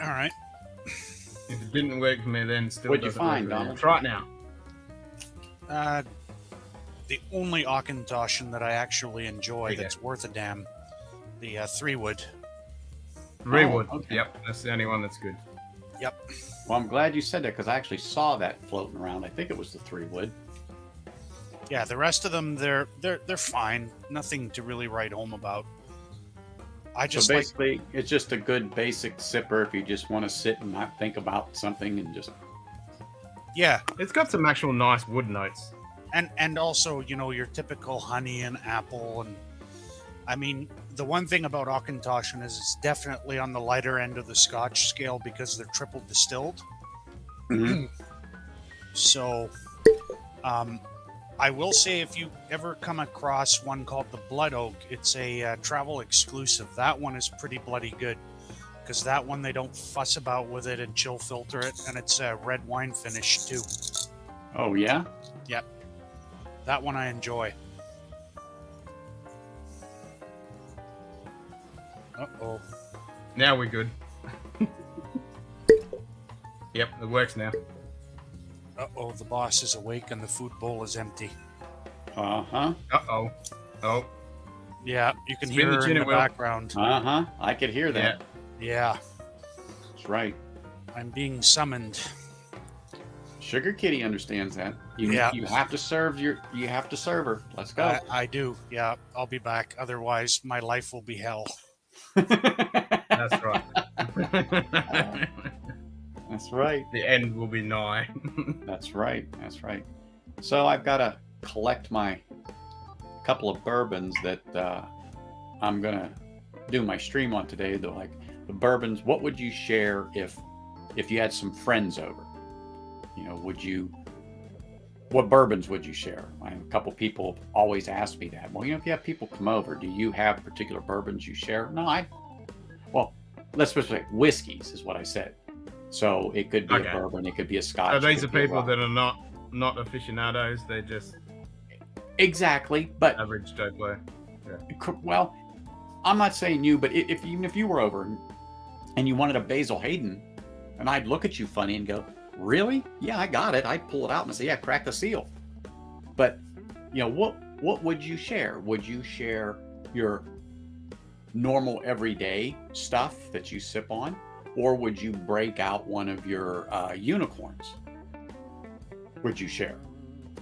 All right. If it didn't work for me, then still What'd you doesn't find, work for me. Donald? Try it now. The only Auchentoshan that I actually enjoy that's worth a damn, the 3-wood. 3-wood. okay. Yep, that's the only one that's good. Yep. Well, I'm glad you said that because I actually saw that floating around. I think it was the 3-wood. Yeah, the rest of them, they're fine. Nothing to really write home about. I just So basically, it's just a good basic sipper if you just want to sit and not think about something and just. Yeah, it's got some actual nice wood notes. And also, you know, your typical honey and apple, and I mean, the one thing about Auchentoshan is it's definitely on the lighter end of the Scotch scale because they're triple distilled. Mm-hmm. So, I will say if you ever come across one called the Blood Oak, it's a travel exclusive. That one is pretty bloody good because that one they don't fuss about with it and chill filter it, and it's a red wine finish too. Oh yeah. Yep. That one I enjoy. Uh-oh. Now we're good. Yep, it works now. Uh-oh, the boss is awake and the food bowl is empty. Uh-huh. Uh-oh. Oh. Yeah, you can Spin hear the her in the wheel. background. Uh-huh. I could hear that. Yeah. That's right. I'm being summoned. Sugar Kitty understands that. You have to serve her. Let's go. I do. Yeah, I'll be back. Otherwise, my life will be hell. That's right. That's right. The end will be nigh. That's right. That's right. So I've got to collect my couple of bourbons that I'm gonna do my stream on today. They're like the bourbons. What would you share if you had some friends over? You know, what bourbons would you share? A couple people always ask me that. Well, you know, if you have people come over, do you have particular bourbons you share? No, well, let's just say whiskeys is what I said. So it could be a bourbon, it could be a Scotch. So these are it could be a people rum. that are not aficionados. They're just exactly, but average Joe player. Yeah. Well, I'm not saying you, but even if you were over and you wanted a Basil Hayden, and I'd look at you funny and go, "Really? Yeah, I got it." I'd pull it out and say, "Yeah, crack the seal." But you know, what would you share? Would you share your normal everyday stuff that you sip on, or would you break out one of your unicorns? Would you share?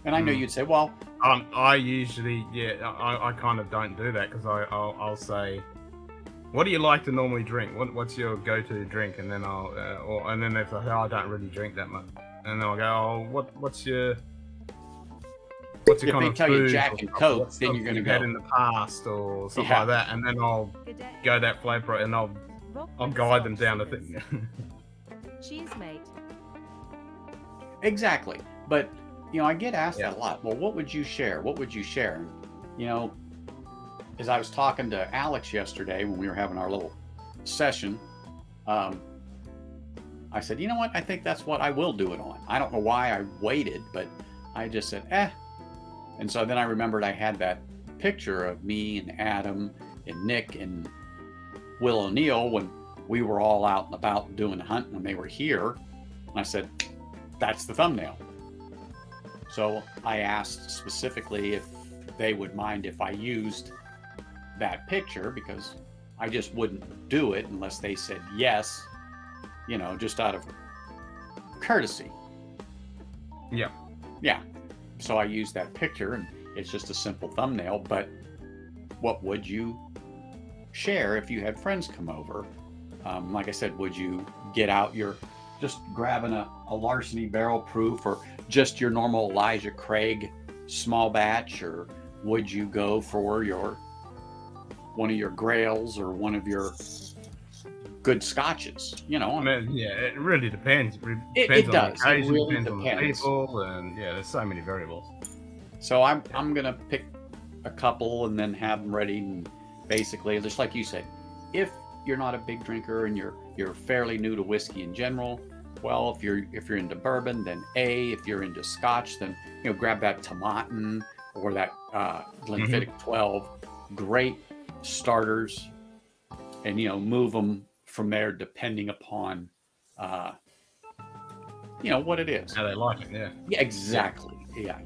And I know you'd say, "Well, I usually, I kind of don't do that because I'll say, what do you like to normally drink? What's your go-to drink?" And then and then if I don't really drink that much, and then I'll go, "Oh, what's your if kind they of tell food you Jack or and stuff? Coke, What's then stuff you're gonna you've had go in the past or something Yeah. like that," and then I'll go that flavor and I'll guide them down the thing. Cheers, mate. Exactly. But you know, I get asked that a lot. Well, what would you share? What would you share? And, you know, as I was talking to Alex yesterday when we were having our little session, I said, you know what? I think that's what I will do it on. I don't know why I waited, but I just said, eh. And so then I remembered I had that picture of me and Adam and Nick and Will O'Neill when we were all out and about doing the hunt when they were here. And I said, that's the thumbnail. So I asked specifically if they would mind if I used that picture, because I just wouldn't do it unless they said yes, you know, just out of courtesy. Yeah. Yeah. so I use that picture, and it's just a simple thumbnail. But what would you share if you had friends come over? Like I said, would you get out your, just grabbing a Larceny barrel proof, or just your normal Elijah Craig small batch, or would you go for one of your Grails or one of your good Scotches? You know, I mean, yeah, it really depends. It Depends on does. the It occasion, really depends on the depends. people, and yeah, there's so many variables. So I'm gonna pick a couple and then have them ready. And basically, just like you said, if you're not a big drinker and you're fairly new to whiskey in general, well, if you're into bourbon, then if you're into Scotch, then grab that Tomatin or that Glenfiddich 12. Great starters, and move them from there depending upon what it is. How they like it, yeah. Yeah, exactly. Yeah.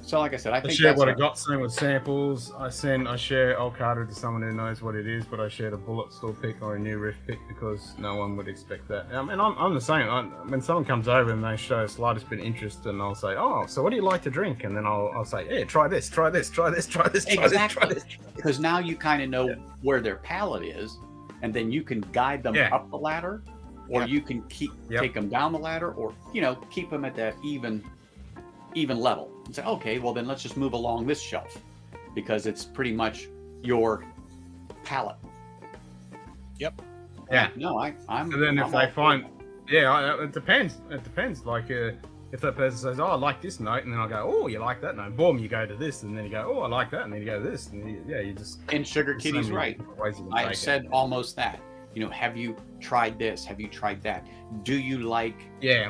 So like I said, I think share that's what I got, same with samples. I share old cartridge to someone who knows what it is, but I shared a bullet store pick or a new riff pick because no one would expect that. And I'm the same. When someone comes over and they show a slightest bit of interest, and I'll say, "Oh, so what do you like to drink?" And then I'll say, "Yeah, try this, try this, try this, try this, try this, try this." Because now you kind of know where their palate is, and then you can guide them up the ladder, or you can take them down the ladder, or keep them at that even level and say, okay, well then let's just move along this shelf because it's pretty much your palate. Yep. Yeah. No, I'm. And then if they find, it depends. It depends. Like if that person says, "Oh, I like this note," and then I go, "Oh, you like that note?" Boom, you go to this, and then you go, "Oh, I like that," and then you go to this, and you just. And Sugar Kitty's right. I said almost that. Have you tried this? Have you tried that? Do you like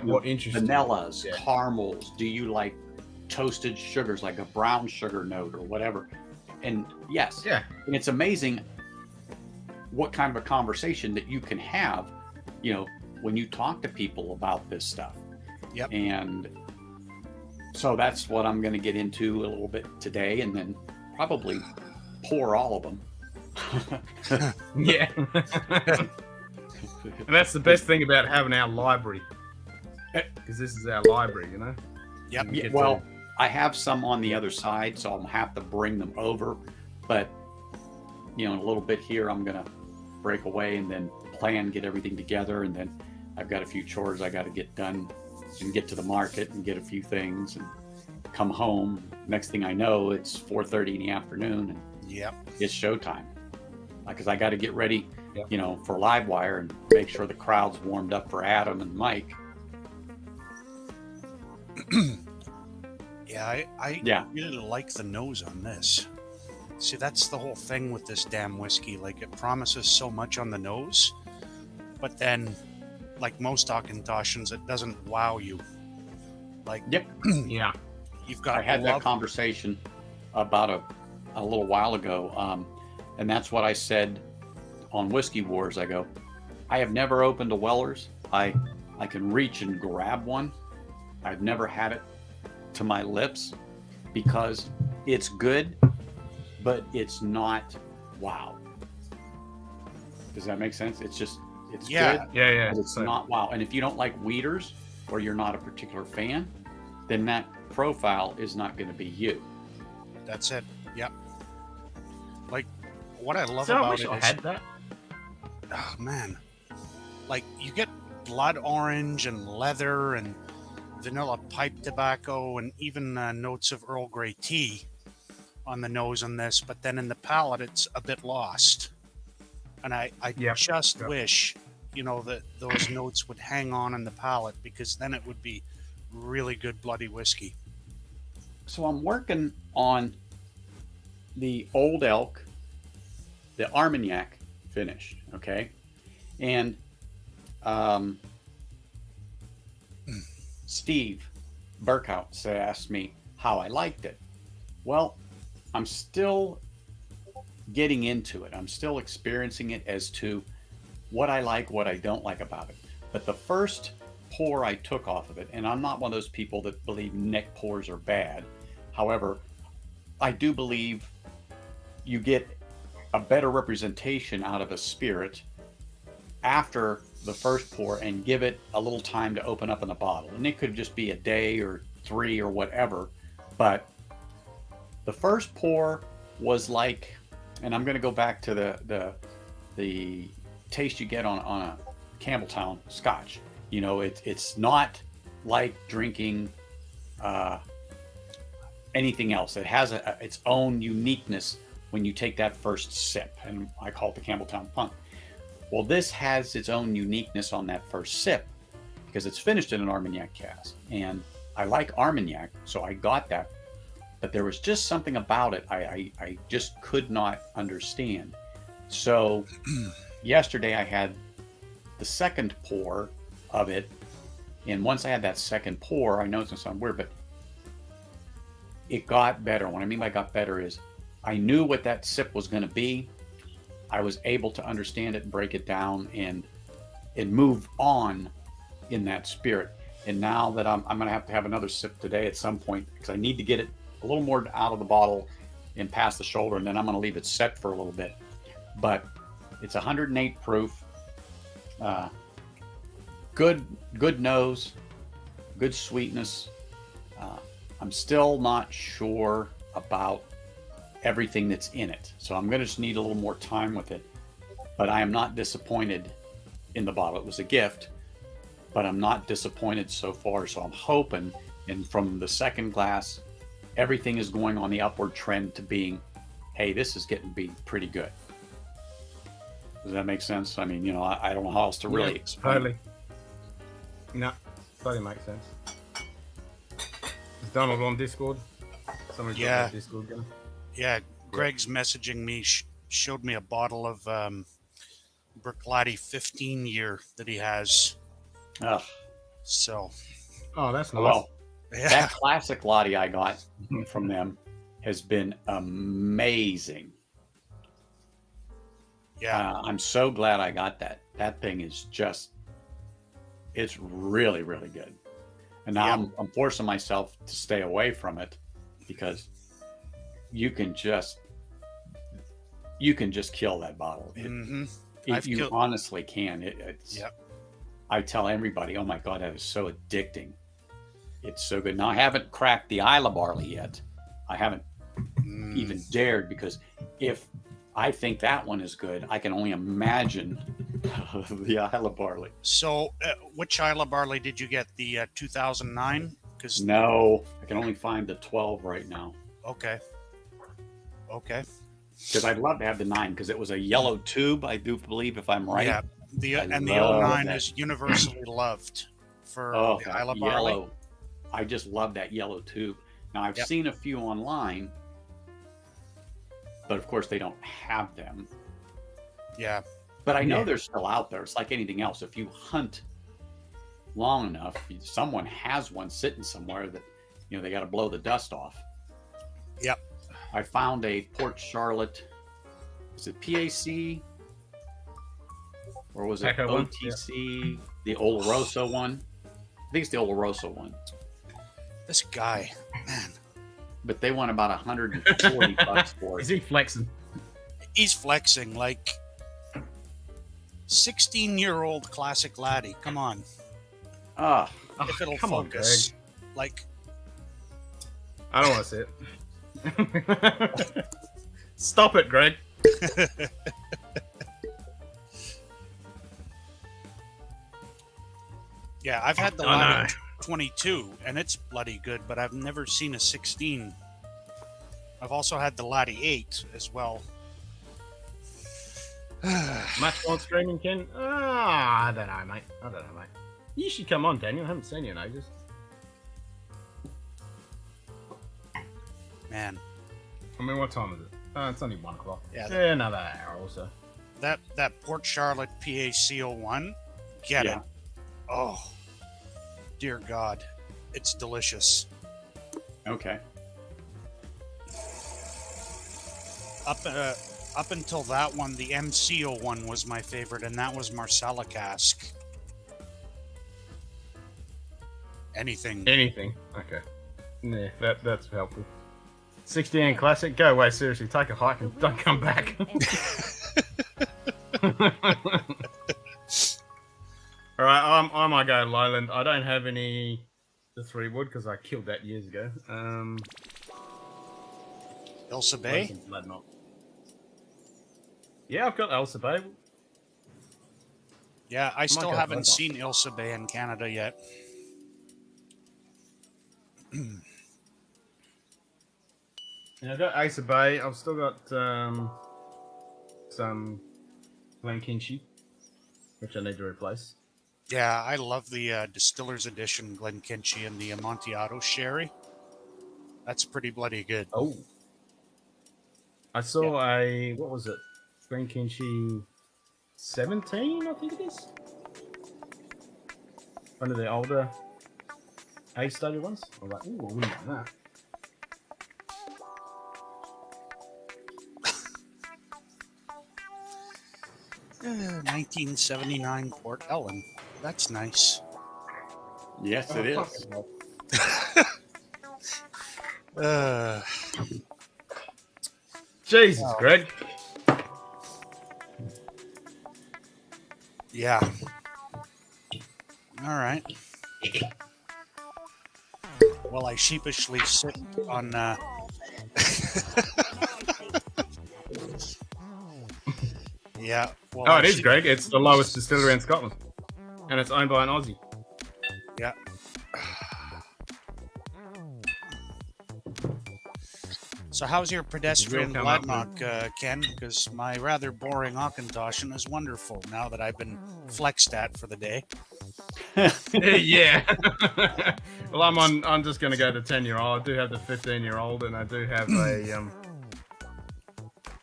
what interests vanillas, caramels? Do you like toasted sugars, like a brown sugar note or whatever? And yes, and it's amazing what kind of a conversation that you can have, when you talk to people about this stuff. Yep. And so that's what I'm going to get into a little bit today, and then probably pour all of them. Yeah. And that's the best thing about having our library, because this is our library, Yep. Yeah, well, I have some on the other side, so I'll have to bring them over. But in a little bit here, I'm gonna break away and then get everything together, and then I've got a few chores I got to get done and get to the market and get a few things and come home. Next thing I know, it's 4:30 in the afternoon, and it's showtime. Because I got to get ready, for Livewire and make sure the crowd's warmed up for Adam and Mike. I really like the nose on this. See, that's the whole thing with this damn whiskey. Like, it promises so much on the nose, but then, like most Auchentoshan's, it doesn't wow you. Like, yeah. You've got. I had that conversation about a little while ago. And that's what I said on Whiskey Wars. I go, I have never opened a Weller's. I can reach and grab one. I've never had it to my lips because it's good, but it's not wow. Does that make sense? It's just, it's good. Yeah. But it's not wow. And if you don't like Weeders, or you're not a particular fan, then that profile is not going to be you. That's it. Yep. Like, what I love So I about wish it I is, had that. oh man, like you get blood orange and leather and vanilla pipe tobacco and even notes of Earl Grey tea on the nose on this, but then in the palate it's a bit lost. And I just wish, that those notes would hang on in the palate, because then it would be really good bloody whiskey. So I'm working on the Old Elk, the Armagnac finished, okay? And Steve Burkhout asked me how I liked it. Well, I'm still getting into it. I'm still experiencing it as to what I like, what I don't like about it. But the first pour I took off of it, and I'm not one of those people that believe neck pours are bad. However, I do believe you get a better representation out of a spirit after the first pour and give it a little time to open up in a bottle. And it could just be a day or 3 or whatever. But the first pour was like, and I'm going to go back to the taste you get on a Campbelltown Scotch. You know, it's not like drinking anything else. It has its own uniqueness when you take that first sip, and I call it the Campbelltown Punk. Well, this has its own uniqueness on that first sip because it's finished in an Armagnac cask, and I like Armagnac, so I got that. But there was just something about it I just could not understand. So yesterday I had the second pour of it, and once I had that second pour, I know it's gonna sound weird, but it got better. What I mean by got better is I knew what that sip was going to be. I was able to understand it and break it down and move on in that spirit. And now that I'm going to have another sip today at some point because I need to get it a little more out of the bottle and past the shoulder, and then I'm going to leave it set for a little bit. But it's 108 proof. Good nose, good sweetness. I'm still not sure about everything that's in it, so I'm going to just need a little more time with it. But I am not disappointed in the bottle. It was a gift, but I'm not disappointed so far. So I'm hoping, and from the second glass, everything is going on the upward trend to being, hey, this is getting to be pretty good. Does that make sense? I mean, you know, I don't know how else to really explain. Totally. No, totally makes sense. Is Donald on Discord? Somebody's got on Discord going. Yeah, Greg's messaging me, showed me a bottle of Bruichladdich 15 year that he has. Oh. So. Oh, that's nice. Well, that classic Lottie I got from them has been amazing. Yeah. I'm so glad I got that. That thing is just, it's really, really good. And now I'm forcing myself to stay away from it because you can just kill that bottle. You honestly can. I tell everybody, oh my God, that is so addicting. It's so good. Now I haven't cracked the Isla barley yet. I haven't even dared, because if I think that one is good, I can only imagine the Isla barley. So which Isla barley did you get? The 2009? No, I can only find the 12 right now. Okay. Because I'd love to have the 9, because it was a yellow tube, I do believe, if I'm right. Yeah, the 09 is universally loved for the Isla barley. Yellow. I just love that yellow tube. Now I've seen a few online, but of course they don't have them. Yeah. But I know they're still out there. It's like anything else. If you hunt long enough, someone has one sitting somewhere that, you know, they got to blow the dust off. Yep. I found a Port Charlotte. Was it PAC? Or was it OTC? Yeah. The Oloroso one? I think it's the Oloroso one. This guy, man. But they want about $140 for it. Is he flexing? He's flexing like 16-year-old classic laddie. Come on. If it'll focus. Like, I don't want to see it. Stop it, Greg. Yeah, I've had the laddie 22, and it's bloody good, but I've never seen a 16. I've also had the laddie 8 as well. Much more streaming, Ken? I don't know, mate. You should come on, Daniel. I haven't seen you in ages. Man. I mean, what time is it? It's only 1 o'clock. Yeah, another hour or so. That Port Charlotte PAC01, get it. Oh, dear God. It's delicious. Okay. Up until that one, the MC01 was my favorite, and that was Marsala cask. Anything. Okay. Yeah, that's helpful. 16 classic. Go away, seriously. Take a hike and don't come back. All right, I might go Lowland. I don't have any the 3 wood because I killed that years ago. Elsa Bay? Yeah, I've got Elsa Bay. Yeah, I still go haven't Blood seen Elsa Bay in Canada yet. Yeah, I've got Elsa Bay. I've still got some Glenkinchie, which I need to replace. Yeah, I love the Distiller's Edition Glenkinchie and the Amontillado Sherry. That's pretty bloody good. Oh. I saw a, what was it? Glenkinchie 17, I think it is. One of the older age study ones. I was like, ooh, I wouldn't know that. Uh, 1979 Port Ellen. That's nice. Yes, it is. Jesus, Greg. Yeah. All right. Well, I sheepishly sit on. Yeah. Well, Oh, it is, Greg. It's the lowest distillery in Scotland. And it's owned by an Aussie. Yeah. So how's your pedestrian We'll come Gladnock, Ken? Because my rather boring Auchentoshan is wonderful now that I've been flexed at for the day. Yeah. Well, I'm just going to go to 10-year-old. I do have the 15-year-old, and I do have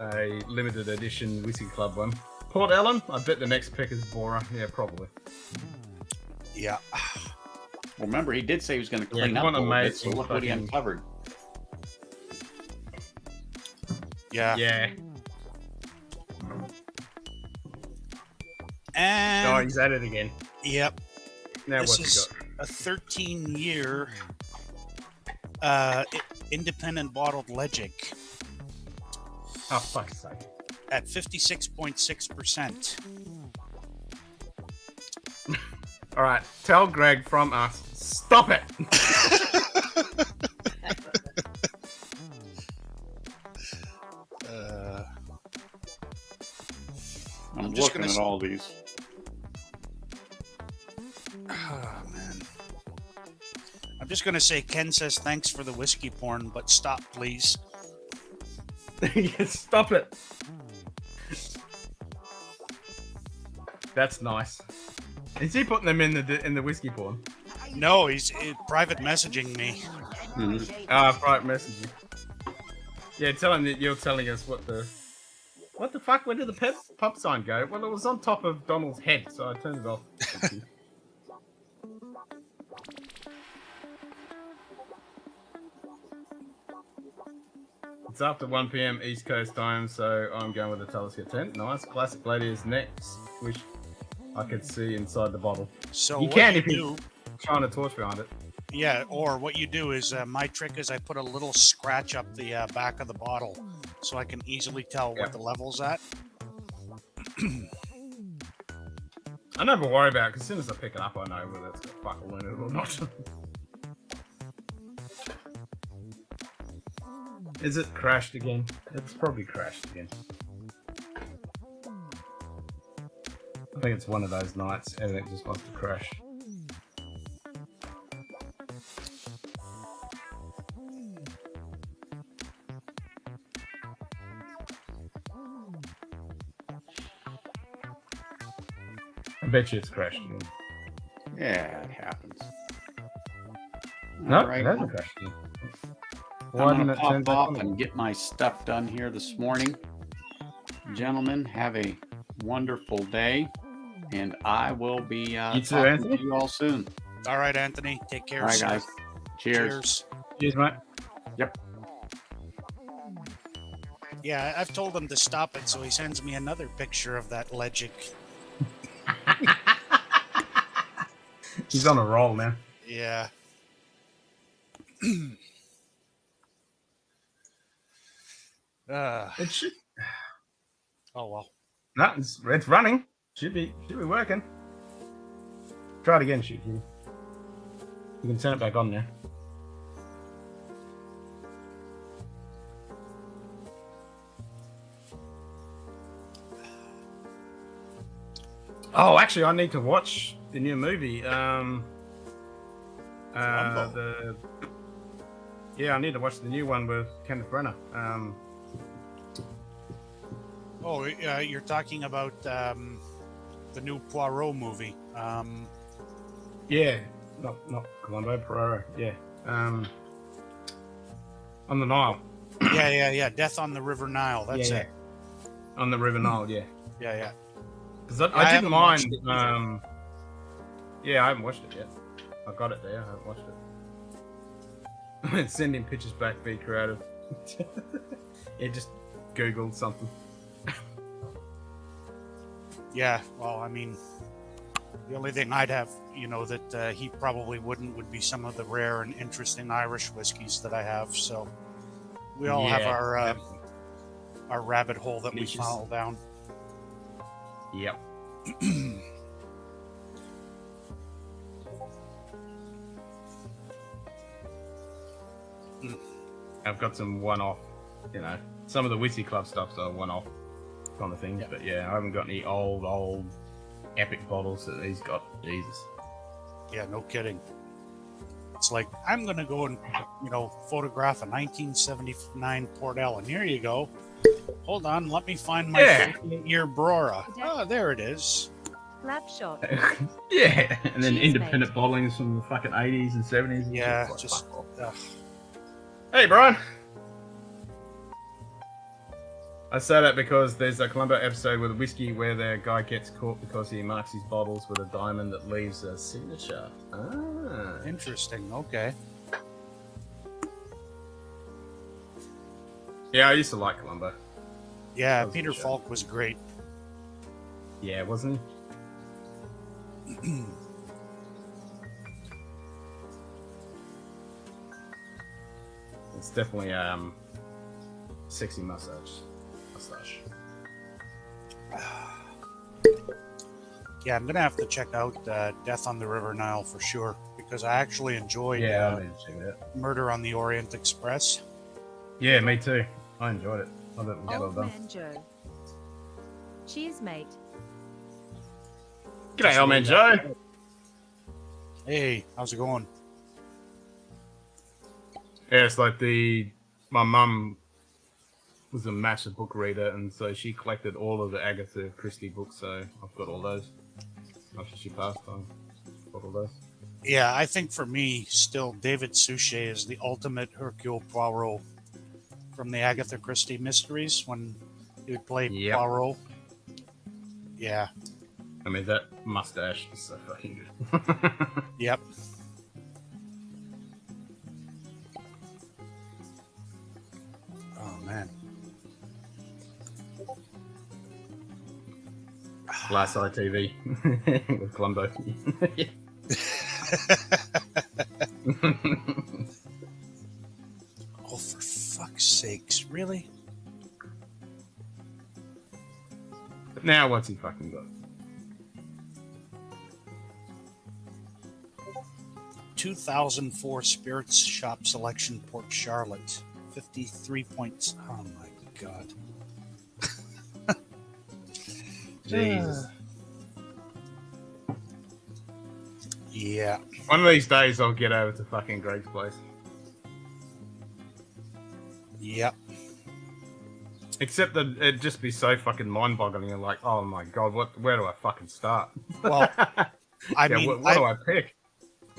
a limited edition Whiskey Club one. Port Ellen, I bet the next pick is Bora. Yeah, probably. Yeah. Well, remember, he did say he was going to clean Yeah, up one a little bit, so amazing look what he fucking- uncovered. Yeah. Yeah. And Oh, he's at it again. Yep. Now This what's is he got? a 13-year independent bottled Legic Oh, fuck's sake. at 56.6%. All right, tell Greg from us, stop it. I'm just looking gonna at all these. Oh, man. I'm just going to say Ken says thanks for the whiskey porn, but stop, please. Stop it. That's nice. Is he putting them in the whiskey porn? No, he's private messaging me. Private messaging. Yeah, tell him that you're telling us what the fuck? Where did the pop sign go? Well, it was on top of Donald's head, so I turned it off. It's after 1 p.m. East Coast time, so I'm going with the Talisker tent. Nice. Classic lady is next, which I could see inside the bottle. So you what can you if you shine a torch behind it. Yeah, or what you do is, my trick is I put a little scratch up the back of the bottle so I can easily tell what the level's at. I never worry about it, because as soon as I pick it up, I know whether it's got buckle in it or not. Is it crashed again? It's probably crashed again. I think it's one of those nights, everything just wants to crash. I bet you it's crashed again. Yeah, it happens. No, All right, it hasn't well, crashed again. I'm Why going didn't to it turn pop back off on? and get my stuff done here this morning. Gentlemen, have a wonderful day, and I will be You too, talking Anthony. to you all soon. All right, Anthony. Take care. All right, sir. guys. Cheers. Cheers, mate. Yep. Yeah, I've told him to stop it, so he sends me another picture of that Legic. He's on a roll now. Yeah. It should. Oh well. No, it's running. Should be working. Try it again, shoot. You can turn it back on now. Oh, actually, I need to watch the new movie. I need to watch the new one with Kenneth Branagh. You're talking about the new Poirot movie. Yeah, not Columbo, Poirot. Yeah, on the Nile. Yeah. Death on the River Nile. That's it. On the River Nile. Yeah. Yeah. Because I didn't mind. I haven't watched it yet. I got it there. I haven't watched it. Sending pictures back. Be creative. Just Googled something. Yeah. Well, I mean, the only thing I'd have, that he probably wouldn't, would be some of the rare and interesting Irish whiskeys that I have. So we all have our rabbit hole that we follow down. Yep. I've got some one-off, some of the Whiskey Club stuff's are one-off kind of things, but I haven't got any old epic bottles that he's got. Jesus. Yeah, no kidding. It's like, I'm going to go and, photograph a 1979 Port Ellen. Here you go. Hold on, let me find my 48-year Brora. Oh, there it is. Slap shot. Yeah, and then Cheers, independent bottlings from the fucking 80s and 70s. Yeah, just... Hey, Brian! I say that because there's a Columbo episode with a whiskey where the guy gets caught because he marks his bottles with a diamond that leaves a signature. Ah. Interesting, okay. Yeah, I used to like Columbo. Yeah, Peter Falk was great. Yeah, wasn't he? It's definitely sexy mustache. Yeah, I'm gonna have to check out Death on the River Nile for sure, because I actually enjoyed I need to check that. Murder on the Orient Express. Yeah, me too. I enjoyed it. I thought it was well Old done. Man Joe. Cheers, mate. G'day, old man Joe. Hey, how's it going? Yeah, it's like my mum was a massive book reader, and so she collected all of the Agatha Christie books, so I've got all those. After she passed, I got all those. Yeah, I think for me, still, David Suchet is the ultimate Hercule Poirot from the Agatha Christie mysteries when he would play Poirot. Yeah. I mean, that mustache is so fucking good. Yep. Oh, man. Glass Eye TV with Columbo. Oh, for fuck's sakes, really? But now what's he fucking got? 2004 Spirits Shop Selection Port Charlotte. 53 points. Oh my god. Jesus. Yeah. One of these days I'll get over to fucking Greg's place. Yep. Except that it'd just be so fucking mind-boggling and like, oh my god, where do I fucking start? Well, I mean, what do I pick?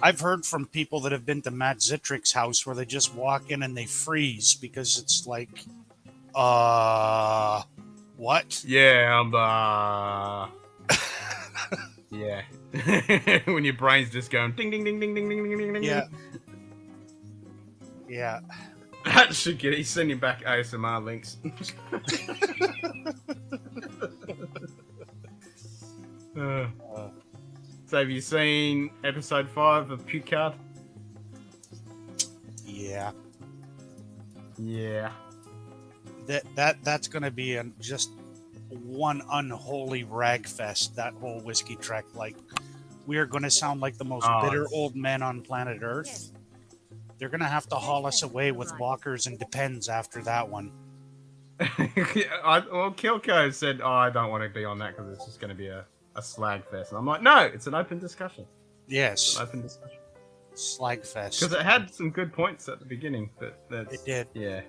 I've heard from people that have been to Matt Zittrick's house where they just walk in and they freeze because it's like, what? Yeah, yeah. When your brain's just going ding ding ding ding ding ding ding ding ding. Yeah. Yeah. That should get. He's sending back ASMR links. So have you seen episode 5 of Puke Card? Yeah. Yeah. That's gonna be just one unholy rag fest. That whole whiskey track, like we are going to sound like the most Oh, bitter it's- old men on planet Earth. They're going to have to haul us away with walkers and depends after that one. Well, Kilko said, "Oh, I don't want to be on that because it's just going to be a slag fest." And I'm like, "No, it's an open discussion." Yes. It's an open discussion. Slag fest. Because it had some good points at the beginning, but It did. Yeah.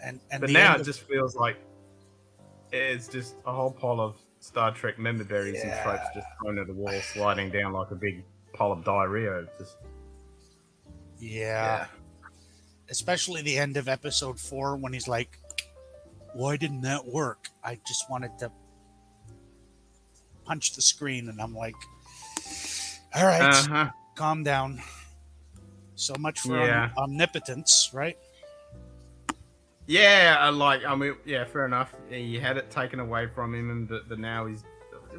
And But the now end it of- just feels like it's just a whole pile of Star Trek member berries and tropes just thrown at the wall, sliding down like a big pile of diarrhea. It's just Yeah. Especially the end of episode 4 when he's like, why didn't that work? I just wanted to punch the screen. And I'm like, all right, calm down. So much for Yeah. omnipotence, right? Yeah, fair enough. He had it taken away from him, and but now he's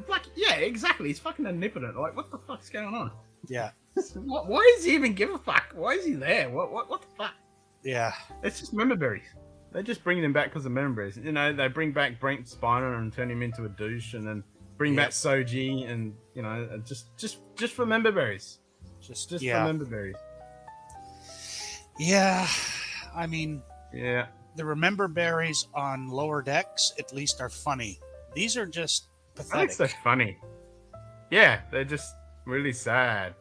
like, yeah, exactly. He's fucking omnipotent. Like, what the fuck's going on? Yeah. Why does he even give a fuck? Why is he there? What the fuck? Yeah. It's just member berries. They're just bringing him back because of member berries. You know, they bring back Brent Spiner and turn him into a douche, and then bring back Soji, and you know, just for member berries. Just for member berries. Yeah. I mean, yeah. The remember berries on lower decks at least are funny. These are just I think pathetic. they're funny. Yeah, they're just really sad.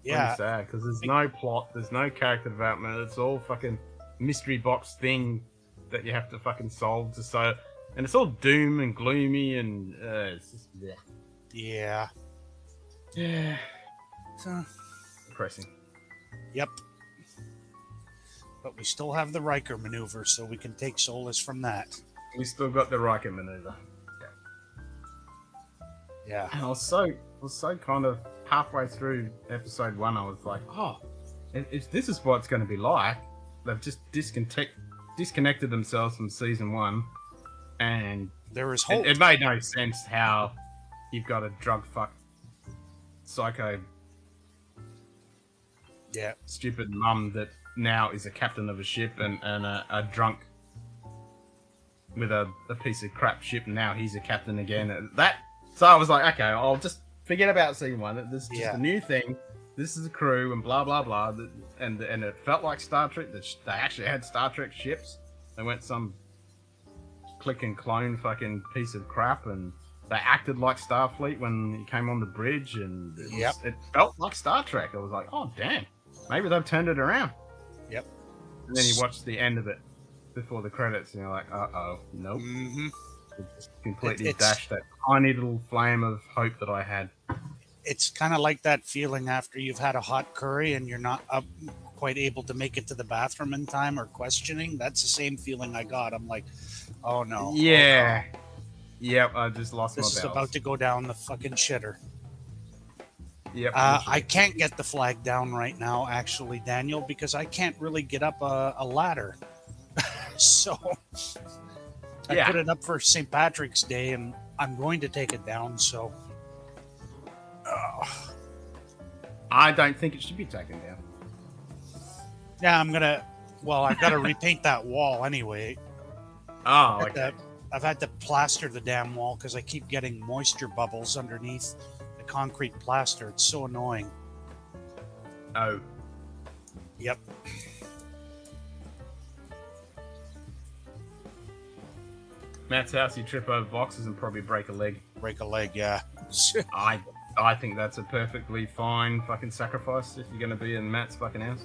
Yeah. Really sad because there's no plot, there's no character development. It's all fucking mystery box thing that you have to fucking solve and it's all doom and gloomy and it's just Yeah. Yeah. So Depressing. Yep. But we still have the Riker maneuver, so we can take solace from that. We still got the Riker maneuver. Yeah. And I was so kind of halfway through episode 1, I was like, oh, if this is what it's going to be like, they've just disconnected themselves from season 1, and there is hope. It made no sense how you've got a drug fuck psycho stupid mum that now is a captain of a ship and a drunk with a piece of crap ship, and now he's a captain again. So I was like, okay, I'll just forget about season 1. This is just a new thing. This is a crew and blah blah blah. And it felt like Star Trek. They actually had Star Trek ships. They went some click and clone fucking piece of crap, and they acted like Starfleet when he came on the bridge, and it felt like Star Trek. I was like, oh damn, maybe they've turned it around. Yep. And then you watch the end of it before the credits, and you're like, nope. Mm-hmm. It just completely dashed that tiny little flame of hope that I had. It's kind of like that feeling after you've had a hot curry and you're not quite able to make it to the bathroom in time, or questioning. That's the same feeling I got. I'm like, oh no. Yeah. Oh, no. Yep, I just lost my This is bowels. about to go down the fucking shitter. Yep. I can't get the flag down right now, actually, Daniel, because I can't really get up a ladder. So I put it up for St. Patrick's Day, and I'm going to take it down. So I don't think it should be taken down. yeah, I've got to repaint that wall anyway. Oh, okay. I've had to plaster the damn wall because I keep getting moisture bubbles underneath the concrete plaster. It's so annoying. Oh. Yep. Matt's house, you trip over boxes and probably break a leg. Break a leg, yeah. I think that's a perfectly fine fucking sacrifice if you're going to be in Matt's fucking house.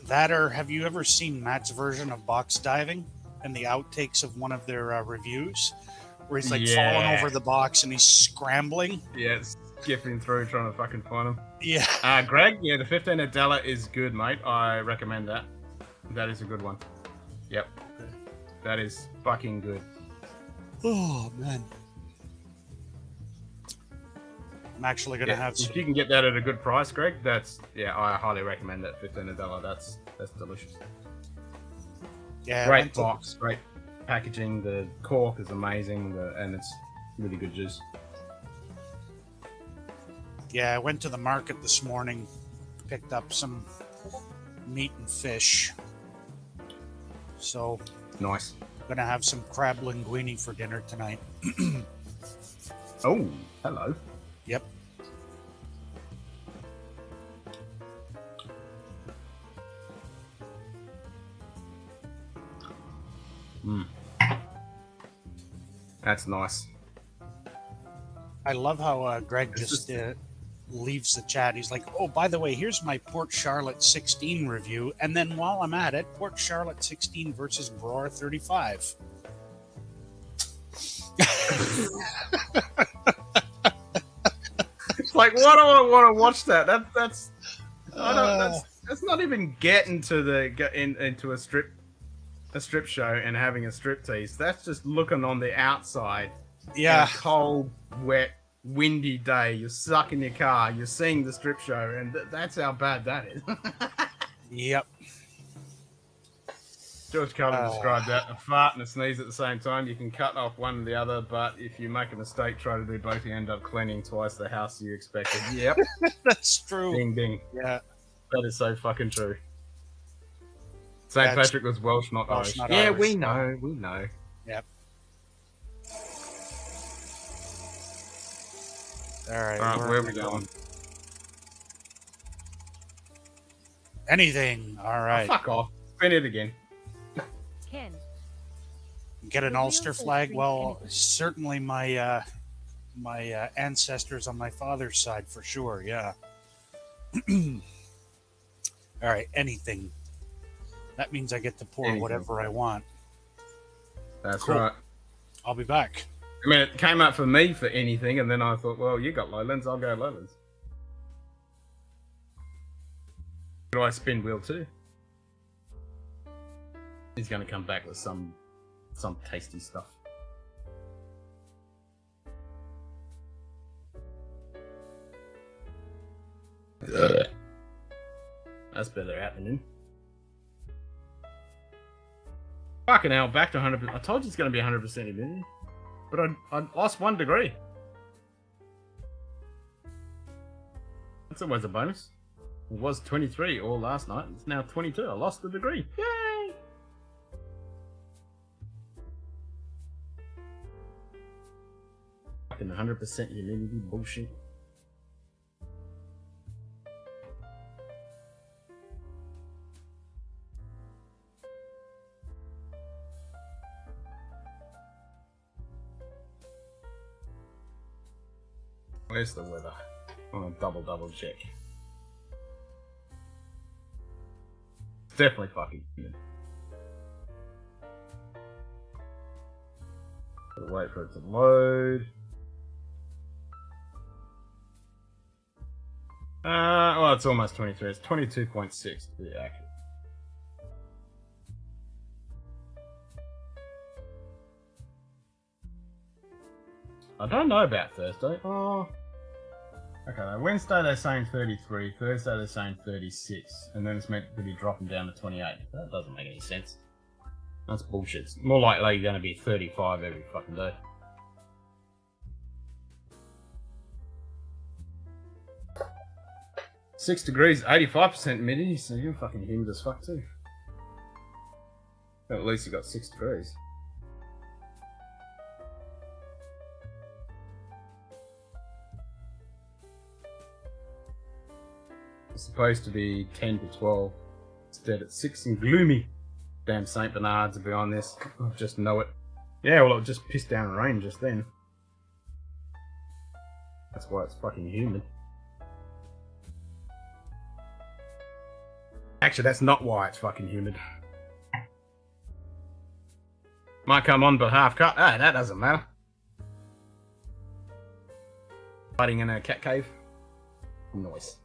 That, or have you ever seen Matt's version of box diving and the outtakes of one of their reviews, where he's like falling over the box and he's scrambling? Yeah, skipping through trying to fucking find him. Yeah. Greg, the 15 Adela is good, mate. I recommend that. That is a good one. Yep. That is fucking good. Oh man. I'm actually gonna have some. If you can get that at a good price, Greg, I highly recommend that 15 Adela. That's delicious. Yeah, great box, great packaging. The cork is amazing, and it's really good juice. Yeah, I went to the market this morning, picked up some meat and fish. So nice. Gonna have some crab linguine for dinner tonight. Oh, hello. Yep. Mm. That's nice. I love how Greg just leaves the chat. He's like, oh, by the way, here's my Port Charlotte 16 review. And then while I'm at it, Port Charlotte 16 versus Brewer 35. It's like, why do I want to watch that? That's not even getting to into a strip show and having a striptease. That's just looking on the outside. Yeah. On a cold, wet, windy day. You're stuck in your car. You're seeing the strip show, and that's how bad that is. Yep. George Cullen described that: a fart and a sneeze at the same time. You can cut off one or the other, but if you make a mistake, try to do both, you end up cleaning twice the house you expected. Yep. That's true. Ding ding. Yeah. That is so fucking true. St. Patrick was Welsh, not Irish. Not yeah, Irish. we know. We know. Yep. All right. Where are we going? Anything. All right. Oh, fuck off. Spin it again. Ken. Get an Ulster flag? Well, certainly my my ancestors on my father's side for sure. Yeah. All right. Anything. That means I get to pour whatever I want. That's Cool. right. I'll be back. I mean, it came up for me for anything, and then I thought, well, you got Lowlands, I'll go Lowlands. Do I spin wheel too? He's going to come back with some tasty stuff. That's better happening. Fucking hell, back to 100%. I told you it's going to be 100% humidity. But I lost 1 degree. That's always a bonus. It was 23 all last night. It's now 22. I lost a degree. Yay! Fucking 100% humidity bullshit. Where's the weather? I'm gonna double check. It's definitely fucking humid. Gotta wait for it to load. Well, it's almost 23. It's 22.6 to be accurate. I don't know about Thursday. Oh. Okay, Wednesday they're saying 33, Thursday they're saying 36, and then it's meant to be dropping down to 28. That doesn't make any sense. That's bullshit. It's more likely going to be 35 every fucking day. Six degrees, 85% humidity, so you're fucking humid as fuck too. At least you got 6 degrees. It's supposed to be 10 to 12. Instead it's 6 and gloomy. Damn St. Bernards will be on this. I just know it. Yeah, well, it just pissed down rain just then. That's why it's fucking humid. Actually, that's not why it's fucking humid. Might come on but half cut. Ah, that doesn't matter. Hiding in a cat cave. Noise.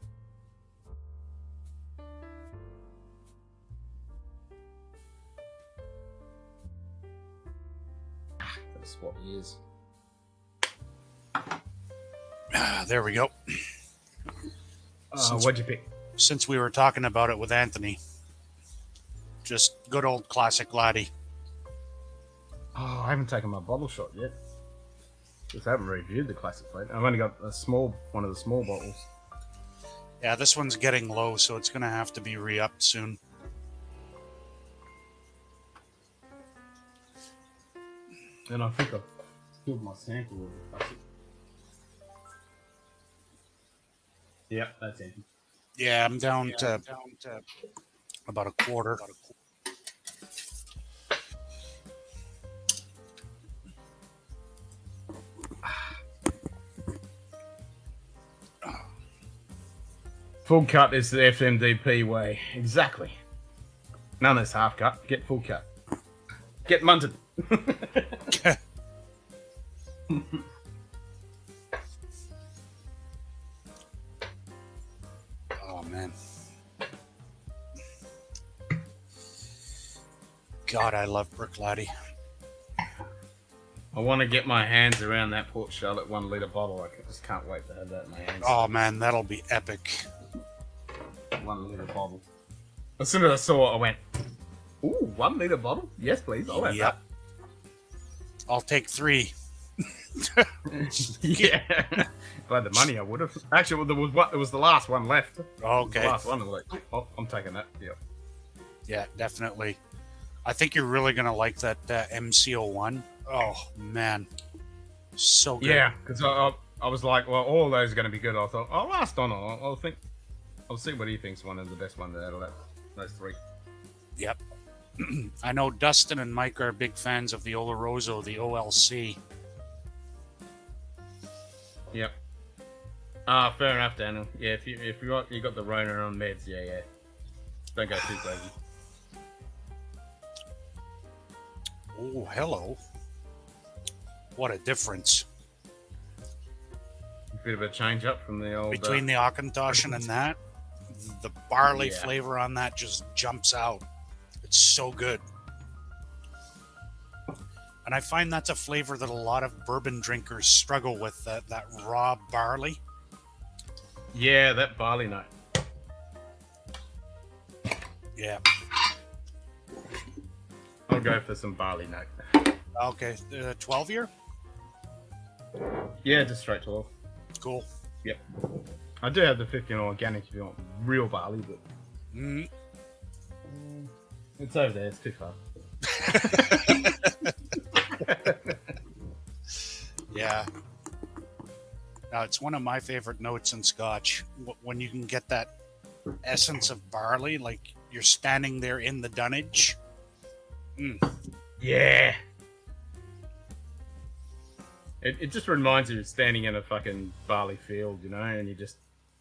That's what he is. There we go. What'd you pick? Since we were talking about it with Anthony, just good old classic laddie. Oh, I haven't taken my bottle shot yet. Just haven't reviewed the classic plate. I've only got one of the small bottles. Yeah, this one's getting low, so it's going to have to be re-upped soon. And I think I've filled my sample with the classic. Yep, that's empty. Yeah, I'm down to about a quarter. Full cut is the FMDP way. Exactly. None of this half cut. Get full cut. Get munted. Oh man. God, I love Brick Laddie. I want to get my hands around that Port Charlotte 1 litre bottle. I just can't wait to have that in my hands. Oh man, that'll be epic. 1 litre bottle. As soon as I saw it, I went, ooh, 1 litre bottle? Yes, please. I'll have Yep. I'll take 3. that. Yeah. If I had the money, I would have. Actually, there was the last one left. Okay. The last one. I'm like, oh, I'm taking that. Yeah. Yeah, definitely. I think you're really gonna like that MCO1. Oh man, so good. Yeah, because I was like, well, all those are going to be good. I thought, I'll ask Donald. I'll see what he thinks one is the best one out of those 3. Yep. I know Dustin and Mike are big fans of the Oloroso, the OLC. Yep. Fair enough, Daniel. Yeah, if you got the Rona on meds, yeah. Don't go too crazy. Oh, hello. What a difference. Bit of a change up from the old... Between the Auchentoshan and that, the barley Yeah. flavor on that just jumps out. It's so good. And I find that's a flavor that a lot of bourbon drinkers struggle with, that raw barley. Yeah, that barley note. Yeah. I'll go for some barley note. Okay, 12 year? Yeah, just straight 12. Cool. Yep. I do have the 15 organic if you want real barley, but it's over there. It's too far. Yeah. No, it's one of my favorite notes in Scotch. When you can get that essence of barley, like you're standing there in the dunnage. Yeah. It just reminds you of standing in a fucking barley field, you know, and you just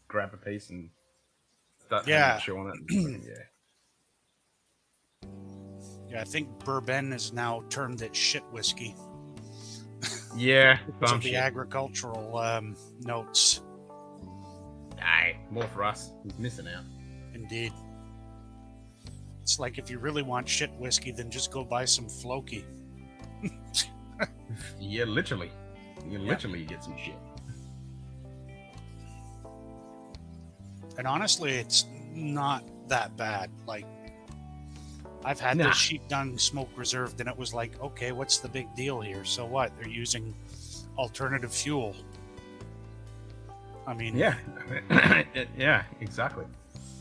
grab a piece and start chewing it. Yeah, I think bourbon is now termed it shit whiskey. Yeah, because of the agricultural notes. Aye, more for us. He's missing out. Indeed. It's like if you really want shit whiskey, then just go buy some Floki. Yeah, literally. You literally get some shit. And honestly, it's not that bad. Like, I've had this sheep dung smoke reserved, and it was like, okay, what's the big deal here? So what? They're using alternative fuel. I mean... Yeah. Yeah, exactly.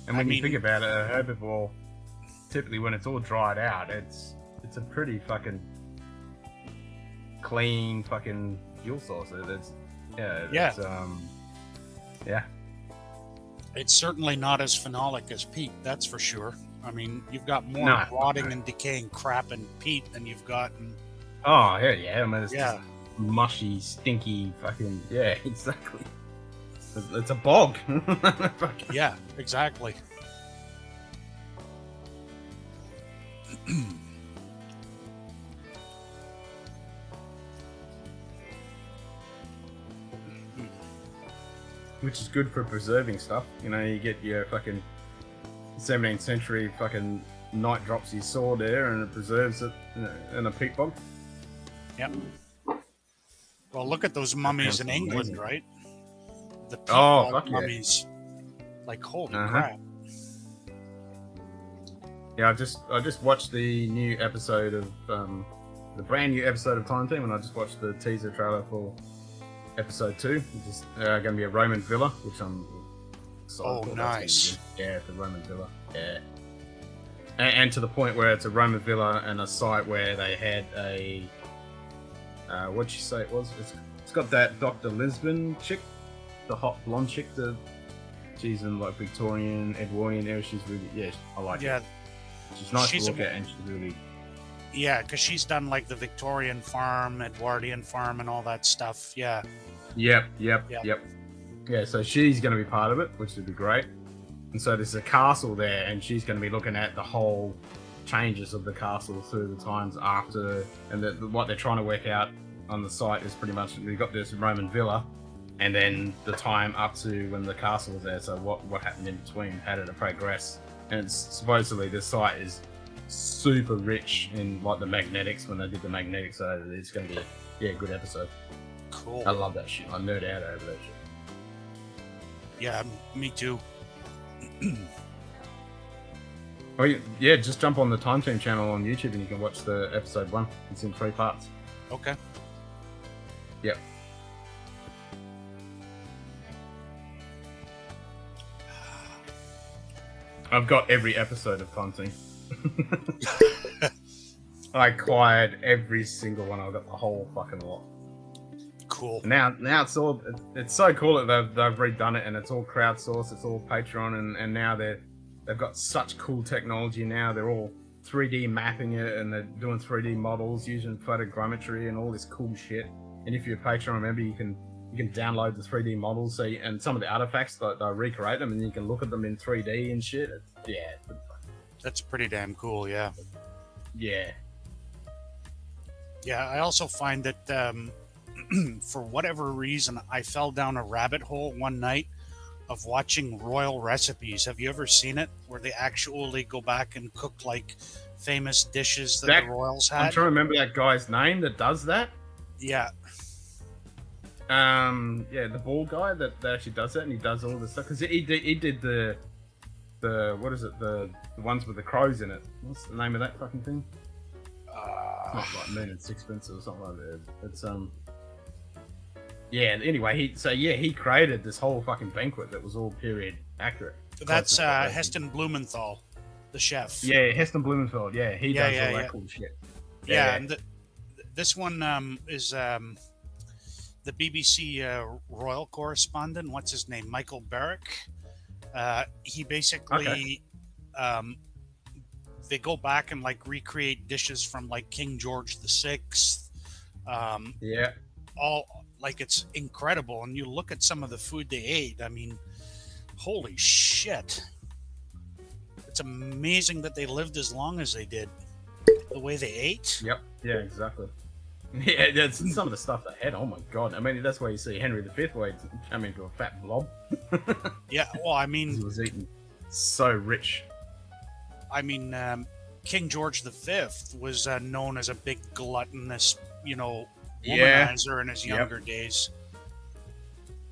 And when you think about it, a herbivore, typically when it's all dried out, it's a pretty fucking clean fucking fuel source. It's certainly not as phenolic as peat, that's for sure. I mean, you've got more rotting and decaying crap in peat than you've got in... Oh, yeah. I mean, it's just mushy, stinky fucking... Yeah, exactly. It's a bog. Yeah, exactly. Which is good for preserving stuff. You know, you get your fucking 17th century fucking night drops you saw there and it preserves it in a peat bog. Yep. Well, look at those mummies in England, right? The peat fuck bog yeah. mummies. Like, holy crap. Yeah, I just watched the new episode of the brand new episode of Time Team, and I just watched the teaser trailer for episode 2, which is going to be a Roman villa, which I'm excited for. Nice. Yeah, it's a Roman villa. Yeah. And to the point where it's a Roman villa and a site where they had a what'd you say it was? It's got that Dr. Lisbon chick, the hot blonde chick. She's in like Victorian, Edwardian era. She's really I like it. She's nice to look at, and she's really... Yeah, because she's done like the Victorian farm, Edwardian farm, and all that stuff. Yeah. Yep. Yeah, so she's going to be part of it, which would be great. And so there's a castle there, and she's going to be looking at the whole changes of the castle through the times after, and what they're trying to work out on the site is pretty much we've got this Roman villa, and then the time up to when the castle was there. So what happened in between? How did it progress? And it's, supposedly this site is super rich in like the magnetics when they did the magnetics. So it's going to be a good episode. Cool. I love that shit. I nerd out over that shit. Yeah, me too. Oh yeah, just jump on the Time Team channel on YouTube and you can watch the episode 1. It's in 3 parts. Okay. Yep. I've got every episode of Time Team. I acquired every single one. I've got the whole fucking lot. Cool. Now it's so cool that they've redone it and it's all crowdsourced, it's all Patreon, and now they've got such cool technology now. They're all 3D mapping it and they're doing 3D models using photogrammetry and all this cool shit. And if you're a Patreon member, you can download the 3D models, and some of the artifacts they'll recreate them, and you can look at them in 3D and shit. It's pretty fun. That's pretty damn cool. Yeah. Yeah. Yeah. I also find that for whatever reason, I fell down a rabbit hole one night of watching royal recipes. Have you ever seen it, where they actually go back and cook like famous dishes that the royals had? I'm trying to remember that guy's name that does that. Yeah. Yeah, the bald guy that actually does that, and he does all this stuff because he did the what is it, the ones with the crows in it. What's the name of that fucking thing? It's not like Moon and Sixpence or something like that. It's yeah. Anyway, he created this whole fucking banquet that was all period accurate. That's Heston Blumenthal, the chef. Yeah, Heston Blumenthal. Yeah, he does all that cool shit. Yeah, and this one is the BBC royal correspondent. What's his name? Michael Barrick. He basically they go back and like recreate dishes from like King George VI. Yeah. All like it's incredible, and you look at some of the food they ate. I mean, holy shit! It's amazing that they lived as long as they did. The way they ate. Yep. Yeah. Exactly. Yeah, that's some of the stuff they had. Oh my god! I mean, that's why you see Henry V where he came into a fat blob. Yeah. Well, I mean, he was eating so rich. I mean, King George V was known as a big gluttonous, womanizer in his younger days.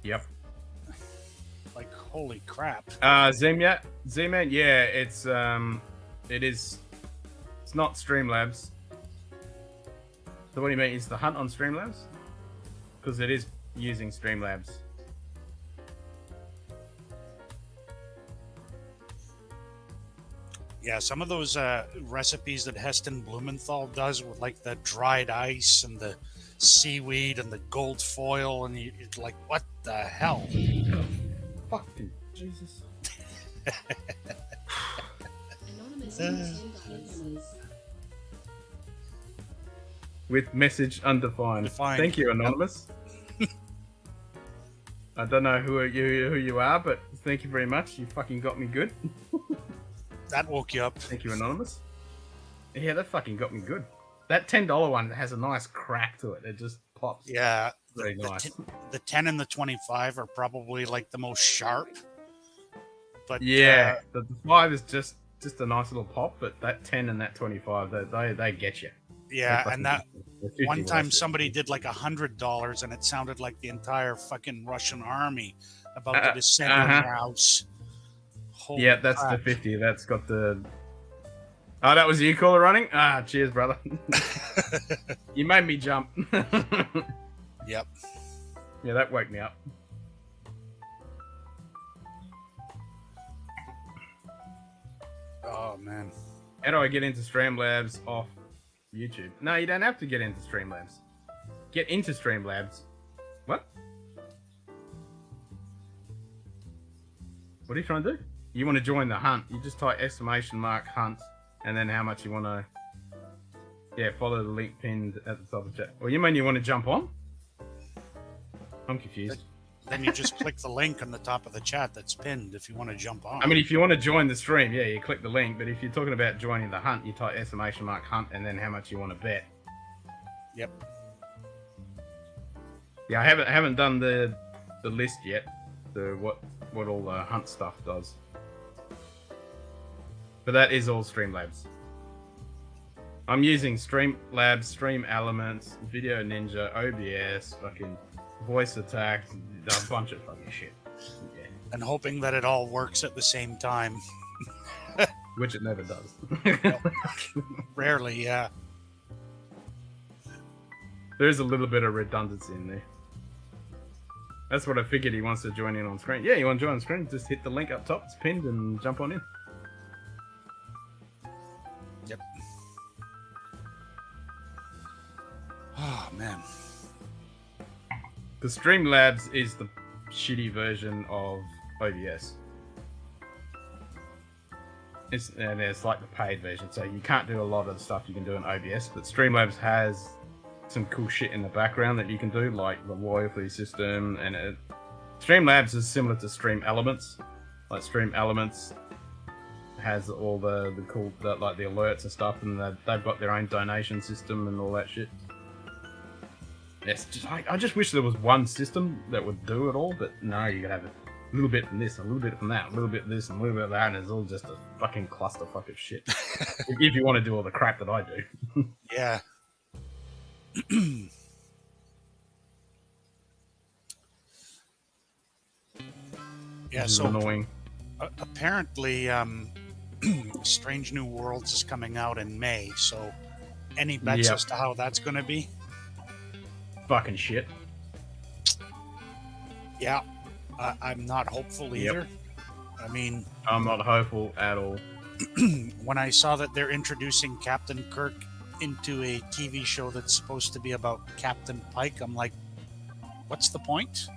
Yep. Like, holy crap. Z-Man, yeah, it's not Streamlabs. So what do you mean? Is the hunt on Streamlabs? Because it is using Streamlabs. Yeah, some of those recipes that Heston Blumenthal does with like the dried ice and the seaweed and the gold foil, and you're like, what the hell? Fucking Jesus. With message undefined. Thank you, Anonymous. I don't know who you are, but thank you very much. You fucking got me good. That woke you up. Thank you, Anonymous. Yeah, that fucking got me good. That $10 one has a nice crack to it. It just pops. Yeah. Very nice. The 10 and the 25 are probably like the most sharp. But yeah, the 5 is just a nice little pop, but that 10 and that 25, they get you. Yeah, and that one time somebody did like $100 and it sounded like the entire fucking Russian army about to descend on your house. Holy yeah, that's crap. the 50. That's got the... Oh, that was you caller running? Ah, cheers, brother. You made me jump. Yep. Yeah, that woke me up. Oh, man. How do I get into Streamlabs off YouTube? No, you don't have to get into Streamlabs. Get into Streamlabs. What? What are you trying to do? You want to join the hunt. You just type !hunt and then how much you want to... Yeah, follow the link pinned at the top of the chat. Or you mean you want to jump on? I'm confused. Then you just click the link on the top of the chat that's pinned if you want to jump on. I mean, if you want to join the stream, yeah, you click the link. But if you're talking about joining the hunt, you type !hunt and then how much you want to bet. Yep. Yeah, I haven't done the list yet. What all the hunt stuff does. But that is all Streamlabs. I'm using Streamlabs, Stream Elements, Video Ninja, OBS, fucking voice attack, a bunch of fucking shit. Yeah. And hoping that it all works at the same time. Which it never does. Rarely, yeah. There's a little bit of redundancy in there. That's what I figured he wants to join in on screen. Yeah, you want to join on screen? Just hit the link up top, it's pinned, and jump on in. Yep. Oh, man. The Streamlabs is the shitty version of OBS. And it's like the paid version, so you can't do a lot of the stuff you can do in OBS, but Streamlabs has some cool shit in the background that you can do, like the loyalty system, and Streamlabs is similar to Stream Elements. Like Stream Elements has all the cool, like the alerts and stuff, and they've got their own donation system and all that shit. It's just, I just wish there was one system that would do it all, but no, you gotta have a little bit from this, a little bit from that, a little bit of this, and a little bit of that, and it's all just a fucking clusterfuck of shit. If you want to do all the crap that I do. Yeah. Yeah, so annoying. Apparently, Strange New Worlds is coming out in May, so any bets as to how that's going to be? Fucking shit. Yeah, I'm not hopeful either. I mean, I'm not hopeful at all. When I saw that they're introducing Captain Kirk into a TV show that's supposed to be about Captain Pike, I'm like, what's the point?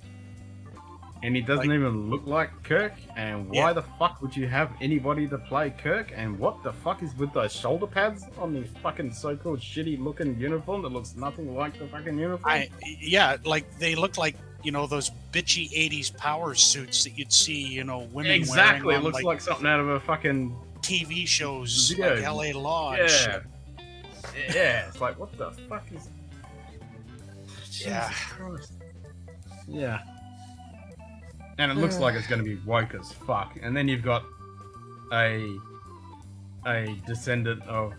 And he doesn't even look like Kirk, and why the fuck would you have anybody to play Kirk, and what the fuck is with those shoulder pads on the fucking so-called shitty looking uniform that looks nothing like the fucking uniform? Yeah, like they look like, you know, those bitchy 80s power suits that you'd see, you know, women exactly, wearing. It looks like something out of a fucking TV shows, video. like LA Law. Yeah. Yeah, it's like, what the fuck is... Yeah. Jesus Christ. Yeah. And it looks like it's going to be woke as fuck. And then you've got a descendant of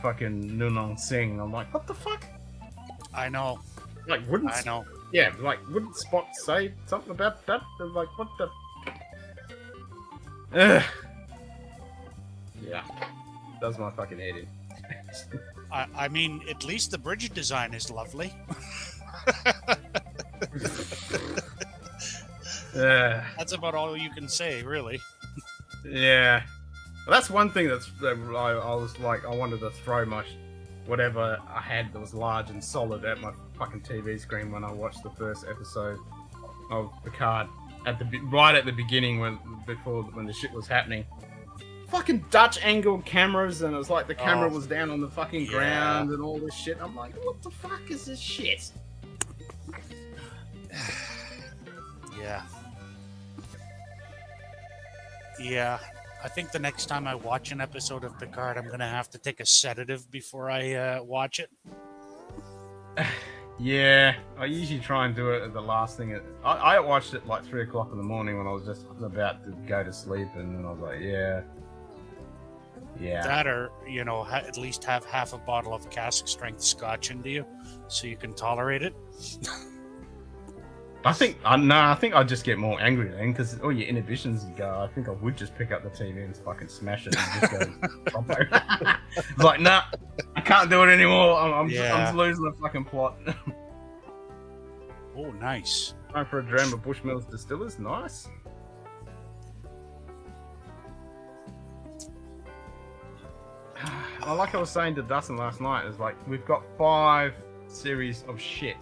fucking Nunong Singh. I'm like, what the fuck? I know. Like, I know. Yeah, like, wouldn't Spock say something about that? They're like, what the... Ugh. Yeah. Does my fucking head in. I mean, at least the bridge design is lovely. That's about all you can say, really. Yeah. Well, that's one thing that I was like, I wanted to throw my whatever I had that was large and solid at my fucking TV screen when I watched the first episode of Picard right at the beginning when the shit was happening. Fucking Dutch angled cameras, and it was like the camera was down on the fucking ground and all this shit. I'm like, what the fuck is this shit? Yeah. Yeah. I think the next time I watch an episode of Picard, I'm going to have to take a sedative before I watch it. Yeah, I usually try and do it at the last thing. I watched it like 3 o'clock in the morning when I was just about to go to sleep, and then I was like, yeah. That, or, you know, at least have half a bottle of cask strength Scotch into you so you can tolerate it. I think I'd just get more angry then, because all your inhibitions go. I think I would just pick up the TV and fucking smash it and just go Trompo. It's like, nah, I can't do it anymore. I'm just losing the fucking plot. Oh, nice. Time for a dram of Bushmills Distillers. Nice. Like I was saying to Dustin last night, is like, we've got 5 series of shit,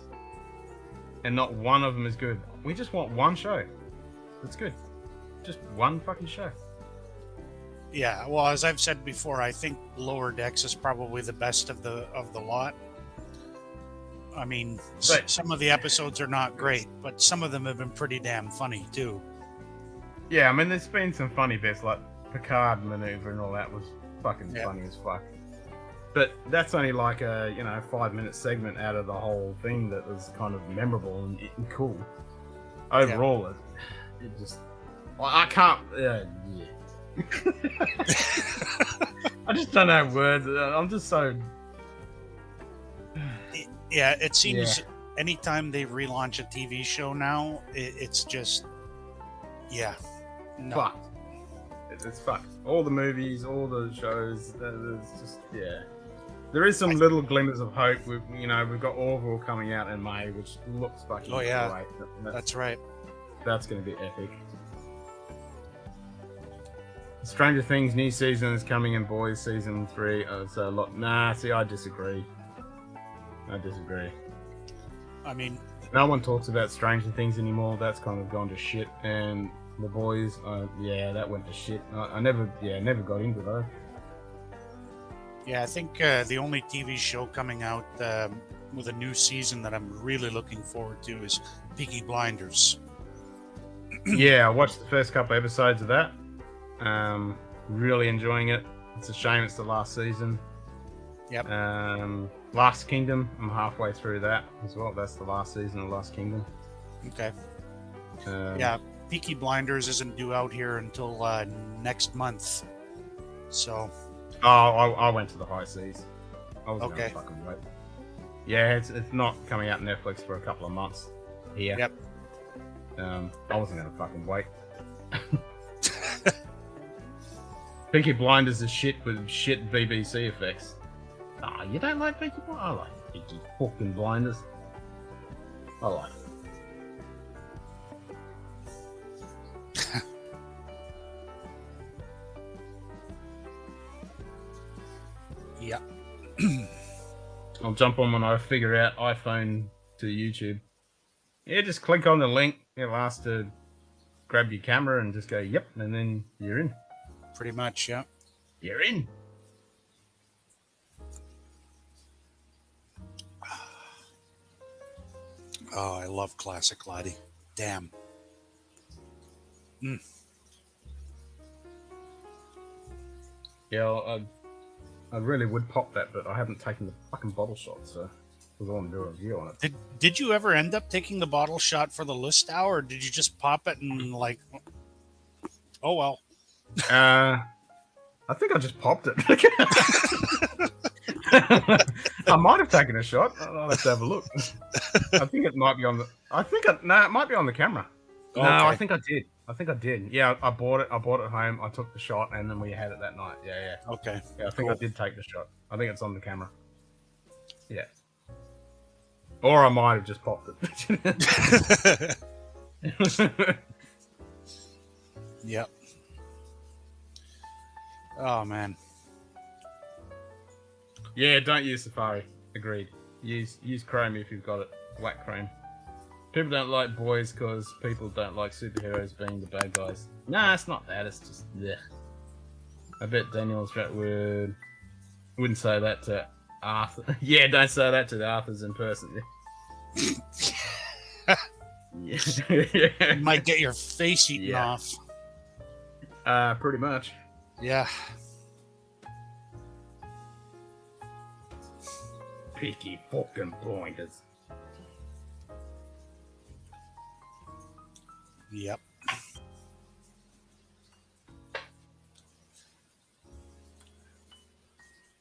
and not one of them is good. We just want one show. That's good. Just one fucking show. Yeah, well, as I've said before, I think Lower Decks is probably the best of the lot. I mean, But- some of the episodes are not great, but some of them have been pretty damn funny too. Yeah, I mean, there's been some funny bits, like Picard maneuver and all that was fucking funny as fuck. But that's only like a 5-minute segment out of the whole thing that was kind of memorable and cool. Overall, it just I can't. Yeah. I just don't have words. I'm just so. Yeah, it seems anytime they relaunch a TV show now, it's just Fucked. It's fucked. All the movies, all the shows. It's just There is some little glimmers of hope. We've got Orville coming out in May, which looks fucking great. That's right. That's going to be epic. Stranger Things new season is coming in, boys. Season 3. So a lot. Nah, see, I disagree. I mean, no one talks about Stranger Things anymore. That's kind of gone to shit. And The Boys, that went to shit. I never got into those. Yeah, I think the only TV show coming out with a new season that I'm really looking forward to is Peaky Blinders. Yeah, I watched the first couple episodes of that. Really enjoying it. It's a shame it's the last season. Yep. Last Kingdom, I'm halfway through that as well. That's the last season of Last Kingdom. Okay. Yeah, Peaky Blinders isn't due out here until next month. So. Oh, I went to the high seas. I was Okay. gonna fucking wait. Yeah, it's not coming out on Netflix for a couple of months here. Yep. I wasn't gonna fucking wait. Peaky Blinders is shit with shit BBC effects. Ah, you don't like Peaky Blinders? I like Peaky fucking Blinders. I like it. Yeah. I'll jump on when I figure out iPhone to YouTube. Yeah, just click on the link. It'll ask to grab your camera and just go, yep, and then you're in. Pretty much, yeah. You're in. Oh, I love classic Laddie. Damn. Yeah, I really would pop that, but I haven't taken the fucking bottle shot, so I want to do a review on it. Did you ever end up taking the bottle shot for the list hour, or did you just pop it and like? Oh well. I think I just popped it. I might have taken a shot. I'll have to have a look. I think it might be on the. It might be on the camera. No, Okay. I think I did. Yeah, I bought it. I bought it home. I took the shot, and then we had it that night. Yeah. Okay. Yeah, I think I did take the shot. I think it's on the camera. Yeah. Or I might have just popped it. Yep. Oh man. Yeah, don't use Safari. Agreed. Use Chrome if you've got it. Whack Chrome. People don't like boys because people don't like superheroes being the bad guys. Nah, it's not that. It's just blech. I bet Daniel's wouldn't say that to Arthur. Yeah, don't say that to the Arthurs in person. You might get your face eaten off. Pretty much. Yeah. Peaky fucking Blinders. Yep.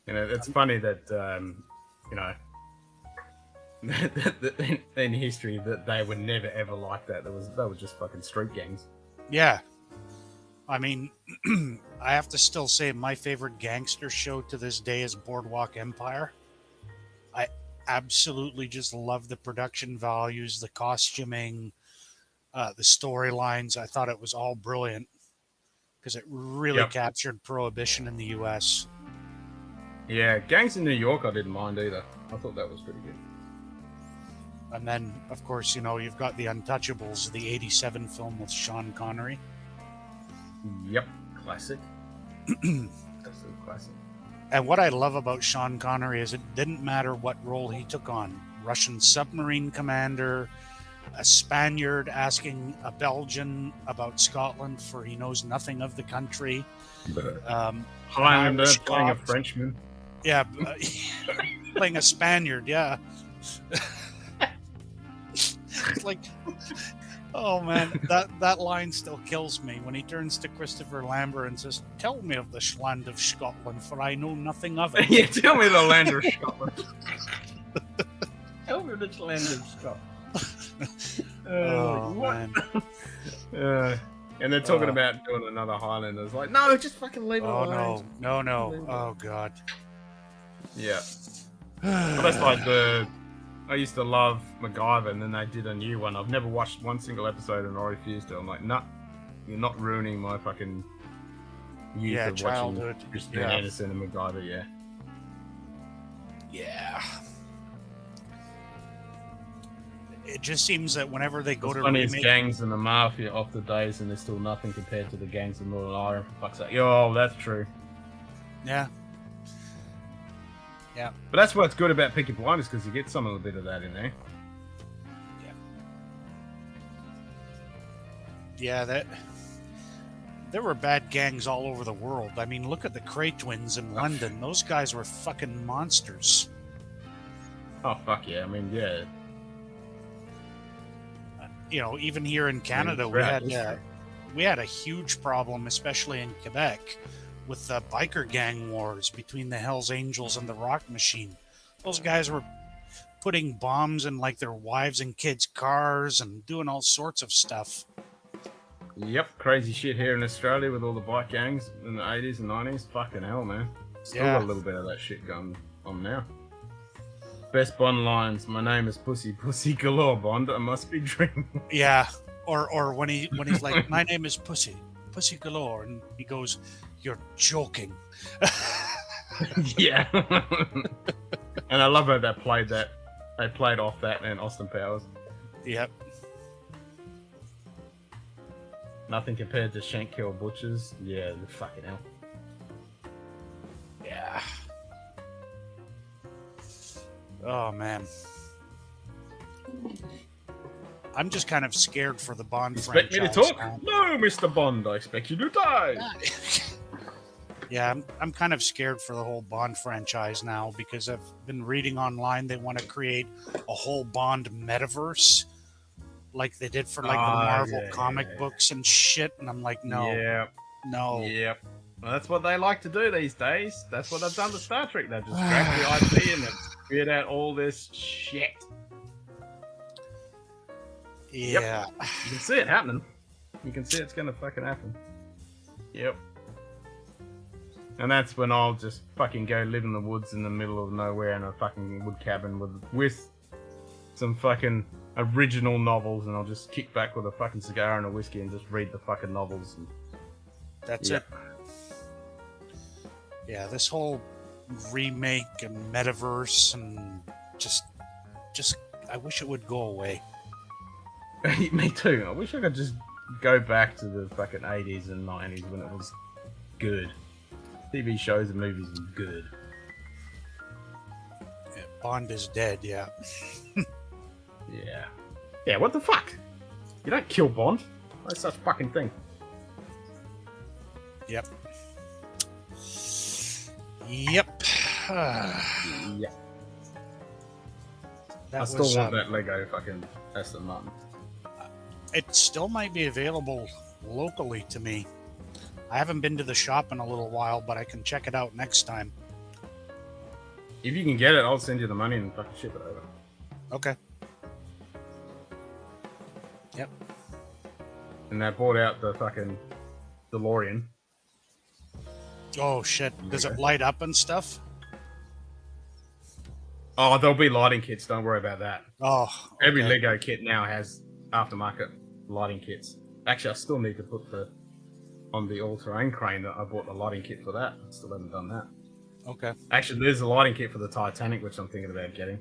It's funny that in history that they were never ever like that. They were just fucking street gangs. Yeah. I mean, I have to still say my favorite gangster show to this day is Boardwalk Empire. I absolutely just love the production values, the costuming, the storylines. I thought it was all brilliant because it really captured Prohibition in the U.S. Yeah, Gangs in New York I didn't mind either. I thought that was pretty good. And then, of course, you've got The Untouchables, the 87 film with Sean Connery. Yep, classic. Absolute classic. And what I love about Sean Connery is it didn't matter what role he took on, Russian submarine commander, a Spaniard asking a Belgian about Scotland, for he knows nothing of the country. Highlander Irish playing a cop. Frenchman. Yeah, playing a Spaniard. Yeah. It's like, oh man, that line still kills me when he turns to Christopher Lambert and says, "Tell me of the land of Scotland, for I know nothing of it." Yeah, tell me the land of Scotland. Tell me the land of Scotland. Oh, what? man. And they're talking about doing another Highlander. It's like, no, just fucking leave it Oh alone. no. Oh god. Yeah. Well, that's like I used to love MacGyver, and then they did a new one. I've never watched one single episode, and I refused to. I'm like, nah, you're not ruining my fucking youth of childhood. watching Christopher Anderson and MacGyver. Yeah. Yeah. It just seems that whenever they go to funniest remake, gangs and the mafia of the days, and there's still nothing compared to the gangs of Northern Ireland. For fuck's sake. Oh, that's true. yeah. Yeah. But that's what's good about Peaky Blinders, because you get some of a bit of that in there. Yeah, there were bad gangs all over the world. I mean, look at the Cray twins in London. Those guys were fucking monsters. Oh, fuck yeah. I mean, yeah. You know, even here in Canada, we had a huge problem, especially in Quebec, with the biker gang wars between the Hells Angels and the Rock Machine. Those guys were putting bombs in like their wives' and kids' cars and doing all sorts of stuff. Yep, crazy shit here in Australia with all the bike gangs in the 80s and 90s. Fucking hell, man. Still got a little bit of that shit going on now. Best Bond lines: "My name is Pussy, Pussy galore, Bond. I must be dreaming." Yeah, or when he's like, "My name is Pussy, Pussy galore," and he goes, "You're joking." Yeah. And I love how they played off that and Austin Powers. Yep. Nothing compared to Shank Kill Butchers. Yeah, the fucking hell. Yeah. Oh man. I'm just kind of scared for the Bond Expect me to franchise talk? now. No, Mr. Bond. I expect you to die. Yeah, I'm kind of scared for the whole Bond franchise now, because I've been reading online they want to create a whole Bond metaverse like they did for like the Marvel comic books and shit, and I'm like, no. Yeah. No. Yep. Well, that's what they like to do these days. That's what they've done to Star Trek. They just grab the IP and they've figured out all this shit. Yeah. Yep. You can see it happening. You can see it's gonna fucking happen. Yep. And that's when I'll just fucking go live in the woods in the middle of nowhere in a fucking wood cabin with some fucking original novels, and I'll just kick back with a fucking cigar and a whiskey and just read the fucking novels. And, That's it. Yeah, this whole remake and metaverse and just I wish it would go away. Me too. I wish I could just go back to the fucking 80s and 90s when it was good. TV shows and movies were good. Yeah, Bond is dead, yeah. Yeah. Yeah, what the fuck? You don't kill Bond. That's such a fucking thing. Yep. Yep. Yeah. That I still was, want that Lego fucking Aston Martin. It still might be available locally to me. I haven't been to the shop in a little while, but I can check it out next time. If you can get it, I'll send you the money and fucking ship it over. Okay. Yep. And they bought out the fucking DeLorean. Oh shit! Does it light up and stuff? Oh, there'll be lighting kits. Don't worry about that. Oh, Every okay. Lego kit now has aftermarket lighting kits. Actually, I still need to put on the all-terrain crane that I bought the lighting kit for that. I still haven't done that. Okay. Actually, there's a lighting kit for the Titanic, which I'm thinking about getting.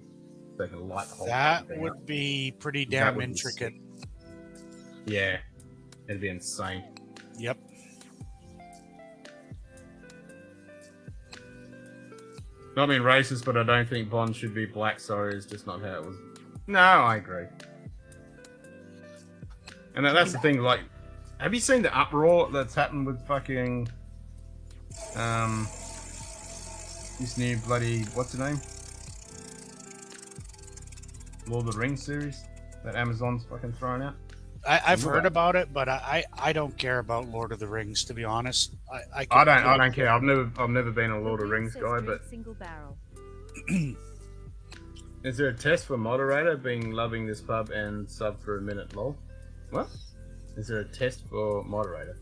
So I can light the whole That thing would up. be pretty That damn would be intricate. Yeah, it'd be insane. Yep. Not being racist, but I don't think Bond should be black. Sorry, it's just not how it was. No, I agree. And that's the thing. Like, have you seen the uproar that's happened with fucking this new bloody what's the name? Lord of the Rings series that Amazon's fucking throwing out. I've heard about it, but I don't care about Lord of the Rings, to be honest. I don't care. I've never been a Lord of the Rings guy, but Single barrel. is there a test for moderator being loving this pub and sub for a minute? Lol. What? Is there a test for moderator?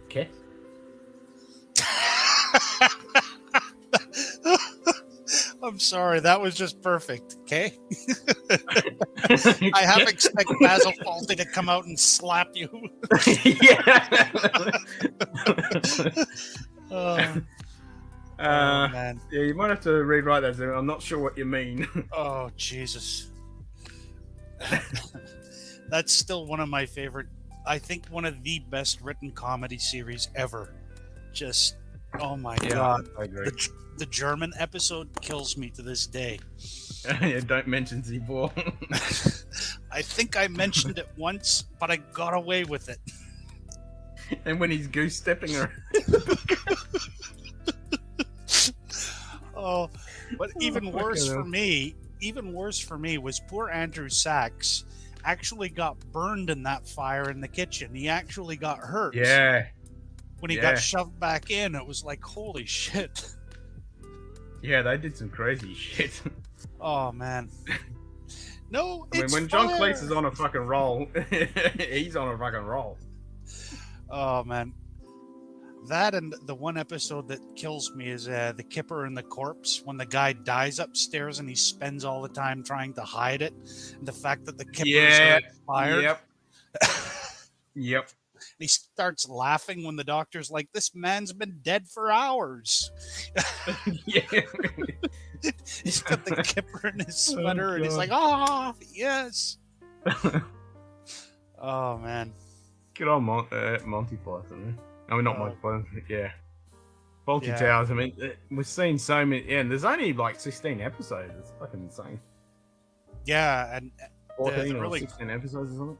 Okay. I'm sorry, that was just perfect. Okay. I half expect Basil Fawlty to come out and slap you. Man. Yeah, you might have to rewrite that. I'm not sure what you mean. Oh Jesus. That's still one of my favorite. I think one of the best written comedy series ever. Just, oh my god! I agree. The German episode kills me to this day. Yeah, don't mention Z4. I think I mentioned it once, but I got away with it. And when he's goose stepping around. Oh, but even worse for me was poor Andrew Sachs actually got burned in that fire in the kitchen. He actually got hurt. Yeah. When he got shoved back in, it was like, holy shit. Yeah, they did some crazy shit. Oh, man. No, I mean, when John Cleese is on a fucking roll, he's on a fucking roll. Oh, man. That and the one episode that kills me is the Kipper and the Corpse, when the guy dies upstairs and he spends all the time trying to hide it. And the fact that the Kippers are expired. Yep. Yep. He starts laughing when the doctor's like, this man's been dead for hours. Yeah. He's got the Kipper in his sweater and he's like, oh, yes. Oh, man. Good old Monty Python. I mean, not Monty Python, yeah. Faulty Towers, I mean, we've seen so many, and there's only like 16 episodes. It's fucking insane. Yeah, and 14 or 16 episodes or something?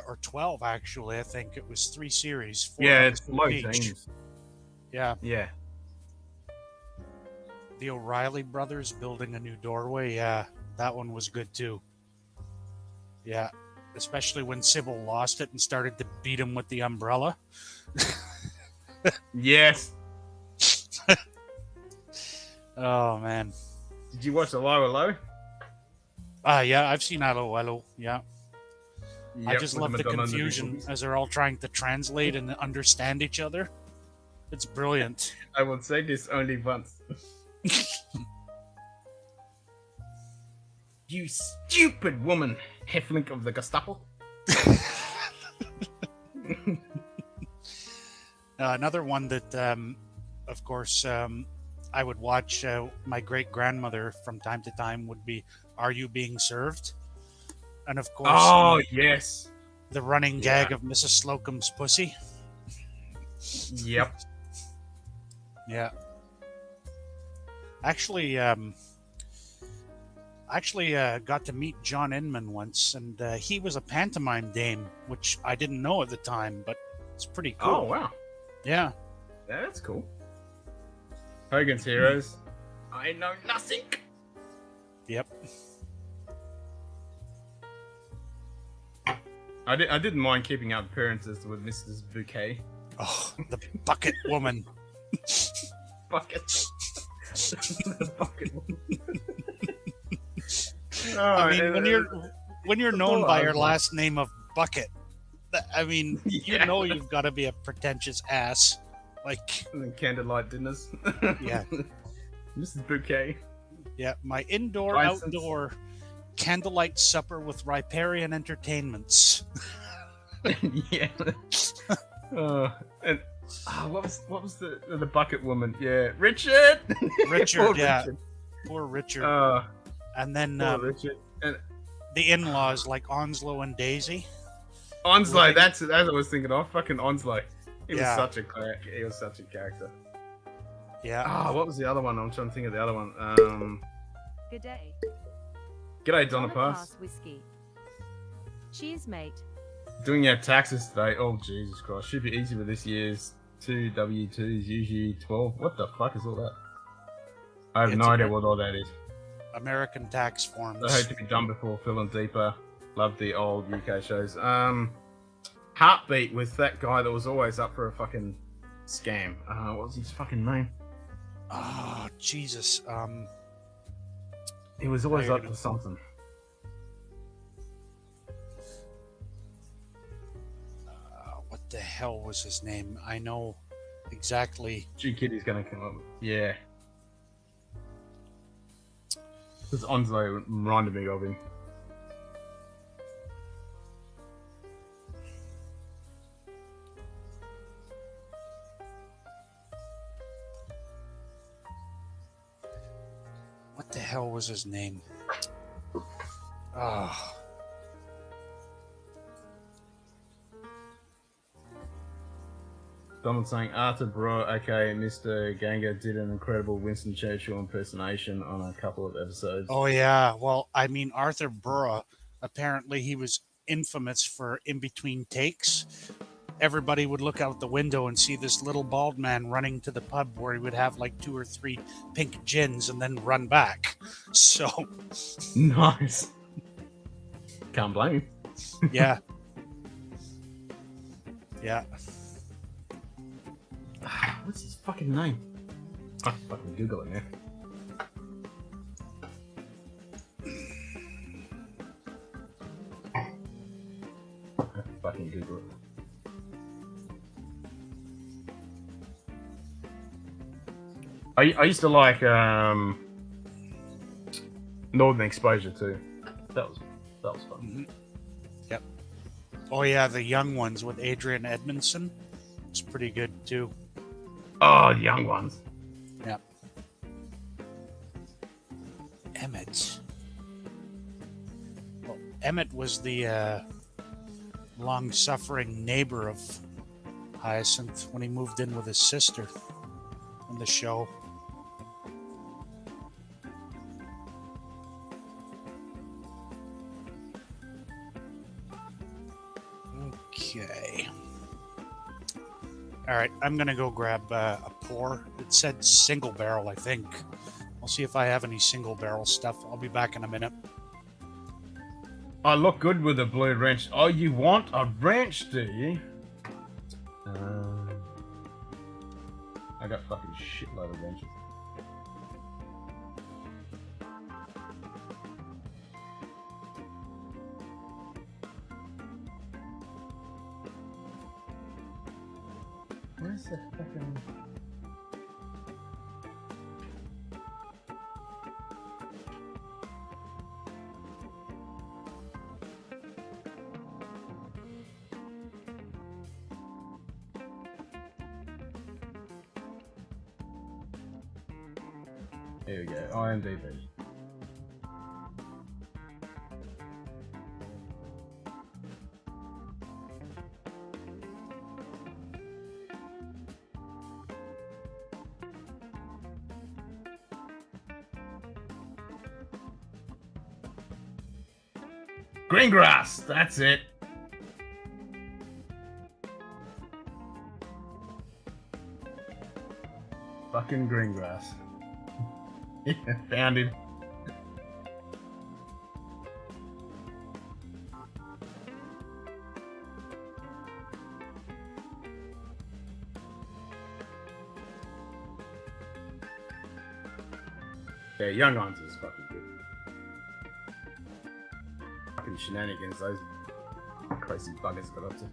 Or 12, actually. I think it was 3 series. 4 Yeah, it's low each. teens. Yeah. Yeah. The O'Reilly brothers building a new doorway. Yeah, that one was good too. Yeah, especially when Sybil lost it and started to beat him with the umbrella. Yes. Oh, man. Did you watch the Low Low? Yeah, I've seen Hello Hello. Yeah. Yep, I just with love the Madonna confusion as they're all trying to translate and understand each other. It's brilliant. I will say this only once. You stupid woman, Heflink of the Gestapo. Another one that, of course, I would watch my great-grandmother from time to time would be Are You Being Served? And of course, oh, yes, the running gag of Mrs. Slocum's pussy. Yep. Yeah. Actually, got to meet John Inman once, and he was a pantomime dame, which I didn't know at the time, but it's pretty cool. Oh, wow. Yeah. That's cool. Hogan's Heroes. I know nothing. Yep. I didn't mind keeping up appearances with Mrs. Bouquet. Oh, the bucket woman. Bucket. The bucket woman. I mean, when you're known by your last name of Bucket, I mean, you know you've got to be a pretentious ass. Like, and then candlelight dinners. Yeah. Mrs. Bouquet. Yeah, my indoor, outdoor candlelight supper with riparian entertainments. Yeah. And what was the bucket woman? Yeah, Richard. Richard, yeah. Richard. Poor Richard. And then Richard. And the in-laws like Onslow and Daisy. Onslow, that's what I was thinking of. Fucking Onslow. He was Yeah. such a character. He was such a character. Yeah. Ah, what was the other one? I'm trying to think of the other one. G'day. G'day, Donna Donna Pass. Pass Whiskey. Cheers, mate. Doing our taxes today. Oh, Jesus Christ. Should be easy with this year's 2 W2s, usually 12. What the fuck is all that? I have It's no idea Amer- what all that is. American tax forms. I hope to be done before filling deeper. Love the old UK shows. Heartbeat with that guy that was always up for a fucking scam. What was his fucking name? Oh, Jesus. He was always I up for something. What the hell was his name? I know exactly. G Kitty's gonna come up. Yeah. Because Onslow reminded me of him. What the hell was his name? Ah. Donald saying Arthur Bro, aka Mr. Ganga, did an incredible Winston Churchill impersonation on a couple of episodes. Oh, yeah. Well, I mean, Arthur Burra, apparently he was infamous for in between takes. Everybody would look out the window and see this little bald man running to the pub where he would have like 2 or 3 pink gins and then run back. So nice. Can't blame him. Yeah. Yeah. What's his fucking name? I fucking Google it now. I fucking Google it. I used to like Northern Exposure too. That was fun. Mm-hmm. Yep. Oh yeah, the young ones with Adrian Edmondson. It's pretty good too. Oh, the young ones. Yep. Emmett. Well, Emmett was the long-suffering neighbor of Hyacinth when he moved in with his sister in the show. Okay. All right, I'm gonna go grab a pour. It said single barrel, I think. I'll see if I have any single barrel stuff. I'll be back in a minute. I look good with a blue wrench. Oh, you want a wrench, do you? I got fucking shitload of wrenches. Where's the fucking... Here we go, IMDb. Green grass, that's it. Fucking green grass. Yeah, found him. Yeah, Young Irons is fucking good. Fucking shenanigans those crazy buggers got up to.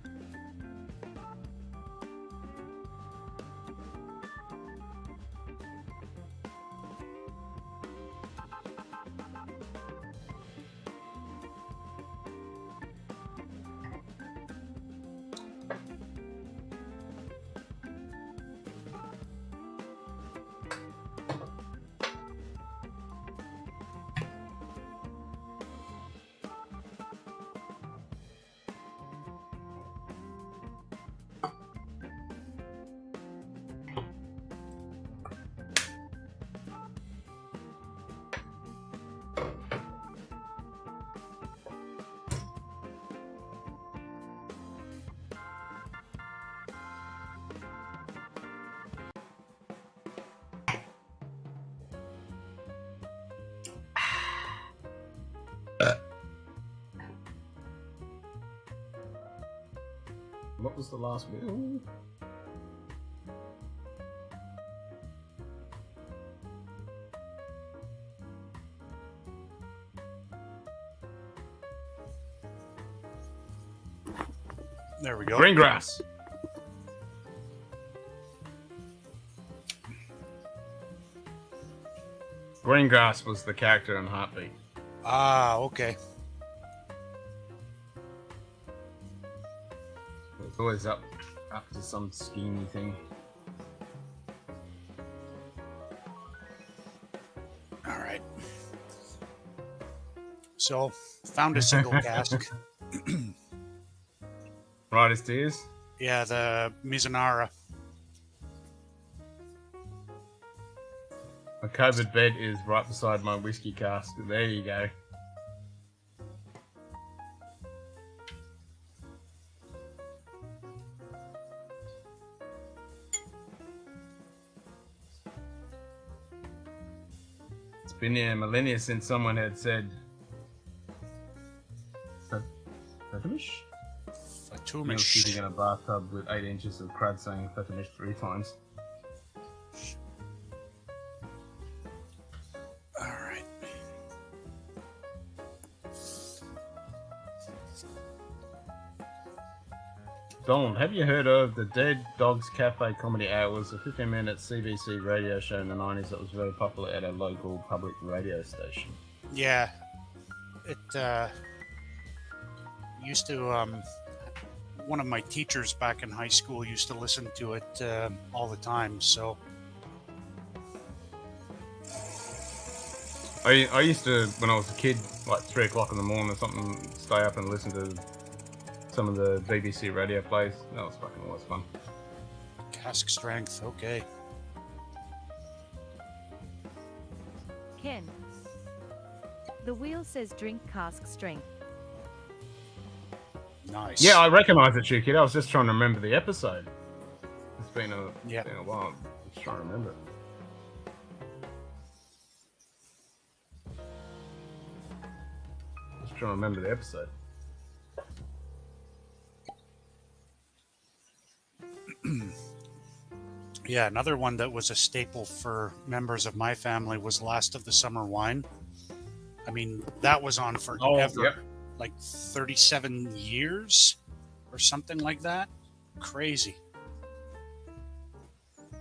What was the last wheel? There we go. Green grass. Greengrass was the character in Heartbeat. Ah, okay. It's always up to some schemy thing. All right. So, found a single cask. Right as tears. Yeah, the Mizunara. My COVID bed is right beside my whiskey cask. There you go. It's been a millennia since someone had said Fatimish? Fatimish. Me sitting in a bathtub with 8 inches of crud saying Fatimish 3 times. All right. Donald, have you heard of the Dead Dogs Cafe Comedy Hours, a 15-minute CBC radio show in the 90s that was very popular at a local public radio station? Yeah. It used to, one of my teachers back in high school used to listen to it all the time, so. I used to, when I was a kid, like 3 o'clock in the morning or something, stay up and listen to some of the BBC radio plays. That was fucking always fun. Cask strength, okay. Ken. The wheel says drink cask strength. Nice. Yeah, I recognise it, you kid. I was just trying to remember the episode. It's been a while. I'm just trying to remember it. Just trying to remember the episode. Yeah, another one that was a staple for members of my family was Last of the Summer Wine. I mean, that was on forever. Yep. Like 37 years or something like that. Crazy.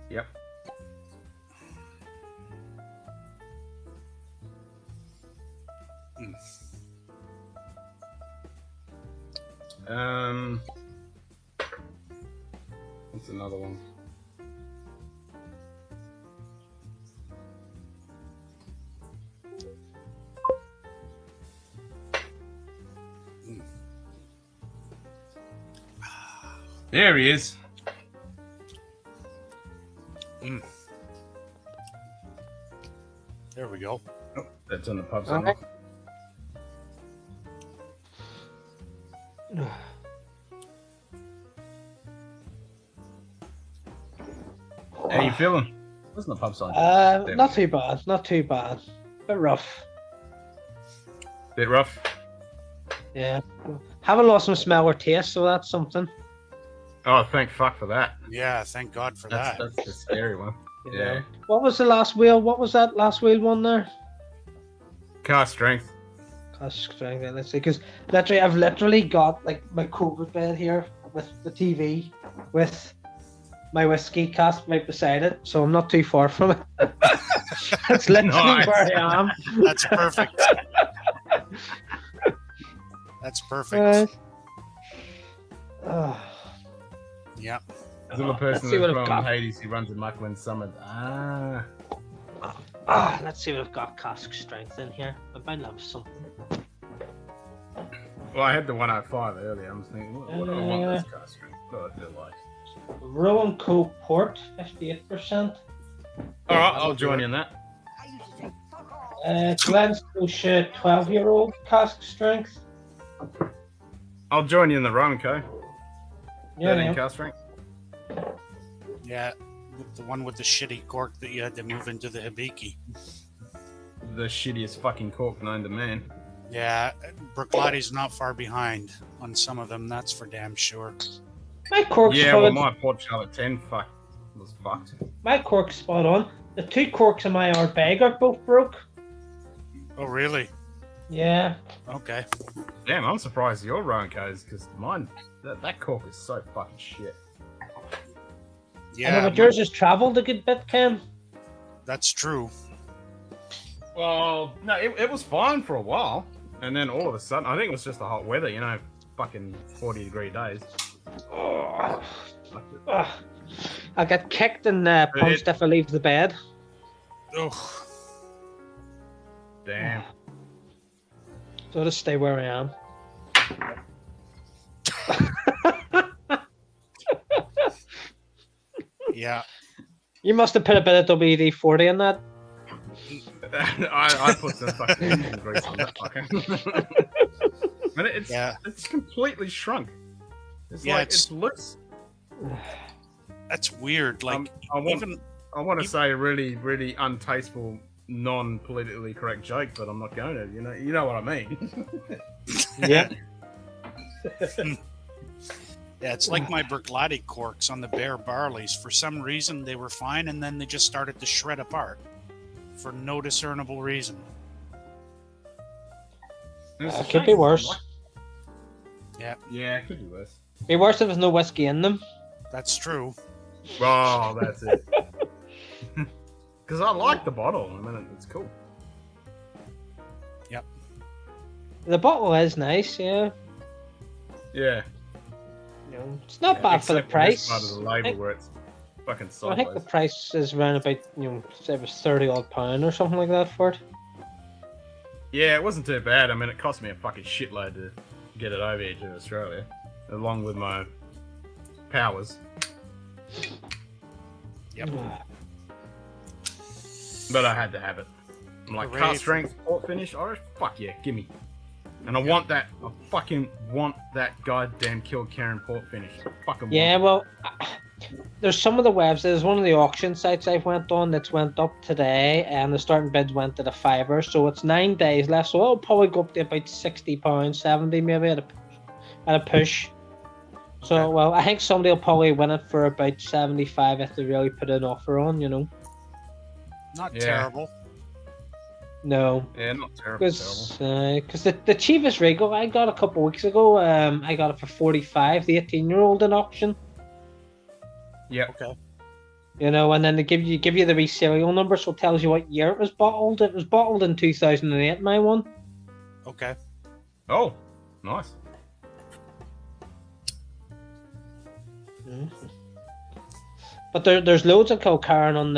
Yep. What's another one? There he is. There we go. Oh, that's on the pub All somewhere. How you feeling? Wasn't the pub sign? Not too bad. Not too bad. Bit rough. Bit rough. Yeah. Haven't lost my smell or taste, so that's something. Oh, thank fuck for that. Yeah, thank God for that. That's the scary one. Yeah. What was the last wheel? What was that last wheel one there? Car strength. Cask strength. Let's see, because literally, I've literally got like my COVID bed here with the TV, with my whiskey cask right beside it, so I'm not too far from it. That's literally Nice. where I am. That's perfect. That's perfect. Yeah. There's a little person see what that's I've from got. Hades who runs a muck when summoned. Ah. Let's see what I've got cask strength in here. I might have something. Well, I had the 105 earlier. I'm thinking, what do I want this car strength? What do I feel like? Rowan Co Port, 58%. Alright, I'll join you in that. Glen Scotia, 12-year-old cask strength. I'll join you in the Romanco. Yeah, 13 yeah. car strength. Yeah, the one with the shitty cork that you had to move into the Hibiki. The shittiest fucking cork known to man. Yeah, Brookladi's not far behind on some of them, that's for damn sure. My cork's Yeah, full well, of- my Port Charlotte 10 was fucked. My cork's spot on. The 2 corks in my art bag are both broke. Oh, really? Yeah. Okay. Damn, I'm surprised your Rowan goes because mine, that cork is so fucking shit. I know, but yours has travelled a good bit, Ken. That's true. Well, no, it was fine for a while, and then all of a sudden, I think it was just the hot weather, you know, fucking 40-degree days. Ugh. I get kicked and punched if I leave the bed. Oh. Damn. So I'll just stay where I am. Yeah. You must have put a bit of WD-40 in that. I put some fucking grease on that fucker. And it's completely shrunk. It's Yeah, like it's loose. That's weird. Like I want to say a really, really untasteful, non-politically correct joke, but I'm not going to. You know what I mean. Yeah. Yeah, it's like my Berglati corks on the bare barleys. For some reason, they were fine, and then they just started to shred apart for no discernible reason. It could be worse. Yeah. Yeah, it could be worse. Be worse if there's no whiskey in them. That's true. Oh, that's it. Because I like the bottle. I mean, it's cool. Yep. The bottle is nice, yeah. Yeah. It's not bad for the except price. This part of the label where it's fucking I sideways. think the price is around about, say it was £30 or something like that for it. Yeah, it wasn't too bad. I mean, it cost me a fucking shitload to get it over here to Australia, along with my powers. Yep. But I had to have it. I'm like, Hooray car for- strength, port finish, Irish? Fuck yeah, gimme. And I want that. I fucking want that goddamn Kilkerran port finish. I fucking Yeah, want well, there's some of the websites. There's one of the auction sites I've went on that's went up today, and the starting bids went to the $5, so it's 9 days left. So it'll probably go up to about £60, 70 maybe at a push. So well, I think somebody will probably win it for about 75 if they really put an offer on. Not Yeah. terrible. No. Yeah, not terrible. Because the cheapest Regal I got a couple weeks ago, I got it for 45. The 18-year-old in auction. Yeah. Okay. And then they give you the wee serial number, so it tells you what year it was bottled. It was bottled in 2008, my one. Okay. Oh, nice. But there's loads of Kilkerran on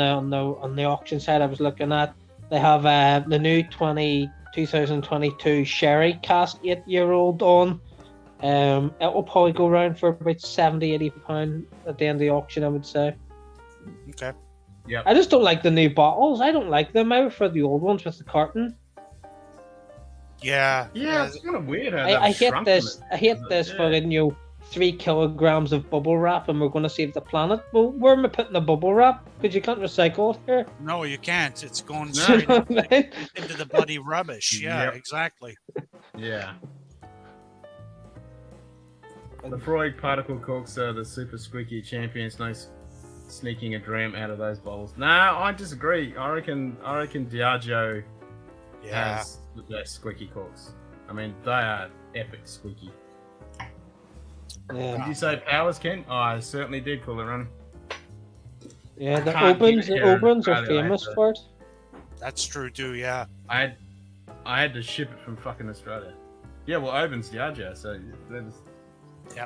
the auction site I was looking at. They have the new 2022 Sherry Cask 8-year-old on. It will probably go around for about £70-80 at the end of the auction, I would say. Okay. Yeah. I just don't like the new bottles. I don't like them. I prefer the old ones with the carton. Yeah. Yeah, it's kind of weird how I they've hate shrunk this. them. I hate this for 3 kilograms of bubble wrap, and we're going to save the planet. Well, where am I putting the bubble wrap? Because you can't recycle it here. No, you can't. It's going You straight know what I mean? into the bloody rubbish. Yeah, Yep. exactly. Yeah. The Freud particle corks are the super squeaky champions. No sneaking a dram out of those bottles. Nah, I disagree. I reckon Diageo Yeah. has the best squeaky corks. I mean, they are epic squeaky. Yeah. Did you say powers, Ken? Oh, I certainly did, Cooler Run. Yeah, I the can't Oberns, get the here in Oberns are Australia, famous so- for it. That's true too. Yeah. I had to ship it from fucking Australia. Yeah, well, Oben's Diageo, so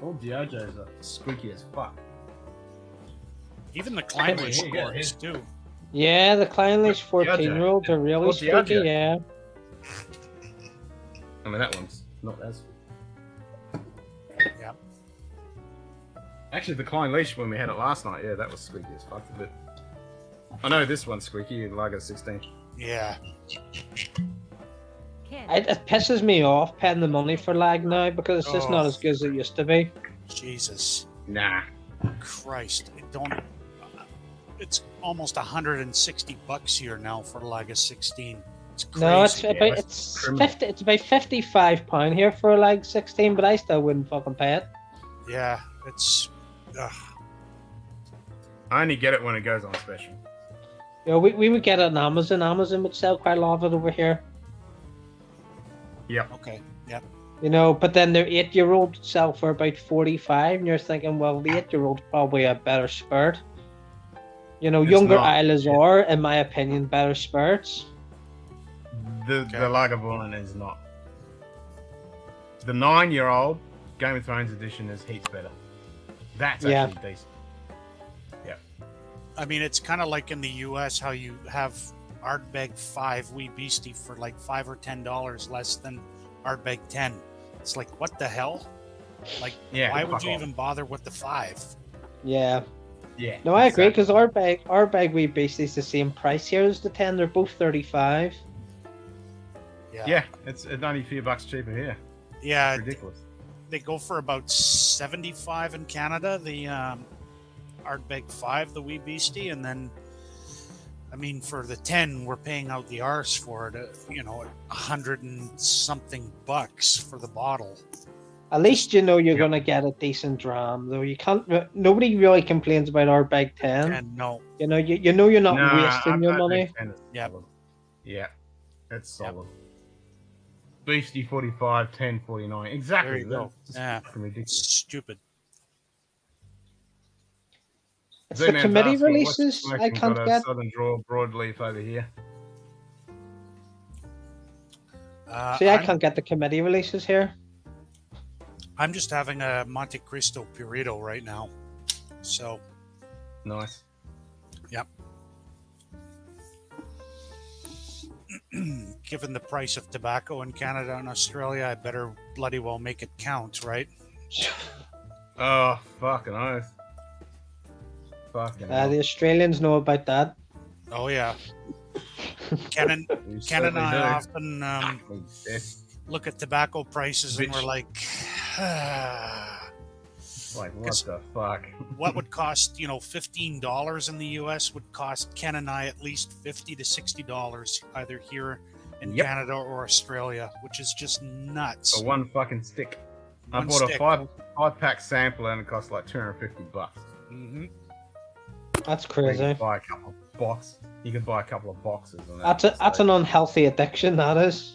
all Diageos are squeaky as fuck. Even the Kleinlich Here you go, corks too. Yeah, the Kleinlich Diageo. 14-year-olds are really Or squeaky, Diageo. yeah. I mean, that one's not as. Yeah. Actually, the Klein Leash when we had it last night, yeah, that was squeaky as fuck. But I know this one's squeaky, Lager 16. Yeah. It pisses me off paying the money for lag now because it's just not Oh. as good as it used to be. Jesus. Nah. Christ. It's almost $160 here now for Lager 16. It's crazy. No, it's about it's about £55 here for a lag 16, but I still wouldn't fucking pay it. Yeah, it's Ugh. I only get it when it goes on special. Yeah, we would get it on Amazon. Amazon would sell quite a lot of it over here. Yep. Okay. Yep. You know, but then their 8-year-old sell for about 45, and you're thinking, well, the 8-year-old's probably a better spirit. You know, It's younger not, Islas are, in my opinion, better spirits. The Lagavulin is not. The 9-year-old Game of Thrones edition is heaps better. That's actually decent. Yeah. I mean, it's kind of like in the U.S. how you have Ardbeg 5 Wee Beastie for like $5 or $10 less than Ardbeg 10. It's like, what the hell? Like, why would you even bother with the 5? Yeah. Yeah. No, I agree, because our bag Wee Beastie's the same price here as the 10. They're both 35. Yeah, it's only a few bucks cheaper here. Yeah. It's ridiculous. They go for about 75 in Canada, the Ardbeg 5, the Wee Beastie, and then, I mean, for the 10, we're paying out the arse for it, you know, $100 and something bucks for the bottle. At least you know you're gonna get a decent dram, though. You can't. Nobody really complains about our bag 10. And no. You know, you know you're not wasting your money. Yeah. Yeah. It's solid. Beastie 45, 10, 49. Exactly. There you go. That's Yeah. ridiculous. Stupid. It's the committee releases I can't got a get. Southern Draw broadleaf over here. See, I can't get the committee releases here. I'm just having a Monte Cristo Purito right now. So. Nice. Yep. Given the price of tobacco in Canada and Australia, I better bloody well make it count, right? Oh, fucking oath. Fucking hell. The Australians know about that. Oh, yeah. Ken and I often look at tobacco prices and we're like, like, what the fuck? What would cost, you know, $15 in the US would cost Ken and I at least $50 to $60 either here in Canada or Australia, which is just nuts. For one fucking stick. I One bought stick. a five-pack sampler and it cost like $250. Mm-hmm. That's You crazy. could buy a couple of boxes. You could buy a couple of boxes. And That's an unhealthy addiction. That is.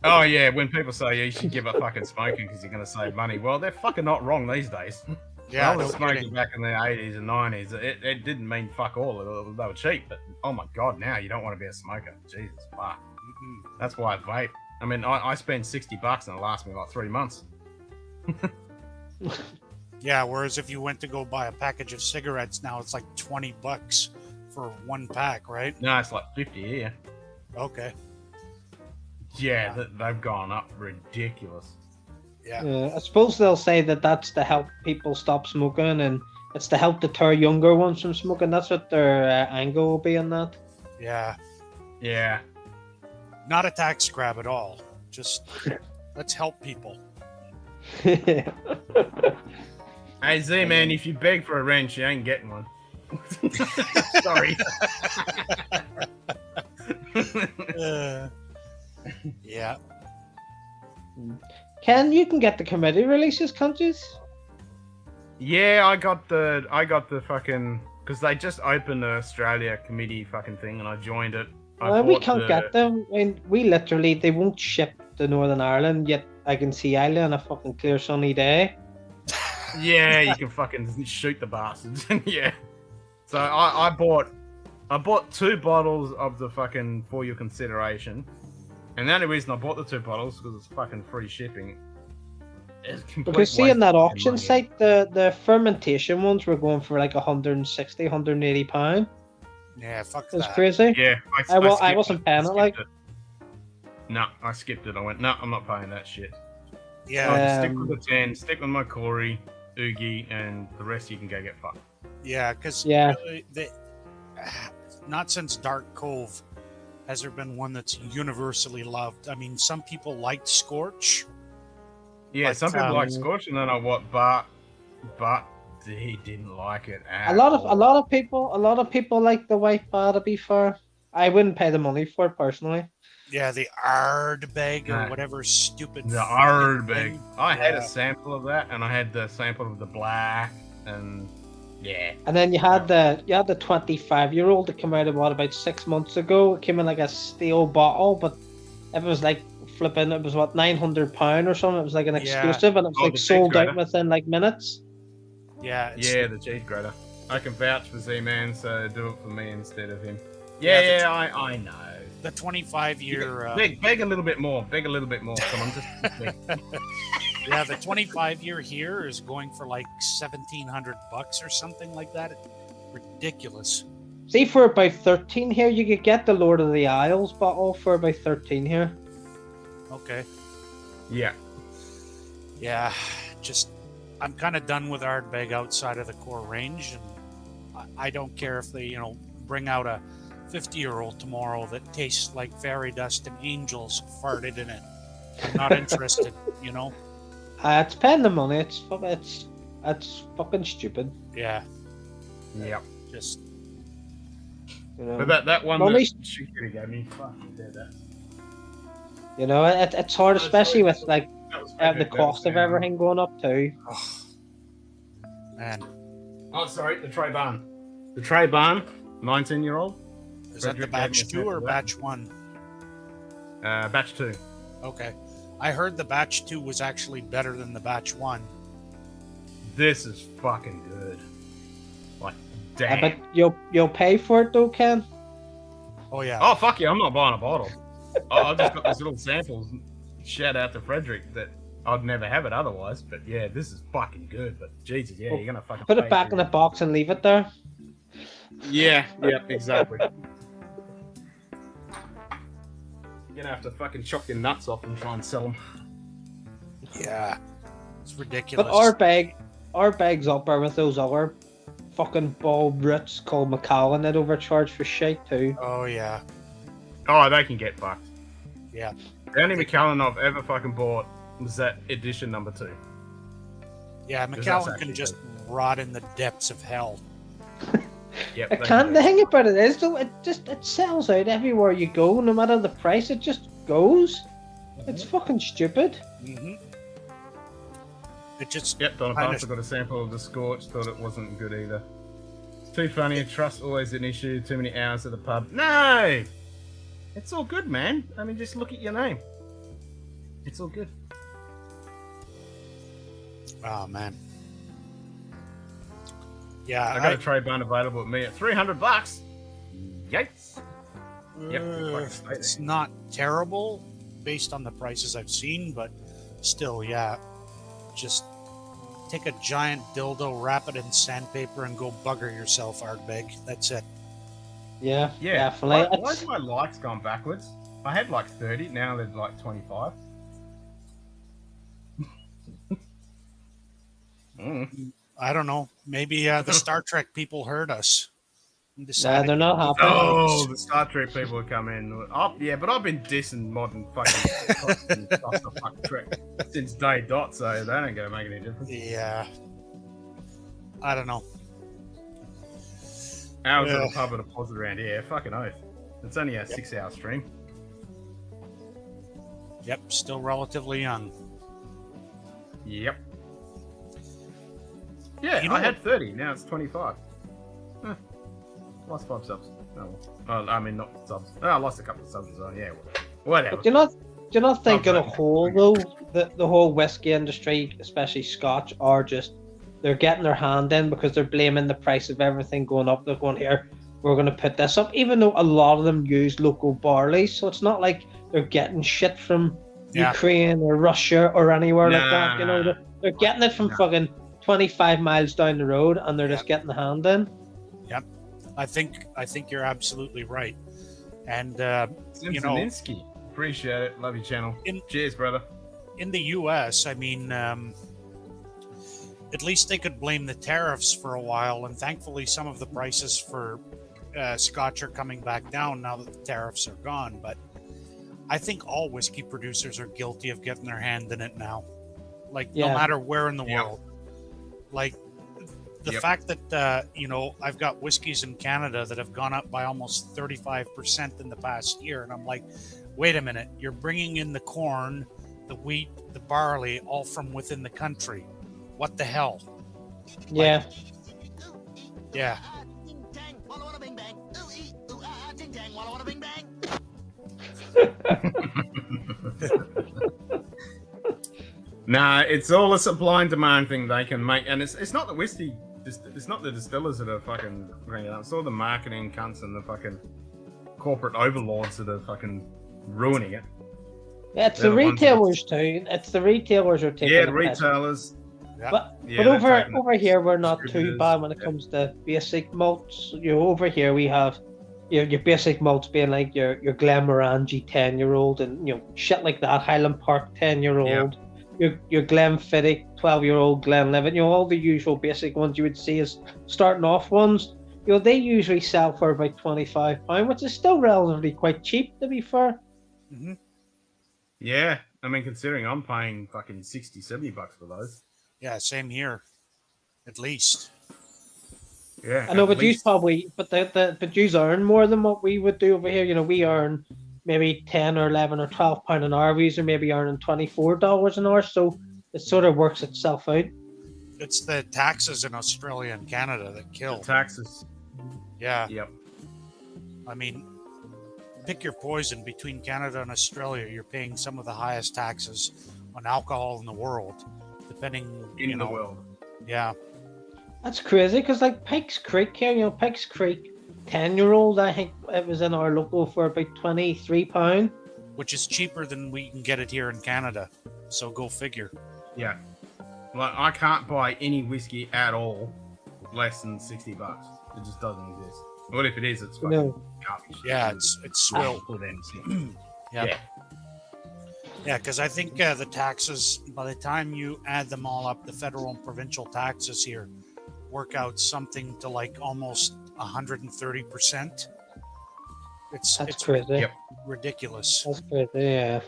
Oh yeah, when people say you should give up fucking smoking because you're going to save money, well, they're fucking not wrong these days. Yeah, I was no smoking kidding. back in the 80s and 90s. It didn't mean fuck all. They were cheap, but oh my god, now you don't want to be a smoker. Jesus fuck. That's why I vape. I mean, I spend $60 and it lasts me like 3 months. Yeah, whereas if you went to go buy a package of cigarettes now, it's like $20 for one pack, right? No, it's like 50 here. Okay. Yeah, they've gone up ridiculous. Yeah. I suppose they'll say that that's to help people stop smoking, and it's to help deter younger ones from smoking. That's what their angle will be on that. Yeah. Yeah. Not a tax grab at all. Just let's help people. Hey Z man, if you beg for a wrench, you ain't getting one. Sorry. Yeah. Ken, you can get the committee releases, can't you? Yeah, I got the fucking because they just opened the Australia committee fucking thing, and I joined it. We can't get them. I mean, they won't ship to Northern Ireland, yet I can see Ireland on a fucking clear sunny day. Yeah, you can fucking shoot the bastards. Yeah. So I bought 2 bottles of the fucking For Your Consideration. And the only reason I bought the 2 bottles because it's fucking free shipping. Because see, in that auction site, the fermentation ones were going for like 160, 180 £180. Yeah, fuck That's that. crazy. Yeah, I wasn't paying it like. No, I skipped it. I went, no, I'm not paying that shit. Yeah. So I just stick with the 10, stick with my Corey, Oogie, and the rest you can go get fucked. Yeah, because not since Dark Cove has there been one that's universally loved. I mean, some people liked Scorch. Yeah, but, some people like Scotch, and then I what, but he didn't like it. A lot of people like the white bar. To be fair, I wouldn't pay the money for it personally. Yeah, the Ardbeg or whatever stupid. The fucking Ardbeg. thing. I had a Yeah. sample of that, and I had the sample of the black, and yeah. And then you had the 25-year-old that came out about 6 months ago. It came in like a steel bottle, but it was like flipping. It was what, £900 or something. It was like an Yeah. exclusive, and it was Oh, like the sold cheese out within like minutes. Yeah. it's- Yeah, the cheese grater. I can vouch for Z-Man, so do it for me instead of him. Yeah, Yeah, the- I know. The 25-year. Beg a little bit more. Beg a little bit more. Come on, just beg. Yeah, the 25-year here is going for like $1,700 or something like that. Ridiculous. See, for about 13 here, you could get the Lord of the Isles bottle for about 13 here. Okay. Yeah. Yeah, just I'm kind of done with Ardbeg outside of the core range, and I don't care if they, bring out a 50-year-old tomorrow that tastes like fairy dust and angels farted in it. I'm not interested, It's paying the money. It's fucking stupid. Yeah. Yep. Just. But that one Money- that she could have gave me, fucking did that. It's hard, especially with like was the Frederick, cost of that was everything going up too. Man. Oh, sorry, the Trey Barn. The Trey Barn, 19-year-old. Is that the batch 2 or batch 1? Batch 2. Okay. I heard the batch 2 was actually better than the batch 1. This is fucking good. Like, damn. But you'll pay for it though, Ken. Oh yeah. Oh fuck yeah! I'm not buying a bottle. I've just got this little samples. Shout out to Frederick that I'd never have it otherwise. But yeah, this is fucking good. But Jesus, yeah, you're gonna fucking Put pay it back for in the box and leave it there. Yeah, exactly. You're gonna have to fucking chop your nuts off and try and sell them. Yeah, it's ridiculous. But our bag's up there with those other fucking bulb roots called Macallan that overcharge for shit too. Oh yeah. Oh, they can get fucked. Yeah. The only McAllen I've ever fucking bought was that edition number 2. Yeah, Because McAllen that's can actually just rot in the depths of hell. Yep. I can't. The thing about it is though, it sells out everywhere you go, no matter the price. It just goes. It's fucking stupid. Mm-hmm. It just. Yep, Donna Parcel got a sample of the Scotch, thought it wasn't good either. It's too funny, trust always an issue, too many hours at the pub. No! It's all good, man. I mean, just look at your name. It's all good. Oh, man. Yeah, I got a trade bun available at me at $300. Yikes. Yep. It's not terrible based on the prices I've seen, but still, yeah. Just take a giant dildo, wrap it in sandpaper, and go bugger yourself, Ardbeg. That's it. Yeah, Yeah. definitely. Why has my likes gone backwards? I had like 30, now they're like 25. I don't know. Maybe the Star Trek people heard us. and Nah, decided they're not to- happy. Oh, the Star Trek people would come in. Oh, yeah, but I've been dissing modern fucking stuff to fucking Trek since day dot, so they ain't gonna make any difference. Yeah. I don't know. Hours at Yeah. a pub and a pause around here, fucking oath. It's only a 6-hour stream. Yep, still relatively young. Yep. Yeah, You know I had what- 30, now it's 25. Lost 5 subs. Oh, well. I mean, not subs. Oh, I lost a couple of subs as well. Yeah, whatever. But do you not think on a whole though the whole whiskey industry, especially Scotch, are just they're getting their hand in because they're blaming the price of everything going up. They're going, here, we're going to put this up, even though a lot of them use local barley, so it's not like they're getting shit from Yeah. Ukraine or Russia or anywhere like that. You know, Nah. they're getting it from fucking 25 miles down the road, and they're just getting the hand in. Yep. I think you're absolutely right. And you know, Zelinsky. Appreciate it. Love your channel. Cheers, brother. in the US, I mean, at least they could blame the tariffs for a while, and thankfully some of the prices for Scotch are coming back down now that the tariffs are gone. But I think all whiskey producers are guilty of getting their hand in it now. Like, no Yeah. matter where in the world. Like, the fact that I've got whiskeys in Canada that have gone up by almost 35% in the past year, and I'm like, wait a minute, you're bringing in the corn, the wheat, the barley, all from within the country. What the hell? Yeah. Yeah. Nah, it's all a supply and demand thing they can make, and it's not the whiskey. It's not the distillers that are fucking bringing it up. It's all the marketing cunts and the fucking corporate overlords that are fucking ruining it. Yeah, it's the retailers too. It's the retailers are taking. Yeah, the retailers. But over here we're not too bad when it comes to basic malts. Over here we have your basic malts being like your Glenmorangie 10-year-old and shit like that, Highland Park 10-year-old. Your Glenfiddich 12-year-old, Glenlivet, all the usual basic ones you would see as starting off ones. They usually sell for about £25, which is still relatively quite cheap, to be fair. Mm-hmm. Yeah, I mean, considering I'm paying fucking $60-70 for those. Yeah, same here, at least. Yeah, I know, but you probably, but you earn more than what we would do over here. We earn maybe 10 or 11 or 12 pound an hour. We are maybe earning $24 an hour, so it sort of works itself out. It's the taxes in Australia and Canada that kill. The taxes. Yeah. Yep. I mean, pick your poison. Between Canada and Australia, you're paying some of the highest taxes on alcohol in the world, depending in the world. Yeah. That's crazy, because like Pikes Creek here, Pikes Creek 10-year-old, I think it was in our local for about £23. Which is cheaper than we can get it here in Canada. So go figure. Yeah. Like, I can't buy any whiskey at all less than $60. It just doesn't exist. What if it is? It's fucking garbage. Yeah, it's swill. For them. Yeah. Yeah, because I think the taxes, by the time you add them all up, the federal and provincial taxes here work out something to like almost 130%. It's crazy. Ridiculous. That's crazy, yeah.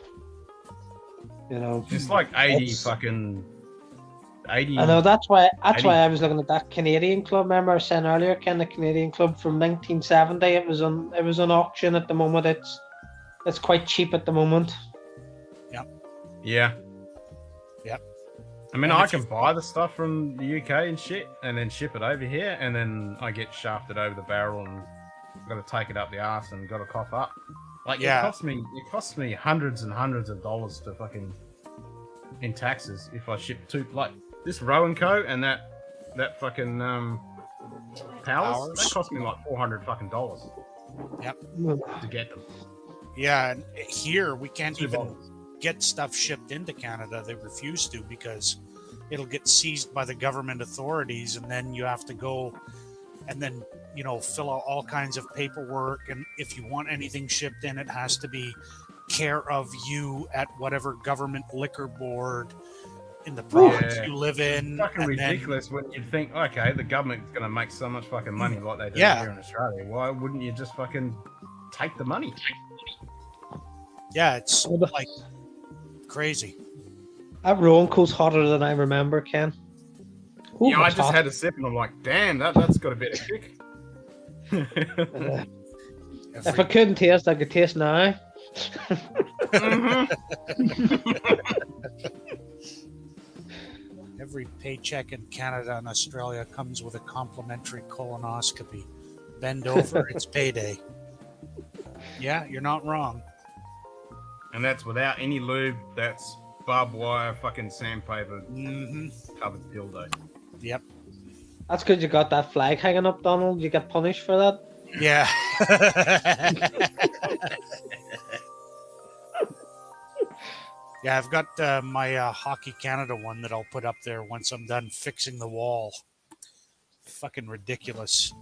It's like 80 fucking 80. I know, that's why I was looking at that Canadian club. Remember I was saying earlier, the Canadian club from 1970, it was on auction at the moment. It's quite cheap at the moment. Yeah. Yep. I mean, I can buy the stuff from the UK and shit, and then ship it over here, and then I get shafted over the barrel, and got to take it up the arse and got to cough up. Like, it costs me hundreds and hundreds of dollars to fucking in taxes if I ship like this Rowan Co. and that fucking Powers. That cost me like $400 fucking dollars. Yep. To get them. Yeah, and here we can't even get stuff shipped into Canada. They refuse to because it'll get seized by the government authorities, and then you have to go and then fill out all kinds of paperwork, and if you want anything shipped in, it has to be care of you at whatever government liquor board in the province you live in. It's fucking ridiculous when you think, okay, the government's going to make so much fucking money like they do here in Australia. Why wouldn't you just fucking take the money? Yeah, it's like crazy. That Rowan Co's hotter than I remember, Ken. Ooh, I just had a sip and I'm like, damn, that's got a bit of kick. If I couldn't taste, I could taste now. Every paycheck in Canada and Australia comes with a complimentary colonoscopy. Bend over, it's payday. Yeah, you're not wrong. And that's without any lube. That's barbed wire, fucking sandpaper, covered dildo. Yep. That's because you got that flag hanging up, Donald. You get punished for that. Yeah. Yeah, I've got my Hockey Canada one that I'll put up there once I'm done fixing the wall. Fucking ridiculous.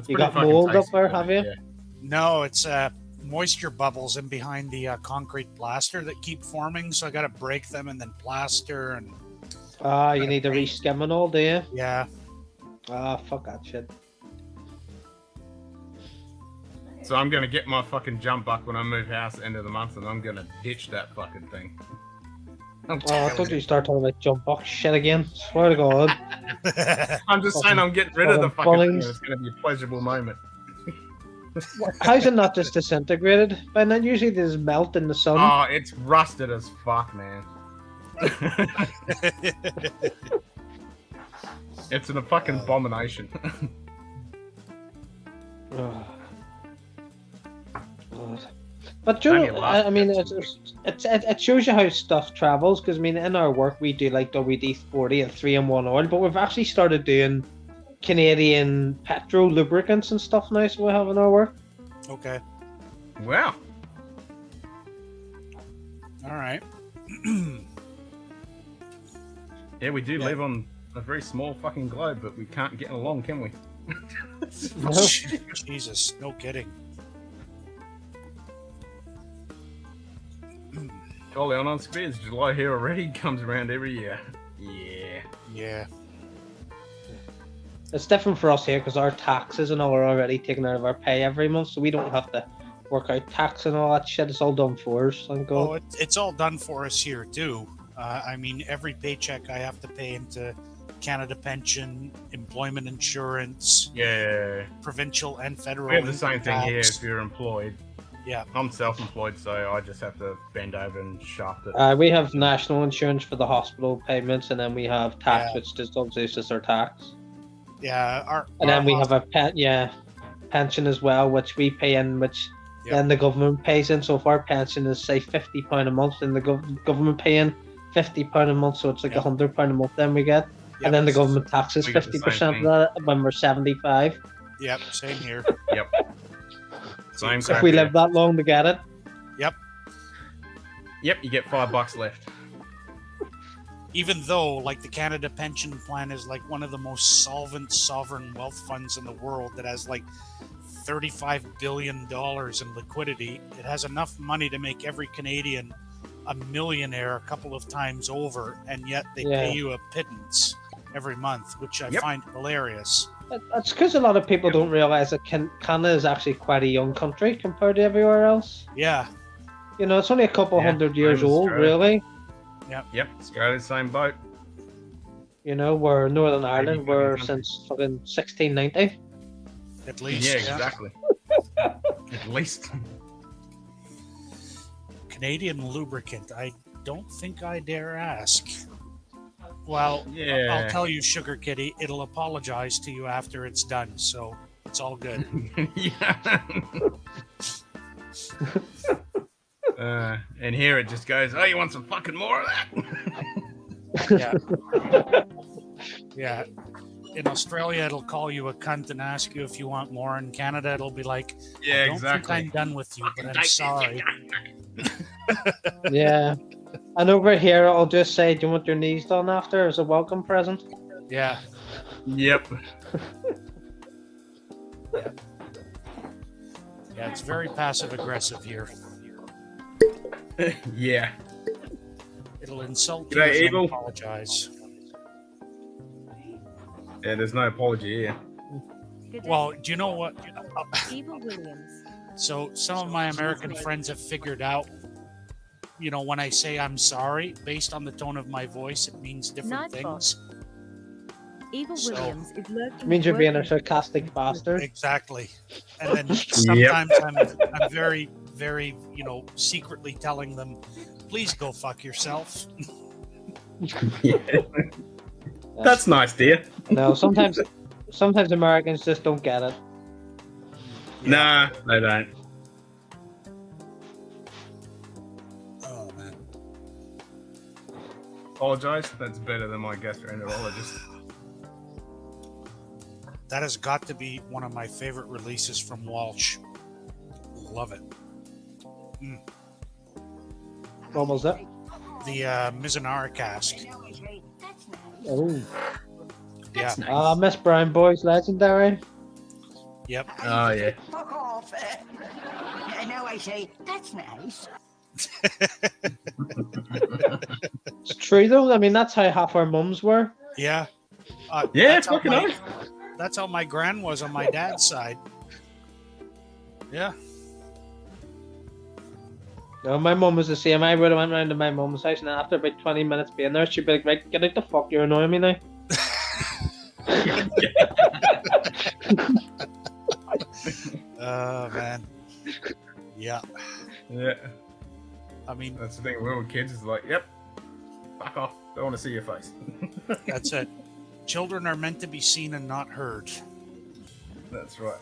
You got mold up there, have you? Yeah. No, it's moisture bubbles in behind the concrete plaster that keep forming, so I got to break them and then plaster. And you need to re-skim and all, do you? Yeah. Fuck that shit. So I'm going to get my fucking jump buck when I move house at the end of the month, and I'm going to ditch that fucking thing. Oh, I thought you start talking about jump box shit again. Swear to God. I'm just saying I'm getting rid of the fucking thing. And it's going to be a pleasurable moment. How's it not just disintegrated? By now, usually they just melt in the sun. Oh, it's rusted as fuck, man. It's a fucking abomination. Oh. God. But you know, I mean, it shows you how stuff travels. Because I mean, in our work we do like WD-40 and 3-in-1 oil, but we've actually started doing Canadian petrol lubricants and stuff now. So we have in our work. Okay. Wow. All right. Yeah, we do live on a very small fucking globe, but we can't get along, can we? Jesus, no kidding. Golly, on Spears, July here already comes around every year. Yeah. Yeah. It's different for us here because our taxes and all are already taken out of our pay every month, so we don't have to work out tax and all that shit. It's all done for us. Thank God. Oh, it's all done for us here too. I mean, every paycheck I have to pay into Canada pension, employment insurance, provincial and federal. We have the same thing tax. here if you're employed. Yeah. I'm self-employed, so I just have to bend over and shaft it. We have national insurance for the hospital payments, and then we have tax, which just obviously our tax. Yeah, and then we have a pension as well, which we pay in, which then the government pays in. So if our pension is say £50 a month, then the government paying £50 a month, so it's like £100 a month. Then we get, and then the government taxes 50% of that when we're 75. Yep, same here. Yep. Same. So if we live that long to get it. Yep. Yep, you get $5 left. Even though, like, the Canada Pension Plan is like one of the most solvent sovereign wealth funds in the world that has like $35 billion in liquidity, it has enough money to make every Canadian a millionaire a couple of times over, and yet they pay you a pittance every month, which I find hilarious. That's because a lot of people don't realize that Canada is actually quite a young country compared to everywhere else. Yeah. You know, it's only a couple hundred years old, really. Yep. Australia's same boat. You know, where Northern Ireland were since fucking 1690. At least. Yeah, exactly. At least. Canadian lubricant. I don't think I dare ask. Well, I'll tell you, Sugar Kitty, it'll apologize to you after it's done, so it's all good. And here it just goes, oh, you want some fucking more of that? Yeah. In Australia, it'll call you a cunt and ask you if you want more. In Canada, it'll be like, I don't think I'm done with you, but I'm sorry. Yeah. And over here, I'll just say, do you want your knees done after as a welcome present? Yeah. Yep. Yeah, it's very passive-aggressive here. Yeah. It'll insult G'day, you and Evil. apologize. Yeah, there's no apology here. Well, do you know what? Evil Williams. So some of my American friends have figured out, you know, when I say I'm sorry, based on the tone of my voice, it means different things. Evil Williams is lurking. Means you're being a sarcastic bastard. Exactly. And then sometimes I'm very, very, you know, secretly telling them, please go fuck yourself. That's nice, dear. No, sometimes Americans just don't get it. Nah, they don't. Oh, man. Apologize. That's better than my gastroenterologist. That has got to be one of my favorite releases from Walsh. Love it. What was that? The Mizunara cask. Oh. Yeah. Miss Brown Boy's legendary. Yep. Oh, yeah. Fuck off. No, I say, that's nice. It's true though. I mean, that's how half our mums were. Yeah. Yeah, that's how fucking my- nice. That's how my gran was on my dad's side. Yeah. No, my mum was the same. I would have went round to my mum's house, and after about 20 minutes being there, she'd be like, "Right, get out the fuck, you're annoying me now." Oh man. Yeah. Yeah. I mean, that's the thing. We're all kids. Is like, yep, fuck off. Don't want to see your face. that's it. Children are meant to be seen and not heard. That's right.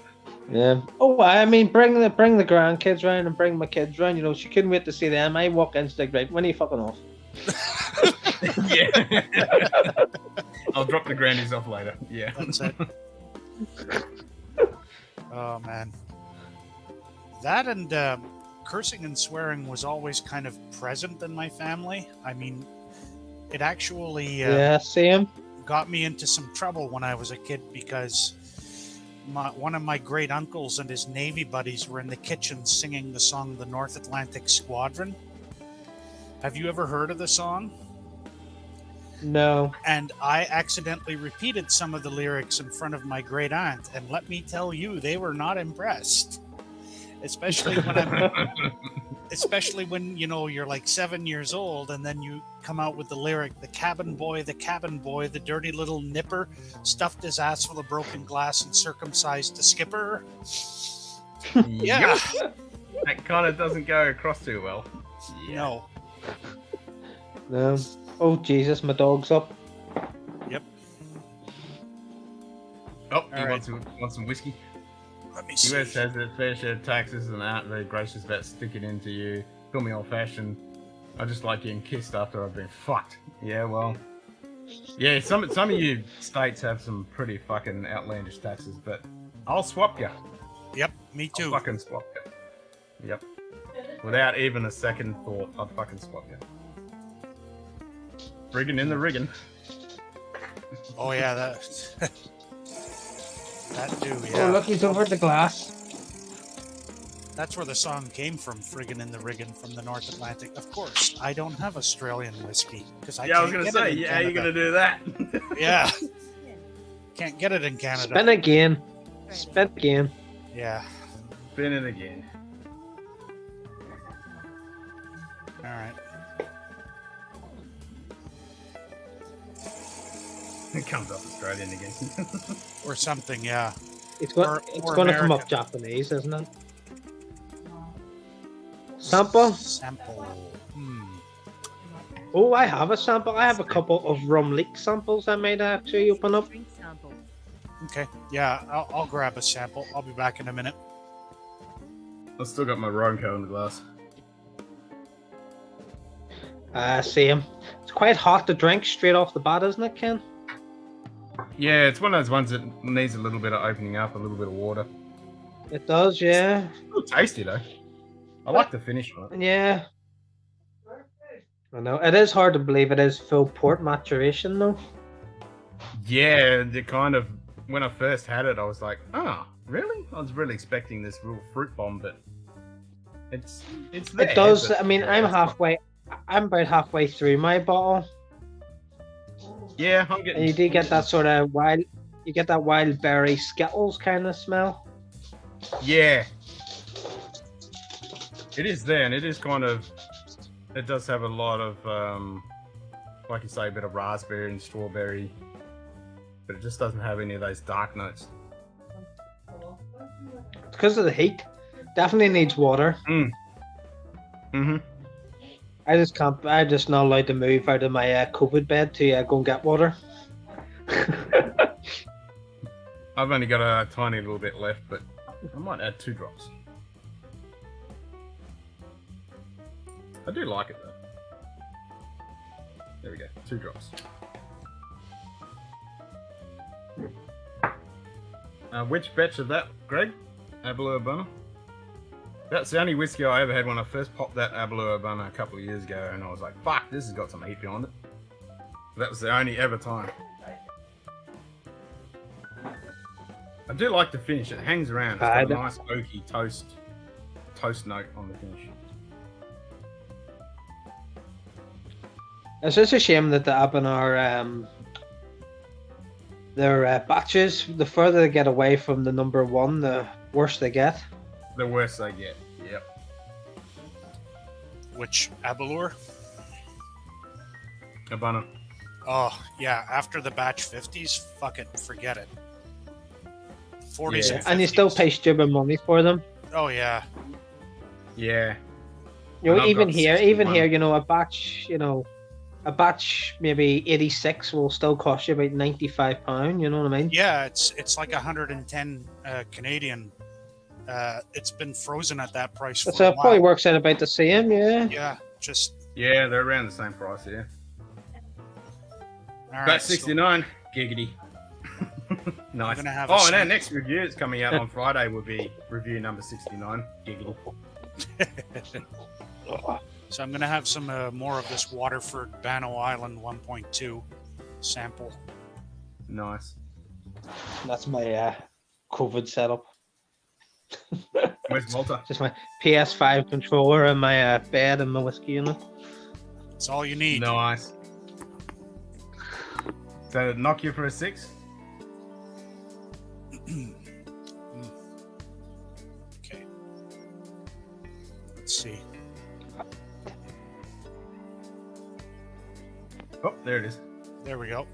Yeah. Oh, I mean, bring the grandkids round and bring my kids round. You know, she couldn't wait to see them. I walk in, she's like, "Right, when are you fucking off?" Yeah. I'll drop the grannies off later. Yeah. That's it. Oh man. That and cursing and swearing was always kind of present in my family. I mean, it actually same. got me into some trouble when I was a kid because one of my great uncles and his Navy buddies were in the kitchen singing the song "The North Atlantic Squadron." Have you ever heard of the song? No. And I accidentally repeated some of the lyrics in front of my great aunt, and let me tell you, they were not impressed. Especially when you know you're like 7 years old, and then you come out with the lyric, the cabin boy, the dirty little nipper, stuffed his ass full of broken glass and circumcised the skipper." Yeah. That kind of doesn't go across too well. Yeah. No. No. Oh Jesus, my dog's up. Yep. Oh, he wants some whiskey. Let me see. US has their fair share of taxes and aren't very gracious about sticking into you. Call me old-fashioned. I just like getting kissed after I've been fucked. Yeah, well, yeah. Some of you states have some pretty fucking outlandish taxes, but I'll swap you. Yep, me too. I'll fucking swap you. Yep. Without even a second thought, I'd fucking swap you. Rigging in the rigging. Oh yeah, that that do. Yeah. Oh, look, he's over the glass. That's where the song came from, "Friggin' in the Riggin' from the North Atlantic." Of course, I don't have Australian whiskey because I Yeah, I was can't gonna get say, it in yeah, you're Canada. gonna do that. Yeah. Can't get it in Canada. Spin again. Spin again. Yeah. Spin it again. All right. It comes up Australian again. Or something, yeah. It's going to come American. up Japanese, isn't it? Sample? Sample. Oh, I have a sample. I have a couple of rum leak samples I might actually open up. Okay. Yeah, I'll grab a sample. I'll be back in a minute. I've still got my Ronco in the glass. Same. It's quite hot to drink straight off the bat, isn't it, Ken? Yeah, it's one of those ones that needs a little bit of opening up, a little bit of water. It does, yeah. Still tasty though. I like the finish on it. Yeah. I know. It is hard to believe it is full port maturation, though. Yeah, the kind of when I first had it, I was like, "Oh, really?" I was really expecting this real fruit bomb, but it's there. It does. but- I mean, I'm about halfway through my bottle. Yeah, I'm getting. And you do get that sort of wild. You get that wild berry Skittles kind of smell. Yeah, it is there, and it is kind of. It does have a lot of, like you say, a bit of raspberry and strawberry, but it just doesn't have any of those dark notes. Because of the heat. Definitely needs water. Mm-hmm. I just can't. I'm just not allowed to move out of my COVID bed to go and get water. I've only got a tiny little bit left, but I might add 2 drops. I do like it though. There we go, 2 drops. Which batch of that, Greg? Aberlour Urbana? That's the only whiskey I ever had when I first popped that Aberlour Urbana a couple of years ago, and I was like, fuck, this has got some heat behind it. That was the only ever time. I do like the finish, it hangs around. It's got a nice oaky toast note on the finish. It's just a shame that the Abanar, their batches, the further they get away from the number 1, the worse they get. The worse they get, yep. Which Abalur? Cabana. Oh yeah, after the batch 50s, fuck it, forget it. 40s and 50s. And you still pay stupid money for them. Oh yeah. Yeah. You And know, I've even got here, 61. you know, a batch maybe 86 will still cost you about £95. You know what I mean? Yeah, it's like 110 Canadian. It's been frozen at that price for So a it probably while. works out about the same. Yeah. Yeah, just Yeah, they're around the same price, yeah. all right. About 69. Giggity. Nice. gonna have a Oh, and our sneak- next review is coming out on Friday will be review number 69. Giggity. So I'm gonna have some more of this Waterford Bano Island 1.2 sample. Nice. That's my COVID setup. Where's Walter? Just my PS5 controller and my bed and my whiskey in it. That's all you need. Nice. So knock you for a 6? Okay. Let's see. Oh, there it is. There we go.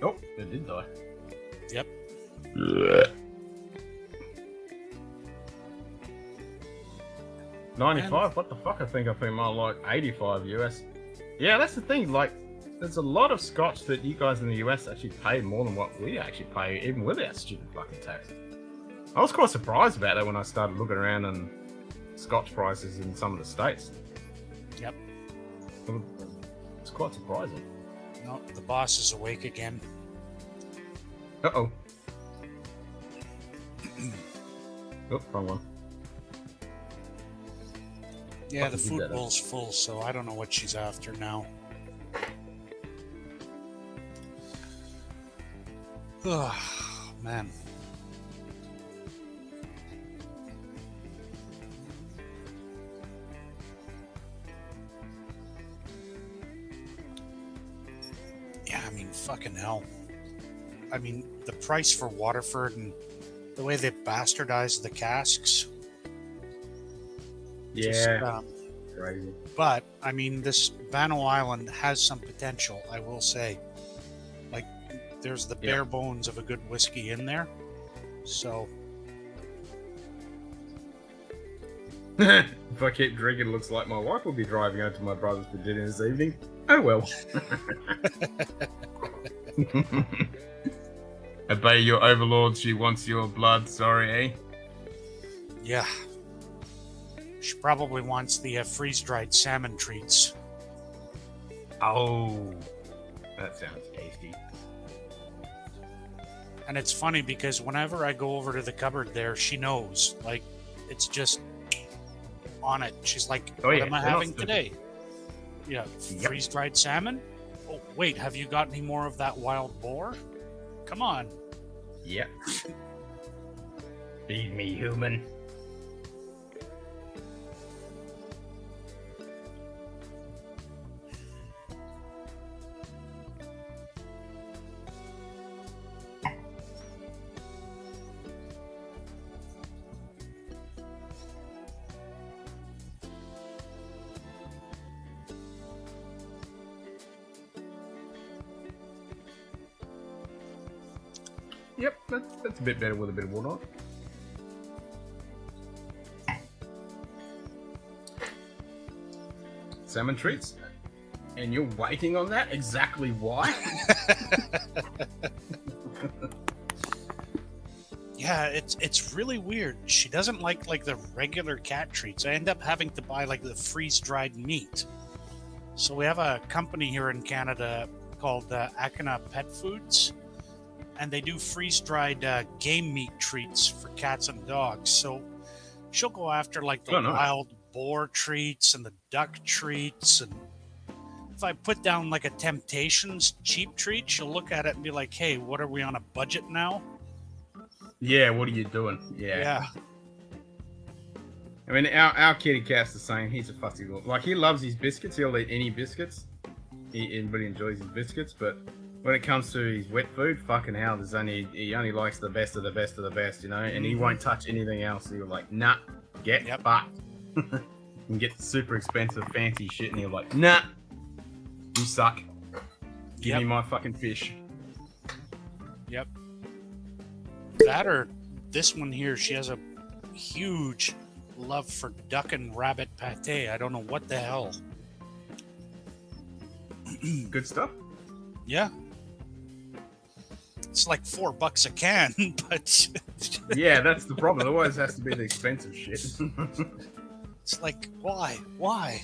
Oh, it did die. Yep. Blech. 95? What the fuck? I think I paid more like 85 US. Yeah, that's the thing. Like, there's a lot of Scotch that you guys in the US actually pay more than what we actually pay, even with our stupid fucking tax. I was quite surprised about that when I started looking around and Scotch prices in some of the states. Yep. It's quite surprising. No, the boss is awake again. Uh-oh. Oh, wrong one. Yeah, Fuck, the did food that, bowl's full, so I don't know what she's after now. Oh, man. Yeah, I mean, fucking hell. I mean, the price for Waterford and the way they bastardized the casks. Yeah. Crazy. But, I mean, this Bano Island has some potential, I will say. Like, there's the bare bones of a good whiskey in there. So. If I keep drinking, it looks like my wife will be driving out to my brother's for dinner this evening. Oh well. Obey your overlord, she wants your blood, sorry, eh? Yeah. She probably wants the freeze-dried salmon treats. Oh, that sounds tasty. And it's funny because whenever I go over to the cupboard there, she knows. Like, it's just on it. She's like, Oh, what yeah, am I they're not having stupid. today? Yeah, freeze-dried salmon? Oh, wait, have you got any more of that wild boar? Come on. Yep. Feed me, human. Yep, that's a bit better with a bit of water on it. Salmon treats. And you're waiting on that? Exactly why? Yeah, it's really weird. She doesn't like the regular cat treats. I end up having to buy like the freeze-dried meat. So we have a company here in Canada called Akana Pet Foods, and they do freeze-dried game meat treats for cats and dogs. So she'll go after like the wild boar treats and the duck treats, and if I put down like a Temptations cheap treat, she'll look at it and be like, "Hey, what are we on a budget now?" Yeah, what are you doing? Yeah. I mean, our kitty cat's the same. He's a fussy little... Like, he loves his biscuits. He'll eat any biscuits. Everybody enjoys his biscuits, but when it comes to his wet food, fucking hell, he only likes the best of the best of the best, you know, and he won't touch anything else. He'll like, nah, get fucked. And get super expensive fancy shit, and he'll like, nah, you suck. Give me my fucking fish. Yep. That or this one here, she has a huge love for duck and rabbit pate. I don't know what the hell. Good stuff. Yeah. It's like $4 a can, but yeah, that's the problem. It always has to be the expensive shit. It's like, why? Why?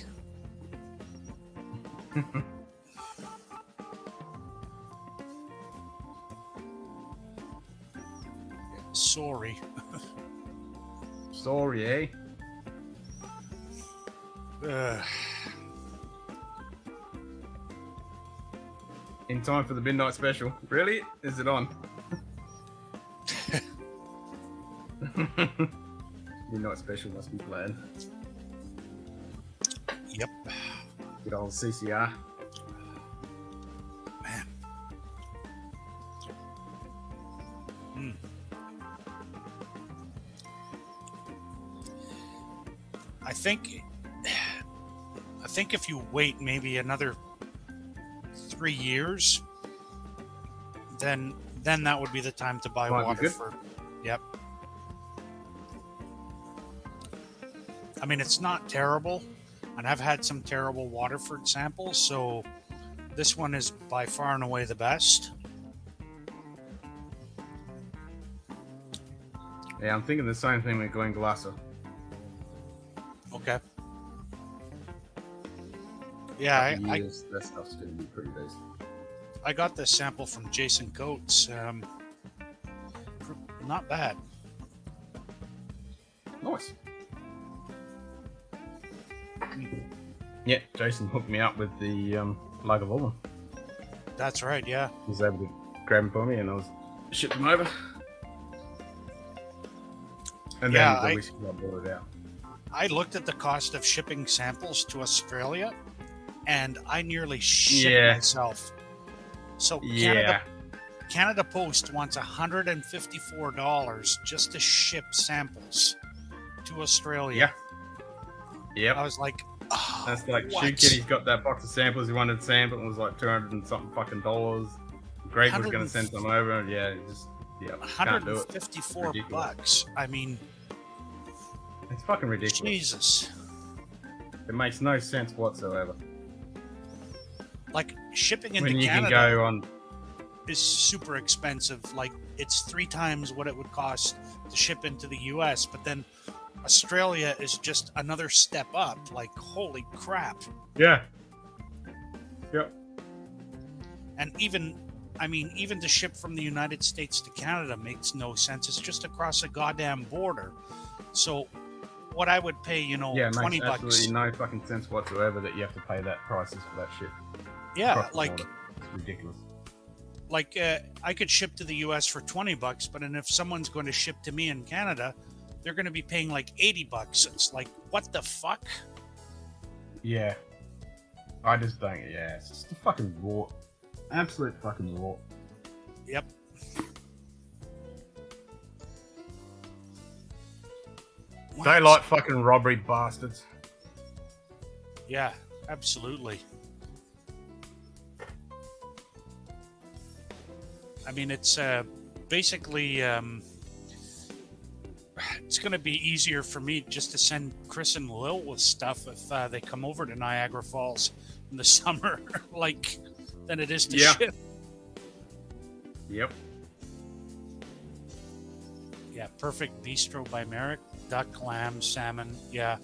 Sorry. Sorry, eh? In time for the midnight special. Really? Is it on? Midnight special must be planned. Yep. Good old CCR. Man. I think if you wait maybe another 3 years, then that would be the time to buy Waterford. Yep. I mean, it's not terrible, and I've had some terrible Waterford samples, so this one is by far and away the best. Yeah, I'm thinking the same thing with Glen Glasser. Okay. Yeah, that stuff's going to be pretty decent. I got this sample from Jason Coates. Not bad. Nice. Yeah, Jason hooked me up with the Lagavulin. That's right, yeah. He was able to grab them for me, and I was shipped them over. And then the whiskey I bought it out. I looked at the cost of shipping samples to Australia, and I nearly shit myself. So Canada Post wants $154 just to ship samples to Australia. Yeah. I was like, oh, that's like what? Shoe Kitty's got that box of samples. He wanted a sample. It was like $200 and something fucking dollars. Greg was going to send some over. Yeah, can't do it. $154. I mean, it's fucking ridiculous. Jesus. It makes no sense whatsoever. Like shipping into when you Canada can go on is super expensive. Like it's 3 times what it would cost to ship into the US, but then Australia is just another step up. Like holy crap. Yeah. Yep. And even to ship from the United States to Canada makes no sense. It's just across a goddamn border. So what I would pay, it $20. makes absolutely no fucking sense whatsoever that you have to pay that prices for that shit. Yeah, like it's ridiculous. Like I could ship to the US for $20, but then if someone's going to ship to me in Canada, they're going to be paying like $80. It's like, what the fuck? Yeah. I just don't. Yeah, it's just a fucking raw. Absolute fucking raw. Yep. They like fucking robbery bastards. Yeah, absolutely. I mean, it's basically it's going to be easier for me just to send Chris and Lil with stuff if they come over to Niagara Falls in the summer, like, than it is to ship. Yep. Yeah, Perfect Bistro by Merrick. Duck, lamb, salmon. Yeah.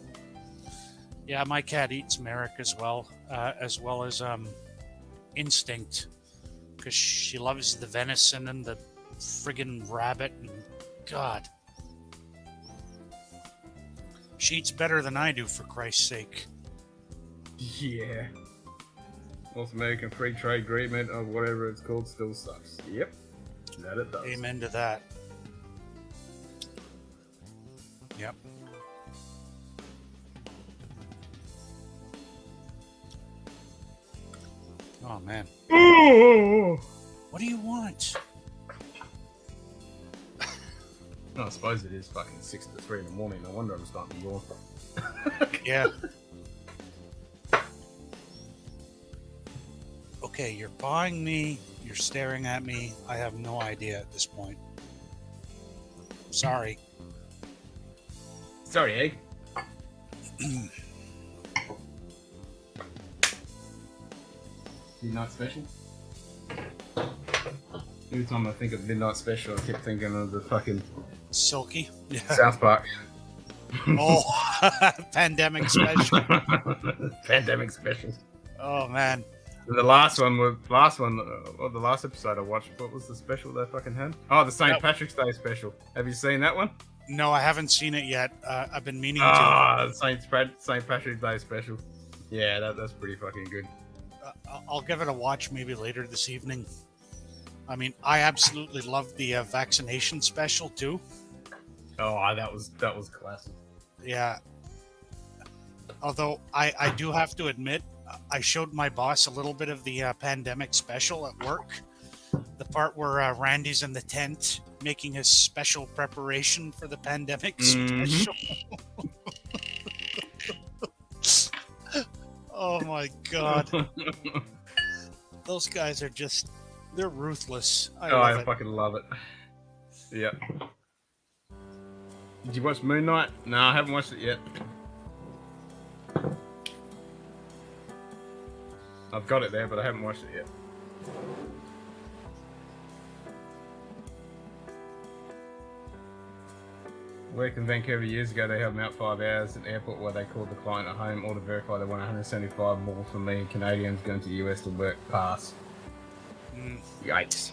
Yeah, my cat eats Merrick as well as Instinct, because she loves the venison and the friggin' rabbit. And God, she eats better than I do, for Christ's sake. Yeah. North American Free Trade Agreement or whatever it's called still sucks. Yep. That it does. Amen to that. Yep. Oh man. Ooh. What do you want? No, I suppose it is fucking 6 to 3 in the morning. No wonder I'm starting to yawn. Yeah. Okay, you're buying me. You're staring at me. I have no idea at this point. Sorry. Sorry, egg. Midnight Special? Every time I think of Midnight Special, I keep thinking of the fucking Silky? Yeah. South Park. Oh, Pandemic Special. Pandemic Special. Oh, man. The last episode I watched, what was the special they fucking had? Oh, the St. Patrick's Day special. Have you seen that one? No, I haven't seen it yet. I've been meaning to. Ah, St. Patrick's Day special. Yeah, that's pretty fucking good. I'll give it a watch maybe later this evening. I mean, I absolutely love the vaccination special too. Oh, that was classic. Yeah. Although I do have to admit, I showed my boss a little bit of the pandemic special at work. The part where Randy's in the tent making his special preparation for the pandemic special. Oh my God. Those guys are just, they're ruthless. I fucking love it. Yeah. Did you watch Moon Knight? No, I haven't watched it yet. I've got it there, but I haven't watched it yet. Worked in Vancouver years ago, they held me out 5 hours at the airport where they called the client at home, all to verify they want 175 more from me, Canadians going to the US to work pass. Yikes.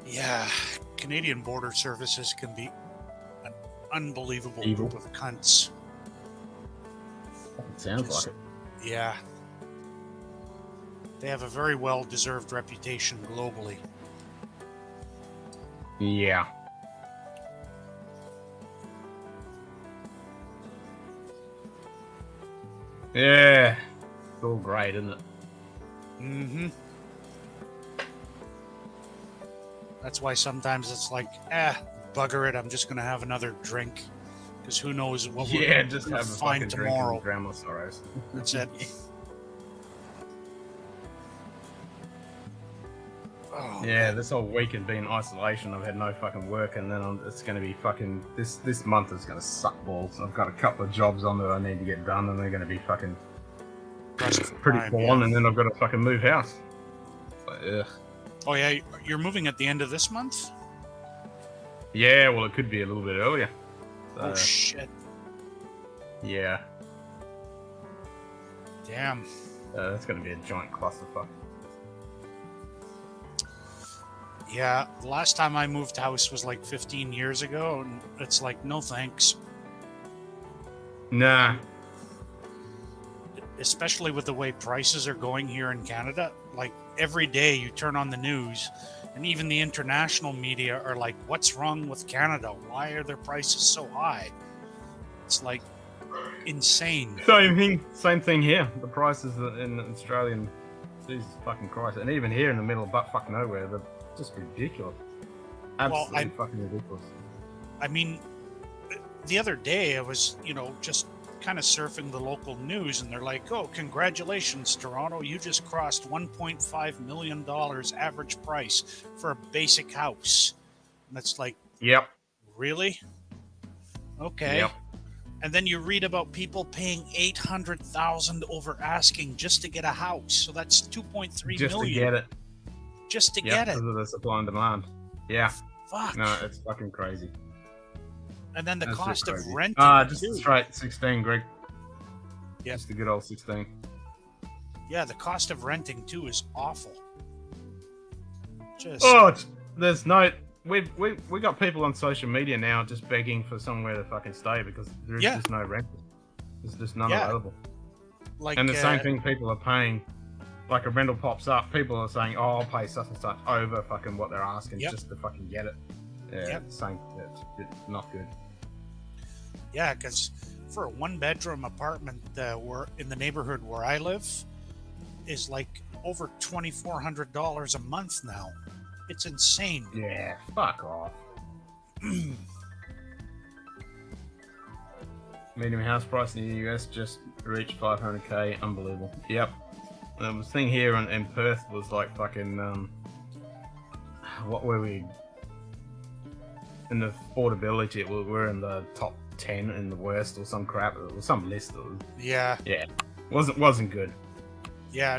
Yeah, Canadian border services can be an unbelievable Evil. group of cunts. It sounds like it. Yeah. They have a very well-deserved reputation globally. Yeah. Yeah. It's all great, isn't it? Mm-hmm. That's why sometimes it's like, bugger it, I'm just going to have another drink. Because who knows what we're just gonna have a find fucking drink tomorrow. and drown my sorrows. That's it. Oh, yeah, this whole week has been isolation. I've had no fucking work, and then it's going to be fucking this month is going to suck balls. I've got a couple of jobs on that I need to get done, and they're going to be fucking pretty full on. And then I've got to fucking move house. Like, ugh. Oh yeah, you're moving at the end of this month? Yeah, well, it could be a little bit earlier. So, Oh shit! yeah, Damn. that's going to be a giant clusterfuck. Yeah, the last time I moved house was like 15 years ago, and it's like, no thanks. Nah. Especially with the way prices are going here in Canada. Like, every day you turn on the news, and even the international media are like, what's wrong with Canada? Why are their prices so high? It's like insane. Same thing here. The prices in Australian, Jesus fucking Christ, and even here in the middle of butt fuck nowhere, they're just ridiculous. Absolutely fucking ridiculous. I mean, the other day I was, just kind of surfing the local news, and they're like, oh, congratulations, Toronto, you just crossed $1.5 million average price for a basic house. And it's like, yep. Really? Okay. Yep. And then you read about people paying $800,000 over asking just to get a house. So that's $2.3 million. Just to get it. Just to get it. Because of the supply and demand. Yeah. Fuck. No, it's fucking crazy. And then the That's cost just of crazy. renting. Just too. straight 16, Greg. Yeah. Just a good old 16. Yeah, the cost of renting too is awful. Just There's no. We got people on social media now just begging for somewhere to fucking stay because there's just no rent. There's just none available. Like, and the same thing people are paying. Like a rental pops up, people are saying, "Oh, I'll pay such and such over fucking what they're asking just to fucking get it." Yeah, same. It's not good. Yeah, because for a 1-bedroom apartment, where in the neighborhood where I live, is like over $2,400 a month now. It's insane. Yeah, fuck off. Medium house price in the US just reached 500k. Unbelievable. Yep. The thing here in Perth was like fucking what were we in the affordability? We're in the top 10 in the worst or some crap. It was some list. Yeah. Yeah. Wasn't good. Yeah.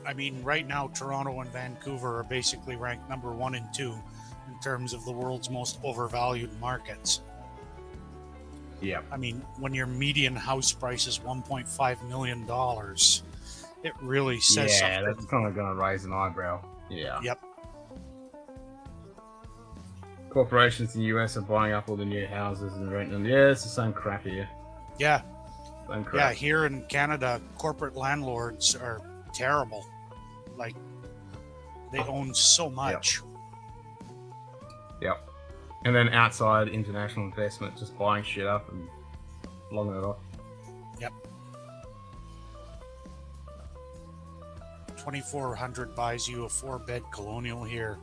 I mean, right now, Toronto and Vancouver are basically ranked number 1 and 2 in terms of the world's most overvalued markets. Yeah. I mean, when your median house price is $1.5 million, it really says yeah, something. that's kind of going to raise an eyebrow. Yeah. Yep. Corporations in the US are buying up all the new houses and renting them. Yeah, it's the same crap here. Yeah. Same crap. Yeah, here in Canada, corporate landlords are terrible. Like, they own so much. Yep. And then outside international investment, just buying shit up and logging it off. Yep. 2,400 buys you a 4-bed colonial here.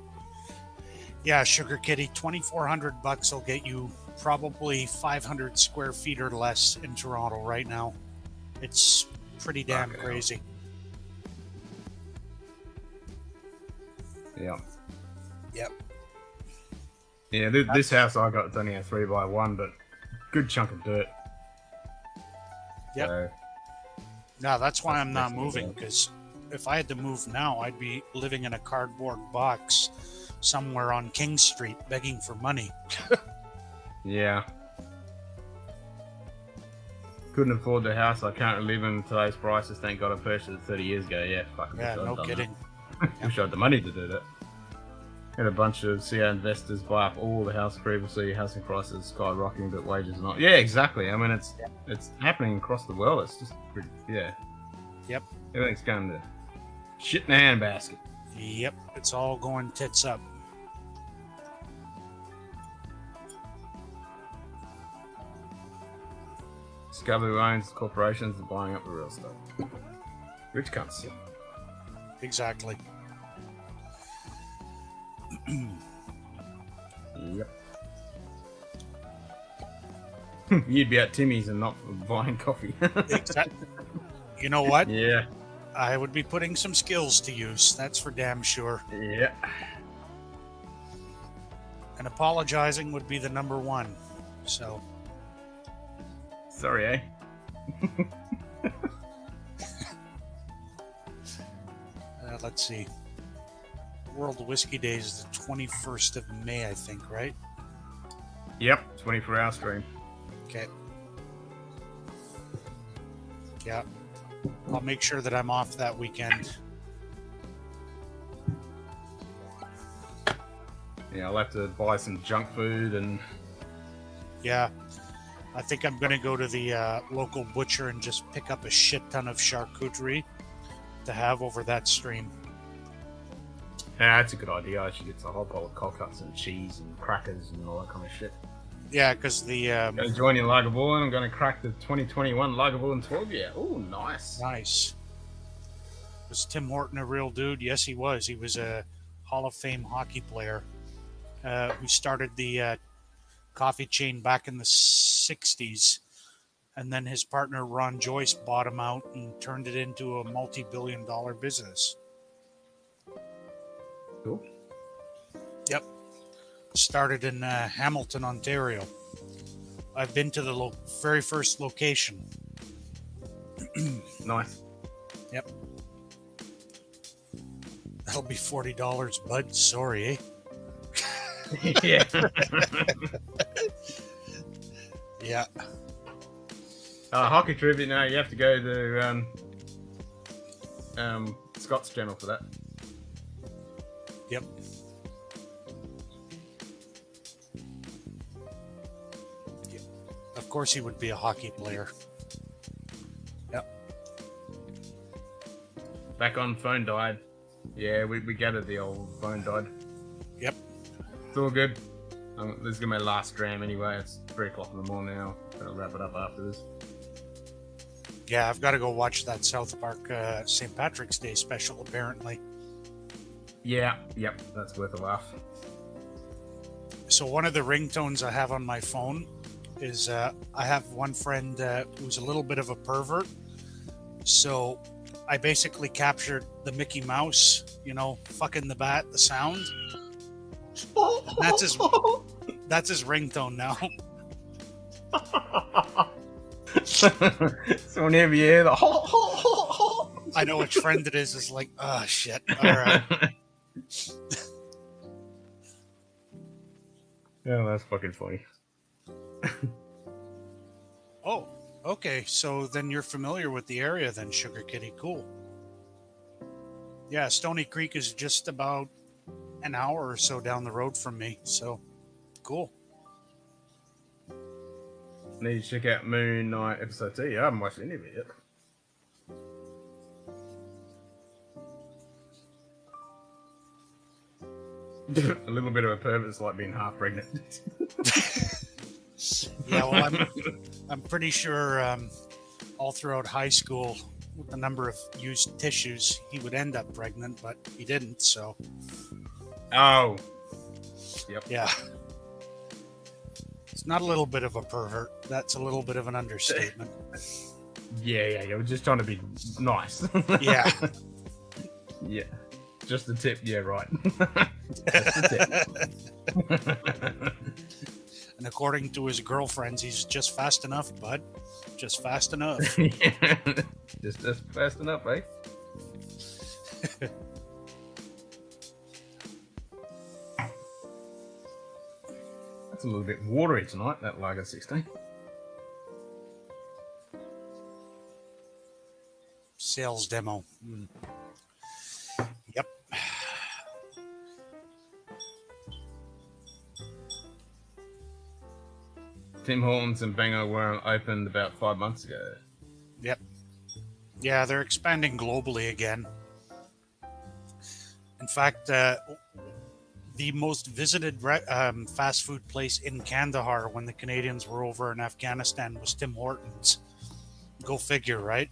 Yeah, Sugar Kitty, $2,400 will get you probably 500 square feet or less in Toronto right now. It's pretty damn crazy. Yeah. Yep. Yeah, this house I got, it's only a 3x1, but good chunk of dirt. Yep. So, No, that's why I'm not moving, because if I had to move now, I'd be living in a cardboard box somewhere on King Street begging for money. yeah. Couldn't afford the house I currently live in today's prices. Thank God I purchased it 30 years ago. Yeah, fucking Yeah, no kidding. Wish I had the money to do that. Had a bunch of CEO investors buy up all the house previously, housing prices skyrocketing, but wages not. Yeah, exactly. I mean, it's happening across the world. It's just, yeah. Yep. Everything's going to shit in a handbasket. Yep, it's all going tits up. Discovery owns corporations and buying up the real estate. Rich cunts. Exactly. Yep. You'd be at Timmy's and not buying coffee. Exactly. You know what? Yeah. I would be putting some skills to use. That's for damn sure. Yeah. And apologizing would be the number 1. So. Sorry, eh? Let's see. World Whiskey Day is the 21st of May, I think, right? Yep, 24-hour stream. Okay. Yeah. I'll make sure that I'm off that weekend. Yeah, I'll have to buy some junk food and... Yeah. I think I'm going to go to the local butcher and just pick up a shit ton of charcuterie to have over that stream. Yeah, that's a good idea. I should get a whole bowl of cold cuts and cheese and crackers and all that kind of shit. Yeah, because the... Going to join in Lagerboy and I'm going to crack the 2021 Lagerboy 12 year. Oh, nice. Nice. Was Tim Horton a real dude? Yes, he was. He was a Hall of Fame hockey player who started the coffee chain back in the 60s. And then his partner, Ron Joyce, bought him out and turned it into a multi-billion-dollar business. Cool. Yep. Started in Hamilton, Ontario. I've been to the very first location. Nice. Yep. That'll be $40, bud. Sorry, eh? Yeah. Yeah. Hockey trivia. No, you have to go to Scott's channel for that. Yep. Of course, he would be a hockey player. Yep. Back on, phone died. Yeah, we gathered the old phone died. Yep. It's all good. This is gonna be my last dram anyway. It's 3 o'clock in the morning now. Gonna wrap it up after this. Yeah, I've got to go watch that South Park St. Patrick's Day special, apparently. Yeah, yep, that's worth a laugh. So one of the ringtones I have on my phone is I have one friend who's a little bit of a pervert. So I basically captured the Mickey Mouse, you know, fucking the bat, the sound. And that's his ringtone now. So whenever you hear the I know which friend it is like, oh shit. All right. Yeah, that's fucking funny. Oh, okay. So then you're familiar with the area then, Sugar Kitty. Cool. Yeah, Stony Creek is just about an hour or so down the road from me. So, cool. Need to check out Moon Knight episode 2. I haven't watched any of it yet. A little bit of a pervert is like being half pregnant. Yeah, well, I'm pretty sure all throughout high school, with the number of used tissues, he would end up pregnant, but he didn't. So. Oh. Yep. Yeah. It's not a little bit of a pervert. That's a little bit of an understatement. Yeah. We're just trying to be nice. Yeah. Yeah. Just the tip. Yeah, right. Just the tip. And according to his girlfriends, he's just fast enough, bud. Just fast enough. Just fast enough, eh? That's a little bit watery tonight, that Lager 16. Sales demo. Yep. Tim Hortons and Bangor were opened about 5 months ago. Yep. Yeah, they're expanding globally again. In fact, the most visited fast food place in Kandahar when the Canadians were over in Afghanistan was Tim Hortons. Go figure, right?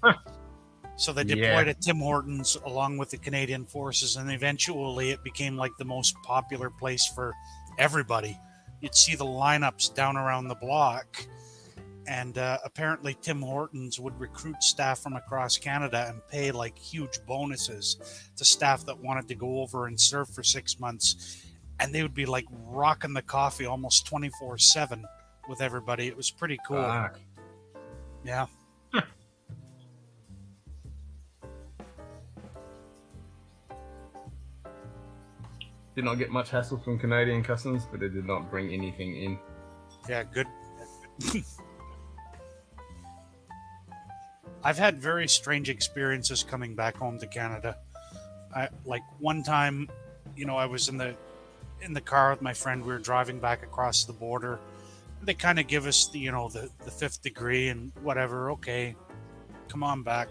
So they deployed at Tim Hortons along with the Canadian forces, and eventually it became like the most popular place for everybody. You'd see the lineups down around the block, and apparently Tim Hortons would recruit staff from across Canada and pay like huge bonuses to staff that wanted to go over and serve for 6 months, and they would be like rocking the coffee almost 24/7 with everybody. It was pretty cool. Yeah. Did not get much hassle from Canadian customs, but it did not bring anything in. Yeah, good. I've had very strange experiences coming back home to Canada. Like one time, you know, I was in the car with my friend. We were driving back across the border. They kind of give us the, you know, the fifth degree and whatever. Okay, come on back.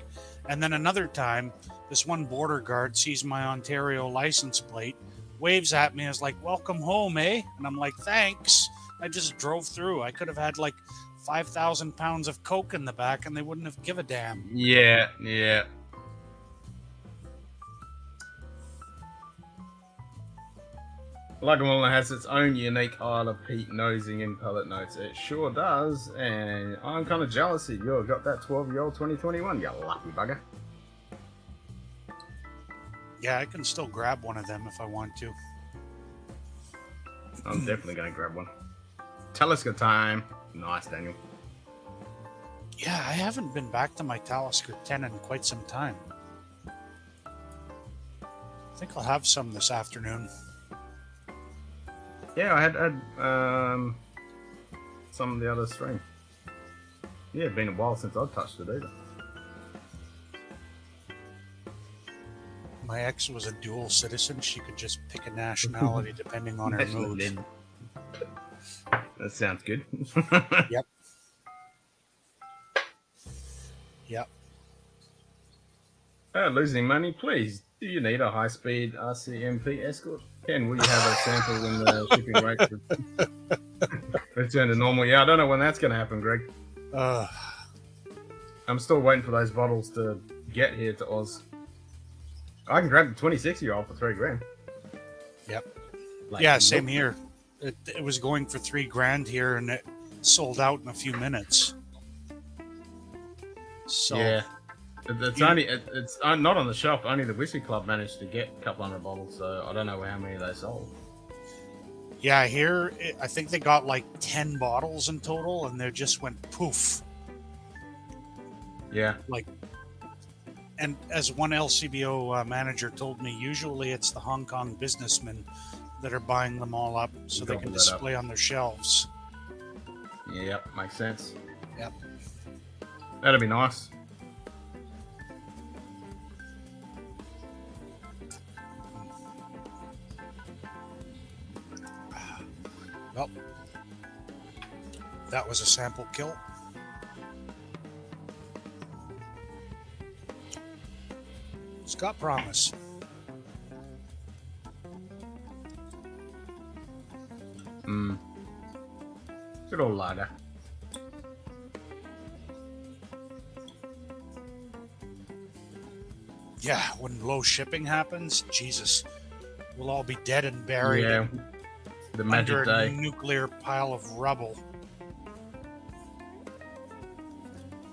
And then another time, this one border guard sees my Ontario license plate, waves at me, is like, "Welcome home, eh?" And I'm like, "Thanks." I just drove through. I could have had like 5,000 pounds of coke in the back, and they wouldn't have give a damn. Yeah. Lagavulin has its own unique Isle of Peat nosing and palate notes. It sure does, and I'm kind of jealous that you've got that 12-year-old 2021, you lucky bugger. Yeah, I can still grab one of them if I want to. I'm definitely going to grab one. Talisker time. Nice, Daniel. Yeah, I haven't been back to my Talisker 10 in quite some time. I think I'll have some this afternoon. Yeah, I had some of the other stream. Yeah, it's been a while since I've touched it either. My ex was a dual citizen. She could just pick a nationality depending on her mood. That sounds good. Yep. Yep. Losing money, please. Do you need a high-speed RCMP escort? Ken, will you have a sample when the shipping rates return to normal? Yeah, I don't know when that's going to happen, Greg. I'm still waiting for those bottles to get here to Oz. I can grab the 26-year-old for $3,000. Yep. Like, Yeah, same nope. here. It was going for $3,000 here, and it sold out in a few minutes. So Yeah. It's not on the shelf. Only the Whiskey Club managed to get a couple hundred bottles, so I don't know how many they sold. yeah, here I think they got like 10 bottles in total, and they just went poof. Yeah. Like, and as one LCBO manager told me, usually it's the Hong Kong businessmen that are buying them all up so they can Gobble that up. display on their shelves. Yep, makes sense. Yep. That'd be nice. Well, that was a sample kill. It's got promise. Good old lager. Yeah, when low shipping happens, Jesus, we'll all be dead and buried Yeah, the magic under day. a nuclear pile of rubble.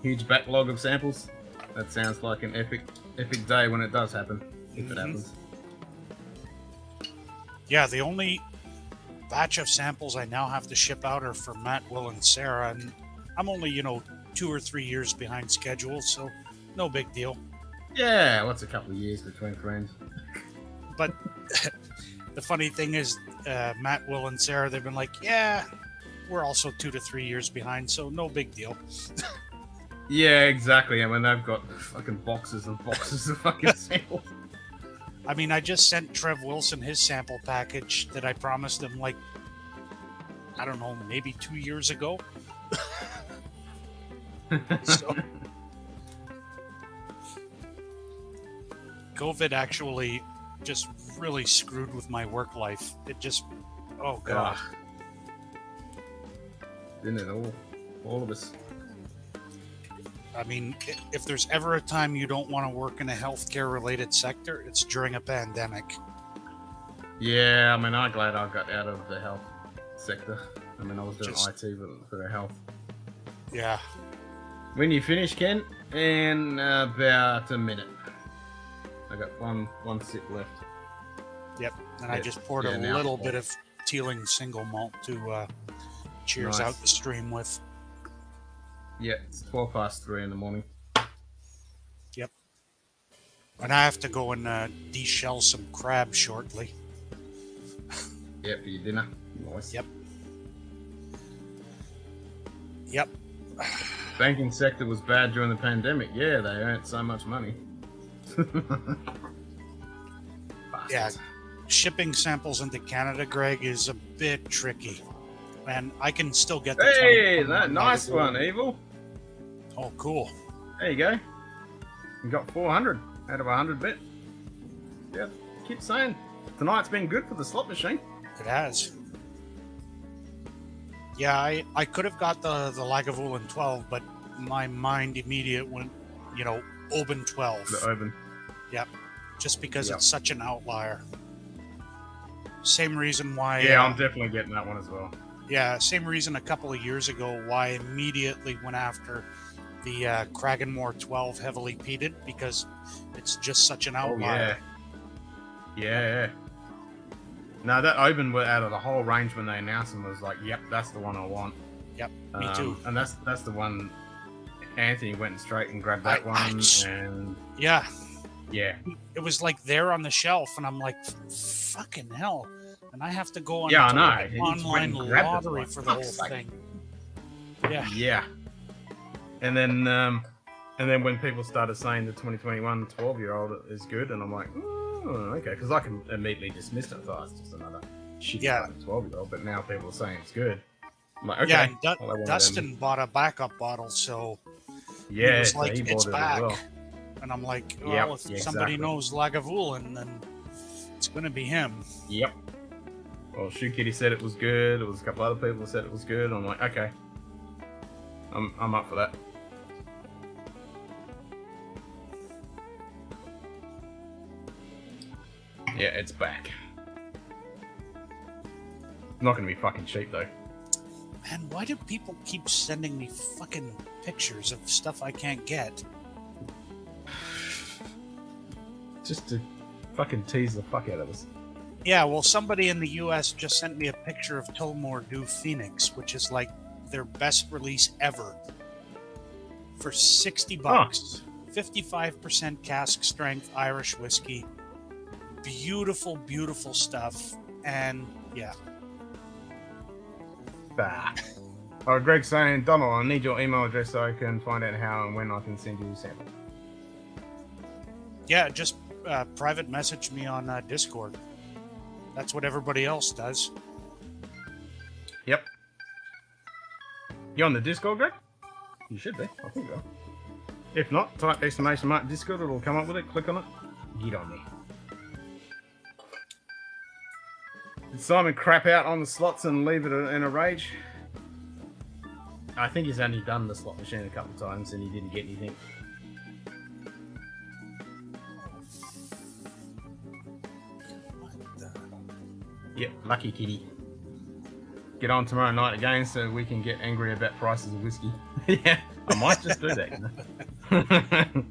Huge backlog of samples. That sounds like an epic day when it does happen, if it Mhm. happens. Yeah, the only batch of samples I now have to ship out are for Matt, Will, and Sarah, and I'm only, 2 or 3 years behind schedule, so no big deal. Yeah, what's a couple of years between friends? But the funny thing is, Matt, Will, and Sarah, they've been like, yeah, we're also 2 to 3 years behind, so no big deal. Yeah, exactly. I mean, they've got fucking boxes and boxes of fucking samples. I mean, I just sent Trev Wilson his sample package that I promised him, like, I don't know, maybe 2 years ago. So, COVID actually just really screwed with my work life. It just, oh god. Didn't it all of us? I mean, if there's ever a time you don't want to work in a healthcare related sector, it's during a pandemic. Yeah, I mean, I'm glad I got out of the health sector. I mean, I was doing Just- IT for the health. Yeah. When you finish, Ken, in about a minute. I got one sip left. Yep. And I Yeah, just poured yeah, a now. little bit of Teeling single malt to cheers Nice. out the stream with. Yeah, it's 3:12 in the morning. Yep. And I have to go and de-shell some crab shortly. Yeah, for your dinner. Nice. Yep. Yep. Banking sector was bad during the pandemic. Yeah, they earned so much money. Yeah. Shipping samples into Canada, Greg, is a bit tricky. And I can still get the Hey, 20 that nice one, Evil. Oh, cool. There you go. You got 400 out of 100 bit. Yep. Keep saying tonight's been good for the slot machine. It has. Yeah, I could have got the Lagavulin 12, but my mind immediate went, Oban 12. The Oban. Yep. Just because Yep. it's such an outlier. Same reason why. Yeah, I'm definitely getting that one as well. Yeah, same reason a couple of years ago why I immediately went after the Kraganmore 12 heavily peated, because it's just such an Oh outlier. yeah. No, that Oban were out of the whole range when they announced them. Was like, yep, that's the one I want. Yep, me too. And that's the one. Anthony went straight and grabbed that one, and Yeah. yeah, It was like there on the shelf, and I'm like, fucking hell. And I have to go on Yeah, I to know. like He an just went online and grabbed it, lottery like, for the whole fuck's sake. thing. Yeah. yeah. And then when people started saying the 2021 12-year-old is good, and I'm like, oh, okay, because I can immediately dismiss it. I thought it's just another shitty Yeah. 12-year-old, but now people are saying it's good. I'm like, okay. Yeah, and I'll have one of them. Dustin bought a backup bottle, so Yeah, he was so like, he it's bought it as back. well. And I'm like, well, Yep, if yeah, somebody exactly. knows Lagavulin, then it's going to be him. Yep. Well, Shoe Kitty said it was good. There was a couple other people that said it was good. I'm like, okay. I'm up for that. Yeah, it's back. Not gonna be fucking cheap though. Man, why do people keep sending me fucking pictures of stuff I can't get? Just to fucking tease the fuck out of us. Yeah, well, somebody in the US just sent me a picture of Tullamore Dew Phoenix, which is like their best release ever. For $60. 55% cask strength Irish whiskey. Beautiful, beautiful stuff. And yeah. Bah. Oh, Greg's saying, Donald, I need your email address so I can find out how and when I can send you a sample. Yeah, just private message me on Discord. That's what everybody else does. Yep. You on the Discord, Greg? You should be. I think so. If not, type exclamation mark Discord. It'll come up with it. Click on it. Get on there. Did Simon crap out on the slots and leave it in a rage? I think he's only done the slot machine a couple of times and he didn't get anything. Yep, lucky kitty. Get on tomorrow night again so we can get angry about prices of whiskey. Yeah, I might just do that. You know?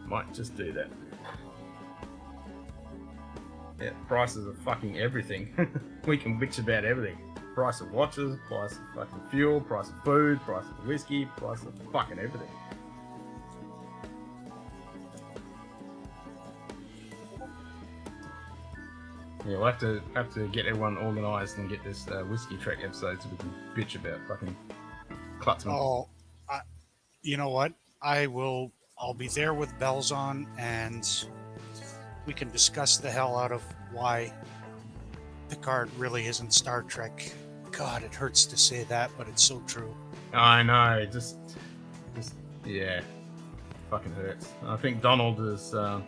Might just do that. Yeah, prices of fucking everything. We can bitch about everything. Price of watches, price of fucking fuel, price of food, price of whiskey, price of fucking everything. Yeah, we'll have to get everyone organised and get this whiskey track episode so we can bitch about fucking Klutzman. Oh, you know what? I'll be there with bells on, and we can discuss the hell out of why Picard really isn't Star Trek. God, it hurts to say that, but it's so true. I know, just yeah, fucking hurts. I think Donald is. I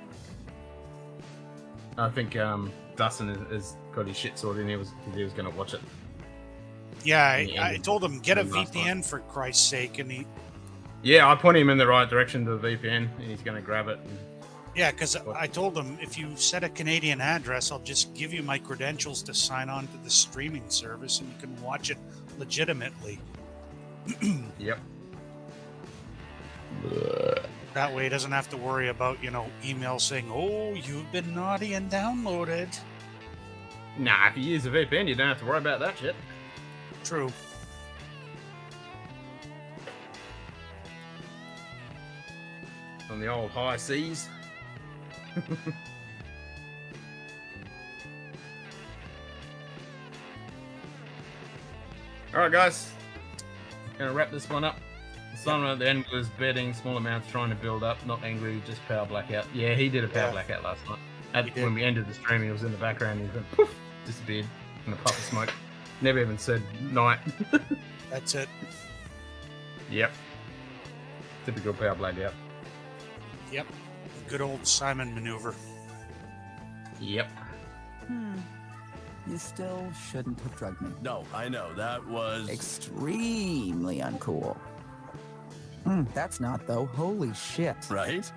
think Dustin is got his shit sorted. And he was going to watch it. Yeah, I told him get a VPN for Christ's sake, and he. Yeah, I point him in the right direction to the VPN, and he's going to grab it. Yeah, because I told him if you set a Canadian address, I'll just give you my credentials to sign on to the streaming service, and you can watch it legitimately. Yep. That way, he doesn't have to worry about email saying, "Oh, you've been naughty and downloaded." Nah, if you use a VPN, you don't have to worry about that shit. True. On the old high seas. Alright guys, gonna wrap this one up. Simon at the end was betting small amounts, trying to build up, not angry, just power blackout. Yeah, he did a power blackout last night. When we ended the stream, he was in the background, he went poof, disappeared in a puff of smoke. Never even said night. That's it. Yep. Typical power blackout. Yep. Good old Simon maneuver. Yep. You still shouldn't have drugged me. No, I know. That was extremely uncool. That's not, though. Holy shit. Right?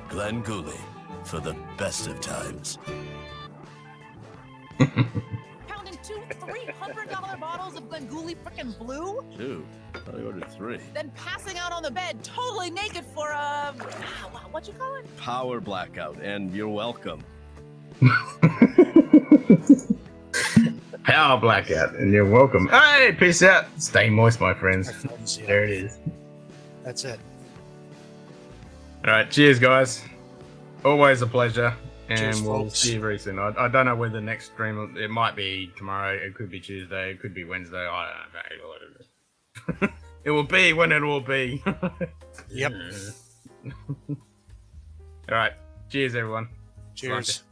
Glenn Gooley, for the best of times. Pounding two $300 bottles of Glengooley frickin' Blue? 2. I ordered 3. Then passing out on the bed, totally naked for a... what you call it? Power blackout, and you're welcome. Power blackout, and you're welcome. Hey, peace out. Stay moist, my friends. There it is. That's it. All right, cheers, guys. Always a pleasure, and Cheers, we'll folks. see you very soon. I don't know when the next stream. It might be tomorrow. It could be Tuesday. It could be Wednesday. I don't know. It will be when it will be. Yep. All right. Cheers, everyone. Cheers.